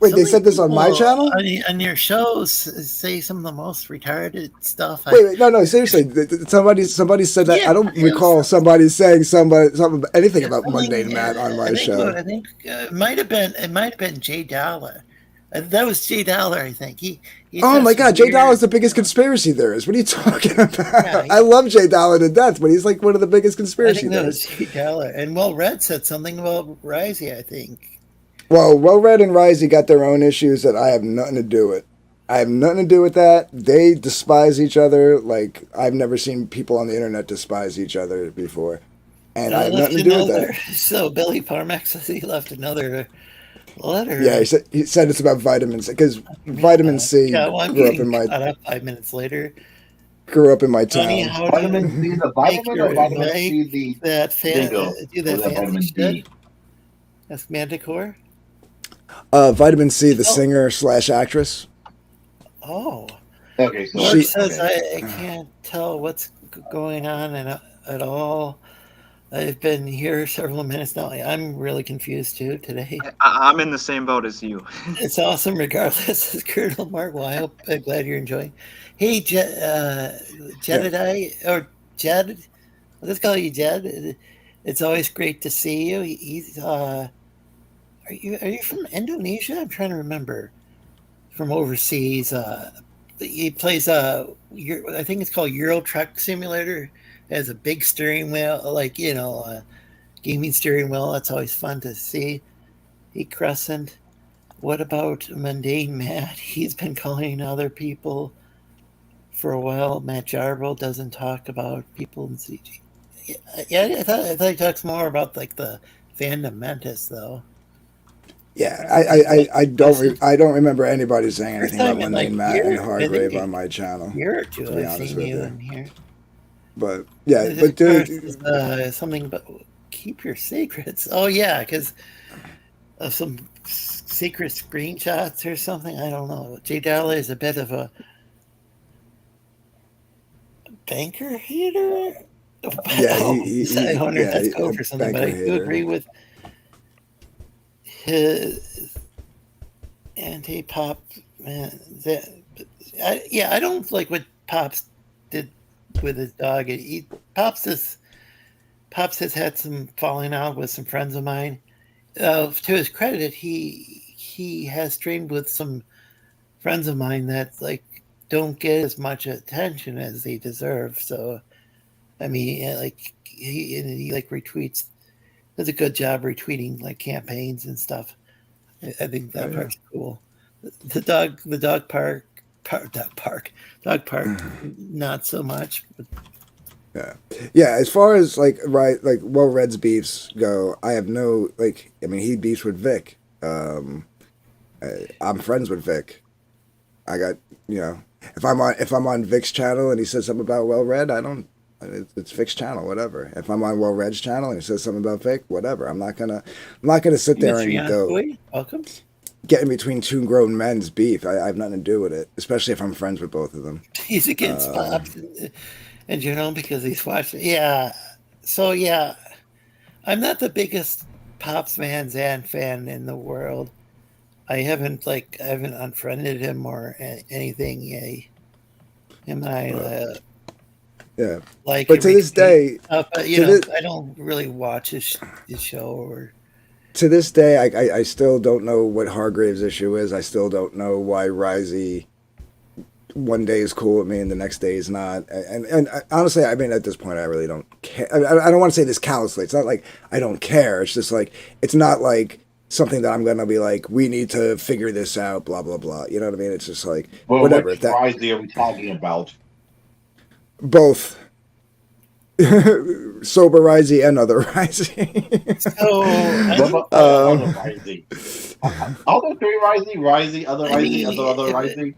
Wait, they said this on my channel? On your shows, say some of the most retarded stuff. No, seriously. Somebody said that. I don't recall somebody saying anything about mundane Matt on my show. I think it might have been Jay Dollar. That was Jay Dollar, I think. Oh my God, Jay Dollar is the biggest conspiracy theorist. What are you talking about? I love Jay Dollar to death, but he's like one of the biggest conspiracy theorists. That was Jay Dollar. And Well Red said something about Risey, I think. Well, Red and Risey got their own issues that I have nothing to do with. I have nothing to do with that. They despise each other like I've never seen people on the internet despise each other before. And I have nothing to do with that. So Billy Parmax says he left another letter. Yeah, he said it's about vitamin C because vitamin C grew up in my 5 minutes later. Grew up in my town. Vitamin C, the vitamin or vitamin C, that fancy shit? That's Manticore? Vitamin C, the singer / actress. Oh. Okay. So Mark says I can't tell what's going on at all. I've been here several minutes now. I'm really confused too today. I'm in the same boat as you. It's awesome regardless, says Colonel Mark. Well, I'm glad you're enjoying. Hey, Jedediah, or Jed. Let's call you Jed. It's always great to see you. He's Are you from Indonesia? I'm trying to remember. From overseas. He plays I think it's called Euro Truck Simulator. It has a big steering wheel, like gaming steering wheel. That's always fun to see. Hey, Crescent. What about mundane Matt? He's been calling other people for a while. Matt Jarbo doesn't talk about people in CG. Yeah, I thought he talks more about like the fandom Mentis though. Yeah, I don't remember anybody saying anything about mundane Matt and Hargrave on my channel. Year or two, to be honest with you. In here. But yeah, but dude, something about keep your secrets. Oh yeah, because of some secret screenshots or something. I don't know. Jay Dollar is a bit of a banker hater. Yeah, I wonder if that's code for something, but I do agree with his anti-pop man. I don't like what Pops did with his dog. Pops has had some falling out with some friends of mine. To his credit, he has streamed with some friends of mine that like don't get as much attention as they deserve. So, I mean, like he like retweets, does a good job retweeting like campaigns and stuff. I think that part's cool. The dog park, not so much. But Yeah. As far as like Red's beefs go, I have no like. I mean, he beefs with Vic. I'm friends with Vic. I got if I'm on Vic's channel and he says something about Well Read, I don't. It's Vic's channel, whatever. If I'm on Well Red's channel and he says something about Vic, whatever. I'm not gonna sit there and go. Welcome. Get in between two grown men's beef. I have nothing to do with it, especially if I'm friends with both of them. He's against Pops, and because he's watching. Yeah, so yeah, I'm not the biggest Pops Van Zandt fan in the world. I haven't unfriended him or anything. Him and I. Yeah, but to this day, I don't really watch his show or. To this day, I still don't know what Hargrave's issue is. I still don't know why Risey one day is cool with me and the next day is not. And honestly, I mean, at this point, I really don't care. I don't want to say this callously. It's not like I don't care. It's just like, it's not like something that I'm going to be like, we need to figure this out, blah, blah, blah. You know what I mean? It's just like, whatever. Which Risey are we talking about? Both. Sober Risey and other Risey. Other Risey. Other three Risey, other Risey, other Risey.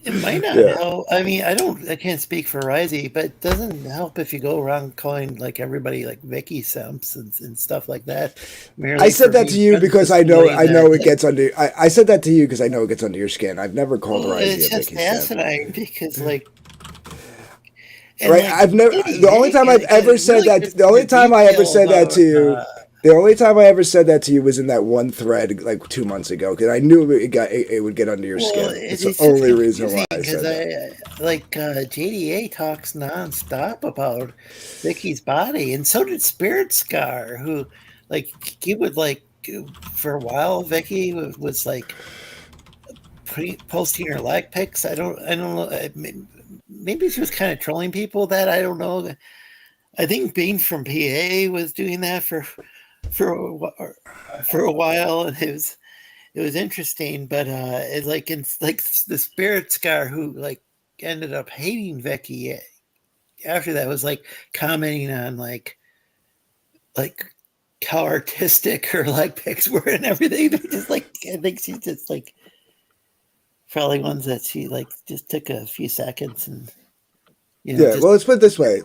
It might not help. I mean, I can't speak for Risey, but it doesn't help if you go around calling like everybody like Vicky Simps and stuff like that. I said that to you because I know it gets under. I said that to you because I know it gets under your skin. I've never called Risey it's a just Vicky Simp. asinine because like. Right, I've never. The only time I've ever said that. The only time I ever said that to you. The only time I ever said that to you was in that one thread like 2 months ago because I knew it would get under your skin. It's the only reason why I said that. JDA talks nonstop about Vicky's body, and so did Spirit Scar, who he would for a while. Vicky was posting her leg pics. I don't know. Maybe she was kind of trolling people. That I don't know. I think Bean from PA was doing that for a while, and it was interesting. But it's the Spirit Scar who ended up hating Vicky after that was commenting on how artistic her leg pics were and everything. Just I think she's just probably ones that she just took a few seconds and well, let's put it this way.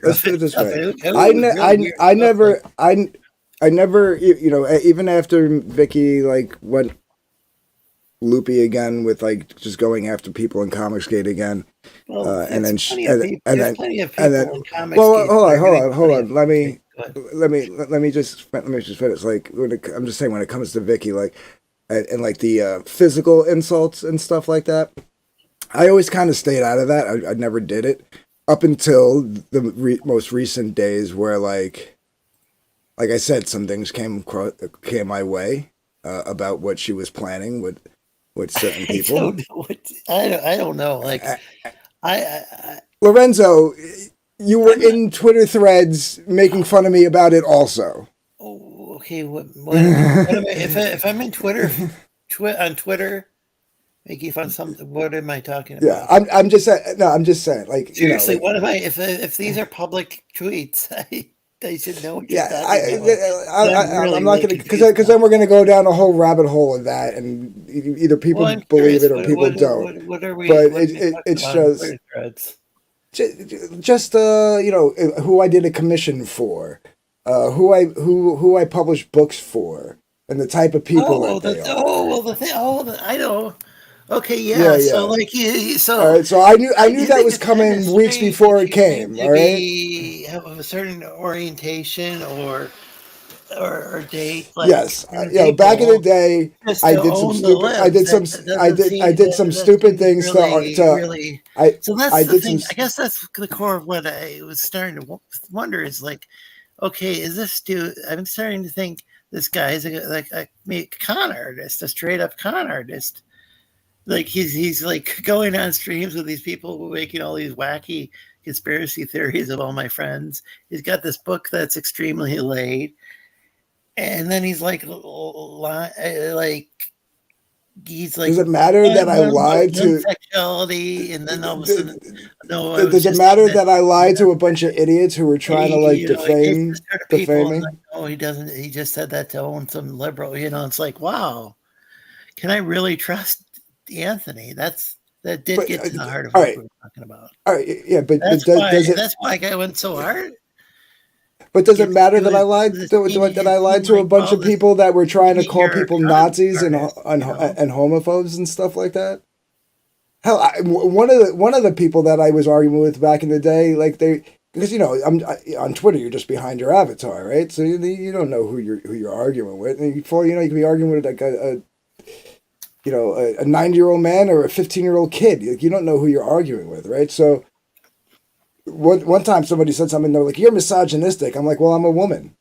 I never even after Vicky went loopy again with just going after people in Comicsgate again, and then hold on. Let me just finish. I'm just saying when it comes to Vicky, and the physical insults and stuff like that, I always kind of stayed out of that. I never did it up until the most recent days where like I said, some things came my way about what she was planning with certain people. I don't know. Lorenzo, you were in Twitter threads making fun of me about it also. Okay, what if I'm in Twitter on Twitter making fun of something? What am I talking about? Yeah, I'm just saying. No, I'm just saying. Seriously, what am I? If these are public tweets, I should know what you're talking about. I'm not going to because then we're going to go down a whole rabbit hole of that, and either people believe it or people don't. What are we? But it's just who I did a commission for. Who I publish books for, and the type of people that they are. I know. Okay, yeah. So all right. So I knew that was coming weeks before it came. All right. Have a certain orientation or date. Yes. Back in the day, I did some stupid. I did some stupid things So that's the thing. I guess that's the core of what I was starting to wonder is okay, is this dude? I'm starting to think this guy is a con artist, a straight up con artist. like he's like going on streams with these people making all these wacky conspiracy theories of all my friends. He's got this book that's extremely late, and then he's like he's like, does it matter that I lied to sexuality, and then all of a sudden, no. Does it matter that I lied to a bunch of idiots who were trying to like defame me? Like, no, he doesn't. He just said that to own some liberal. It's like, wow, can I really trust Anthony? That did get to the heart of what we were talking about. All right, yeah, but that's why I went so hard. But does it matter that I lied? That I lied to a bunch of people that were trying to call people Nazis and homophobes and stuff like that? Hell, one of the people that I was arguing with back in the day, like because I'm on Twitter, you're just behind your avatar, right? So you don't know who you're arguing with. And you can be arguing with like a 90-year-old man or a 15-year-old kid. You don't know who you're arguing with, right? So. One time somebody said something, they're like, "You're misogynistic." I'm like, "Well, I'm a woman,"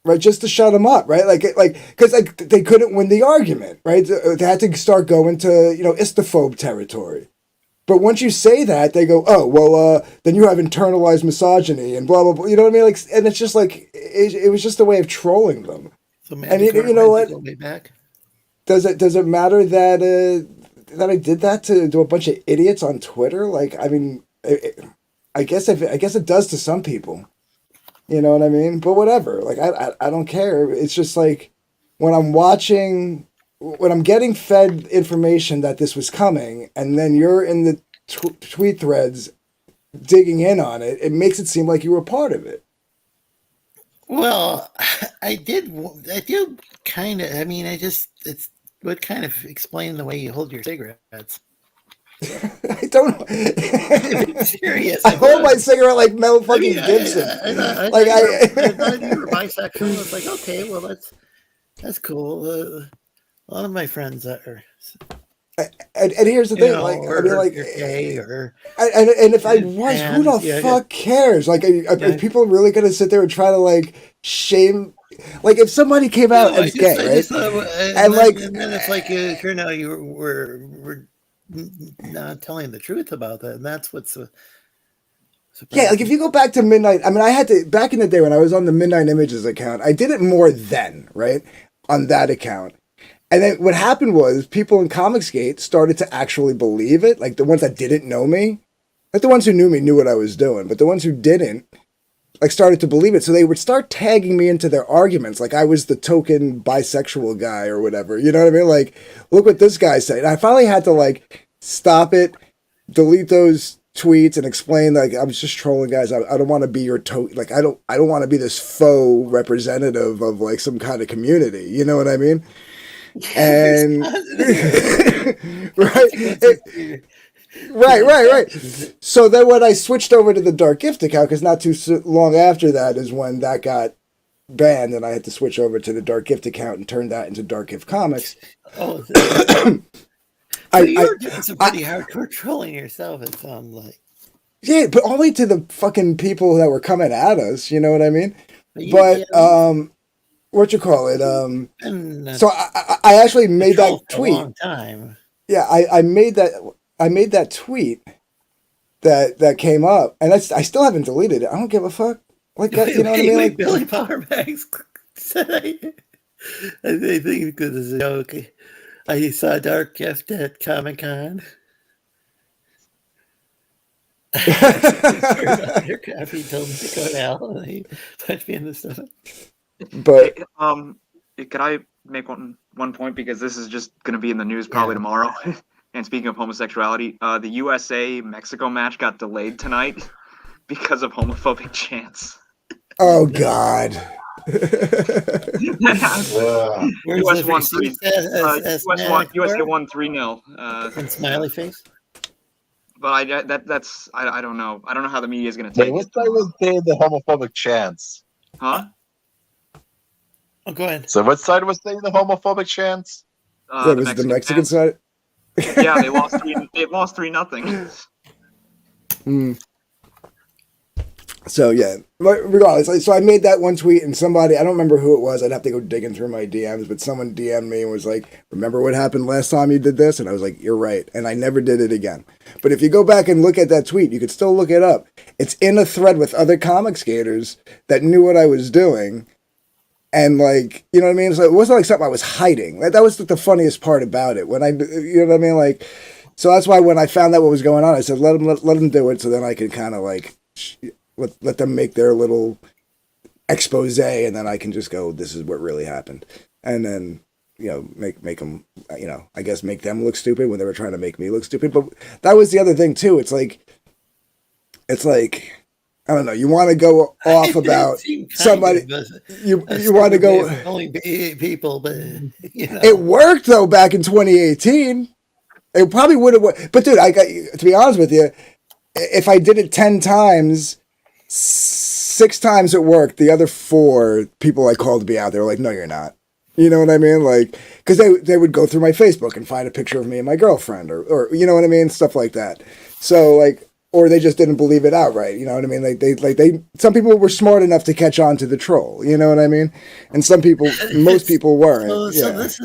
right? Just to shut them up, right? Because they couldn't win the argument, right? They had to start going to istophobe territory. But once you say that, they go, "Oh, well, then you have internalized misogyny and blah blah blah." You know what I mean? Like, and it's just like it was just a way of trolling them. So and you know what? Does it matter that I did that to a bunch of idiots on Twitter? Like, I mean. I guess it does to some people, you know what I mean? But whatever, like I don't care. It's just like when I'm getting fed information that this was coming, and then you're in the tweet threads digging in on it, it makes it seem like you were part of it. Well, I do kind of. I mean, it would kind of explain the way you hold your cigarettes. I don't know. I'm serious. I hold my cigarette like Mel fucking Gibson. I thought you were bisexual. It's like, okay, well that's cool. A lot of my friends are. And here's the thing, you're gay and if I was, who the fuck cares? Like, are people really gonna sit there and try to like shame? Like, if somebody came out as gay, right? And then it's like you were not telling the truth about that, and that's what's yeah. Like, if you go back to Midnight, I mean, I had to back in the day when I was on the Midnight Images account. I did it more then, right, on that account. And then what happened was people in Comicsgate started to actually believe it. Like the ones that didn't know me, like the ones who knew me knew what I was doing, but the ones who didn't, like, started to believe it. So they would start tagging me into their arguments, like I was the token bisexual guy or whatever. You know what I mean? Like, look what this guy said. And I finally had to like stop it, delete those tweets, and explain like I was just trolling, guys. I don't want to be your like I don't want to be this faux representative of like some kind of community. You know what I mean? And right. So then when I switched over to the Dark Gift account, because not too long after that is when that got banned, and I had to switch over to the Dark Gift account and turn that into Dark Gift Comics. Oh, you're doing some pretty hardcore trolling yourself, it sounds like. Yeah, but only to the fucking people that were coming at us. You know what I mean? What you call it? So I actually made that tweet. A long time. Yeah, I made that tweet that came up, and I still haven't deleted it. I don't give a fuck. Like that, you know what I mean? Like Billy Powerbags said, I think this is a joke. I saw Dark Gift at Comic-Con. He told me to go to hell, and he punched me in the stomach. But could I make one point, because this is just going to be in the news probably tomorrow. And speaking of homosexuality, the USA-Mexico match got delayed tonight because of homophobic chants. Oh God! US won 3-0. And smiley face. But I don't know. I don't know how the media is going to take it. What side was saying the homophobic chants? Huh? Oh, go ahead. So what side was saying the homophobic chants? Was it the Mexican side? Yeah, they lost 3-0. So yeah, regardless, so I made that one tweet, and somebody, I don't remember who it was. I'd have to go digging through my DMs, but someone DM'd me and was like, "Remember what happened last time you did this?" And I was like, "You're right," and I never did it again. But if you go back and look at that tweet, you could still look it up. It's in a thread with other comic skaters that knew what I was doing, and like, you know what I mean. So it wasn't like something I was hiding. That was like the funniest part about it. When you know what I mean, like, so that's why when I found out what was going on, I said, let them do it, so then I can kind of like. Let them make their little expose, and then I can just go, this is what really happened, and then make them, I guess make them look stupid when they were trying to make me look stupid. But that was the other thing too. It's like I don't know. You want to go off about somebody. You want to go. Only people, but it worked though back in 2018. It probably would have worked. But dude, to be honest with you, if I did it 10 times. 6 times it worked. The other 4 people I called to be out there were like, no, you're not. You know what I mean? Like, because they would go through my Facebook and find a picture of me and my girlfriend, or you know what I mean, stuff like that. So like, or they just didn't believe it outright. You know what I mean? They some people were smart enough to catch on to the troll. You know what I mean? And some people, most people weren't. So this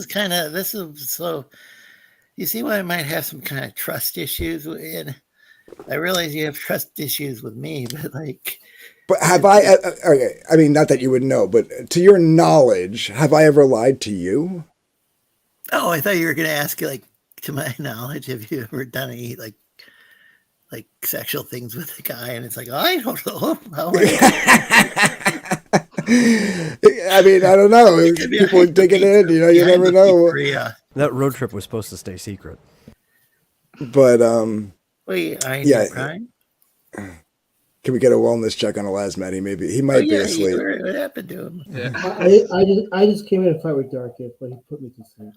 is so. You see why I might have some kind of trust issues in. I realize you have trust issues with me, but like. But have I? Okay, I mean, not that you would know, but to your knowledge, have I ever lied to you? Oh, I thought you were going to ask, like, to my knowledge, have you ever done any like sexual things with a guy? And it's like, I don't know. I mean, I don't know. People digging in, you never know. That road trip was supposed to stay secret. But wait, yeah. Prime? Can we get a wellness check on Elasmati? Maybe he might be asleep. What happened to him? Yeah. I just came in to fight with Dark, but he put me to sleep.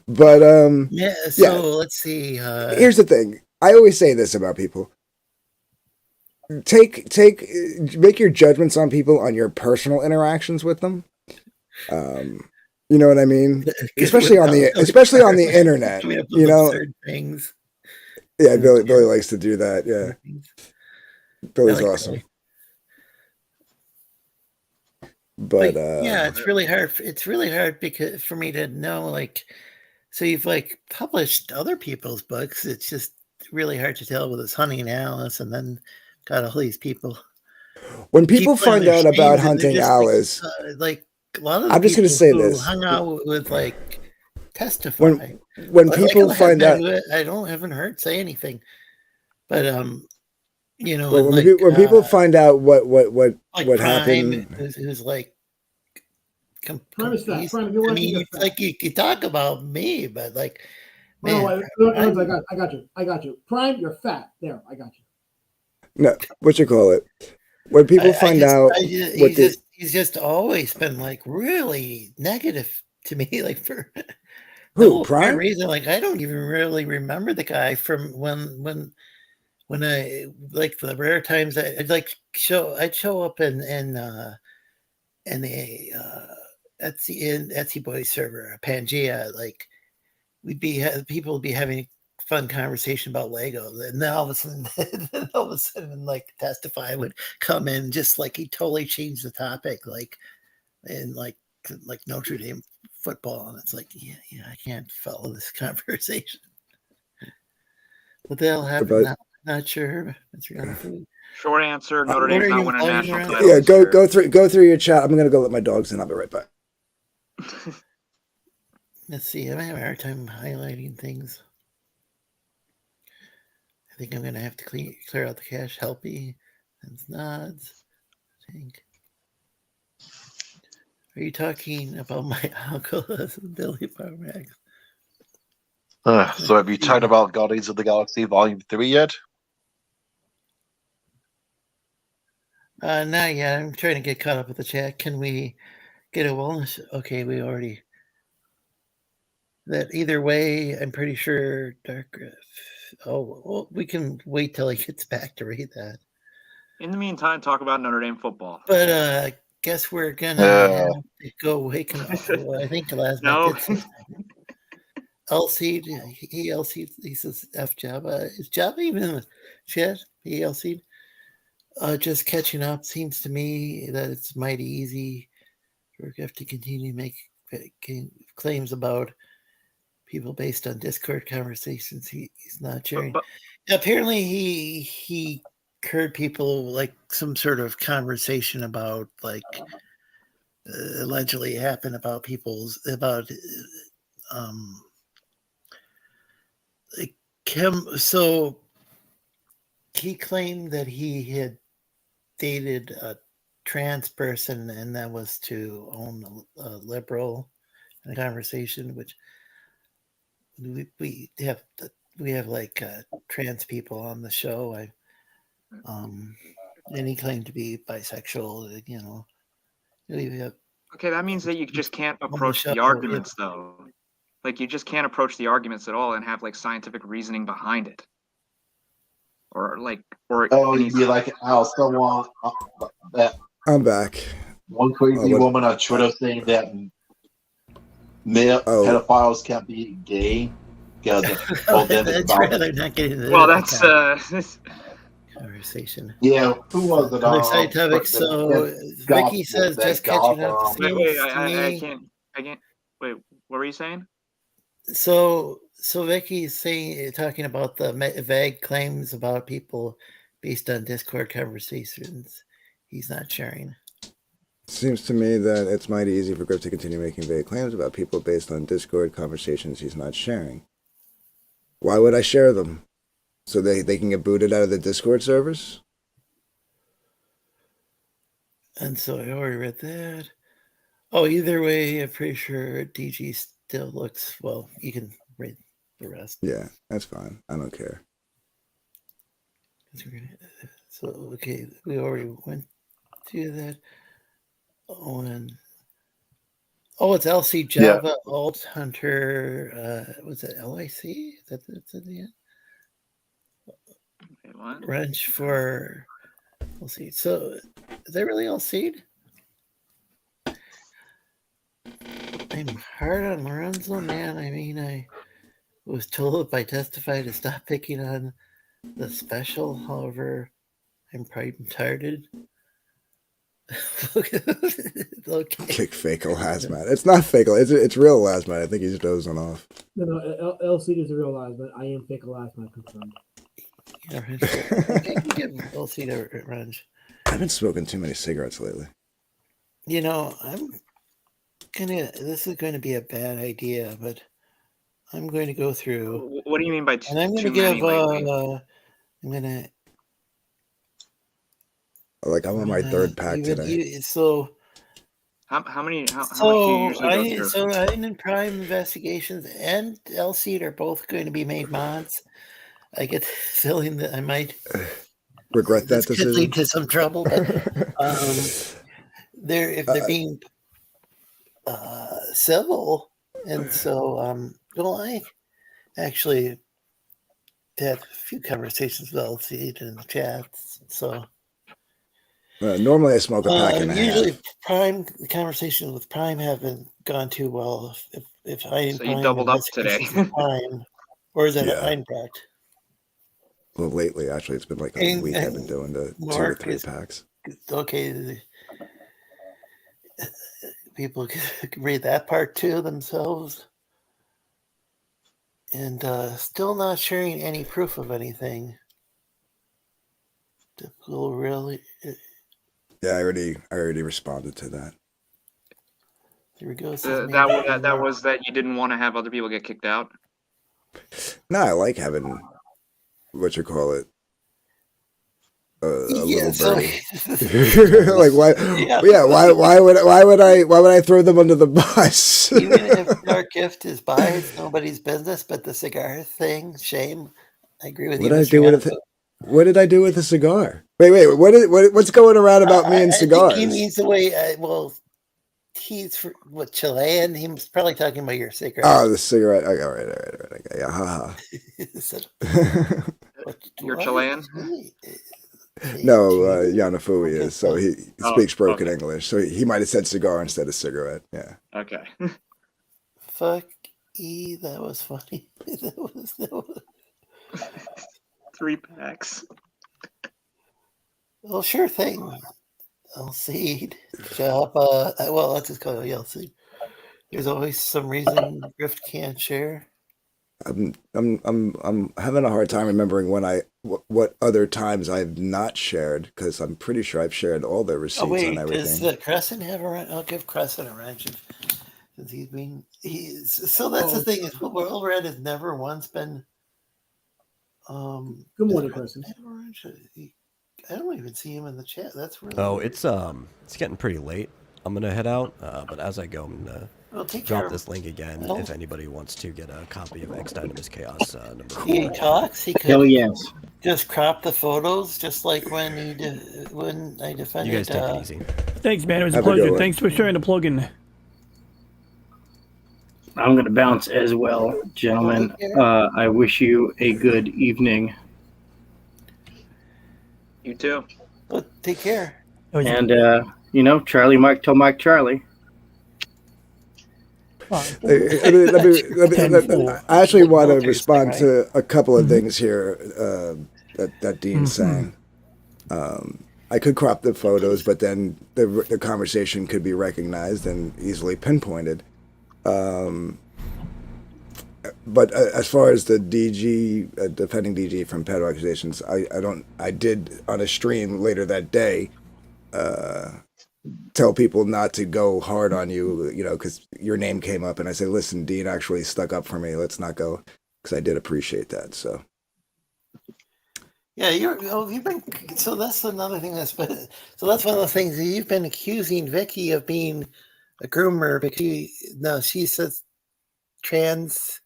But let's see. Here's the thing. I always say this about people. Make your judgments on people on your personal interactions with them. You know what I mean? Especially on the internet. You know, things. Yeah, Billy likes to do that. Yeah, Billy's awesome. But yeah, it's really hard. It's really hard because for me to know, like, so you've like published other people's books. It's just really hard to tell with this Hunting Alice, and then got all these people. When people find out about Hunting Alice, like a lot of I'm just going to say this: hung out with like testify. When people find out, I haven't heard say anything, but you know, when people find out what Prime, happened, who's like, Prime is fat. Prime, I mean, it's like you talk about me, but like, man, no, I got you. Prime, you're fat. There, I got you. No, what you call it? When people find out, he's just always been like really negative to me, like for. Who, Prime? Reason, like I don't even really remember the guy from when I like the rare times I'd show up in the Etsy Boys server, Pangea, like people would be having fun conversation about Lego, and then all of a sudden, like Testify would come in, just like he totally changed the topic, like and like Notre Dame football, and it's like, yeah, I can't follow this conversation. What the hell happened? Not sure. It's really short answer: Notre Dame's not winning a national title. Yeah, go through your chat. I'm gonna go let my dogs in. I'll be right back. Let's see. I'm having a hard time highlighting things. I think I'm gonna have to clear out the cache. Helpy and nods. I think. Are you talking about my alcoholism, Billy Parmax? So have you talked about Guardians of the Galaxy Volume 3 yet? Not yet. I'm trying to get caught up with the chat. Can we get a wellness? Okay, we already. That either way, I'm pretty sure Dark. Oh, well, we can wait till he gets back to read that. In the meantime, talk about Notre Dame football. But guess we're gonna have to go wake him up. I think the last LC'd. He LC'd. He says F Java. Is Java even in the chat? He LC'd. Just catching up. Seems to me that it's mighty easy for Griff to continue to make claims about people based on Discord conversations he's not sharing. But apparently he heard people like some sort of conversation about like allegedly happened about people's about like him. So he claimed that he had dated a trans person, and that was to own a liberal in a conversation, which we have like trans people on the show. And he claimed to be bisexual. You know, we have, okay, that means that you just can't on the approach the show, arguments, though. Like, you just can't approach the arguments at all and have like scientific reasoning behind it, or you'd be like, someone that I'm back. one crazy woman on Twitter saying that male pedophiles can't be gay because well, then it's about rather not getting into well, that that's conversation. Yeah, who was it? Other side topic. So Vicky says just catching up. Wait, I can't. Wait, what were you saying? So Vicky's talking about the vague claims about people based on Discord conversations he's not sharing. Seems to me that it's mighty easy for Griff to continue making vague claims about people based on Discord conversations he's not sharing. Why would I share them? So they can get booted out of the Discord servers? And so I already read that. Oh, either way, I'm pretty sure DG still looks, well, you can read the rest. Yeah, that's fine. I don't care. So, okay, we already went to that. It's LC Java, Alt Hunter, was it LIC? Is that in the end? What? Wrench for, we'll see. So, is that really all seed? I'm hard on Lorenzo, man. I mean, I was told by Testify to stop picking on the special. However, I'm prime-tarded. Okay. Kick Fakel Hazmat. It's not Fakel. It's real Hazmat. I think he's dozing off. No, LC is a real lies, but I am fake last night confirmed. Yeah, I can give LC to Range. I've been smoking too many cigarettes lately. You know, this is going to be a bad idea, but I'm going to go through. What do you mean by and I'm going to give, I'm going to. Like, I'm on my third pack today. So, how many? How much do you usually go through? So, in Prime Investigations and LC are both going to be made mods. I get the feeling that I might regret that decision. Could lead to some trouble, but if they're being civil, and so I actually had a few conversations with LC in the chats, so. Normally I smoke a pack and a half. Usually Prime conversations with Prime haven't gone too well. If I so you doubled up today. Prime, or is that Einbracht? Well, lately, actually, it's been like a week I've been doing the Mark 2 or 3 packs. Okay. People can read that part too themselves. And still not sharing any proof of anything. Really. Yeah, I already responded to that. Here we go. That was that you didn't want to have other people get kicked out. No, I like having what you call it. A little birdie. Like why? Yeah, why would I throw them under the bus? Even if Dark Gift is biased, nobody's business. But the cigar thing, shame. I agree with you. What did I do with the cigar? Wait. What's going around about me and cigars? I think he means the way. He's Chilean. He was probably talking about your cigarette. Oh, the cigarette. Okay, all right. Okay, yeah, haha. You're Chilean? No, Yanafui is. So he speaks broken English. So he might have said cigar instead of cigarette. Yeah. Okay. Fuck E. That was funny. That was 3 packs. Well, sure thing. I'll see. Job. Well, let's just call it. Yeah, I'll see. There's always some reason Grift can't share. I'm having a hard time remembering what other times I've not shared, because I'm pretty sure I've shared all the receipts Oh wait, on everything. does Crescent have a wrench? I'll give Crescent a wrench. Since so that's the thing is World Red has never once been. Good morning, Crescent. I don't even see him in the chat. That's really. Oh, weird. it's getting pretty late. I'm gonna head out, but as I go, I'm gonna drop this link again if anybody wants to get a copy of X Dynamis Chaos number 4. He talks. He could. Hell yes. Just crop the photos, just like when when I defended. You guys take it easy. Thanks, man. It was a pleasure. Thanks for sharing the plugin. I'm going to bounce as well, gentlemen. I wish you a good evening. You too. Well, take care. And, Charlie Mike told Mike Charlie. I actually want to respond to a couple of things here that Dean's saying. I could crop the photos, but then the conversation could be recognized and easily pinpointed. But as far as the DG, defending DG from pedo accusations, I did on a stream later that day tell people not to go hard on you, because your name came up, and I said, listen, Dean actually stuck up for me. Let's not go, because I did appreciate that. So. Yeah, you've been. So that's another thing that's been. So that's one of the things that you've been accusing Vicky of being a groomer, because she says trans.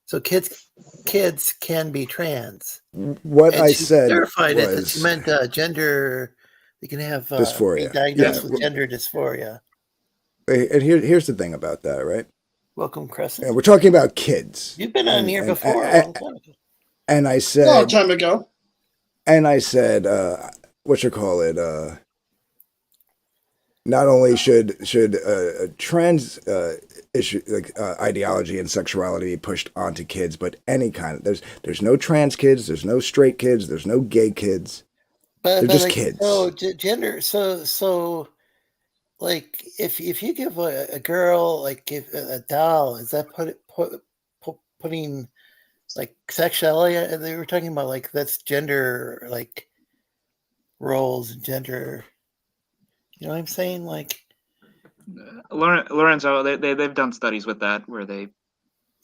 So kids can be trans. What I said clarified was it that she meant gender. You can have dysphoria. be diagnosed with gender dysphoria. And here's the thing about that, right? Welcome, Crescent. And we're talking about kids. You've been on here before. A long time ago. And I said A long time ago. And I said, not only should trans issue ideology and sexuality be pushed onto kids, but any kind of there's no trans kids, there's no straight kids, there's no gay kids. They're just kids. So gender. So like if you give a girl a doll, is that putting like sexuality? They were talking about that's gender roles and gender. You know what I'm saying? Lorenzo, they've done studies with that where they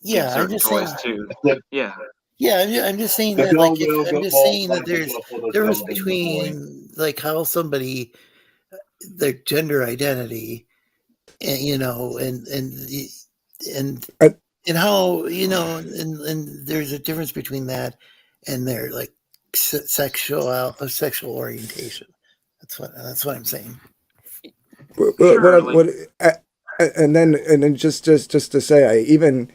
give certain toys too. Yeah. Yeah, I'm just saying that. I'm just saying that there's a difference between how somebody their gender identity, and and how and there's a difference between that and their sexual orientation. That's what I'm saying. And then just to say, I even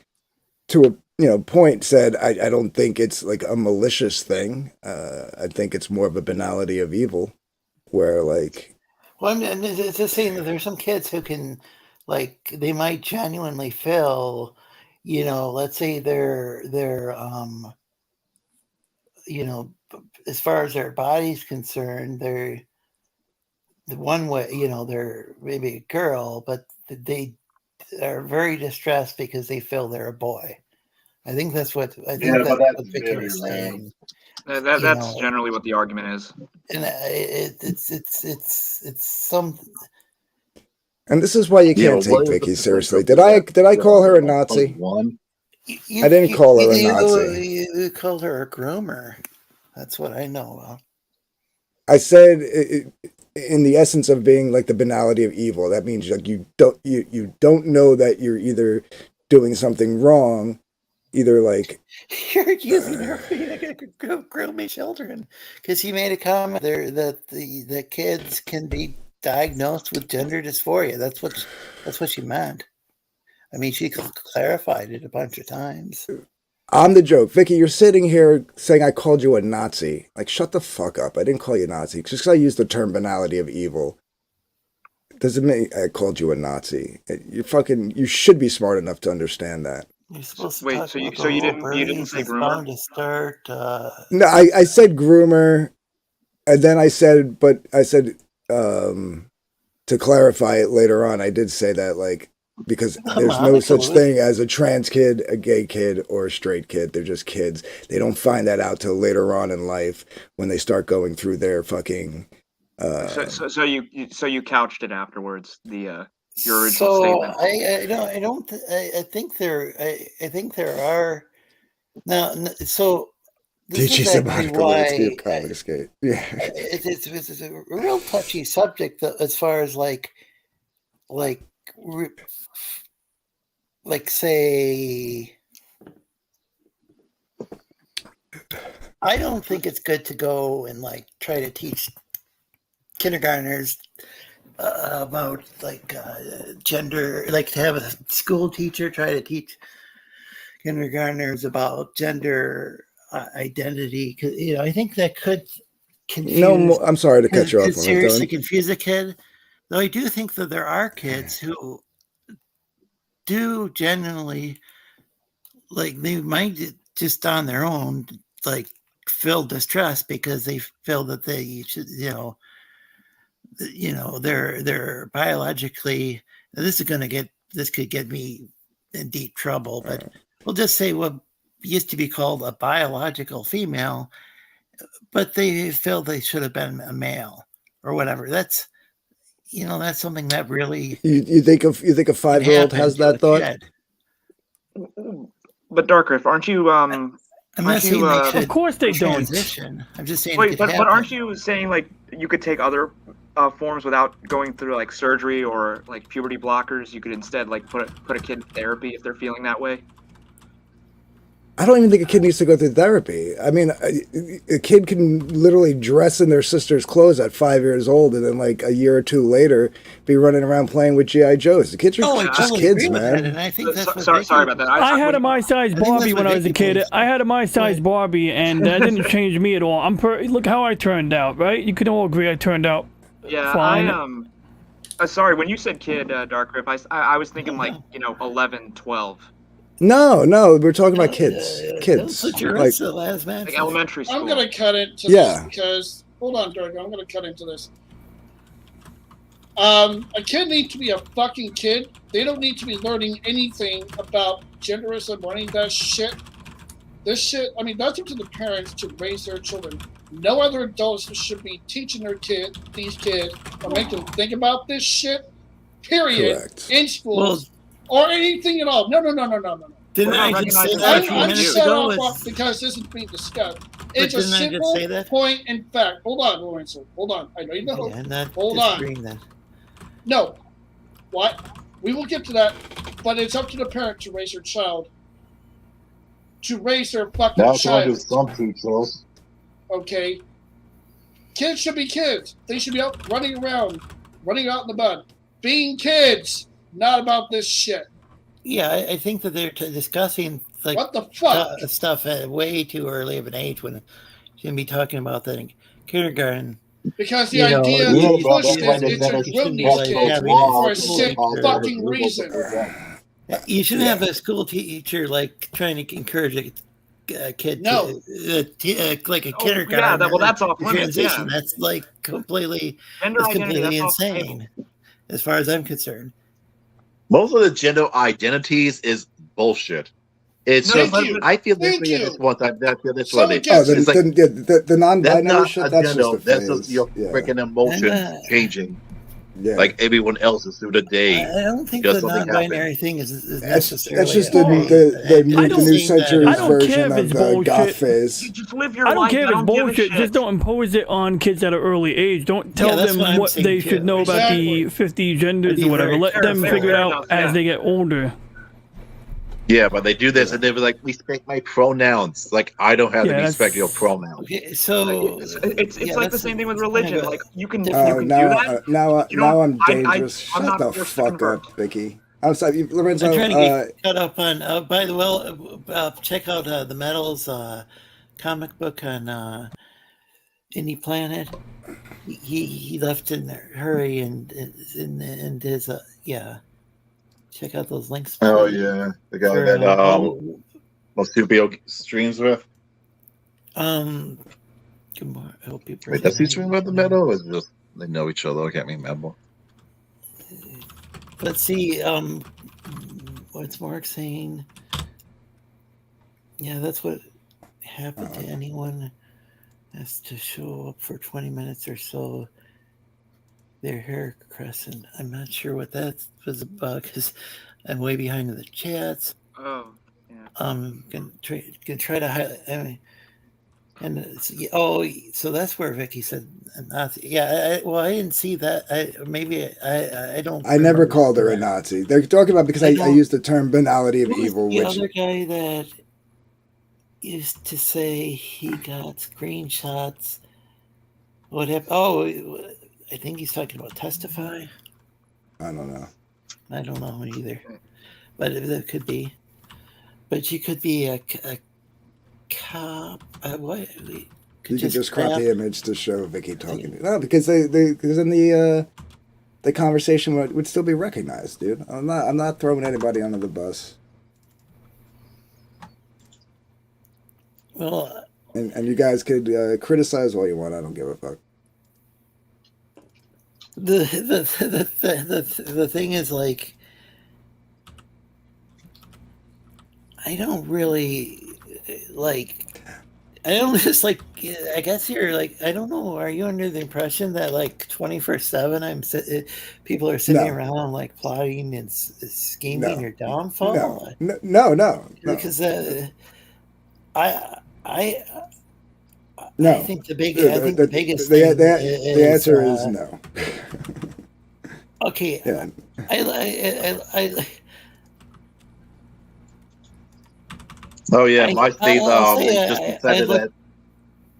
to a point said I don't think it's a malicious thing. I think it's more of a banality of evil, where Well, I'm just saying that there's some kids who can they might genuinely feel, let's say they're as far as their body's concerned, they're the one way, they're maybe a girl, but they are very distressed because they feel they're a boy. I think that's what Vicky was saying. That's generally what the argument is, and it's some. And this is why you can't take Vicky seriously. Did I call her a Nazi? I didn't call her a Nazi. You called her a groomer. That's what I know of. I said in the essence of being the banality of evil. That means you don't know that you're either doing something wrong, either you're accusing her of being grooming children, because he made a comment there that the kids can be diagnosed with gender dysphoria. That's what she meant. I mean, she clarified it a bunch of times. I'm the joke. Vicky, you're sitting here saying I called you a Nazi. Shut the fuck up. I didn't call you a Nazi. Just because I used the term banality of evil doesn't mean I called you a Nazi. You should be smart enough to understand that. You're supposed to Wait, so you didn't say groomer? To start, No, I said groomer. and then I said, to clarify it later on, I did say that, like, because there's no such thing as a trans kid, a gay kid, or a straight kid. They're just kids. They don't find that out till later on in life when they start going through their fucking. So you couched it afterwards. Your original statement. I think there are now. So this is actually why yeah, it's a real touchy subject as far as like say, I don't think it's good to go and like try to teach kindergartners about like gender, like to have a school teacher try to teach kindergartners about gender identity, because I think that could confuse. No, I'm sorry to cut you off. Seriously confuse a kid. Though I do think that there are kids who do genuinely, like, they might just on their own like feel distress because they feel that they should, they're biologically, this could get me in deep trouble, but we'll just say what used to be called a biological female, but they feel they should have been a male or whatever. That's something that really you think a 5-year-old has that thought. But Darkriff, aren't you? I'm not saying they should. Of course they don't. Transition. I'm just saying. Wait, but aren't you saying like you could take other forms without going through like surgery or like puberty blockers? You could instead like put a kid in therapy if they're feeling that way. I don't even think a kid needs to go through therapy. I mean, a kid can literally dress in their sister's clothes at 5 years old, and then like a year or two later, be running around playing with GI Joes. The kids are just kids, man. And I think that's sorry about that. I had a my-size Barbie when I was a kid. I had a my-size Barbie, and that didn't change me at all. Look how I turned out, right? You can all agree I turned out fine. Sorry, when you said kid, Darkriff, I was thinking like 11, 12. No, we're talking about kids. Kids. Like elementary school. I'm going to cut into this because, hold on, Dark, I'm going to cut into this. A kid needs to be a fucking kid. They don't need to be learning anything about genderism or any of that shit. This shit, I mean, that's up to the parents to raise their children. No other adults should be teaching these kids, or make them think about this shit, period, Correct. in schools. Or anything at all. No. Didn't I just say that a few minutes ago? Because this is being discussed. It's a simple point in fact. Hold on, Lorenzo. Hold on. I know you know. Hold on. Then. No. What? We will get to that. But it's up to the parent to raise their child. To raise their fucking child. Some teachers. Okay. Kids should be kids. They should be out running around, running out in the mud, being kids. Not about this shit. Yeah, I think that they're discussing like what the fuck stuff at way too early of an age when you shouldn't be talking about that in kindergarten. Because the idea to push this into wilderness kids for a sick fucking reason. You shouldn't have a school teacher like trying to encourage a kid to like a kindergarten. Yeah, that's off limits. Transition. Yeah. That's like completely insane, as far as I'm concerned. Most of the gender identities is bullshit. It's just I feel this way this one time. I feel this way. The non-binary shit. That's just that's your freaking emotion changing. Yeah. Like everyone else is through the day. I don't think the non-binary thing is necessarily. That's just the new century's version of the goth phase. You just live your I don't life. care if it's bullshit. Just don't impose it on kids at an early age. Don't tell them what they should know about the 50 genders or whatever. Let them figure it out as they get older. Yeah, but they do this and they were like, respect my pronouns. Like, I don't have to respect your pronouns. Okay, so it's like the same thing with religion. Like, you can do now, that. Now I'm dangerous. Shut the fuck up, Vicky. I'm sorry, Lorenzo. I'm trying to get caught up on. By the way, check out the Metals comic book on Indie Planet. He left in a hurry and his Check out those links. Oh yeah, the guy that most people streams with. Good morning. I hope you. Wait, does he swing with the metal, or is it just they know each other? I can't remember. Let's see. What's Mark saying? Yeah, that's what happened to anyone has to show up for 20 minutes or so. Their hair crescent. I'm not sure what that was about because I'm way behind in the chats. Oh, yeah. Gonna try to highlight. I mean, and so that's where Vicky said Nazi. Yeah, I didn't see that. I don't. I never called her a Nazi. They're talking about because I used the term banality of evil, The which other guy that used to say he got screenshots. What happened? Oh, I think he's talking about Testify. I don't know. I don't know either, but that could be. But you could be a cop. What? You could just crop the image to show Vicky talking. No, because because in the conversation would still be recognized, dude. I'm not throwing anybody under the bus. Well, and you guys could criticize all you want. I don't give a fuck. The thing is, like, I don't really like. I don't just like. I guess you're like. I don't know. Are you under the impression that like 24/7 people are sitting around like plotting and scheming your downfall? No. Because No. I think the biggest thing the answer is no. Okay. Yeah. Oh yeah, my state just decided that.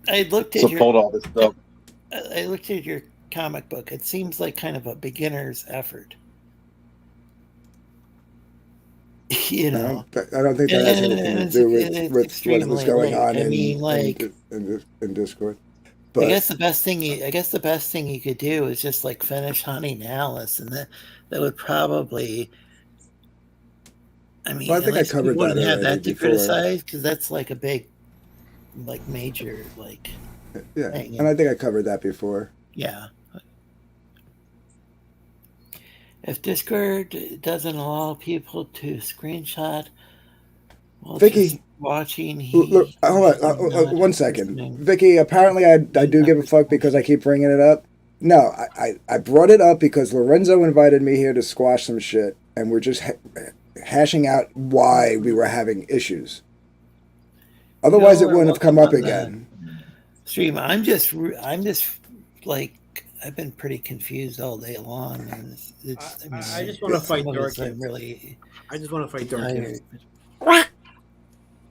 I looked at support all this stuff. I looked at your comic book. It seems like kind of a beginner's effort. You know, I don't think that has anything to do with what was going on in Discord. But I guess the best thing you could do is just like finish hunting Alice, and that would probably. I mean, I think I covered that have that to before. criticize because that's like a big, like major like. Yeah, thing. and I think I covered that before. Yeah. If Discord doesn't allow people to screenshot while Vicky, watching, look, hold on, 1 second. Vicky, apparently I do give a fuck because I keep bringing it up. No, I brought it up because Lorenzo invited me here to squash some shit, and we're just hashing out why we were having issues. Otherwise, it wouldn't have come up again. Stream. I'm just like. I've been pretty confused all day long, and I just want to fight Dark. I just want to fight Dark.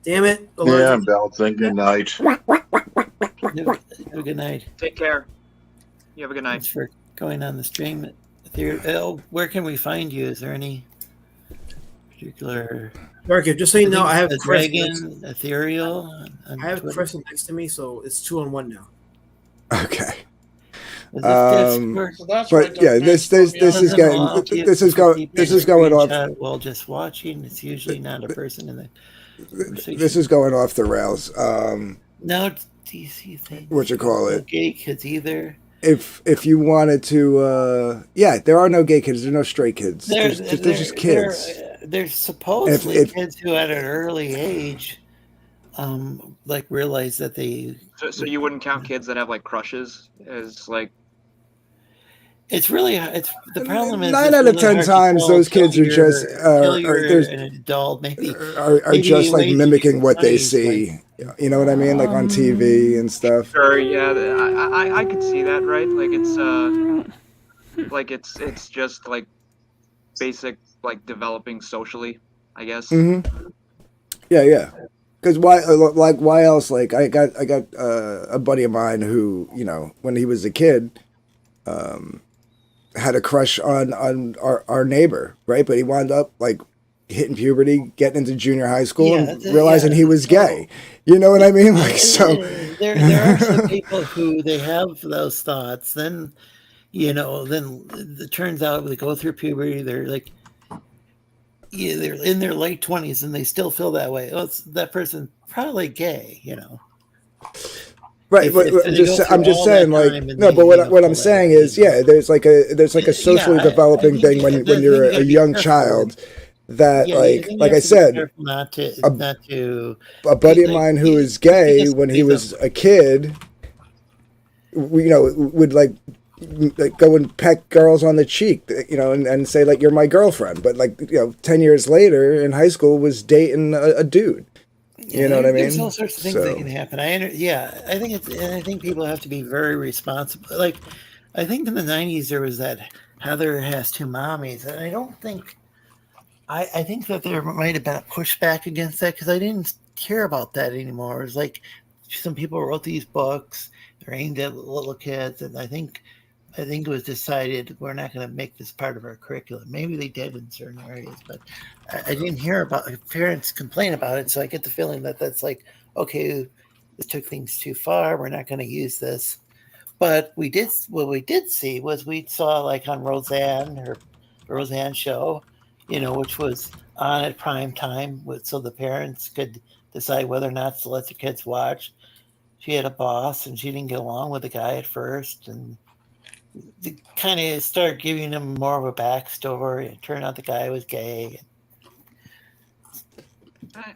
Damn it! Yeah, I'm bouncing. Good night. Have a good night. Take care. You have a good night. Thanks for going on the stream. Where can we find you? Is there any particular? Dark, just so you know, I have Dragon Ethereal. I have Crescent next to me, so it's 2-on-1 now. Okay. But yeah, this is going off. While just watching, it's usually not a person in the conversation. This is going off the rails. No DC thing. What you call it? Gay kids either. If you wanted to, there are no gay kids. There's no straight kids. There's just kids. There's supposedly kids who at an early age, like realize that they. So you wouldn't count kids that have like crushes as like. It's the problem is 9 out of 10 times those kids are just an adult maybe are just like mimicking what they see. You know what I mean, like on TV and stuff. Sure, yeah, I could see that, right? Like it's just like basic like developing socially, I guess. Mm-hmm. Yeah. Because why else? Like I got a buddy of mine who, you know, when he was a kid, had a crush on our neighbor, right? But he wound up like hitting puberty, getting into junior high school, and realizing he was gay. You know what I mean? Like, so there are some people who they have those thoughts. Then, you know, then it turns out they go through puberty. They're like, they're in their late 20s and they still feel that way. Oh, that person probably gay. You know. Right, but I'm just saying, like, no, but what I'm saying is, yeah, there's like a socially developing thing when you're a young child. That like I said, not to a buddy of mine who is gay when he was a kid, would like go and peck girls on the cheek, and say like, you're my girlfriend, but like 10 years later in high school was dating a dude. You know what I mean? There's all sorts of things that can happen. I think people have to be very responsible. Like, I think in the 90s there was that Heather has two mommies, and I don't think. I think that there might have been a pushback against that because I didn't care about that anymore. It was like some people wrote these books, they're aimed at little kids, and I think it was decided we're not going to make this part of our curriculum. Maybe they did in certain areas, but I didn't hear about parents complain about it. So I get the feeling that that's like, okay, this took things too far. We're not going to use this. But what we did see was we saw like on Roseanne show, which was on at prime time, so the parents could decide whether or not to let the kids watch. She had a boss, and she didn't get along with the guy at first, and they kind of started giving him more of a backstory. It turned out the guy was gay.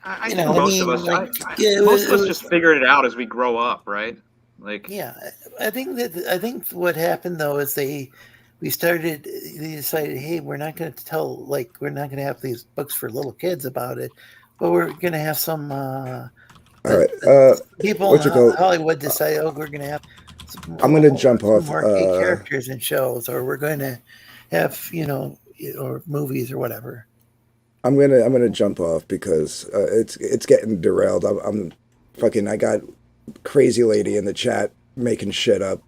I think most of us just figured it out as we grow up, right? Like, yeah, I think what happened though is they decided, hey, we're not going to have these books for little kids about it, but we're going to have some. All right, people in Hollywood decide, we're going to have. I'm going to jump off. More key characters in shows, or we're going to have or movies or whatever. I'm gonna jump off because it's getting derailed. I got crazy lady in the chat making shit up.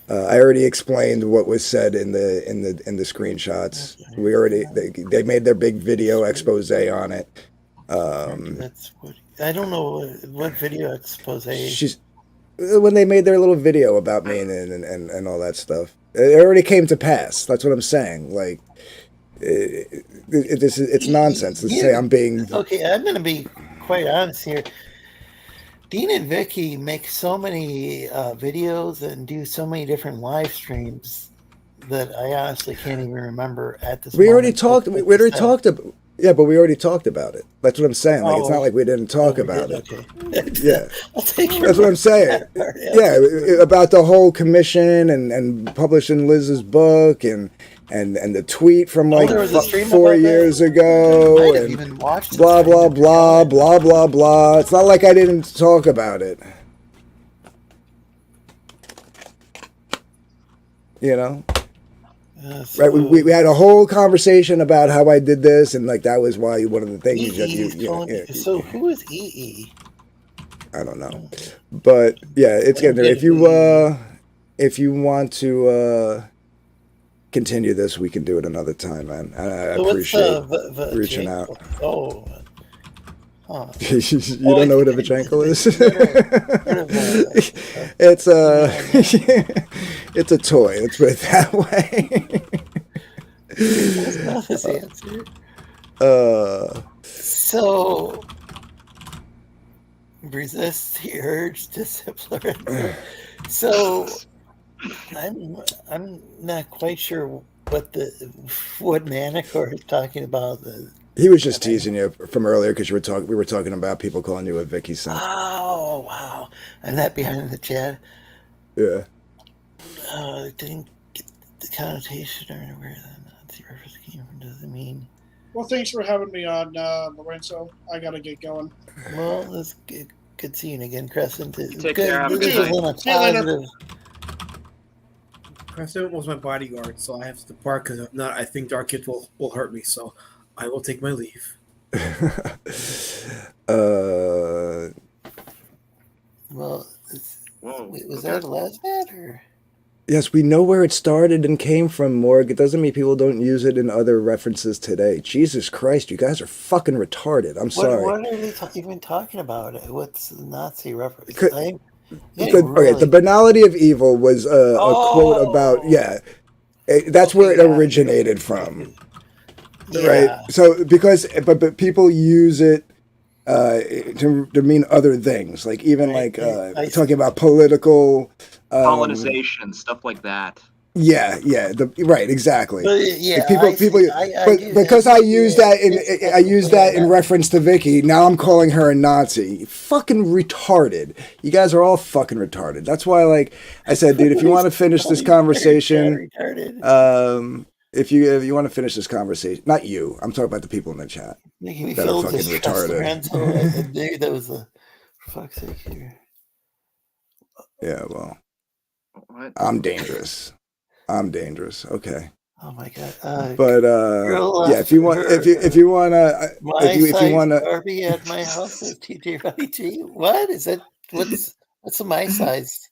I already explained what was said in the screenshots. They made their big video expose on it. That's what I don't know what video expose. When they made their little video about me and all that stuff. It already came to pass. That's what I'm saying. Like, it's nonsense to say I'm being. Okay, I'm going to be quite honest here. Dean and Vicky make so many videos and do so many different live streams that I honestly can't even remember at this. We already talked. We already talked about. Yeah, but we already talked about it. That's what I'm saying. Like, it's not like we didn't talk about it. Okay. Yeah, I'll take that's what I'm saying. Yeah, about the whole commission and publishing Liz's book and the tweet from like 4 years ago and even watched blah blah blah blah blah blah. It's not like I didn't talk about it. Right, we had a whole conversation about how I did this, and like that was why one of the things So who is EE? I don't know, but yeah, it's getting there. If you want to continue this, we can do it another time, man. I appreciate reaching out. Oh. Huh. You don't know what a Vajenko is? It's a toy. Let's put it that way. That's not his answer. So resist the urge to simpler. So I'm not quite sure what Manicor is talking about. He was just teasing you from earlier because we were talking about people calling you a Vicky son. Oh wow! And that behind the chat. Yeah. Didn't get the connotation or where the Nazi reference came from. Does it mean? Well, thanks for having me on, Lorenzo. I gotta get going. Well, it's good seeing you again, Crescent. Take care. See you later. Crescent was my bodyguard, so I have to depart because if not, I think Dark Kid will hurt me. So I will take my leave. Well, was that the last matter? Yes, we know where it started and came from, Morg. It doesn't mean people don't use it in other references today. Jesus Christ, you guys are fucking retarded. I'm sorry. What are they even talking about? What's the Nazi reference? Okay, the banality of evil was a quote about, that's where it originated from. Yeah. Right? So, but people use it to mean other things, like even like talking about political colonization, stuff like that. Yeah, right, exactly. Yeah, Like people, but because I use that in reference to Vicky, now I'm calling her a Nazi. Fucking retarded. You guys are all fucking retarded. That's why, like I said, dude, if you want to finish this conversation, if you want to finish this conversation, not you, I'm talking about the people in the chat that are fucking retarded. Dude, that was a for fuck's sake here. Yeah, well, what? I'm dangerous. Okay. Oh my god. But yeah, if you want to Barbie at my house is TJ Ronnie G. What is it? What's my size?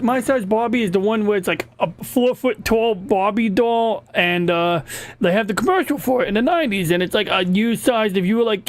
My size Barbie is the one where it's like a 4 foot tall Barbie doll, and they have the commercial for it in the 90s, and it's like a you sized. If you were like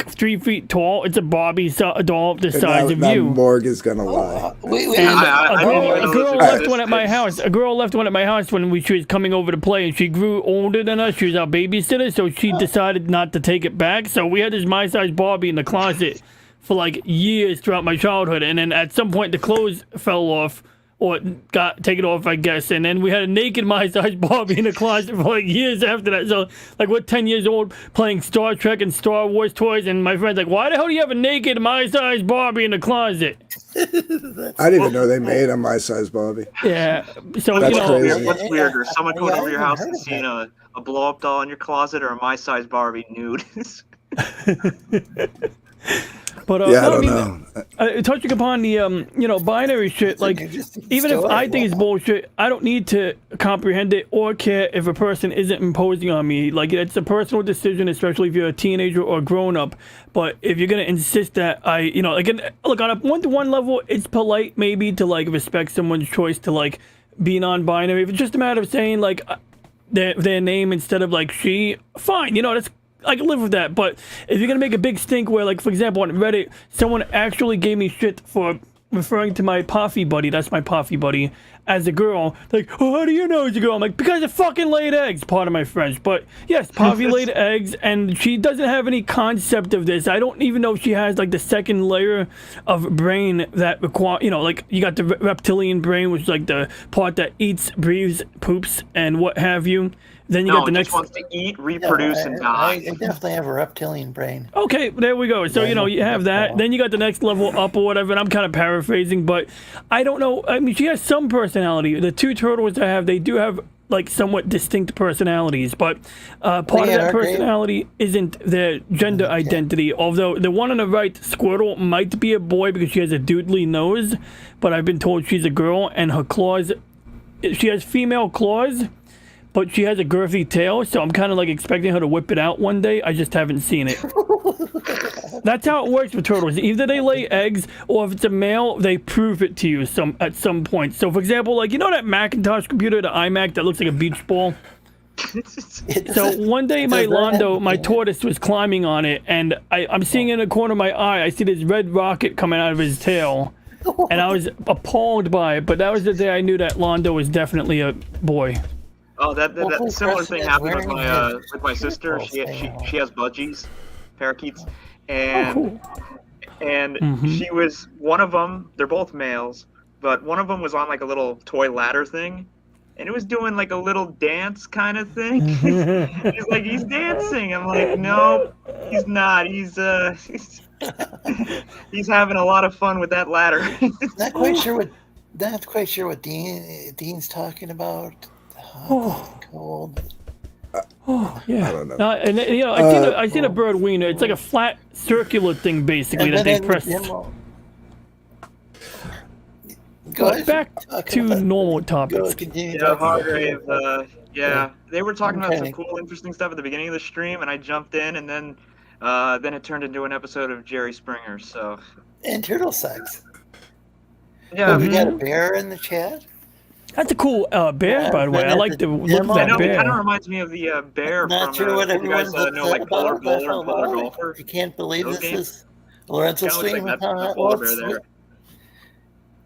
3 feet tall, it's a Barbie doll the size of you. Morg is gonna lie. A girl left one at my house. A girl left one at my house when she was coming over to play, and she grew older than us. She was our babysitter, so she decided not to take it back. So we had this my size Barbie in the closet for like years throughout my childhood, and then at some point the clothes fell off or got taken off, I guess, and then we had a naked my size Barbie in the closet for like years after that. So like we're 10 years old playing Star Trek and Star Wars toys, and my friend's like, why the hell do you have a naked my size Barbie in the closet? I didn't even know they made a my size Barbie. Yeah, so that's crazy. What's weirder, someone going over your house and seeing a blow up doll in your closet, or a my size Barbie nude? But yeah, I don't know. Touching upon the binary shit, like even if I think it's bullshit, I don't need to comprehend it or care if a person isn't imposing on me. Like it's a personal decision, especially if you're a teenager or a grown up. But if you're gonna insist that again, look, on a 1-to-1 level, it's polite maybe to like respect someone's choice to like be non-binary. If it's just a matter of saying like their name instead of like she, fine, that's. I can live with that. But if you're gonna make a big stink where, like, for example, on Reddit, someone actually gave me shit for referring to my Poffy buddy, that's my Poffy buddy, as a girl, like, oh, how do you know it's a girl? I'm like, because it fucking laid eggs, part of my French. But yes, Poffy laid eggs, and she doesn't have any concept of this. I don't even know if she has like the second layer of brain that require, like you got the reptilian brain, which is like the part that eats, breathes, poops, and what have you. Then you got the next. Just wants to eat, reproduce, and die. I definitely have a reptilian brain. Okay, there we go. So you have that. Then you got the next level up or whatever. And I'm kind of paraphrasing, but I don't know. I mean, she has some personality. The two turtles I have, they do have like somewhat distinct personalities, but part of that personality isn't their gender identity. Although the one on the right, Squirtle, might be a boy because she has a doodly nose, but I've been told she's a girl, and her claws. She has female claws. But she has a girthy tail, so I'm kind of like expecting her to whip it out one day. I just haven't seen it. That's how it works with turtles. Either they lay eggs, or if it's a male, they prove it to you at some point. So, for example, like, that Macintosh computer, the iMac that looks like a beach ball? So one day my tortoise was climbing on it, and I'm seeing in the corner of my eye, I see this red rocket coming out of his tail. And I was appalled by it, but that was the day I knew that Londo was definitely a boy. Oh, that similar thing happened with my sister. She has budgies, parakeets, and she was one of them. They're both males, but one of them was on like a little toy ladder thing, and it was doing like a little dance kind of thing. He's like, he's dancing. I'm like, no, he's not. He's having a lot of fun with that ladder. Not quite sure what Dean's talking about. Cold. Yeah. I don't know. I seen a bird wiener. It's like a flat circular thing basically that they press. Back to normal topics. Yeah, Hargrave. They were talking about some cool, interesting stuff at the beginning of the stream, and I jumped in, and then it turned into an episode of Jerry Springer. So. And turtle sex. Yeah. We got a bear in the chat. That's a cool bear, by the way. I like the look of that bear. It kind of reminds me of the bear from what you guys know, like Polar Bowler and Polar Golfer. You can't believe this is Lorenzo stream.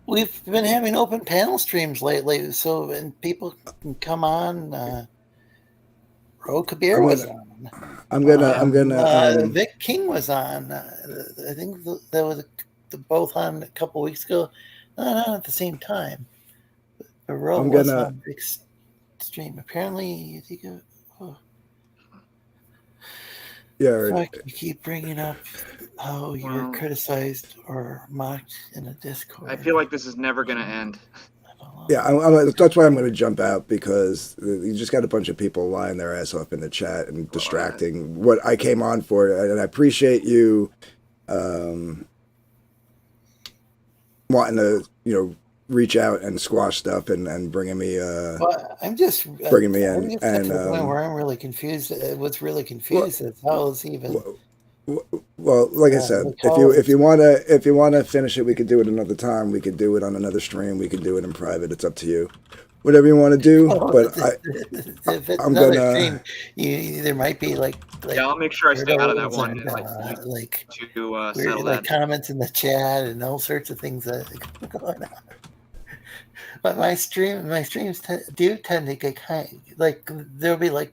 We've been having open panel streams lately, and people can come on. Ro Kabir was on. I'm gonna. Vic King was on. I think that was both on a couple weeks ago. Not at the same time. But Ro was on Vic's stream. Apparently, I think. Fuck, you keep bringing up how you're criticized or mocked in a Discord. I feel like this is never going to end. Yeah, that's why I'm going to jump out, because you just got a bunch of people lying their ass off in the chat and distracting what I came on for. And I appreciate you wanting to, reach out and squash stuff and bringing me. I'm just bringing me in, I'm just and to the point where I'm really confused. What's really confused is how is even. Well, like I said, if you wanna finish it, we could do it another time. We could do it on another stream. We could do it in private. It's up to you. Whatever you want to do. But if it's I'm another gonna. stream, there might be like I'll make sure I stay out of that one. And, to weird, settle like that. comments in the chat and all sorts of things that are going on. But my streams do tend to get kind of, like there'll be like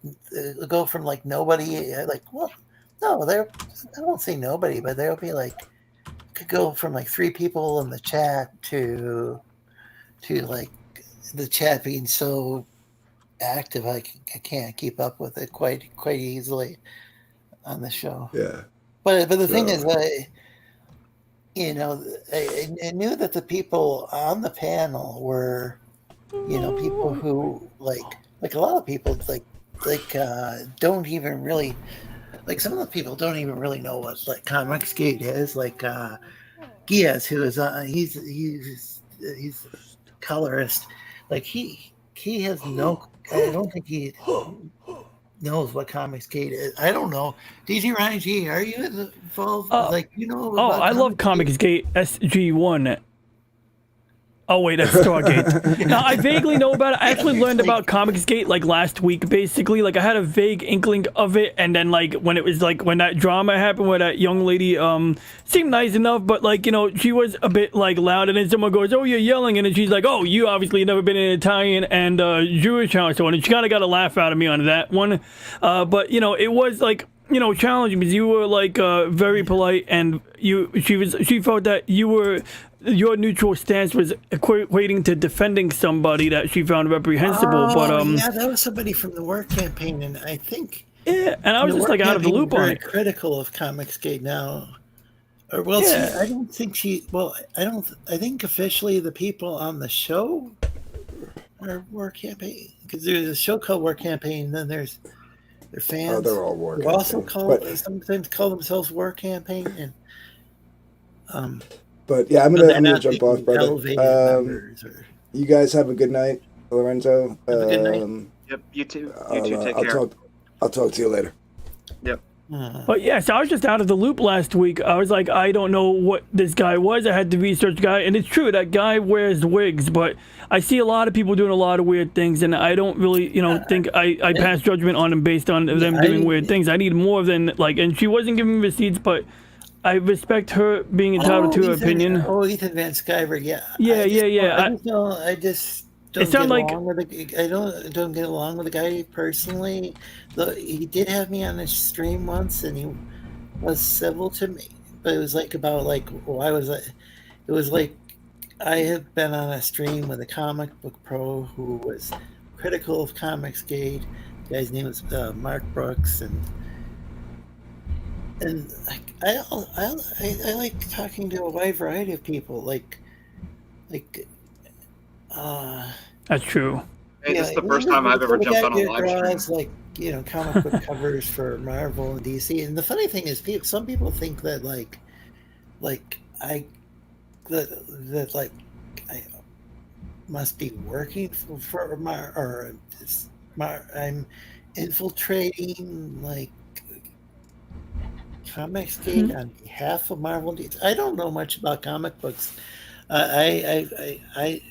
go from like nobody no, I won't say nobody, but there'll be like could go from like 3 people in the chat to like the chat being so active I can't keep up with it quite easily on the show. Yeah. But the thing is, I knew that the people on the panel were, people who like a lot of people don't even really. Like some of the people don't even really know what like Comicsgate is. Like Geass, who is he's colorist. Like he has no. I don't think he knows what Comicsgate is. I don't know. DJ Ronnie G, are you involved? I love Comicsgate SG1. Oh wait, that's Stargate. Now I vaguely know about it. I actually learned about Comicsgate like last week, basically. Like I had a vague inkling of it, and then like when that drama happened where that young lady seemed nice enough, but she was a bit like loud, and then someone goes, "Oh, you're yelling," and then she's like, "Oh, you obviously never been in an Italian and Jewish household," and she kind of got a laugh out of me on that one. But it was like. Challenging because you were like very polite, and she felt that your neutral stance was equating to defending somebody that she found reprehensible. Yeah, that was somebody from the Work campaign, and I think and I was just like out of the loop on it. Critical of Comicsgate now. I don't think she. Well, I think officially the people on the show are Work campaign, because there's a show called Work campaign, and then there's. Their fans. They're all War Campaign. Also sometimes call themselves War Campaign, and But yeah, I'm gonna jump off, brother. You guys have a good night, Lorenzo. Have a good night. Yep, you too. You too. Take care. I'll talk to you later. Yep. But yeah, so I was just out of the loop last week. I was like, I don't know what this guy was. I had to research guy, and it's true that guy wears wigs, but I see a lot of people doing a lot of weird things, and I don't really, think I pass judgment on them based on them doing weird things. I need more than and she wasn't giving me receipts, but I respect her being entitled to her opinion. Ethan Van Sciver, yeah. Yeah. I just don't get along with I don't get along with the guy personally. He did have me on his stream once, and he was civil to me. But it was why was I? It was like I have been on a stream with a comic book pro who was critical of Comicsgate. The guy's name was Mark Brooks, and I like talking to a wide variety of people. That's true. Hey, this is the first time I've ever jumped on a live stream. Comic book covers for Marvel and DC. And the funny thing is, some people think that I must be working for I'm infiltrating Comicsgate on behalf of Marvel. I don't know much about comic books. I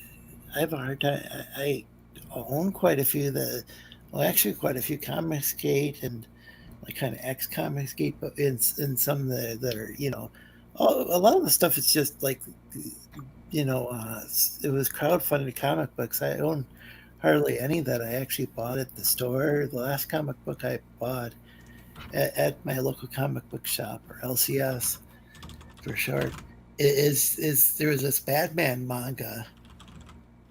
have a hard time. I own quite a few quite a few Comicsgate and kind of ex-Comicsgate, but in some that are a lot of the stuff is just it was crowdfunded comic books. I own hardly any that I actually bought at the store. The last comic book I bought at my local comic book shop, or LCS for short, is there was this Batman manga,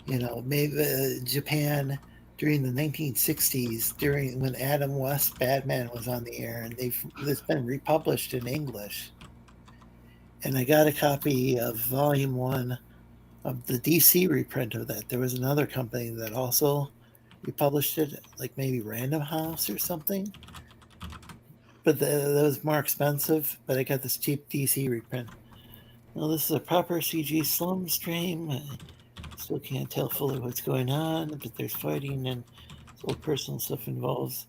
maybe Japan during the 1960s, during when Adam West Batman was on the air, and it's been republished in English. And I got a copy of Volume 1 of the DC reprint of that. There was another company that also republished it, like maybe Random House or something. But that was more expensive, but I got this cheap DC reprint. Well, this is a proper CG slum stream. I still can't tell fully what's going on, but there's fighting and old personal stuff involves.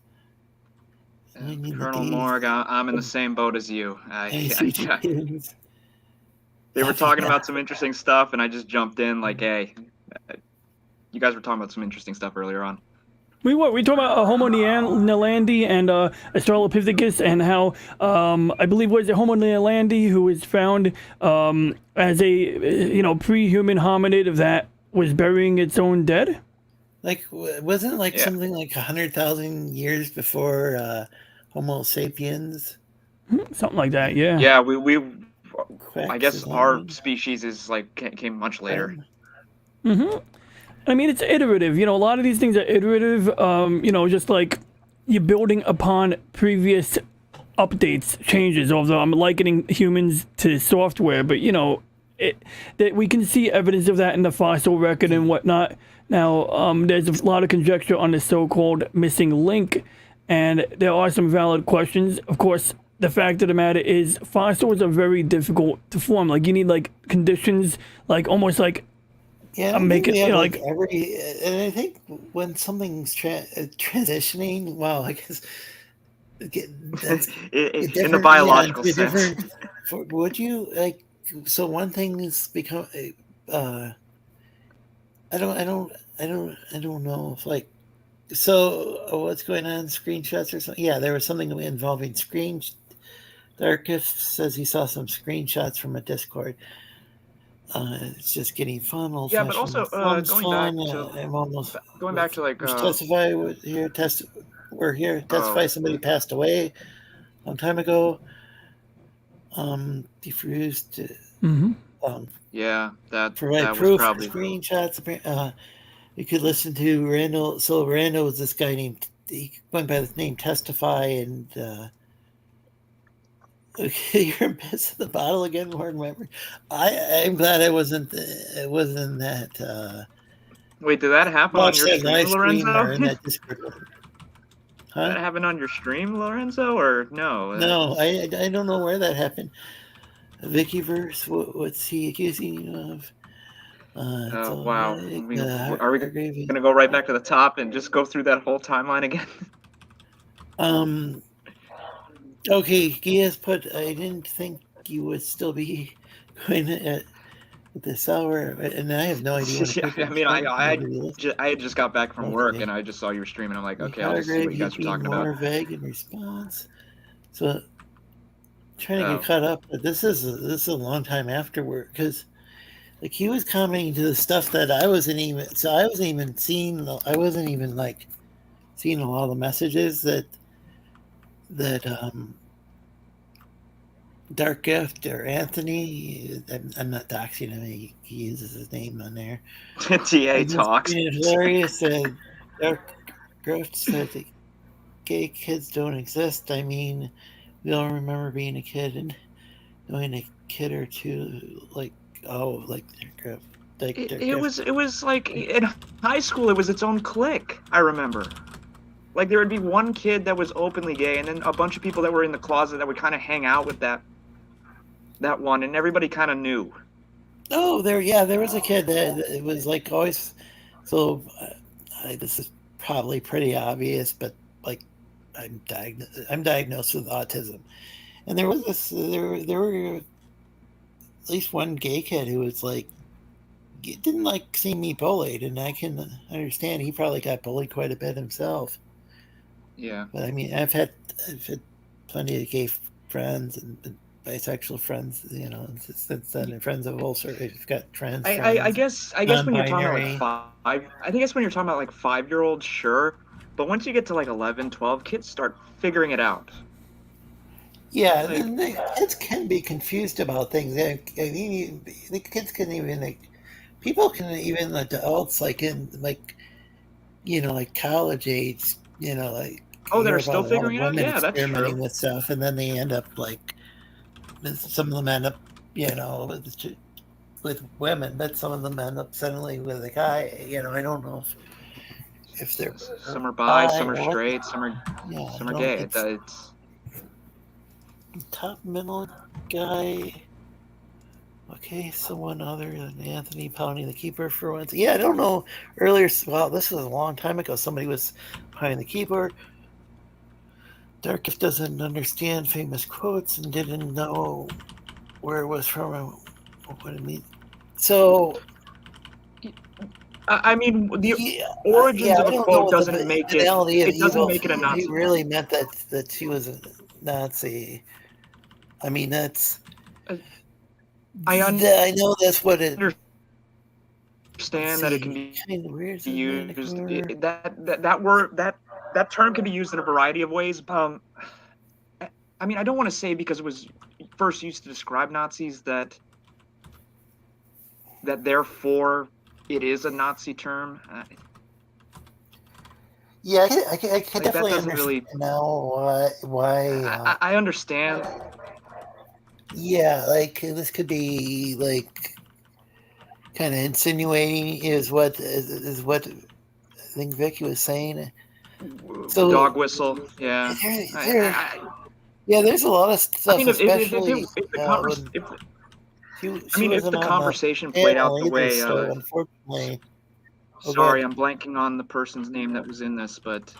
Colonel Morg, I'm in the same boat as you. They were talking about some interesting stuff, and I just jumped in like, hey, you guys were talking about some interesting stuff earlier on. We talked about Homo neanderthali and Australopithecus, and how I believe was it Homo neanderthali who was found as a pre-human hominid that was burying its own dead. Like, wasn't it like something like 100,000 years before Homo sapiens? Something like that, yeah. Yeah, we I guess our species is came much later. Mm-hmm. I mean, it's iterative. A lot of these things are iterative. Just like you're building upon previous updates, changes. Although I'm likening humans to software, but that we can see evidence of that in the fossil record and whatnot. Now, there's a lot of conjecture on the so-called missing link, and there are some valid questions. Of course, the fact of the matter is fossils are very difficult to form. Like, you need conditions, almost like. Yeah, I'm making and I think when something's transitioning, well, I guess that's in the biological sense. Would you so one thing is become I don't know if what's going on, screenshots or something. Yeah, there was something involving Darkest says he saw some screenshots from a Discord. It's just getting fun. Yeah, but also going back to testify here. We're here. Testify. Somebody passed away a long time ago. Defused. Yeah, that provide was proof. Probably Screenshots. You could listen to Randall. So Randall was this guy named. He went by the name Testify, and okay, you're missing the bottle again, Martin Weber. I'm glad it wasn't that. Wait, did that happen on your stream, Lorenzo? In that Discord. Did that happen on your stream, Lorenzo, or no? No, I don't know where that happened. Vickyverse, what's he accusing you of? Oh, wow. Are we going to go right back to the top and just go through that whole timeline again? Okay, Geass put, I didn't think you would still be going at this hour, and I have no idea. I mean, I just got back from work, and I just saw you were streaming. I'm like, okay, I'll just see what you guys are talking about. Vague in response. So, trying to get caught up, but this is a long time afterward, because he was commenting to the stuff that I wasn't even seeing a lot of the messages that Dark Gift or Anthony, I'm not doxing him, he uses his name on there. TA talks. Hilarious. Dark Gift said that gay kids don't exist. I mean, we all remember being a kid and knowing a kid or two, Dark Gift. It was like in high school, it was its own clique, I remember. Like, there would be one kid that was openly gay, and then a bunch of people that were in the closet that would kind of hang out with that one, and everybody kind of knew. Oh, there was a kid that it was always. So, this is probably pretty obvious, but I'm diagnosed with autism, and there was there were at least one gay kid who was didn't like seeing me bullied, and I can understand he probably got bullied quite a bit himself. Yeah, but I mean, I've had plenty of gay friends and bisexual friends, since then, and friends of all sorts. I've got trans friends. I guess when you're talking about I guess when you're talking about 5-year-olds, sure, but once you get to 11, 12, kids start figuring it out. Yeah, Like, and the kids can be confused about things. I mean, the kids can even like people can even adults like in like like college age, like Oh, hear they're about still a lot of figuring it out. women Yeah, that's experimenting true. with stuff, and then they end up like some of them end up with women, but some of them end up suddenly with a guy. I don't know if they're Some are bi, bi some are or what. straight, Yeah, I some are don't. gay. It's It's top middle guy. Okay, someone other than Anthony pounding the keeper for once. Yeah, I don't know. Earlier, well, this was a long time ago. Somebody was pounding the keyboard. Darkif doesn't understand famous quotes and didn't know where it was from or what it means. So, I mean, the yeah, origins of I a don't know quote what the doesn't make it. finality of It doesn't evil. make it a He Nazi. really meant that she was a Nazi. I mean, that's. I I know that's what it. understand that it can be kind of weird. used. That word that term can be used in a variety of ways. I mean, I don't want to say because it was first used to describe Nazis that therefore it is a Nazi term. Yeah, I can Like, definitely that doesn't understand really. now why. I understand. Yeah, like this could be like kind of insinuating is what I think Vicky was saying. So Dog whistle. Yeah. yeah, there's a lot of I stuff, mean, especially if the when I she mean, if wasn't the on the conversation played out panel the either. way, So unfortunately, go sorry, ahead. I'm blanking on the person's name that was in this, but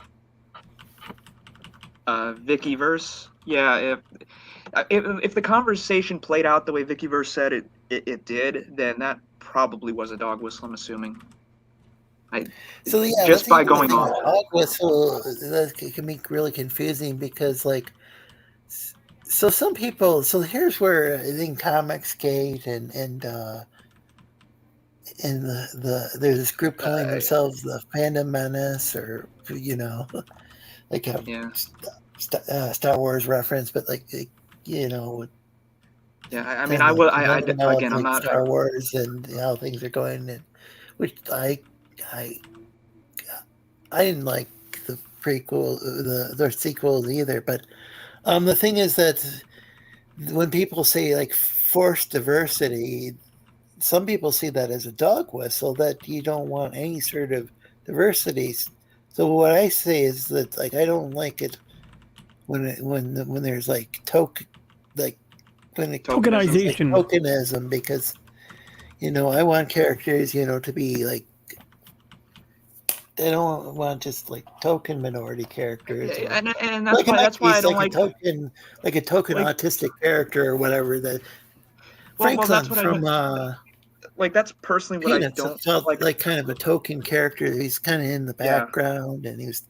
Vicky Verse. Yeah, if the conversation played out the way Vicky Verse said it did, then that probably was a dog whistle. I'm assuming. So yeah, Just that's by even the going thing. off. Dog whistle that can be really confusing because like. So some people. So here's where I think Comicsgate and there's this group calling themselves the Phantom Menace, or like a Star Wars reference, but like Yeah, I mean, kind of again, I'm like not. Star Wars and how things are going, and which I didn't like the prequel, the sequels either, but the thing is that when people say like forced diversity, some people see that as a dog whistle, that you don't want any sort of diversity. So what I say is that like I don't like it when there's like tokenization, tokenism, because I want characters to be like, I don't want just like token minority characters, And like in my that's why I case, don't like a token autistic character or whatever. That well, that's Franklin what from like that's personally what Peanuts I don't felt like. like kind of a token character. He's kind of in the background, and he was.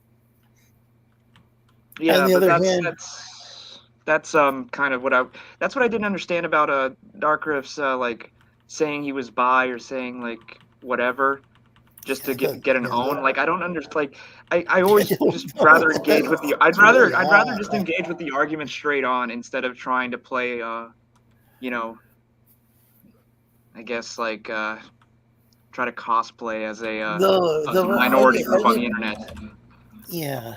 Yeah, on the but other hand, that's kind of what I didn't understand about Dark Rift's like saying he was bi or saying like whatever just to get an own. Like I don't understand. Like I always just rather engage with the. I'd rather just engage with the argument straight on instead of trying to play. I guess like try to cosplay as a minority group on the internet. Yeah.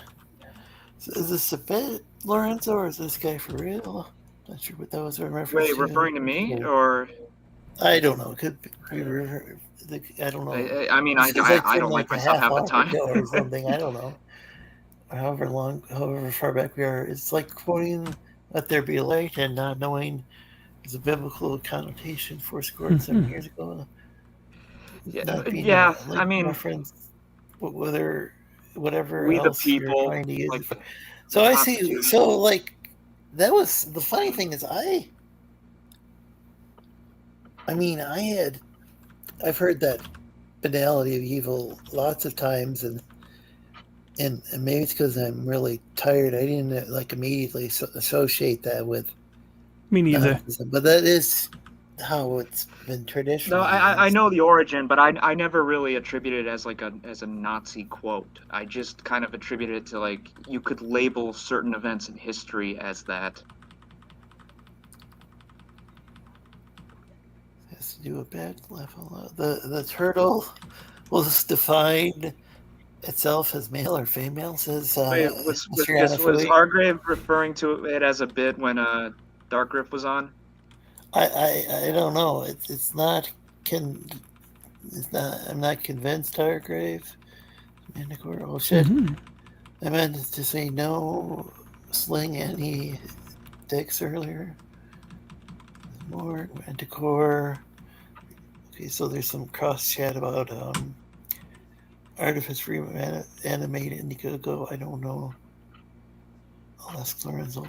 So is this a bit, Lorenzo, or is this guy for real? Not sure what that was in reference Wait, to. referring to me or? I don't know. It could be. I don't know. I mean, I don't like myself half the time. Or something. I don't know. However far back we are, it's like quoting "Let there be light" and not knowing there's a biblical connotation for scored 7 years ago. Yeah, I mean, reference, whatever we else the people, you're trying to use it for. So I see. So like, that was the funny thing is I mean, I've heard that banality of evil lots of times, and maybe it's because I'm really tired. I didn't like immediately associate that with me neither. Nazism, but that is how it's been traditionally. No, I know the origin, but I never really attributed it as a Nazi quote. I just kind of attributed it to like you could label certain events in history as that. has to do with bad level. The turtle was defined itself as male or female, says Wait, was Hargrave referring to it as a bit when Dark Rift was on? I don't know. It's not I'm not convinced, Hargrave. Manticore. Oh shit. I meant to say no sling any dicks earlier. More Manticore. Okay, so there's some cross chat about Artifice animated Indiegogo. I don't know. I'll ask Lorenzo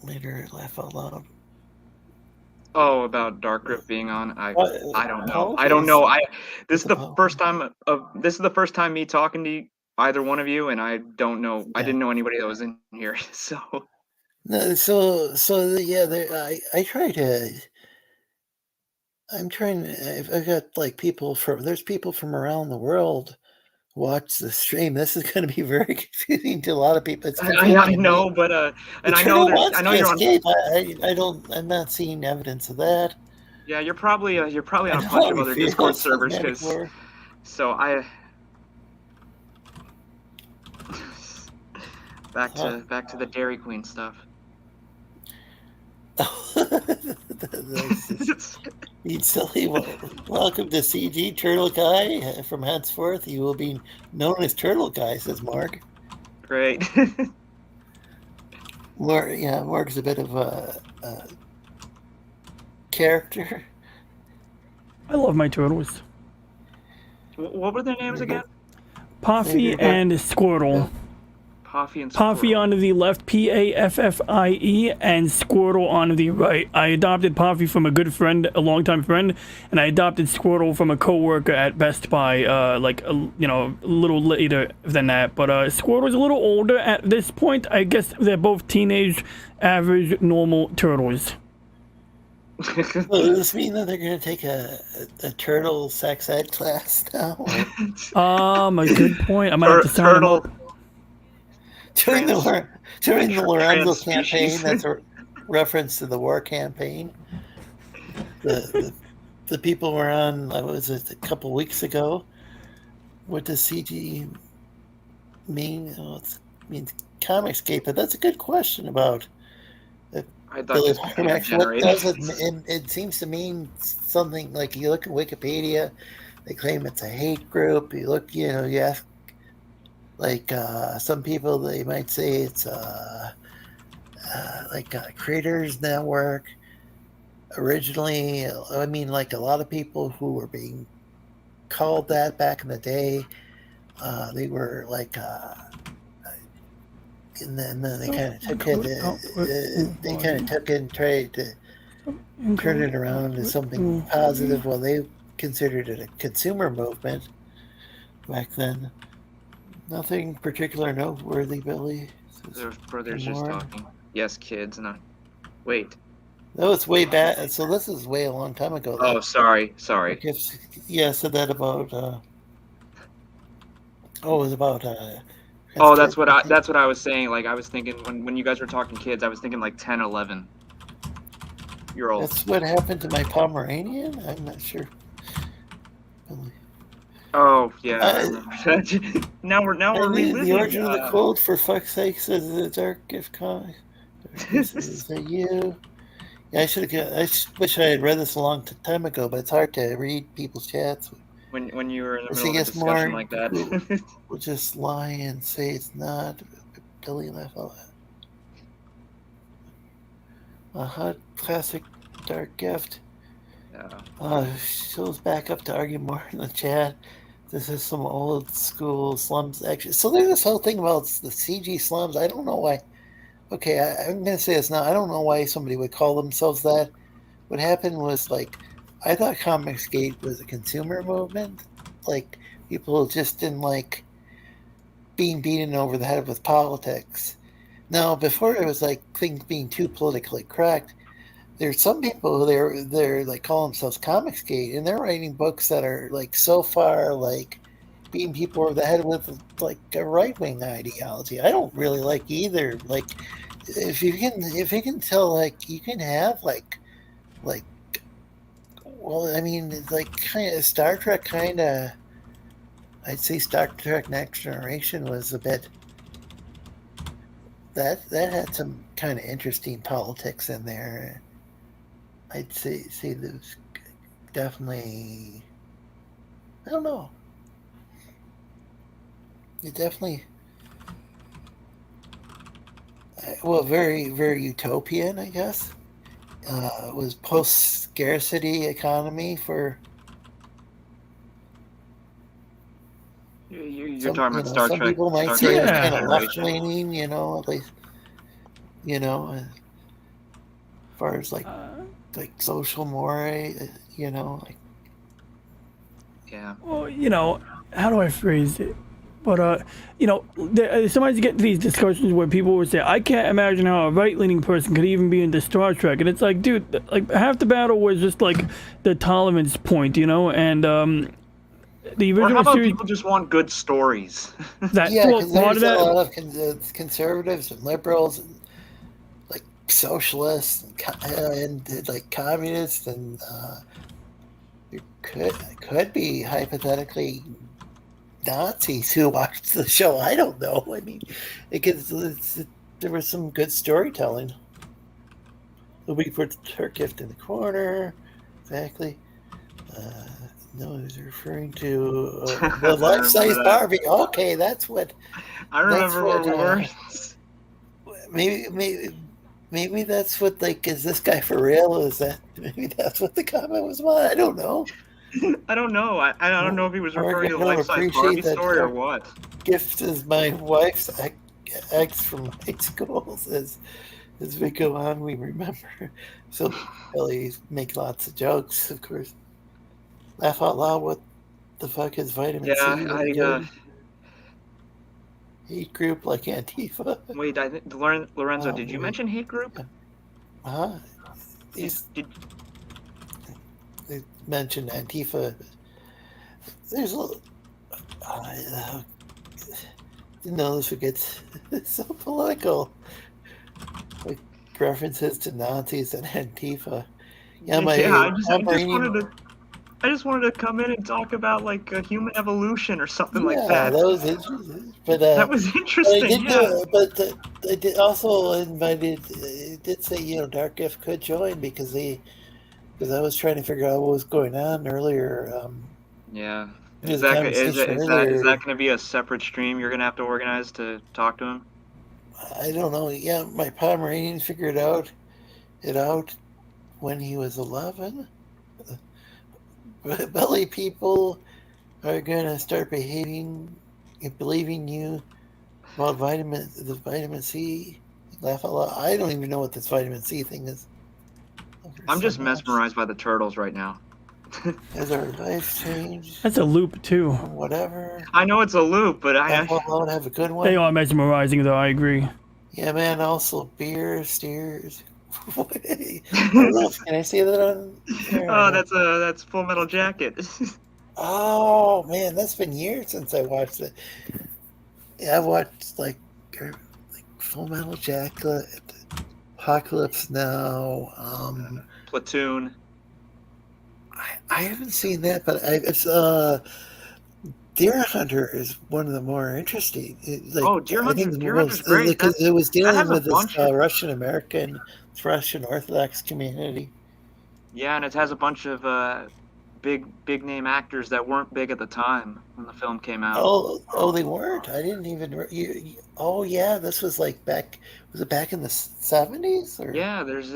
later. Laugh out loud. Oh, about Dark Rift being on. I don't know. How I don't know. This is the the first time this is the first time me talking to either one of you, and I don't know. I didn't know anybody that was in here. So no, yeah. I try to. I'm trying. I've got like people from. There's people from around the world watch the stream. This is going to be very confusing to a lot of people. It's I know, but and I know there's. I know you're on. Escape. I don't. I'm not seeing evidence of that. Yeah, you're probably on a bunch of other Discord servers because. So back to the Dairy Queen stuff. He'd silly. Welcome to CG Turtle Guy. From henceforth, you will be known as Turtle Guy, says Mark. Great. Mark's a bit of a character. I love my turtles. What were their names again? Puffy and Squirtle. Puffy and Squirtle. Puffy on the left, Paffie, and Squirtle on the right. I adopted Puffy from a good friend, a longtime friend, and I adopted Squirtle from a coworker at Best Buy, a little later than that. But Squirtle's a little older at this point. I guess they're both teenage, average, normal turtles. Does this mean that they're going to take a turtle sex ed class now? A good point. I might have to sign them up. During the Lorenzo campaign, that's a reference to the war campaign. The people were on, was it a couple weeks ago? What does CG mean? Oh, it means Comicscape, but that's a good question about I thought what does it? It seems to mean something like you look at Wikipedia, they claim it's a hate group. You look, you ask. Like some people, they might say it's like a Creators Network. Originally, I mean, like a lot of people who were being called that back in the day, they were like, and then they kind of took it. They kind of took it and tried to turn it around into something positive. Well, they considered it a consumer movement back then. Nothing particular noteworthy, Billy. Their brothers just talking. Yes, kids. Wait. No, it's way back. So this is way a long time ago. Oh, sorry. Like I said that about. It was about. That's what I was saying. Like I was thinking when you guys were talking kids, I was thinking like 10, 11 year olds. That's what happened to my Pomeranian. I'm not sure. Billy. Oh yeah. now we're reliving. The origin of the cold, for fuck's sake, says the Dark Gift comic. Is that you? Yeah, I wish I had read this a long time ago, but it's hard to read people's chats. When you were in the middle of a discussion like that. We'll just lie and say it's not. Billy laugh out loud. A hot classic Dark Gift. Yeah. Shows back up to argue more in the chat. This is some old school slums action. So there's this whole thing about the CG slums. I don't know why. Okay, I'm going to say this now. I don't know why somebody would call themselves that. What happened was, like, I thought Comicsgate was a consumer movement. Like, people just didn't like being beaten over the head with politics. Now, before it was like things being too politically correct, there's some people they're like call themselves Comicsgate, and they're writing books that are like so far like beating people over the head with like a right wing ideology. I don't really like either. Like if you can tell, like you can have like Well, I mean, it's like kind of Star Trek. I'd say Star Trek Next Generation was a bit. That had some kind of interesting politics in there. I'd say there's definitely. I don't know. It definitely. Well, very, very utopian, I guess. It was post-scarcity economy for. You're talking about Star Some Trek. people might Star say Trek it's Next kind of Generation. left-leaning, at least, as far as like social mores, like. Yeah. Well, how do I phrase it? But sometimes you get to these discussions where people would say, "I can't imagine how a right-leaning person could even be into Star Trek," and it's like, dude, like half the battle was just like the tolerance point, and the Or original how about series. people just want good stories? That Yeah, well, because part there's of a that. lot of conservatives and liberals and like socialists and like communists and there could be hypothetically Nazis who watched the show. I don't know. I mean, because there was some good storytelling. We put her gift in the corner. Exactly. No, he was referring to the life-size Barbie. Okay, that's what. I remember where we were. Maybe that's what, like, is this guy for real? Is that maybe that's what the comment was about? I don't know. I don't know. I don't know if he was referring to the life-size Barbie story or what. Gift is my wife's ex from high school. As we go on, we remember. So Billy make lots of jokes, of course. Laugh out loud. What the fuck is vitamin C? Hate group like Antifa. Wait, I think Lorenzo, did you mention hate group? They mentioned Antifa. There's a didn't know this would get so political. Like references to Nazis and Antifa. I just wanted to come in and talk about like human evolution or something like that. That was interesting. But that was interesting. I did also invited. It did say Dark Gift could join because I was trying to figure out what was going on earlier. Yeah. Is that going to be a separate stream you're going to have to organize to talk to him? I don't know. Yeah, my Pomeranian figured it out when he was 11. Belly people are going to start behaving and believing you about the vitamin C. Laugh out loud. I don't even know what this vitamin C thing is. I'm just mesmerized by the turtles right now. Has our life changed? That's a loop too. Whatever. I know it's a loop, but I have a good one. They are mesmerizing, though. I agree. Yeah, man. Also, beer steers. Can I say that on? That's Full Metal Jacket. Oh man, that's been years since I watched it. Yeah, I've watched like Full Metal Jacket, Apocalypse Now, Platoon. I haven't seen that, but it's Deer Hunter is one of the more interesting. Deer Hunter's great because it was dealing with this Russian Orthodox community. Yeah, and it has a bunch of big name actors that weren't big at the time when the film came out. Oh, they weren't. I didn't even. Oh yeah, this was like back. Was it back in the 70s? Or? Yeah, there's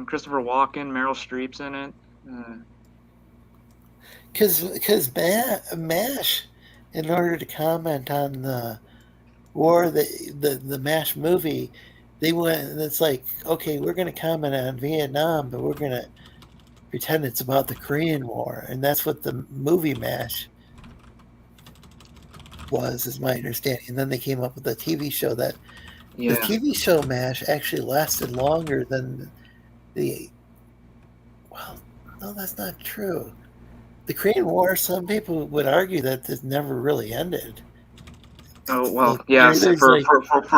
Christopher Walken, Meryl Streep's in it. Because MASH, in order to comment on the war, the MASH movie, they went, and it's like, okay, we're going to comment on Vietnam, but we're going to pretend it's about the Korean War, and that's what the movie MASH was, is my understanding. And then they came up with a TV show the TV show MASH actually lasted longer than well, no, that's not true. The Korean War, some people would argue that this never really ended. Oh, well, yeah, for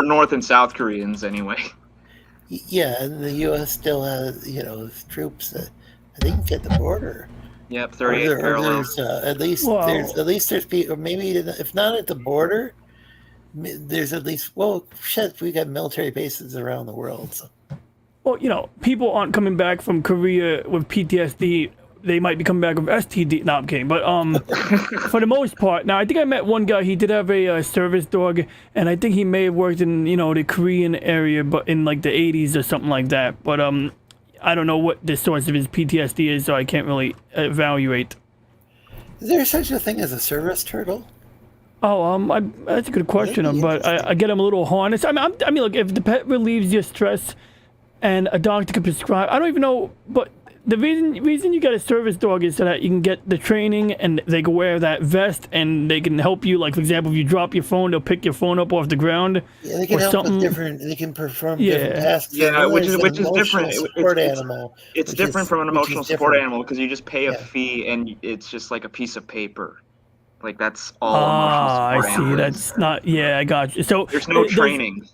North and South Koreans anyway. Yeah, and the U.S. still has, troops I think at the border. Yep, 38 parallel. At least there's people. Maybe if not at the border, there's at least we got military bases around the world. So. Well, people aren't coming back from Korea with PTSD. They might be coming back with STD. No, I'm kidding. But for the most part, now I think I met one guy. He did have a service dog, and I think he may have worked in the Korean area, but in like the 80s or something like that. But I don't know what the source of his PTSD is, so I can't really evaluate. Is there such a thing as a service turtle? Oh, that's a good question. But I get him a little harness. I mean, look, if the pet relieves your stress, and a doctor can prescribe, I don't even know, but the reason you get a service dog is so that you can get the training and they can wear that vest and they can help you. Like, for example, if you drop your phone, they'll pick your phone up off the ground. Yeah, they can help with different. They can perform different tasks. Yeah, which is different. It's different from an emotional support animal because you just pay a fee and it's just like a piece of paper. Like that's all emotional support. I see. That's not. Yeah, I got you. So there's no training.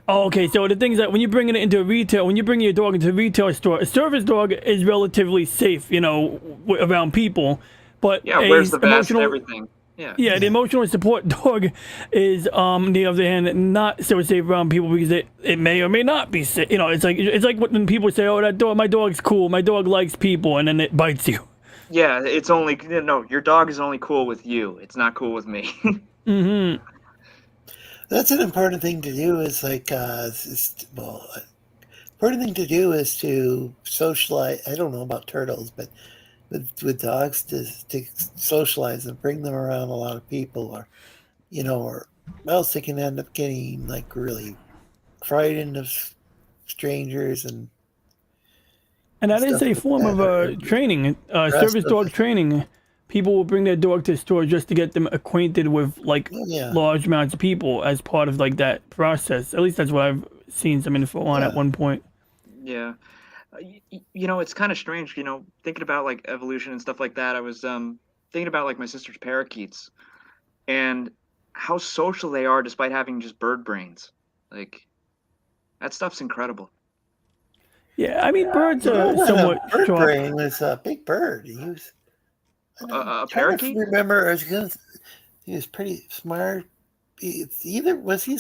Oh, okay. So the thing is that when you bring it into a retail, when you bring your dog into a retail store, a service dog is relatively safe, around people. But where's the vest and everything? Yeah, the emotional support dog is, on the other hand, not so safe around people because it may or may not be safe. It's like when people say, "Oh, my dog's cool. My dog likes people," and then it bites you. Yeah, it's only your dog is only cool with you. It's not cool with me. Mm-hmm. That's an important thing to do. Is important thing to do is to socialize. I don't know about turtles, but with dogs to socialize and bring them around a lot of people, or else they can end up getting like really frightened of strangers and that is a form of training, service dog training. People will bring their dog to the store just to get them acquainted with large amounts of people as part of like that process. At least that's what I've seen some info on at one point. Yeah. It's kind of strange, thinking about like evolution and stuff like that. I was thinking about like my sister's parakeets and how social they are despite having just bird brains. Like that stuff's incredible. Yeah, I mean birds are somewhat bird brain was a big bird. He was a parakeet. Remember, he was pretty smart. Was he?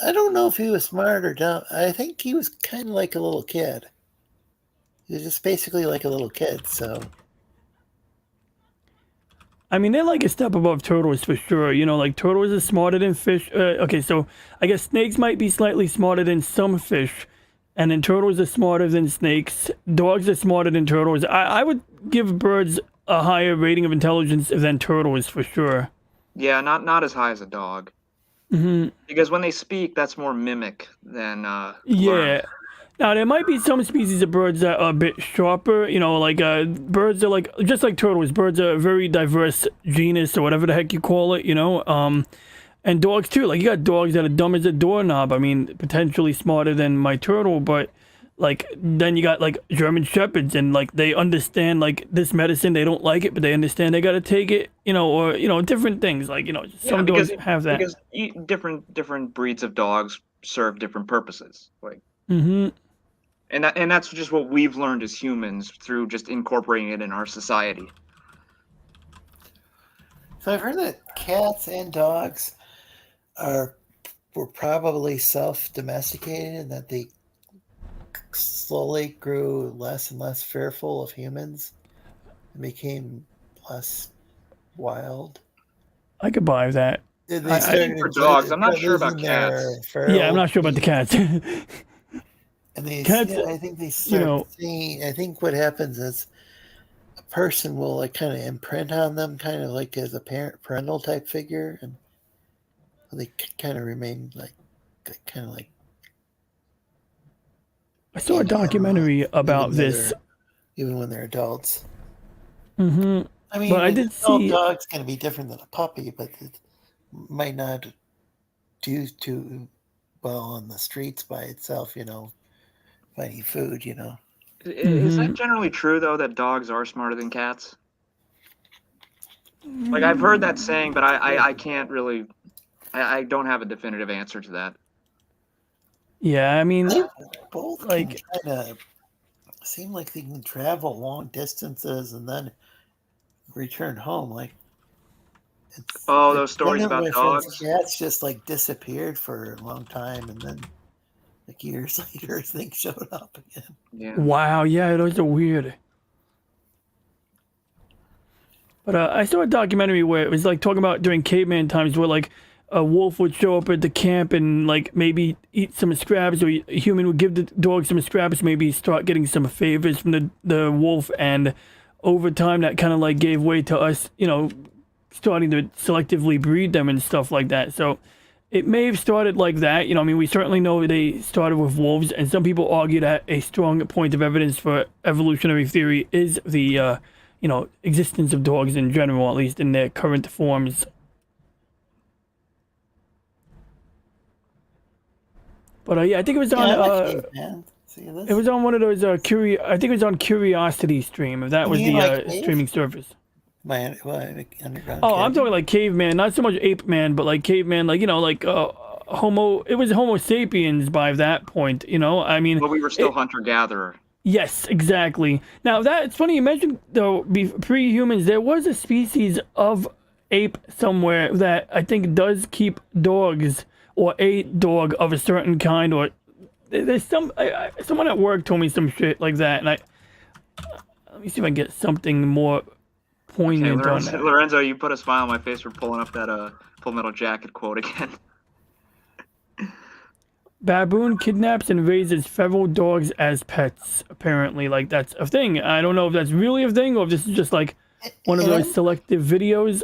I don't know if he was smart or dumb. I think he was kind of like a little kid. He was just basically like a little kid. So, I mean, they're like a step above turtles for sure. Like turtles are smarter than fish. Okay, so I guess snakes might be slightly smarter than some fish. And then turtles are smarter than snakes. Dogs are smarter than turtles. I would give birds a higher rating of intelligence than turtles for sure. Yeah, not as high as a dog. Mm-hmm. Because when they speak, that's more mimic than yeah. Now there might be some species of birds that are a bit sharper. Birds are like just like turtles. Birds are a very diverse genus or whatever the heck you call it. And dogs too. Like you got dogs that are dumb as a doorknob. I mean, potentially smarter than my turtle, but like then you got like German shepherds and like they understand like this medicine, they don't like it, but they understand they got to take it. Or different things. Like some dogs have that. Because different breeds of dogs serve different purposes. Like. Mm-hmm. And that's just what we've learned as humans through just incorporating it in our society. So I've heard that cats and dogs were probably self-domesticated and that they slowly grew less and less fearful of humans and became less wild. I could buy that. I think for dogs, I'm not sure about cats. Yeah, I'm not sure about the cats. And these cats, I think they start seeing. I think what happens is a person will like kind of imprint on them, kind of like as a parental type figure, and they kind of remain like kind of like. I saw a documentary about this. Even when they're adults. Mm-hmm. I mean, but I did see dog's going to be different than a puppy, but it might not do too well on the streets by itself. Finding food. Is that generally true though that dogs are smarter than cats? Like I've heard that saying, but I can't really. I don't have a definitive answer to that. Yeah, I mean, both like kind of seem like they can travel long distances and then return home. Like, Oh, those stories one of about my friends' dogs. cats just like disappeared for a long time, and then like years later, things showed up again. Yeah. Wow, yeah, those are weird. But I saw a documentary where it was like talking about during caveman times where like a wolf would show up at the camp and like maybe eat some scraps, or a human would give the dog some scraps, maybe start getting some favors from the wolf, and over time that kind of like gave way to us, starting to selectively breed them and stuff like that. So it may have started like that. I mean, we certainly know they started with wolves, and some people argue that a strong point of evidence for evolutionary theory is the existence of dogs in general, at least in their current forms. But yeah, I think it was on. It was on one of those I think it was on Curiosity Stream. If that was the streaming service. Underground I'm talking like caveman, not so much ape man, but like caveman, like Homo. It was Homo sapiens by that point. I mean. But we were still hunter gatherer. Yes, exactly. Now it's funny you mentioned though pre-humans. There was a species of ape somewhere that I think does keep dogs, or a dog of a certain kind, or there's someone at work told me some shit like that, and let me see if I can get something more poignant on that. Lorenzo, you put a smile on my face for pulling up that Full Metal Jacket quote again. Baboon kidnaps and raises feral dogs as pets. Apparently, like that's a thing. I don't know if that's really a thing or if this is just like one of those selective videos.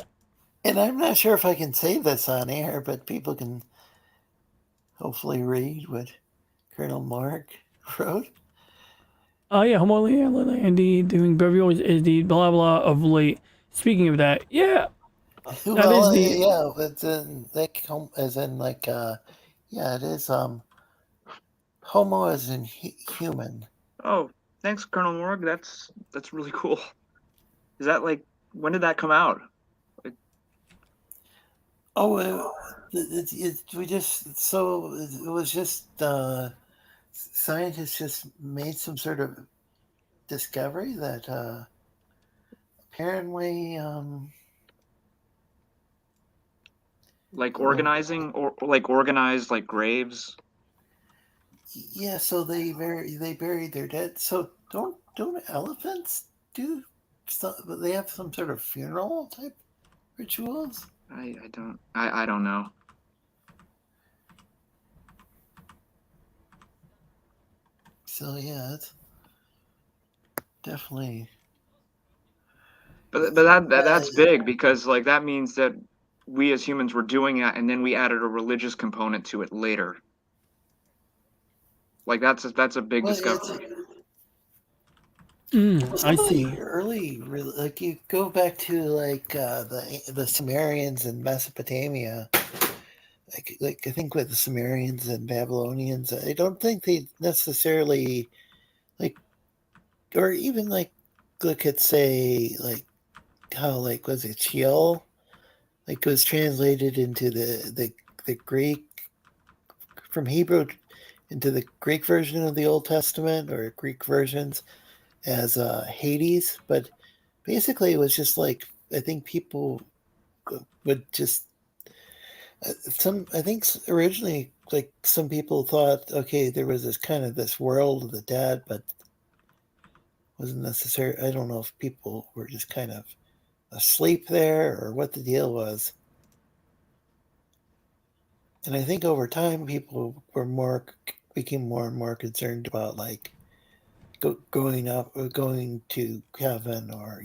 And I'm not sure if I can say this on air, but people can hopefully read what Colonel Mark wrote. Oh yeah, Homo indeed doing burials is the blah blah of late. Speaking of that, yeah. Well, yeah, it's in as in like yeah, it is Homo as in human. Oh, thanks, Colonel Morg. That's really cool. Is that like, when did that come out? It was just scientists just made some sort of discovery that apparently like organizing or like organized like graves. Yeah, so they buried their dead. So don't elephants do? They have some sort of funeral type rituals. I don't know. So yeah, it's definitely. But that's big, because like that means that we as humans were doing that, and then we added a religious component to it later. Like that's a big discovery. I see. Early, like you go back to like the Sumerians in Mesopotamia. Like I think with the Sumerians and Babylonians, I don't think they necessarily like, or even like look at say like how like was it Sheol, like was translated into the Greek from Hebrew into the Greek version of the Old Testament, or Greek versions as Hades, but basically it was just like I think people would just I think originally like some people thought, okay, there was this kind of this world of the dead, but wasn't necessary. I don't know if people were just kind of asleep there or what the deal was. And I think over time people became more and more concerned about like going up or going to heaven, or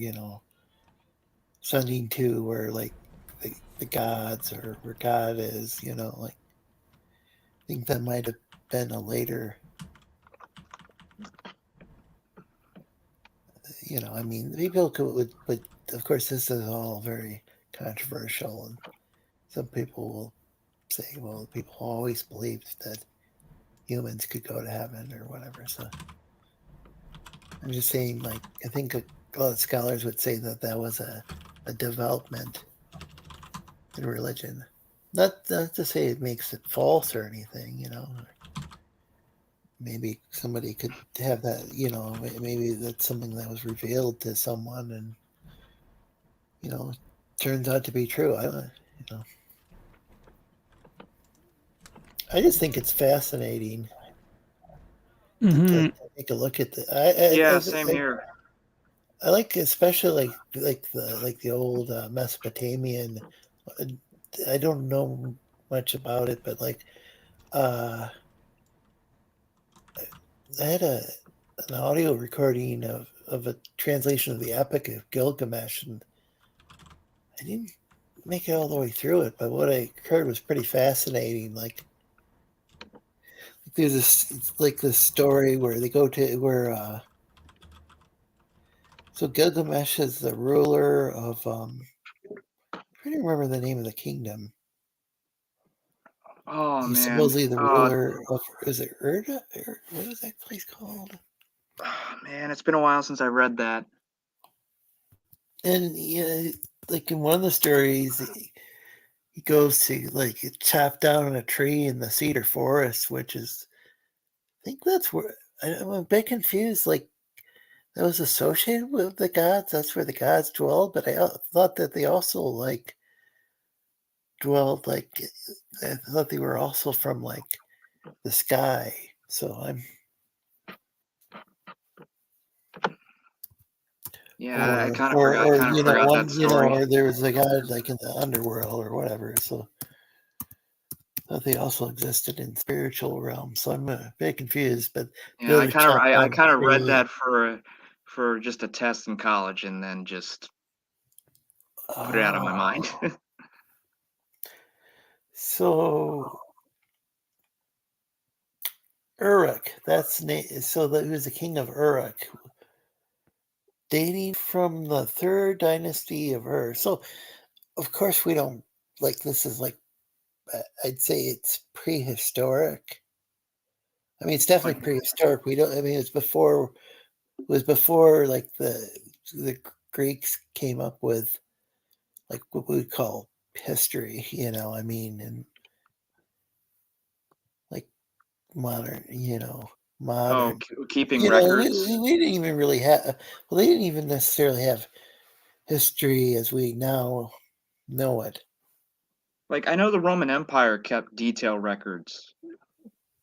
sending to where like the gods or where God is, like I think that might have been a later, I mean, people would, but of course this is all very controversial, and some people will say, well, people always believed that humans could go to heaven or whatever. So I'm just saying, like, I think a lot of scholars would say that was a development in religion. Not to say it makes it false or anything, maybe somebody could have that, you know, maybe that's something that was revealed to someone and, you know, turns out to be true. I don't, you know. I just think it's fascinating to take a look at the. Same here. I like, especially like the old Mesopotamian. I don't know much about it, but like, I had an audio recording of a translation of the Epic of Gilgamesh, and I didn't make it all the way through it, but what I heard was pretty fascinating. Like, there's this story where they go to where so Gilgamesh is the ruler of I'm trying to remember the name of the kingdom. Oh He's man, supposedly the ruler of, is it Urda? What is that place called? Man, it's been a while since I read that. And yeah, like in one of the stories, he goes to like chop down a tree in the cedar forest, which is, I think that's where I'm a bit confused. Like, that was associated with the gods. That's where the gods dwelled. But I thought that they also like dwelled, like, I thought they were also from like the sky. So I'm. Yeah, I kind of forgot that story. Or there was a god like in the underworld or whatever. So I thought they also existed in spiritual realms. So I'm a bit confused. But yeah, I kind of read that for just a test in college, and then just put it out of my mind. So Uruk, so that he was the king of Uruk, dating from the 3rd dynasty of Ur. So of course we don't, like, this is like, I'd say it's prehistoric. I mean, it's definitely prehistoric. We don't, I mean, it was before like the Greeks came up with like what we would call history, you know, I mean, and like modern, keeping records. We didn't even really have, well, they didn't even necessarily have history as we now know it. Like, I know the Roman Empire kept detailed records.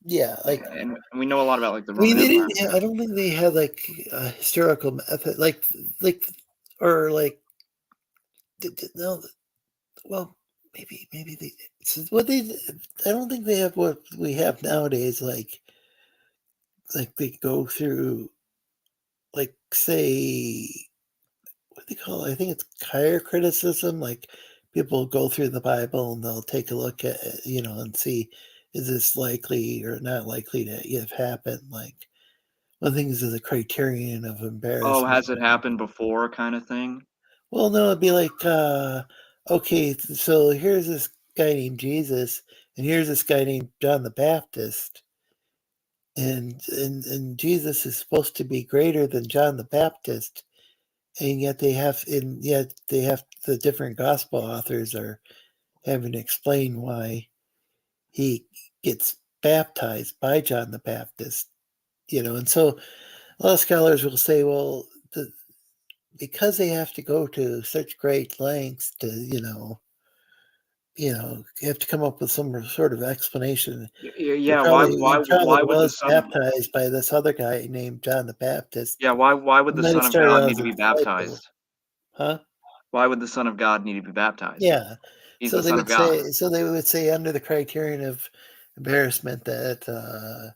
Yeah, like, and we know a lot about like the Roman Empire. I don't think they had like a historical method, or like, no, well, maybe they. I don't think they have what we have nowadays. Like they go through, like, say, what do they call it? I think it's higher criticism. Like, people go through the Bible and they'll take a look at it, and see, is this likely or not likely to have happened? Like, one thing is a criterion of embarrassment. Oh, has it happened before, kind of thing? Well, no, it'd be like, okay, so here's this guy named Jesus, and here's this guy named John the Baptist, and Jesus is supposed to be greater than John the Baptist, and yet the different gospel authors are having to explain why he gets baptized by John the Baptist, and so a lot of scholars will say, well, because they have to go to such great lengths to, you have to come up with some sort of explanation. Yeah, why would the son baptized by this other guy named John the Baptist? Yeah, why would the Son of God need to be baptized? Huh? Why would the Son of God need to be baptized? Yeah, he's the Son of God. So they would say under the criterion of embarrassment that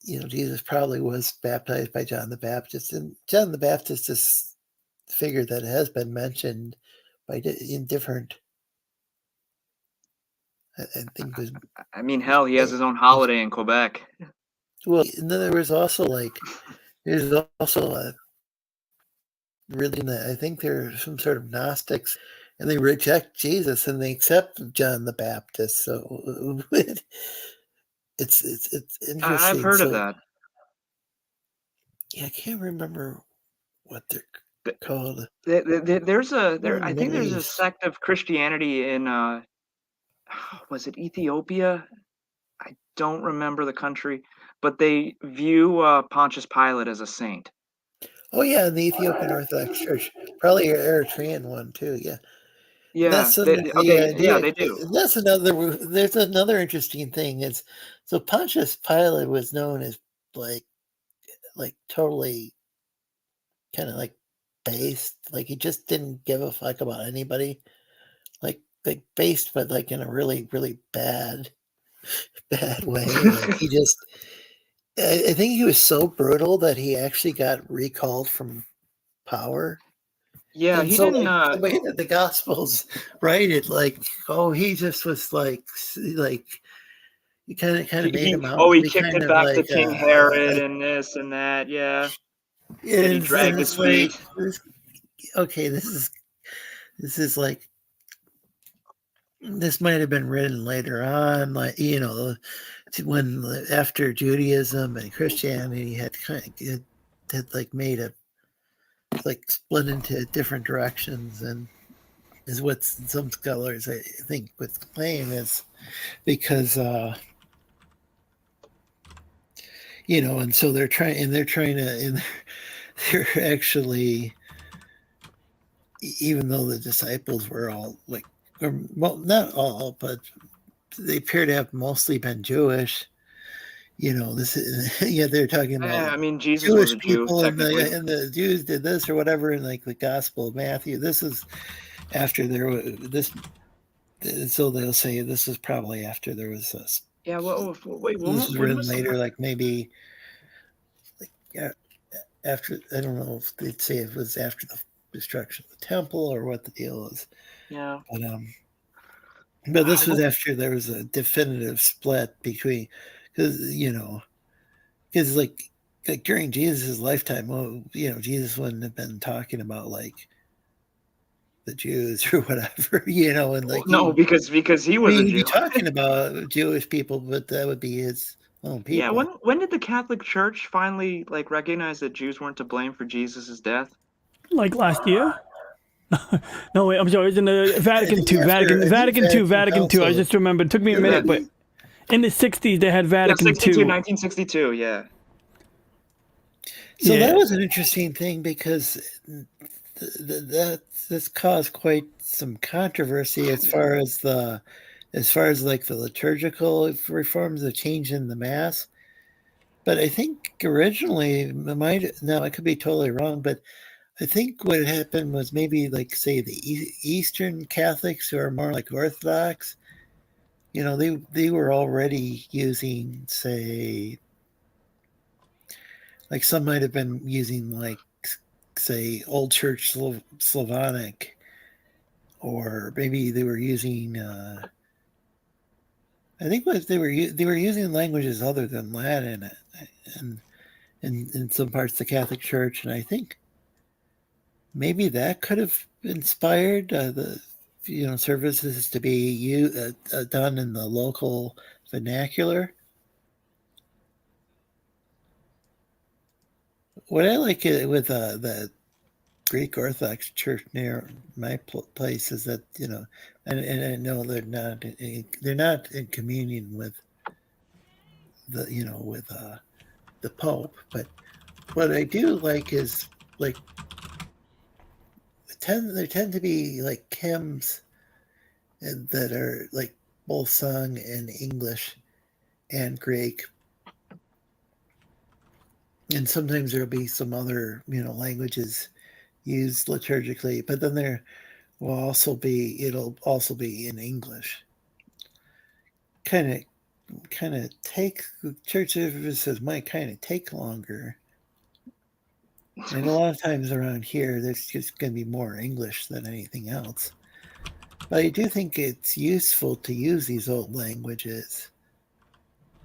Jesus probably was baptized by John the Baptist, and John the Baptist is a figure that has been mentioned in different. I think was. I mean, hell, he has his own holiday in Quebec. Well, and then there was also there's also a religion that I think they're some sort of Gnostics, and they reject Jesus and they accept John the Baptist. So it's interesting. I've heard of that. Yeah, I can't remember what they're called. I think there's a sect of Christianity in was it Ethiopia? I don't remember the country, but they view Pontius Pilate as a saint. Oh yeah, the Ethiopian Orthodox Church, probably your Eritrean one too. Yeah, Yeah, that's they, okay, yeah, idea. they do. That's another. There's another interesting thing is, so Pontius Pilate was known as like totally kind of like based, like he just didn't give a fuck about anybody, like based, but like in a really really bad way. Like he just, I think he was so brutal that he actually got recalled from power. Yeah, And he so, didn't. like, the way that the Gospels write it, like, oh, he just was like you kind of made him out to He be kicked kind it of back to like, King Herod and this and that. Yeah, and he and dragged his it's like, feet. okay, this is like, this might have been written later on, like, you know, when after Judaism and Christianity had had like made a, like, split into different directions, and is what some scholars I think would claim is because you know, and so they're trying to, and they're actually, even though the disciples were all like, or, well, not all, but they appear to have mostly been Jewish. You know, this is, yeah, they're talking about I mean, Jesus was Jewish a Jew, people, technically. and the Jews did this or whatever in like the Gospel of Matthew. This is after there was this, so they'll say this is probably after there was this. Yeah. Well, wait. This is When written was later, like maybe, like, yeah, after, I don't know if they'd say it was after the destruction of the temple or what the deal is. Yeah. But this was after there was a definitive split between, because you know, because like during Jesus' lifetime, well, you know, Jesus wouldn't have been talking about like the Jews or whatever, you know, and like no, because he was a he'd Jew. be talking about Jewish people, but that would be his own people. Yeah. When did the Catholic Church finally like recognize that Jews weren't to blame for Jesus' death? Like last year? No, wait, I'm sorry. It was in the Vatican II. Vatican II. I Council. just remembered. It took me a minute, but in the 60s, they had Vatican II. 1962, yeah. So that was an interesting thing because this caused quite some controversy as far as like the liturgical reforms, the change in the mass. But I think originally, I could be totally wrong, but I think what happened was maybe like, say, the Eastern Catholics who are more like Orthodox, you know, they were already using, say, like some might have been using like, say, Old Church Slavonic, or maybe they were using, I think what they were using languages other than Latin, and in some parts of the Catholic Church, and I think maybe that could have inspired the services to be done in the local vernacular. What I like with the Greek Orthodox Church near my place is that, you know, and I know they're not in communion with the, you know, with the Pope, but what I do like is like there tend to be like hymns that are like both sung in English and Greek, and sometimes there'll be some other, you know, languages used liturgically, but then it'll also be in English. Kind of take church services might kind of take longer, and a lot of times around here there's just going to be more English than anything else. But I do think it's useful to use these old languages,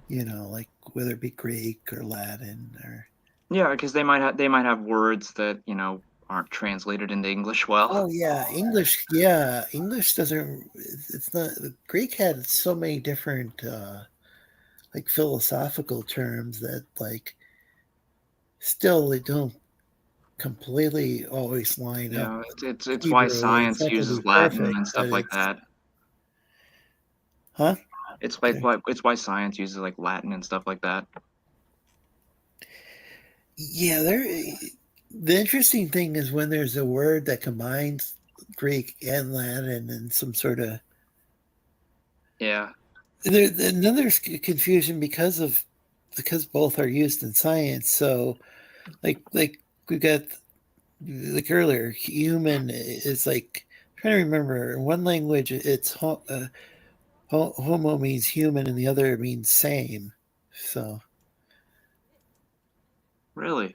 you know, like whether it be Greek or Latin or. Yeah, because they might have words that, you know, aren't translated into English well. Oh yeah, English. Yeah, English doesn't. It's not. Greek had so many different, like philosophical terms that like, still they don't completely always line up. It's why science uses Latin and stuff like that. Huh? It's why science uses like Latin and stuff like that. Yeah, the interesting thing is when there's a word that combines Greek and Latin and some sort of Yeah. Another confusion because both are used in science. So, like we got like earlier, human is like I'm trying to remember. In one language, it's homo means human, and the other means same. So Really?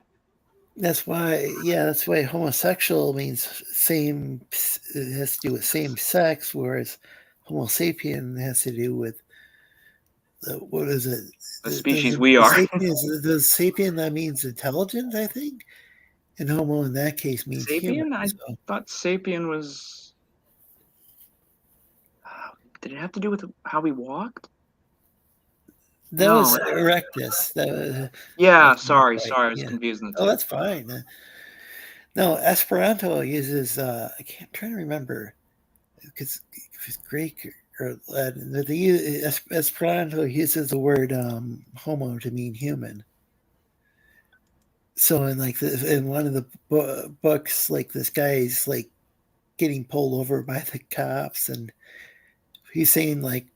that's why homosexual means same. It has to do with same sex, whereas Homo sapien has to do with what is it? The species we are. The sapien that means intelligent, I think, and Homo in that case means sapien. human. I thought sapien was. Did it have to do with how we walked? That was erectus. Yeah, sorry, I was confusing the two. Oh, that's fine. No, Esperanto uses. I'm trying to remember because it's Greek or Latin. Esperanto uses the word "homo" to mean human. So in one of the books, like this guy's like getting pulled over by the cops, and he's saying like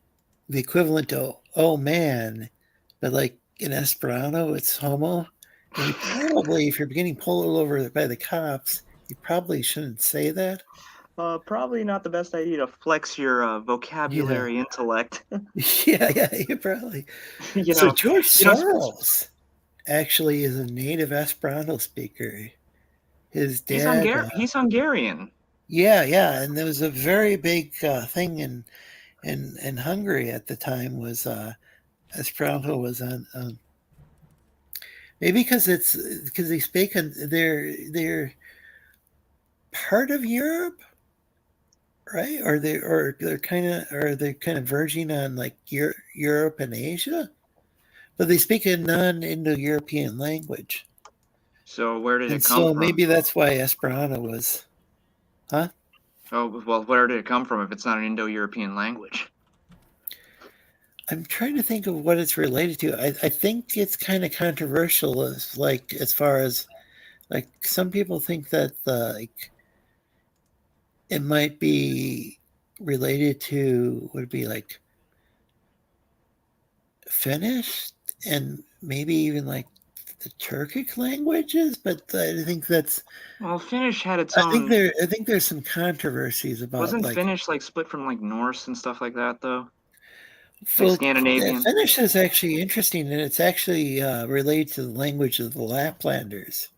the equivalent to "oh man," but like in Esperanto, it's "homo." And you probably, if you're getting pulled over by the cops, you probably shouldn't say that. Probably not the best idea to flex your vocabulary intellect. Yeah, you probably. So George Soros actually is a native Esperanto speaker. His dad. He's Hungarian. Yeah, and there was a very big thing in Hungary at the time was Esperanto was on. Maybe because they speak they're part of Europe, right? Or they're kind of verging on like Europe and Asia, but they speak a non-Indo-European language. So where did it come from? So maybe that's why Esperanto was, huh? Oh well, where did it come from if it's not an Indo-European language? I'm trying to think of what it's related to. I think it's kind of controversial, as far as like some people think that it might be related to would be like Finnish and maybe even like the Turkic languages, but I think that's Finnish had its own. I think there's some controversies about. Wasn't Finnish like split from like Norse and stuff like that though? Like Scandinavian. Finnish is actually interesting, and it's actually related to the language of the Laplanders.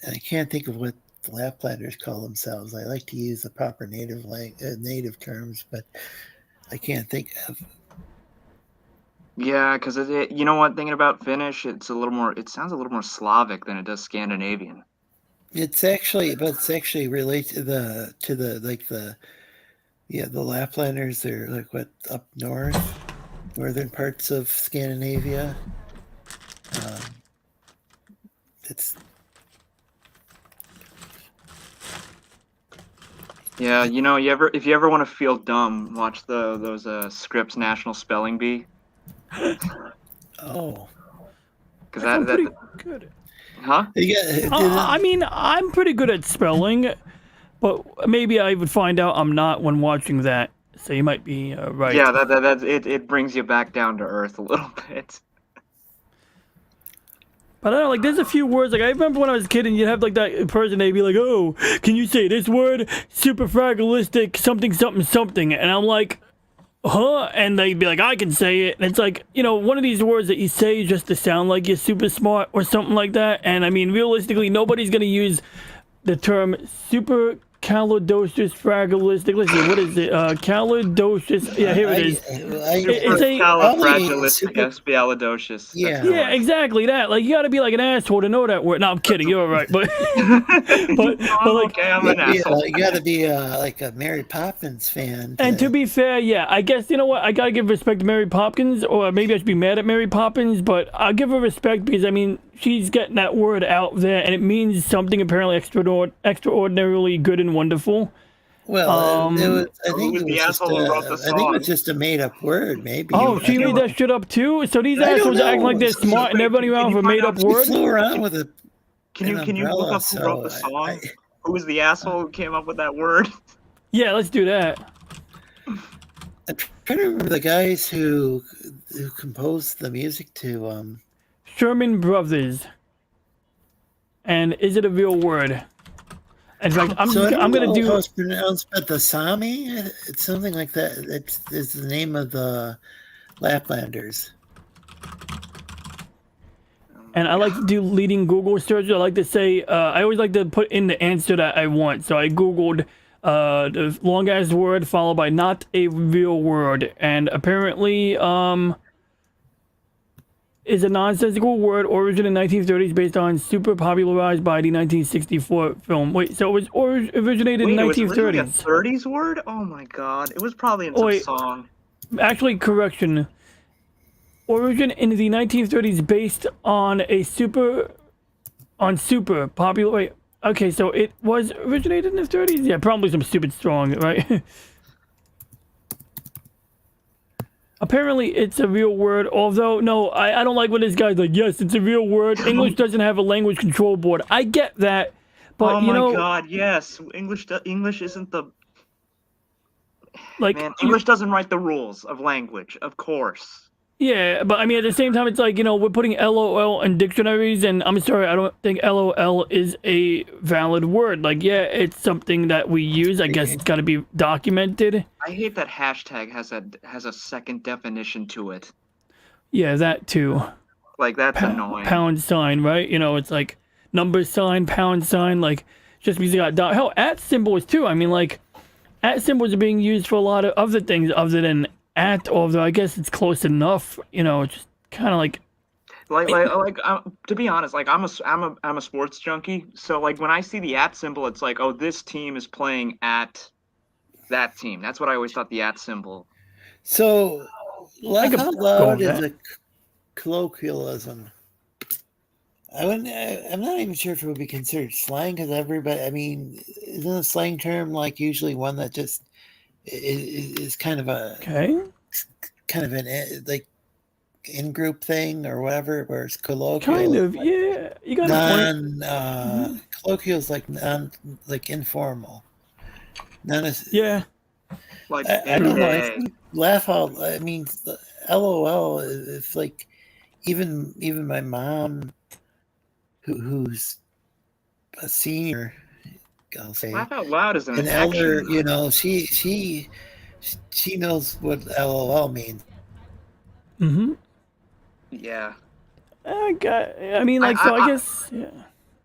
And I can't think of what the Laplanders call themselves. I like to use the proper native terms, but I can't think of. Yeah, because you know what? Thinking about Finnish, it sounds a little more Slavic than it does Scandinavian. It's actually related to the Laplanders. They're like what up northern parts of Scandinavia. Yeah, if you ever want to feel dumb, watch those Scripps National Spelling Bee. Oh, because that's pretty good. Huh? Yeah. I mean, I'm pretty good at spelling, but maybe I would find out I'm not when watching that. So you might be right. Yeah, it brings you back down to earth a little bit. But I don't know, like, there's a few words, like, I remember when I was a kid and you'd have, like, that person, they'd be like, oh, can you say this word? Superfragilistic something, something, something. And I'm like, huh? And they'd be like, I can say it. And it's like, one of these words that you say just to sound like you're super smart or something like that. And, I mean, realistically, nobody's going to use the term supercalidocious fragilistic. Let's see, what is it? Calidocious. Yeah, here it is. It's supercalifragilisticexpialidocious. Yeah, exactly that. Like, you got to be like an asshole to know that word. No, I'm kidding. You're right, but like, okay, I'm an asshole. You got to be like a Mary Poppins fan. And to be fair, yeah, I guess you know what? I gotta give respect to Mary Poppins, or maybe I should be mad at Mary Poppins, but I'll give her respect because I mean she's getting that word out there, and it means something apparently extraordinarily good and wonderful. Well, it was. I Who think was it the was just. asshole who wrote the I think it was song? just a made-up word. Maybe. Oh, I she don't made that shit up too. So these I don't assholes acting like know. they're smart and everybody around for a made up She word. flew around with a. Can you look up who wrote the song? Who was the asshole who came up with that word? Yeah, let's do that. I'm trying to remember the guys who composed the music to. Sherman Brothers. And is it a real word? In fact, I'm gonna do. How it's pronounced, but the Sami, it's something like that. It's the name of the Laplanders. And I like to do leading Google searches. I like to say, I always like to put in the answer that I want. So I Googled the long ass word followed by not a real word. And apparently, is a nonsensical word origin in 1930s based on super popularized by the 1964 film. Wait, so it was originated in 1930s. It was originally a 30s word? Oh my god. It was probably in some song. Actually, correction. Origin in the 1930s based on a super popular. Wait, okay, so it was originated in the 30s? Yeah, probably some stupid strong, right? Apparently, it's a real word, although, no, I don't like when this guy's like, yes, it's a real word. English doesn't have a language control board. I get that, but, oh you know... my god, yes. English isn't the... Like, Man, English doesn't write the rules of language, of course. Yeah, but I mean, at the same time, it's like, you know, we're putting LOL in dictionaries, and I'm sorry, I don't think LOL is a valid word. Like, yeah, it's something that we use. I guess it's got to be documented. I hate that hashtag has a second definition to it. Yeah, that too. Like, that's annoying. Pound sign, right? You know, it's like number sign, pound sign, like, just because you got dot. Hell, at symbols too. I mean, like, at symbols are being used for a lot of other things other than at, although I guess it's close enough, you know, it's just kind of like to be honest, like I'm a sports junkie, so like when I see the at symbol, it's like, oh, this team is playing at that team. That's what I always thought the at symbol. So, laugh out loud is a colloquialism. I'm not even sure if it would be considered slang because everybody. I mean, isn't a slang term like usually one that just is kind of a kind of an like in-group thing or whatever, where it's colloquial. Kind of, yeah. You got a point. Colloquial is like informal. Yeah. Like I don't know. I think laugh out. I mean, LOL. It's like even my mom, who's a senior. I'll say laugh out loud is an elder. action. You know, she knows what LOL means. Mm-hmm. Yeah. I guess. Yeah.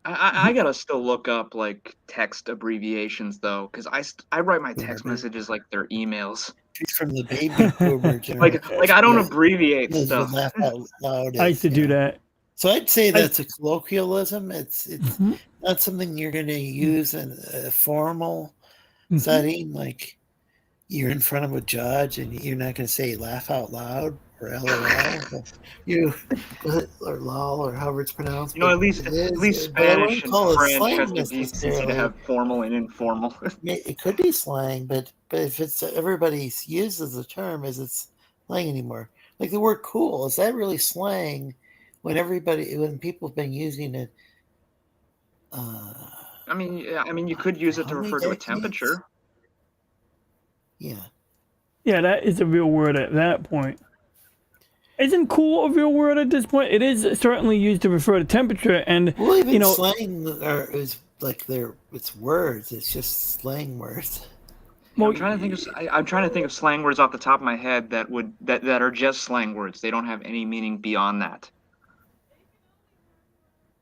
I gotta still look up like text abbreviations though, because I write my text messages like they're emails. She's from the baby boomer generation. like I don't abbreviate stuff. Laugh out loud. I used to do that. So I'd say that's a colloquialism. It's not something you're going to use in a formal setting. Like you're in front of a judge and you're not going to say laugh out loud or LOL. Or lol or however it's pronounced. You know, at least Spanish and French has the decency to have formal and informal. It could be slang, but if it's everybody uses the term, is it slang anymore? Like the word cool, is that really slang? When people have been using it, I mean, you could use it to refer to a temperature. Yeah. Yeah, that is a real word at that point. Isn't cool a real word at this point? It is certainly used to refer to temperature, and even slang is like it's words. It's just slang words. Well, I'm trying to think of slang words off the top of my head that are just slang words. They don't have any meaning beyond that.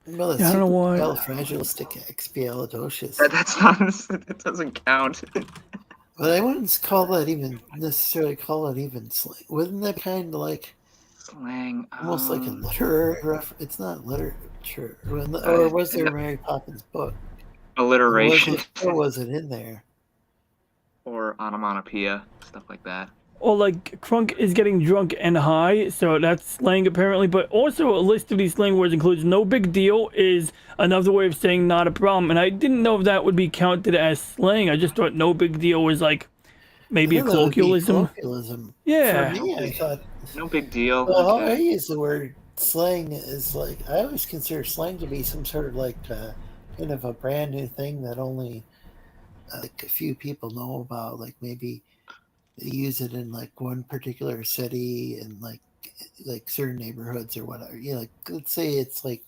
Well, I don't know why. Fragilisticexpialidocious. That's not. It doesn't count. But I wouldn't necessarily call it even slang. Wouldn't that kind of like slang? Almost like a literary reference. It's not literature. Or was there Mary Poppins book? Alliteration. Or was it in there? Or onomatopoeia, stuff like that. or like Crunk is getting drunk and high, so that's slang apparently. But also a list of these slang words includes no big deal is another way of saying not a problem. And I didn't know if that would be counted as slang. I just thought no big deal was like maybe a I thought that would be colloquialism. colloquialism. Yeah. For me, I thought. No big deal. Well, how I Okay. use the word slang is like I always consider slang to be some sort of like kind of a brand new thing that only like a few people know about. Like maybe they use it in like one particular city and like certain neighborhoods or whatever. You know, like let's say it's like.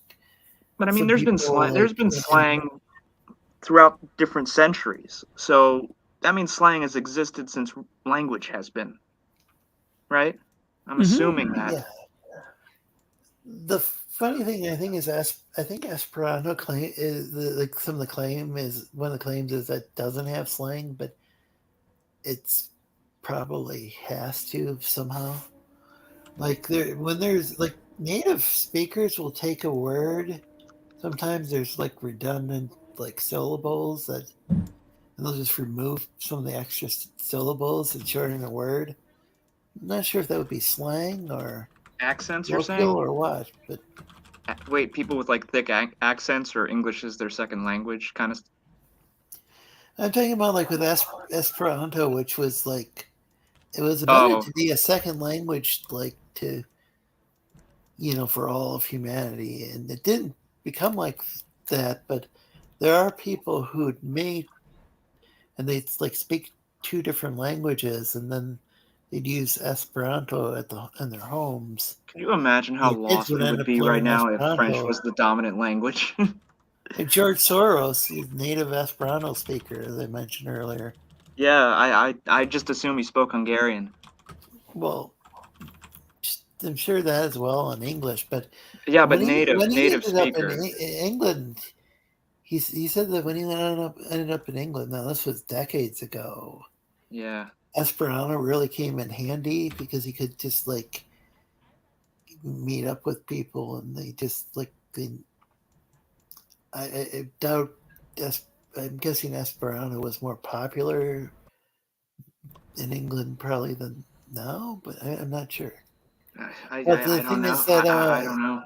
But I mean, some there's been people, slang. There's like, been slang throughout different centuries. So that means slang has existed since language has been. Right? I'm assuming that. Yeah. The funny thing I think is I think Esperanto claim is like some of the claim is one of the claims is that it doesn't have slang, but it's probably has to somehow. Like when there's like native speakers will take a word. Sometimes there's like redundant like syllables that, and they'll just remove some of the extra syllables and shorten a word. I'm not sure if that would be slang or Accents, you're colloquial saying? or what, but Wait, people with like thick accents or English is their second language kind of. I'm talking about like with Esperanto, which was like it was meant to be a second language, like to for all of humanity, and it didn't become like that. But there are people who made and they like speak two different languages, and then they'd use Esperanto in their homes. Can you imagine how And the kids lost we end would up be right learning now if French Esperanto. was the dominant language? And George Soros, he's a native Esperanto speaker, as I mentioned earlier. Yeah, I just assume he spoke Hungarian. Well, I'm sure that as well in English, but yeah, but when he native ended up in speaker. England, he said that when he ended up in England, now this was decades ago. Yeah. Esperanto really came in handy because he could just like meet up with people, and they just like I doubt. I'm guessing Esperanto was more popular in England probably than now, but I'm not sure. I But the don't thing know. is that I don't know.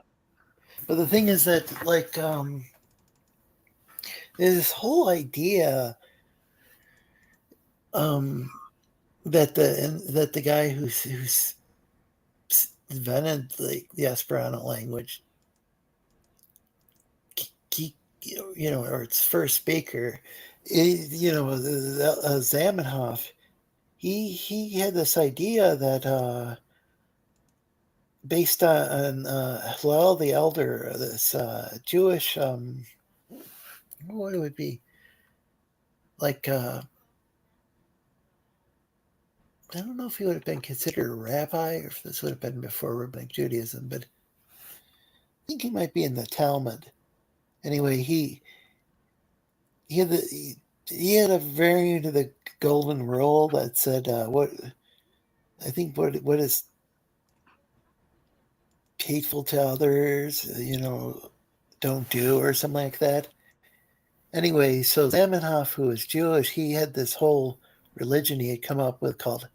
But the thing is that like this whole idea that the guy who's invented the Esperanto language, or its first speaker, Zamenhof, he had this idea that based on Hillel the Elder, this Jewish, what it would be, like, I don't know if he would have been considered a rabbi or if this would have been before Rabbinic Judaism, but I think he might be in the Talmud. Anyway, he had a variant of the golden rule that said what is hateful to others, don't do, or something like that. Anyway, so Zamenhof, who was Jewish, he had this whole religion he had come up with called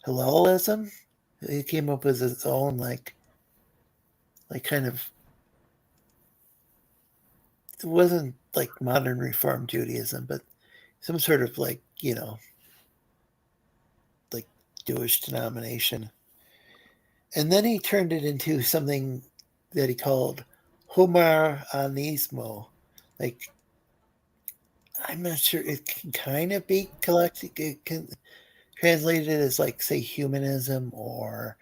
Hellenism. He came up with his own like kind of, it wasn't like modern Reform Judaism, but some sort of like like Jewish denomination. And then he turned it into something that he called Humanismo. Like, I'm not sure, it can kind of be collected, it can translate it as like, say, humanism or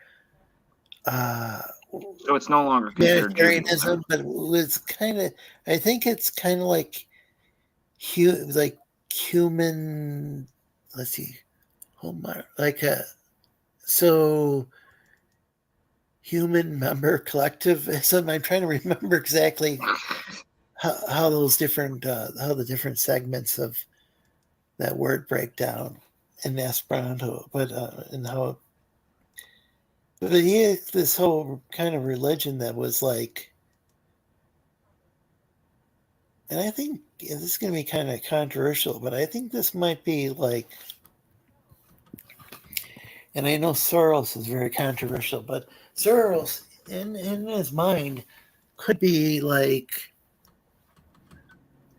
so it's no longer considered humanitarianism, but it was kind of, I think it's kind of like human, let's see, so human member collectivism. I'm trying to remember exactly how those different how the different segments of that word break down in Esperanto, but and how. But he had this whole kind of religion that was like, and I think this is going to be kind of controversial, but I think this might be like and I know Soros is very controversial, but Soros in his mind could be like,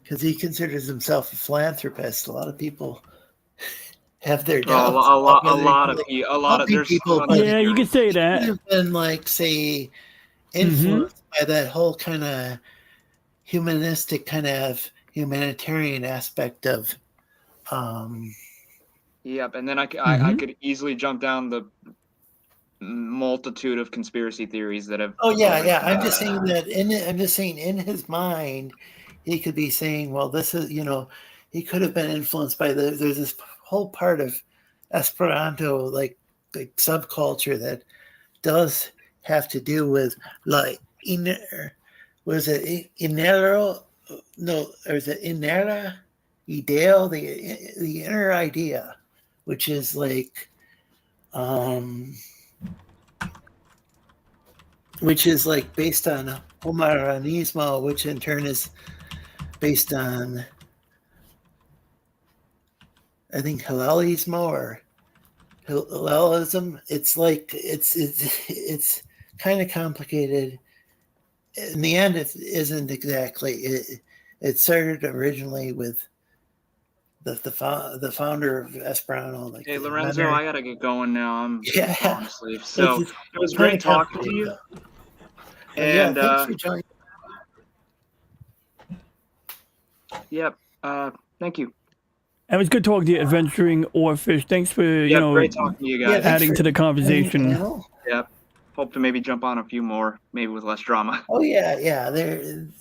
because he considers himself a philanthropist. A lot of people have their doubts. A lot of there's people. Yeah, you could say he that. could have been like, say, Mm-hmm. influenced by that whole kind of humanistic, kind of humanitarian aspect of. Yep, and then I Mm-hmm. could easily jump down the multitude of conspiracy theories that have. Oh yeah. I'm just saying that in his mind, he could be saying, well, this is, he could have been influenced by there's this whole part of Esperanto, like subculture that does have to do with like inero? Or is it inera? Ideal, the inner idea, which is like, which is like based on Homaranismo, which in turn is based on, I think, Halelismo or Halelism. It's like it's kind of complicated. In the end, it isn't exactly. It started originally with the founder of Esperanto. Like, hey Lorenzo, I gotta get going now. I'm falling asleep. So It's it was great talking to you. And thanks for joining. Yep. Thank you. It was good talking to you, Adventuring Oarfish. Thanks for great talking to you guys. adding to the conversation. Yep. Hope to maybe jump on a few more, maybe with less drama. Oh yeah. That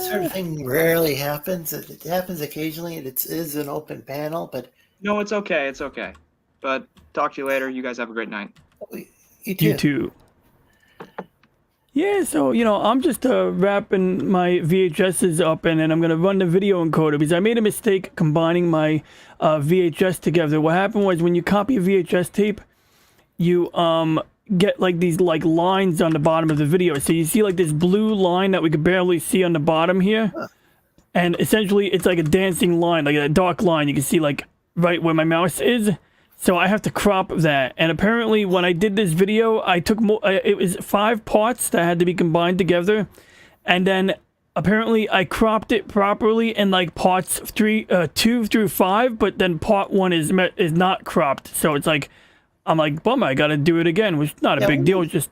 sort of thing rarely happens. It happens occasionally. It is an open panel, but No, it's okay. It's okay. But talk to you later. You guys have a great night. You too. Yeah, so, I'm just wrapping my VHSs up, and then I'm going to run the video encoder, because I made a mistake combining my VHS together. What happened was, when you copy a VHS tape, you get like these like lines on the bottom of the video. So you see like this blue line that we could barely see on the bottom here. And essentially it's like a dancing line, like a dark line. You can see like right where my mouse is. So I have to crop that. And apparently when I did this video, I took it was 5 parts that had to be combined together. And then apparently I cropped it properly in like parts 2 through 5, but then part 1 is not cropped. So it's like, I'm like, bummer, I gotta do it again, which is not a big deal. It's just,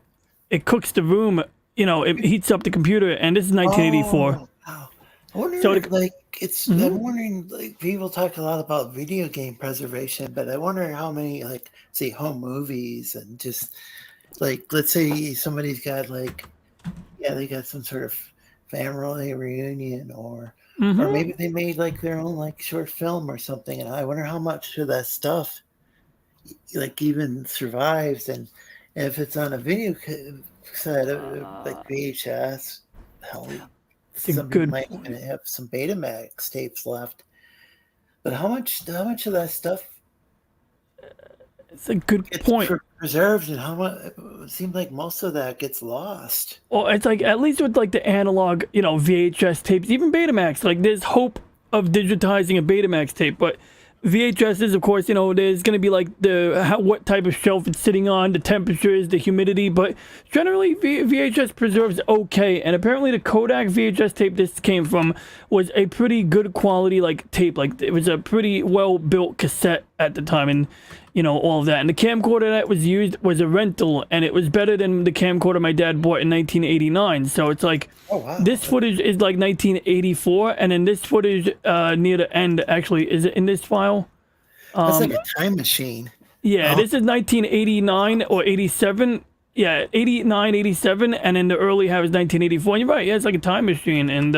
it cooks the room, it heats up the computer, and this is 1984. Oh, wow. I wonder, So I'm wondering, like, people talk a lot about video game preservation, but I wonder how many, like, say, home movies and just, like, let's say somebody's got, like, they got some sort of family reunion, or maybe they made, like, their own, like, short film or something, and I wonder how much of that stuff like even survives, and if it's on a video set like VHS, somebody might have some Betamax tapes left. But how much of that stuff? It's a good point. Preserved, and how much? It seems like most of that gets lost. Well, it's like, at least with like the analog, VHS tapes, even Betamax, like there's hope of digitizing a Betamax tape, but VHSs, of course, there's going to be like what type of shelf it's sitting on, the temperatures, the humidity, but generally VHS preserves okay. And apparently the Kodak VHS tape this came from was a pretty good quality like tape. Like it was a pretty well built cassette at the time, and all of that. And the camcorder that was used was a rental, and it was better than the camcorder my dad bought in 1989. So it's like, this footage is like 1984, and then this footage near the end, actually, is it in this file? That's like a time machine. Yeah, this is 1989 or 87. Yeah, 89, 87, and then the early half is 1984. And you're right, yeah, it's like a time machine. And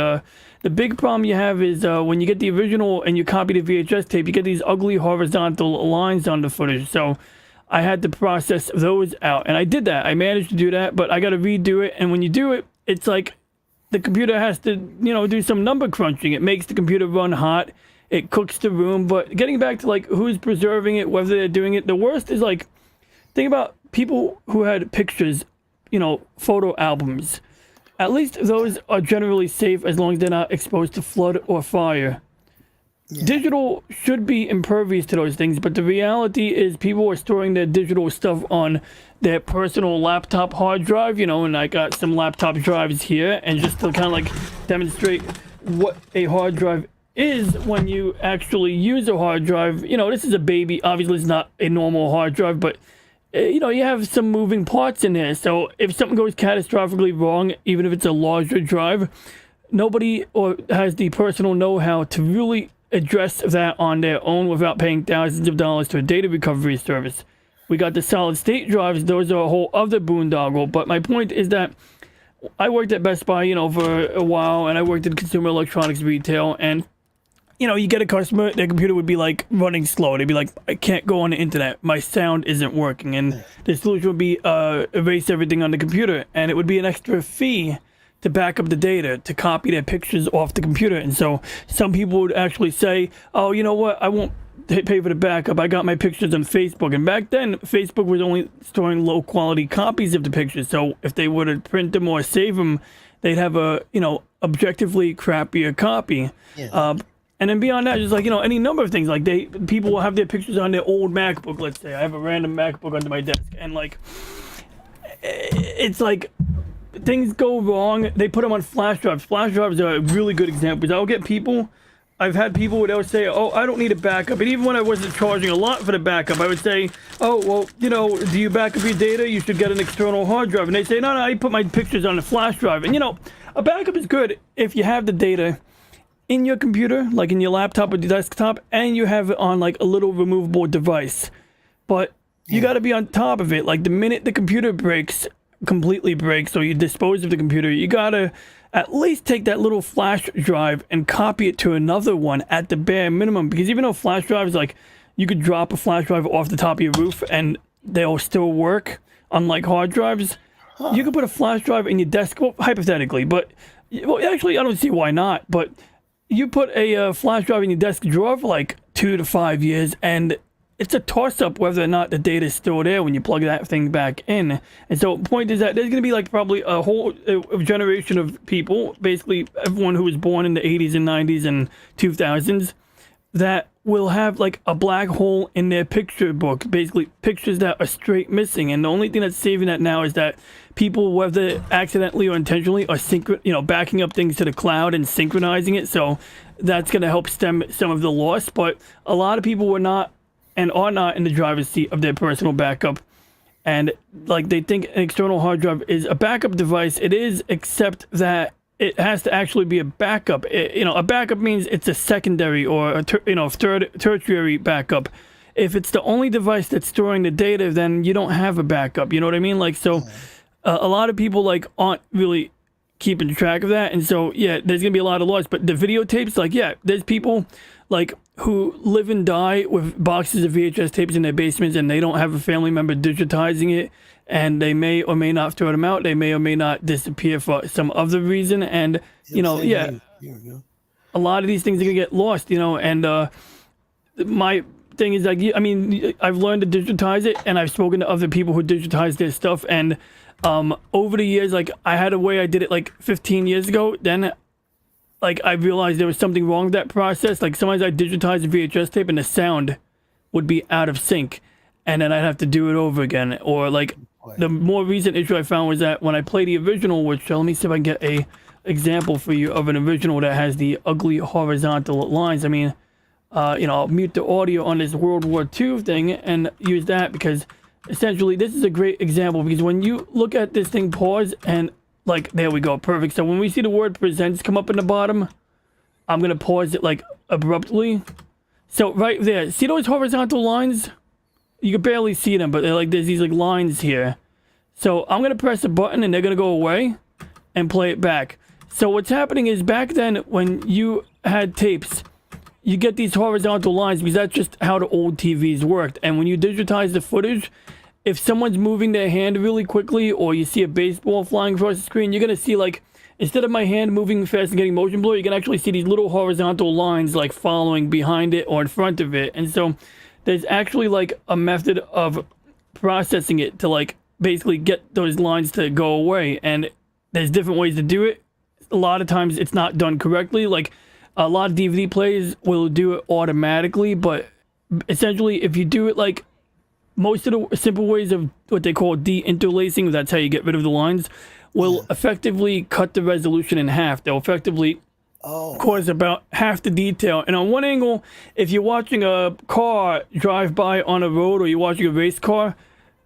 the big problem you have is when you get the original and you copy the VHS tape, you get these ugly horizontal lines on the footage. So I had to process those out, and I did that. I managed to do that, but I got to redo it. And when you do it, it's like the computer has to, do some number crunching. It makes the computer run hot. It cooks the room. But getting back to like who's preserving it, whether they're doing it, the worst is like, think about people who had pictures, photo albums. At least those are generally safe as long as they're not exposed to flood or fire. digital should be impervious to those things, but the reality is people are storing their digital stuff on their personal laptop hard drive, and I got some laptop drives here, and just to kind of like demonstrate what a hard drive is when you actually use a hard drive. This is a baby, obviously it's not a normal hard drive, but you have some moving parts in there, so if something goes catastrophically wrong, even if it's a larger drive, nobody has the personal know-how to really address that on their own without paying thousands of dollars to a data recovery service. We got the solid state drives, those are a whole other boondoggle, but my point is that I worked at Best Buy, for a while, and I worked in consumer electronics retail, and you get a customer, their computer would be like running slow. They'd be like, I can't go on the internet. My sound isn't working. And the solution would be erase everything on the computer. And it would be an extra fee to back up the data, to copy their pictures off the computer. And so some people would actually say, oh, you know what? I won't pay for the backup. I got my pictures on Facebook. And back then, Facebook was only storing low quality copies of the pictures. So if they were to print them or save them, they'd have a, objectively crappier copy. Yeah. And then beyond that, just like, any number of things. Like people will have their pictures on their old MacBook, let's say. I have a random MacBook under my desk. And like, it's like, things go wrong. They put them on flash drives. Flash drives are a really good example. Because I've had people that would say, oh, I don't need a backup. And even when I wasn't charging a lot for the backup, I would say, oh, well, do you back up your data? You should get an external hard drive. And they say, no, I put my pictures on a flash drive. And, a backup is good if you have the data in your computer, like in your laptop or your desktop, and you have it on like a little removable device. But you got to be on top of it. Like the minute the computer completely breaks, or you dispose of the computer, you got to at least take that little flash drive and copy it to another one at the bare minimum. Because even though flash drives, like you could drop a flash drive off the top of your roof and they'll still work, unlike hard drives. You could put a flash drive in your desk, well, hypothetically, but actually I don't see why not. But you put a flash drive in your desk drawer for like 2 to 5 years, and it's a toss-up whether or not the data is still there when you plug that thing back in. And so the point is that there's going to be like probably a whole generation of people, basically everyone who was born in the 80s and 90s and 2000s, that will have like a black hole in their picture book, basically pictures that are straight missing. And the only thing that's saving that now is that people, whether accidentally or intentionally, are backing up things to the cloud and synchronizing it. So that's going to help stem some of the loss. But a lot of people were not and are not in the driver's seat of their personal backup. And like they think an external hard drive is a backup device. It is, except that it has to actually be a backup. A backup means it's a secondary or a tertiary backup. If it's the only device that's storing the data, then you don't have a backup. You know what I mean? Like, so a lot of people like aren't really keeping track of that. And so, yeah, there's going to be a lot of loss. But the videotapes, like, yeah, there's people like who live and die with boxes of VHS tapes in their basements, and they don't have a family member digitizing it. And they may or may not throw them out. They may or may not disappear for some other reason. And, a lot of these things are going to get lost, and my thing is like, I mean, I've learned to digitize it, and I've spoken to other people who digitize their stuff. And over the years, like I had a way I did it like 15 years ago. Then like I realized there was something wrong with that process. Like sometimes I digitized a VHS tape and the sound would be out of sync. And then I'd have to do it over again. Or like the more recent issue I found was that when I play the original, which let me see if I can get a example for you of an original that has the ugly horizontal lines. I mean, I'll mute the audio on this World War II thing and use that because essentially this is a great example, because when you look at this thing, pause, and like, there we go, perfect. So when we see the word presents come up in the bottom, I'm going to pause it like abruptly. So right there, see those horizontal lines? You can barely see them, but they're like, there's these like lines here. So I'm going to press a button and they're going to go away and play it back. So what's happening is back then when you had tapes, you get these horizontal lines because that's just how the old TVs worked. And when you digitize the footage, if someone's moving their hand really quickly or you see a baseball flying across the screen, you're going to see like, instead of my hand moving fast and getting motion blur, you can actually see these little horizontal lines like following behind it or in front of it. And so there's actually like a method of processing it to like basically get those lines to go away. And there's different ways to do it. A lot of times it's not done correctly. Like a lot of DVD players will do it automatically, but essentially, if you do it like most of the simple ways of what they call de-interlacing, that's how you get rid of the lines, will effectively cut the resolution in half. They'll effectively cause about half the detail. And on one angle, if you're watching a car drive by on a road or you're watching a race car,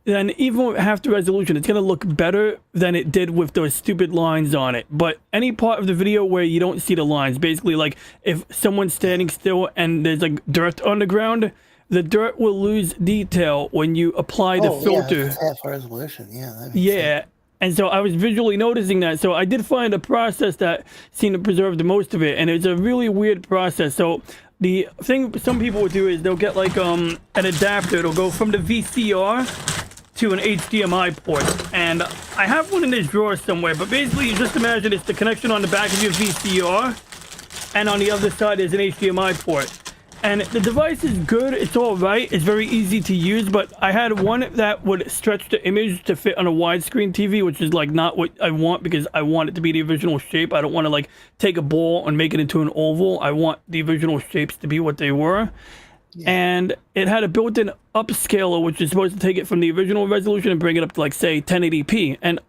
then even with half the resolution, it's going to look better than it did with those stupid lines on it. But any part of the video where you don't see the lines, basically like if someone's standing still and there's like dirt on the ground, the dirt will lose detail when you apply the filter. Yeah, half resolution. Yeah. That makes Yeah. And so I was visually noticing that. So I did find a process that seemed to preserve the most of it. And it's a really weird process. So the thing some people would do is they'll get like an adapter. It'll go from the VCR to an HDMI port. And I have one in this drawer somewhere. But basically, you just imagine it's the connection on the back of your VCR. And on the other side is an HDMI port. And the device is good, it's all right, it's very easy to use, but I had one that would stretch the image to fit on a widescreen TV, which is like not what I want because I want it to be the original shape. I don't want to like take a ball and make it into an oval. I want the original shapes to be what they were. Yeah. And it had a built-in upscaler, which is supposed to take it from the original resolution and bring it up to like, say, 1080p. And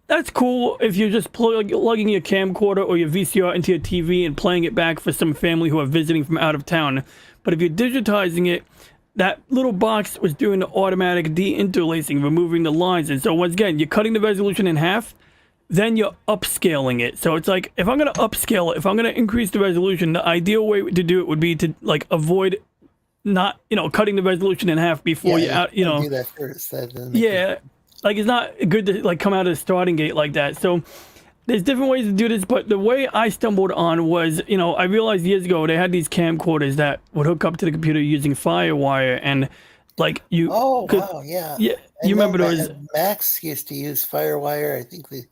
that's cool if you're just plugging your camcorder or your VCR into your TV and playing it back for some family who are visiting from out of town. But if you're digitizing it, that little box was doing the automatic de-interlacing, removing the lines. And so once again, you're cutting the resolution in half, then you're upscaling it. So it's like, if I'm going to upscale it, if I'm going to increase the resolution, the ideal way to do it would be to like avoid not, cutting the resolution in half before do that first. Like, it's not good to like come out of the starting gate like that. So there's different ways to do this, but the way I stumbled on was, I realized years ago they had these camcorders that would hook up to the computer using FireWire, and like you. Oh wow, yeah. Yeah, you remember those? Max used to use FireWire. I think the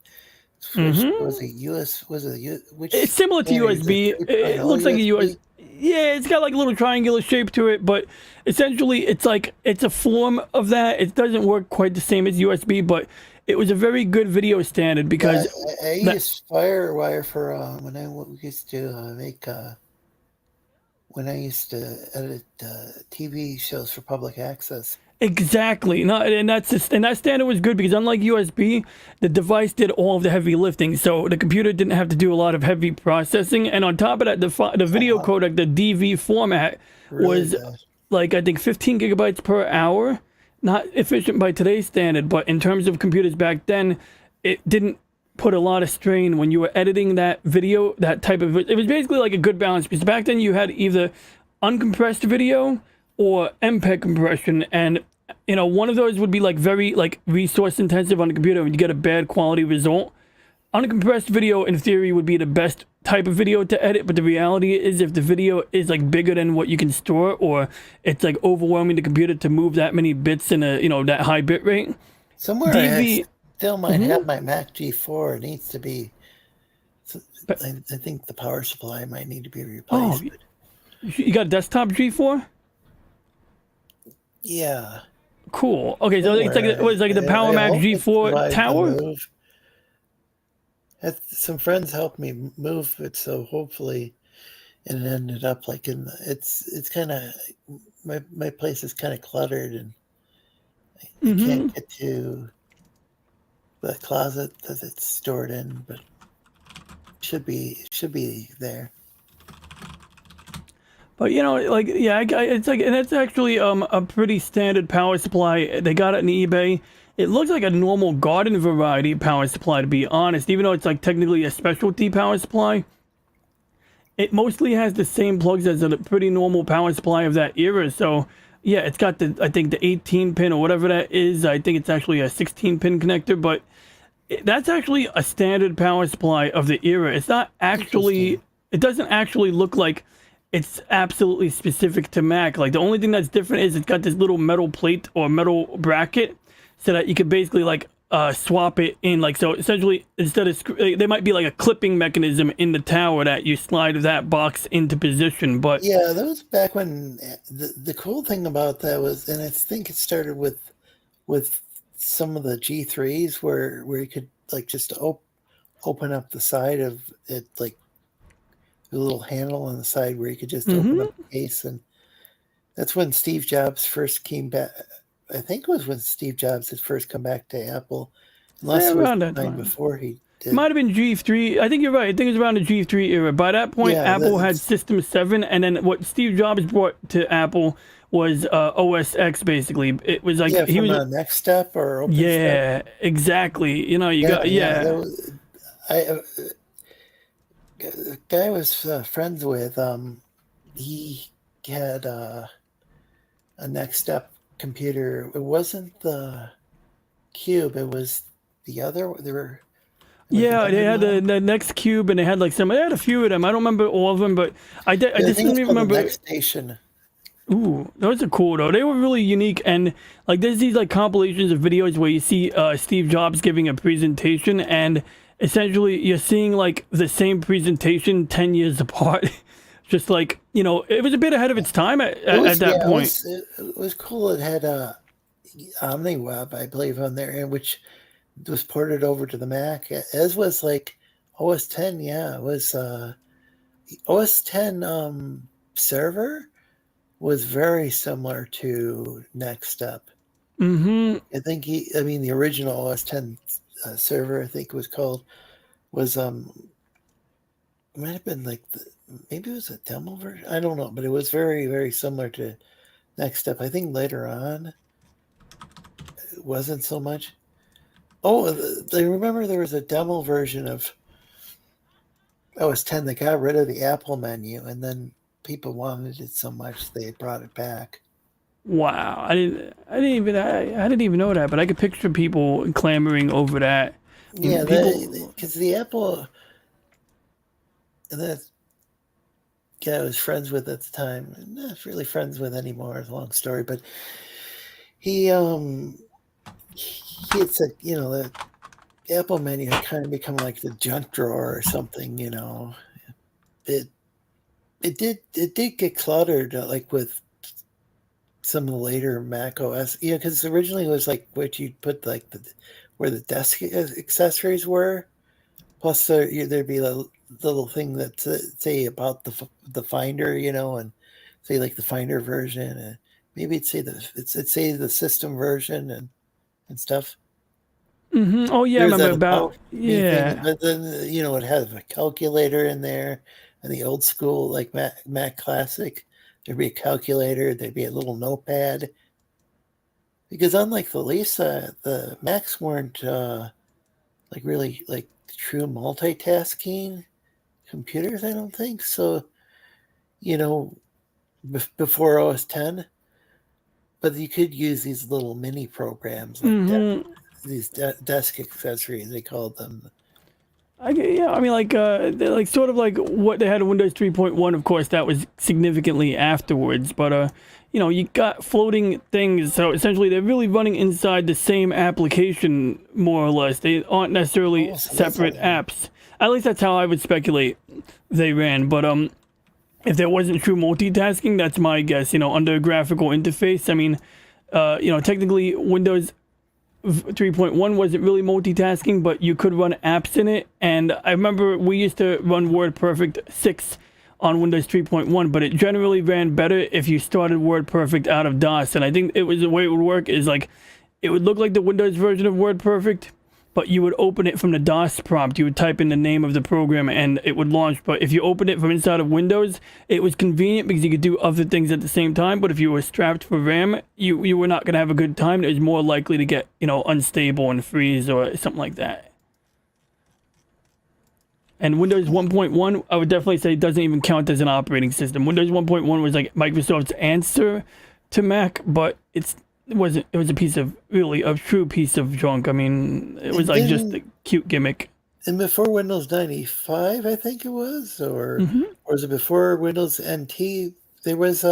switch was a US. Which it's similar to USB. It looks like a USB. Yeah, it's got like a little triangular shape to it, but essentially it's a form of that. It doesn't work quite the same as USB, but it was a very good video standard because I used FireWire for when I used to when I used to edit TV shows for public access. Exactly. And that standard was good because unlike USB, the device did all of the heavy lifting, so the computer didn't have to do a lot of heavy processing. And on top of that, the video codec, the DV format, was like I think 15 gigabytes per hour. Not efficient by today's standard, but in terms of computers back then, it didn't put a lot of strain when you were editing that video. That type of it was basically like a good balance because back then you had either uncompressed video or MPEG compression, and one of those would be like very like resource intensive on the computer and you get a bad quality result. Uncompressed video in theory would be the best type of video to edit, but the reality is if the video is like bigger than what you can store, or it's like overwhelming the computer to move that many bits in a that high bit rate. Somewhere I still might have my Mac G4. It needs to be. I think the power supply might need to be replaced. You got a desktop G4? Yeah. Cool. Okay, so it's like the Power Mac G4 tower. Some friends helped me move it, so hopefully it ended up like it's kind of my place is kind of cluttered and I can't get to the closet that it's stored in, but should be there. But it's like, and it's actually a pretty standard power supply. They got it on eBay. It looks like a normal garden variety power supply, to be honest, even though it's like technically a specialty power supply. It mostly has the same plugs as a pretty normal power supply of that era. So yeah, it's got I think the 18 pin or whatever that is. I think it's actually a 16 pin connector, but that's actually a standard power supply of the era. It's not actually, it doesn't actually look like it's absolutely specific to Mac. Like the only thing that's different is it's got this little metal plate or metal bracket so that you could basically like swap it in. Like, so essentially instead of, there might be like a clipping mechanism in the tower that you slide that box into position. But yeah, that was back when the cool thing about that was, and I think it started with some of the G3s where you could like just open up the side of it, like with a little handle on the side where you could just open up the case, and that's when Steve Jobs first came back. I think it was when Steve Jobs had first come back to Apple, unless it was around that the time time. before he did. Might have been G3. I think you're right. I think it was around the G3 era. By that point, Yeah, Apple had that's- System 7, and then what Steve Jobs brought to Apple was OS X, basically. It was like Yeah, he from was. Next Step or Open Yeah, exactly. You know, you got that was, the guy I was friends with. He had a Next Step computer. It wasn't the Cube. It was the other. There were. Yeah, they had the Next Cube, and they had like some. They had a few of them. I don't remember all of them, but I distinctly remember. The Next Station. Ooh, those are cool though. They were really unique, and like there's these like compilations of videos where you see Steve Jobs giving a presentation, and essentially you're seeing like the same presentation 10 years apart. Just like, you know, it was a bit ahead of its time at that point. It was cool. It had OmniWeb, I believe, on there, and which was ported over to the Mac, as was like OS 10. Yeah, it was OS 10 server was very similar to Next Step. Mm-hmm. I think the original OS 10 server, I think it was called, was it might have been like maybe it was a demo version. I don't know, but it was very, very similar to Next Step. I think later on it wasn't so much. Oh, I remember there was a demo version of OS 10 that got rid of the Apple menu, and then people wanted it so much they brought it back. Wow, I didn't even know that, but I could picture people clamoring over that. Yeah, because the Apple, and that guy I was friends with at the time, not really friends with anymore. It's a long story, but he had said, you know, the Apple menu had kind of become like the junk drawer or something. You know, it did get cluttered, like with some of the later Mac OS. Yeah, because originally it was like what you'd put like where the desk accessories were, plus there'd be a little thing that say about the Finder, you know, and say like the Finder version, and maybe it'd say the system version and stuff. Mm-hmm. Oh yeah, I remember about thing, but then you know it had a calculator in there, and the old school like Mac Classic, there'd be a calculator, there'd be a little notepad. Because unlike the Lisa, the Macs weren't like really like true multitasking computers. I don't think so. You know, before OS 10, but you could use these little mini programs like these desk accessories, they called them. Like sort of like what they had in Windows 3.1. Of course, that was significantly afterwards. But you know, you got floating things, so essentially they're really running inside the same application, more or less. They aren't necessarily separate apps. At least that's how I would speculate they ran. But if there wasn't true multitasking, that's my guess. You know, under a graphical interface, I mean, you know, technically Windows 3.1 wasn't really multitasking, but you could run apps in it. And I remember we used to run WordPerfect 6 on Windows 3.1, but it generally ran better if you started WordPerfect out of DOS. And I think it was the way it would work is like it would look like the Windows version of WordPerfect, but you would open it from the DOS prompt. You would type in the name of the program and it would launch. But if you opened it from inside of Windows, it was convenient because you could do other things at the same time. But if you were strapped for RAM, you were not going to have a good time. It was more likely to get, you know, unstable and freeze or something like that. And Windows 1.1, I would definitely say doesn't even count as an operating system. Windows 1.1 was like Microsoft's answer to Mac, but it was a piece of a true piece of junk. I mean, it was like just a cute gimmick. And before Windows 95, I think it was, or was it before Windows NT? There was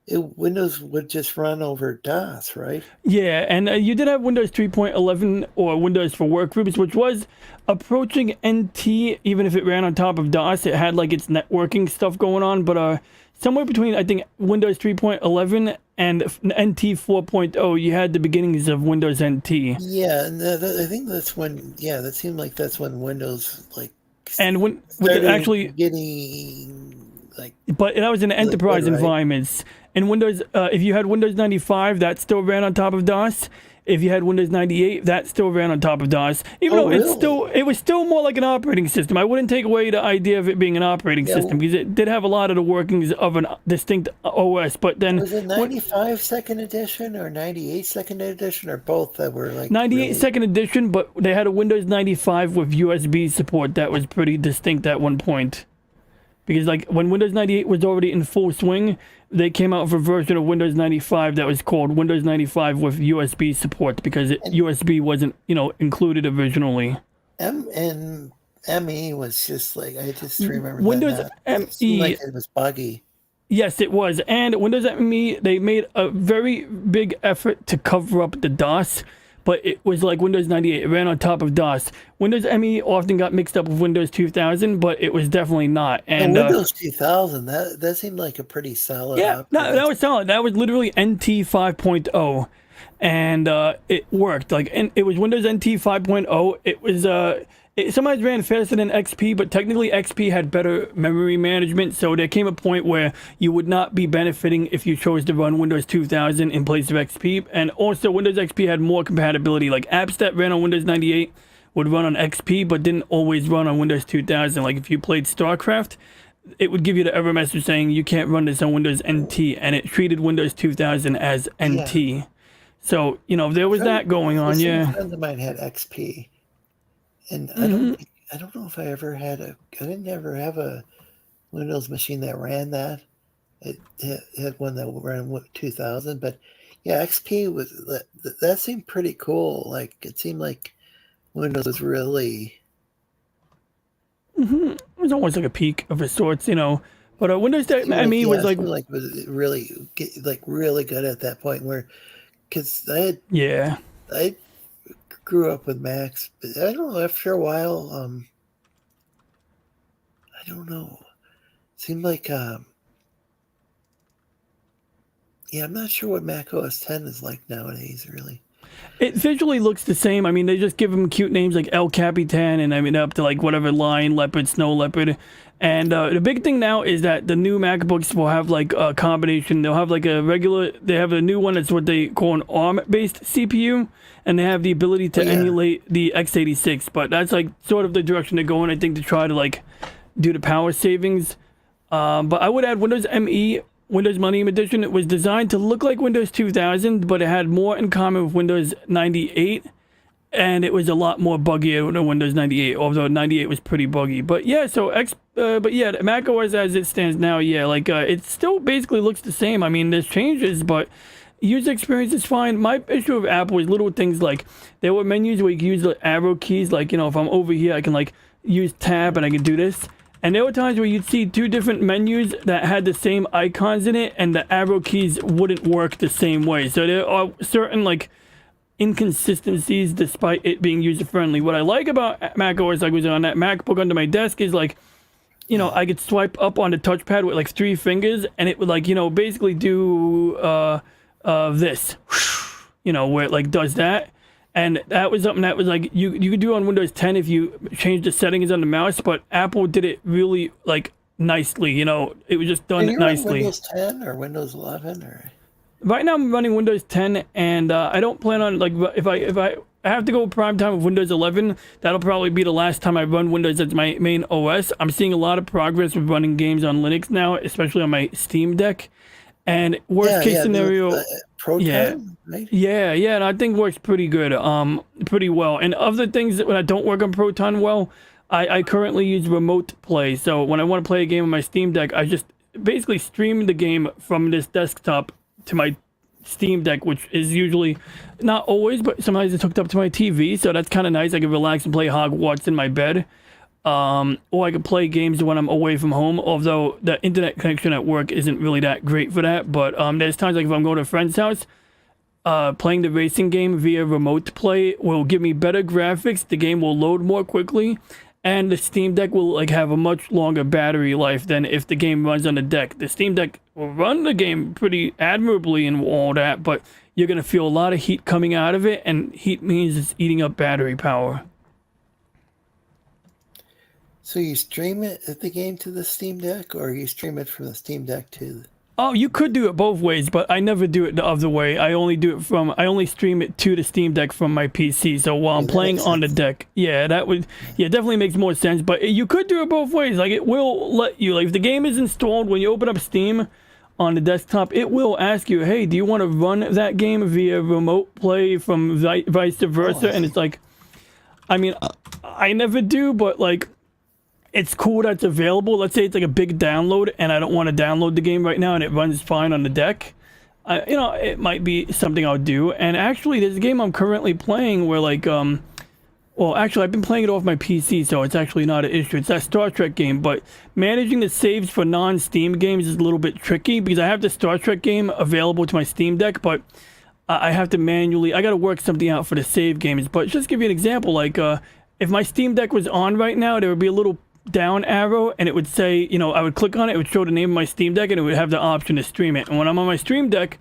Windows would just run over DOS, right? Yeah, and you did have Windows 3.11 or Windows for Workgroups, which was approaching NT, even if it ran on top of DOS. It had like its networking stuff going on, but somewhere between, I think, Windows 3.11 and NT 4.0, you had the beginnings of Windows NT. Yeah, and I think that's when, that seemed like that's when Windows like And when started actually getting like, but that was in enterprise right? environments. And Windows, if you had Windows 95, that still ran on top of DOS. If you had Windows 98, that still ran on top of DOS. Even though it was still more like an operating system. I wouldn't take away the idea of it being an operating system because it did have a lot of the workings of a distinct OS. But then was it 95 second edition or 98 second edition or both that were like 98 really... second edition? But they had a Windows 95 with USB support that was pretty distinct at one point. Because like when Windows 98 was already in full swing, they came out with a version of Windows 95 that was called Windows 95 with USB support because USB wasn't, included originally. And ME was just like, I just remember Windows that. It seemed ME, like it was buggy. yes, it was. And Windows ME, they made a very big effort to cover up the DOS. But it was like Windows 98. It ran on top of DOS. Windows ME often got mixed up with Windows 2000, but it was definitely not. And Windows 2000, that seemed like a pretty solid. Yeah, no, that was solid. That was literally NT 5.0, and it worked. And it was Windows NT 5.0. It was it sometimes ran faster than XP, but technically XP had better memory management. So there came a point where you would not be benefiting if you chose to run Windows 2000 in place of XP. And also Windows XP had more compatibility. Like apps that ran on Windows 98 would run on XP, but didn't always run on Windows 2000. Like if you played StarCraft, it would give you the error message saying you can't run this on Windows NT, and it treated Windows 2000 as NT. Yeah. So, there was that going on, yeah. Friends of mine had XP. And I don't know if I ever had I didn't ever have a Windows machine that ran that. It had one that ran 2000, but yeah, XP was that seemed pretty cool. Like it seemed like Windows was really. It was almost like a peak of its sorts, But Windows ME was like was really really good at that point where, because I grew up with Macs, but I don't know, after a while, I don't know. It seemed like, I'm not sure what Mac OS 10 is like nowadays, really. It visually looks the same. I mean, they just give them cute names like El Capitan and up to like whatever Lion, Leopard, Snow Leopard. And the big thing now is that the new MacBooks will have like a combination. They'll have like they have a new one that's what they call an ARM-based CPU, and they have the ability to emulate the x86. But that's like sort of the direction they're going, I think, to try to like do the power savings. But I would add Windows ME, Windows Millennium Edition. It was designed to look like Windows 2000, but it had more in common with Windows 98. And it was a lot more buggier than Windows 98, although 98 was pretty buggy. But yeah, the Mac OS as it stands now, it still basically looks the same. I mean, there's changes, but user experience is fine. My issue with Apple is little things like there were menus where you could use the arrow keys. Like, if I'm over here, I can like use tab and I can do this. And there were times where you'd see two different menus that had the same icons in it, and the arrow keys wouldn't work the same way. So there are certain like inconsistencies despite it being user friendly. What I like about Mac OS, like was on that MacBook under my desk, is like, I could swipe up on the touchpad with like 3 fingers, and it would like, basically do this, where it like does that. And that was something that was like you could do on Windows 10 if you change the settings on the mouse, but Apple did it really like nicely. It was just done nicely. Windows 10 or Windows 11 or? Right now I'm running Windows 10, and I don't plan on like if I have to go prime time with Windows 11, that'll probably be the last time I run Windows as my main OS. I'm seeing a lot of progress with running games on Linux now, especially on my Steam Deck. And worst case scenario, Proton, right? Yeah, and I think works pretty good, pretty well. And other things that when I don't work on Proton well, I currently use remote play. So when I want to play a game on my Steam Deck, I just basically stream the game from this desktop to my Steam Deck, which is usually not always, but sometimes it's hooked up to my TV, so that's kind of nice. I can relax and play Hogwarts in my bed, or I can play games when I'm away from home, although the internet connection at work isn't really that great for that. But there's times like if I'm going to a friend's house, playing the racing game via remote play will give me better graphics, the game will load more quickly, and the Steam Deck will like have a much longer battery life than if the game runs on the deck. The Steam Deck will run the game pretty admirably and all that, but you're going to feel a lot of heat coming out of it, and heat means it's eating up battery power. So you stream it at the game to the Steam Deck, or you stream it from the Steam Deck to? Oh, you could do it both ways, but I never do it the other way. I only stream it to the Steam Deck from my PC. So while I'm playing on the deck, definitely makes more sense. But you could do it both ways. Like it will let you, like if the game is installed, when you open up Steam on the desktop, it will ask you, hey, do you want to run that game via remote play from vice versa? And it's like, I mean, I never do, but like, it's cool that it's available. Let's say it's like a big download and I don't want to download the game right now and it runs fine on the deck. It might be something I'll do. And actually, there's a game I'm currently playing where like, actually, I've been playing it off my PC, so it's actually not an issue. It's that Star Trek game, but managing the saves for non-Steam games is a little bit tricky because I have the Star Trek game available to my Steam Deck, but I have to I got to work something out for the save games. But just give you an example, like if my Steam Deck was on right now, there would be a little down arrow and it would say, I would click on it, it would show the name of my Steam Deck and it would have the option to stream it. And when I'm on my Steam Deck,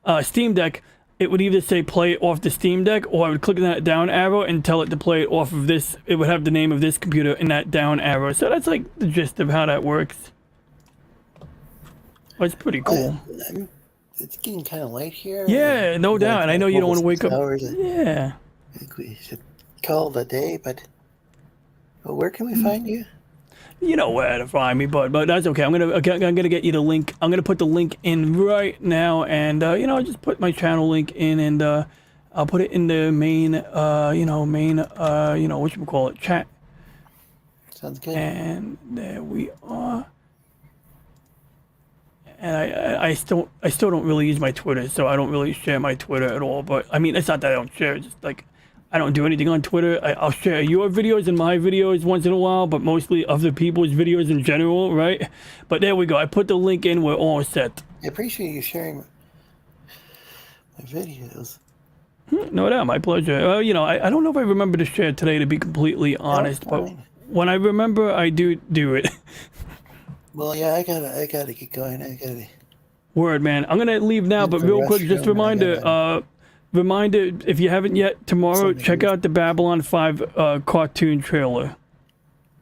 it would either say play it off the Steam Deck, or I would click on that down arrow and tell it to play it off of this. It would have the name of this computer in that down arrow. So that's like the gist of how that works. Well, it's pretty cool. It's getting kind of late here. Yeah, no doubt. And I know you don't want to wake up. Yeah. I think we should call it a day, but where can we find you? You know where to find me, but that's okay. I'm gonna get you the link. I'm gonna put the link in right now, and I'll just put my channel link in, and I'll put it in the main, whatchamacallit, chat. Sounds good. And there we are. And I still don't really use my Twitter, so I don't really share my Twitter at all. But I mean, it's not that I don't share. It's just like I don't do anything on Twitter. I'll share your videos and my videos once in a while, but mostly other people's videos in general, right? But there we go. I put the link in. We're all set. I appreciate you sharing my videos. No doubt, my pleasure. I don't know if I remember to share today, to be completely honest, but when I remember, I do it. Well, yeah, I gotta get going. Word, man. I'm gonna leave now, but real quick, just a reminder. If you haven't yet, tomorrow check out the Babylon 5 cartoon trailer.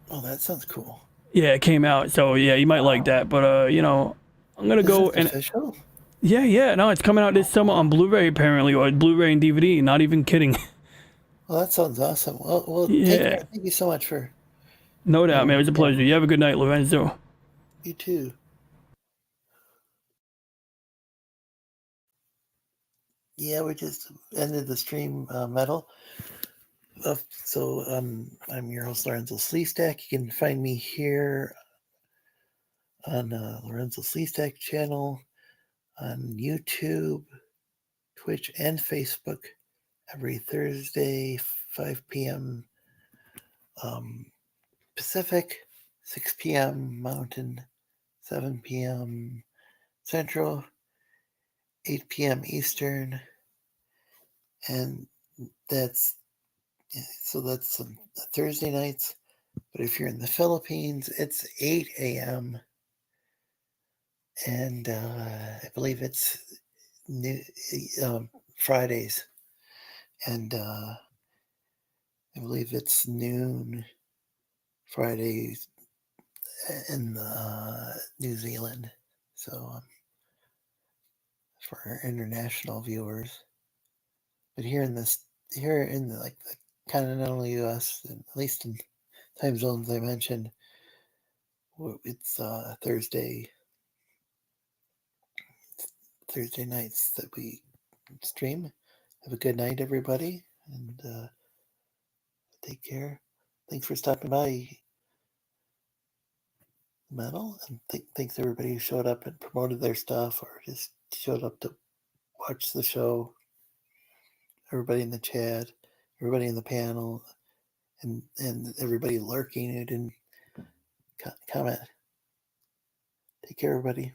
Oh, that sounds cool. Yeah, it came out, so yeah, you might like that. But I'm gonna go and official? Yeah, no, it's coming out this summer on Blu-ray apparently, or Blu-ray and DVD. Not even kidding. Well, that sounds awesome. Well, yeah. Thank you so much for. No doubt, man. It was a pleasure. You have a good night, Lorenzo. You too. Yeah, we just ended the stream, Metal. I'm your host, Lorenzo Sleestak. You can find me here on Lorenzo Sleestak channel, on YouTube, Twitch, and Facebook every Thursday, 5 p.m. Pacific, 6 p.m. Mountain, 7 p.m. Central, 8 p.m. Eastern, and that's Thursday nights. But if you're in the Philippines, it's 8 a.m. and I believe it's Fridays, and I believe it's noon Fridays in New Zealand. So for our international viewers, but here in the continental U.S., at least in time zones I mentioned, it's Thursday nights that we stream. Have a good night, everybody, and take care. Thanks for stopping by, Metal, and thanks everybody who showed up and promoted their stuff or just showed up to watch the show. Everybody in the chat, everybody in the panel, and everybody lurking who didn't comment. Take care, everybody.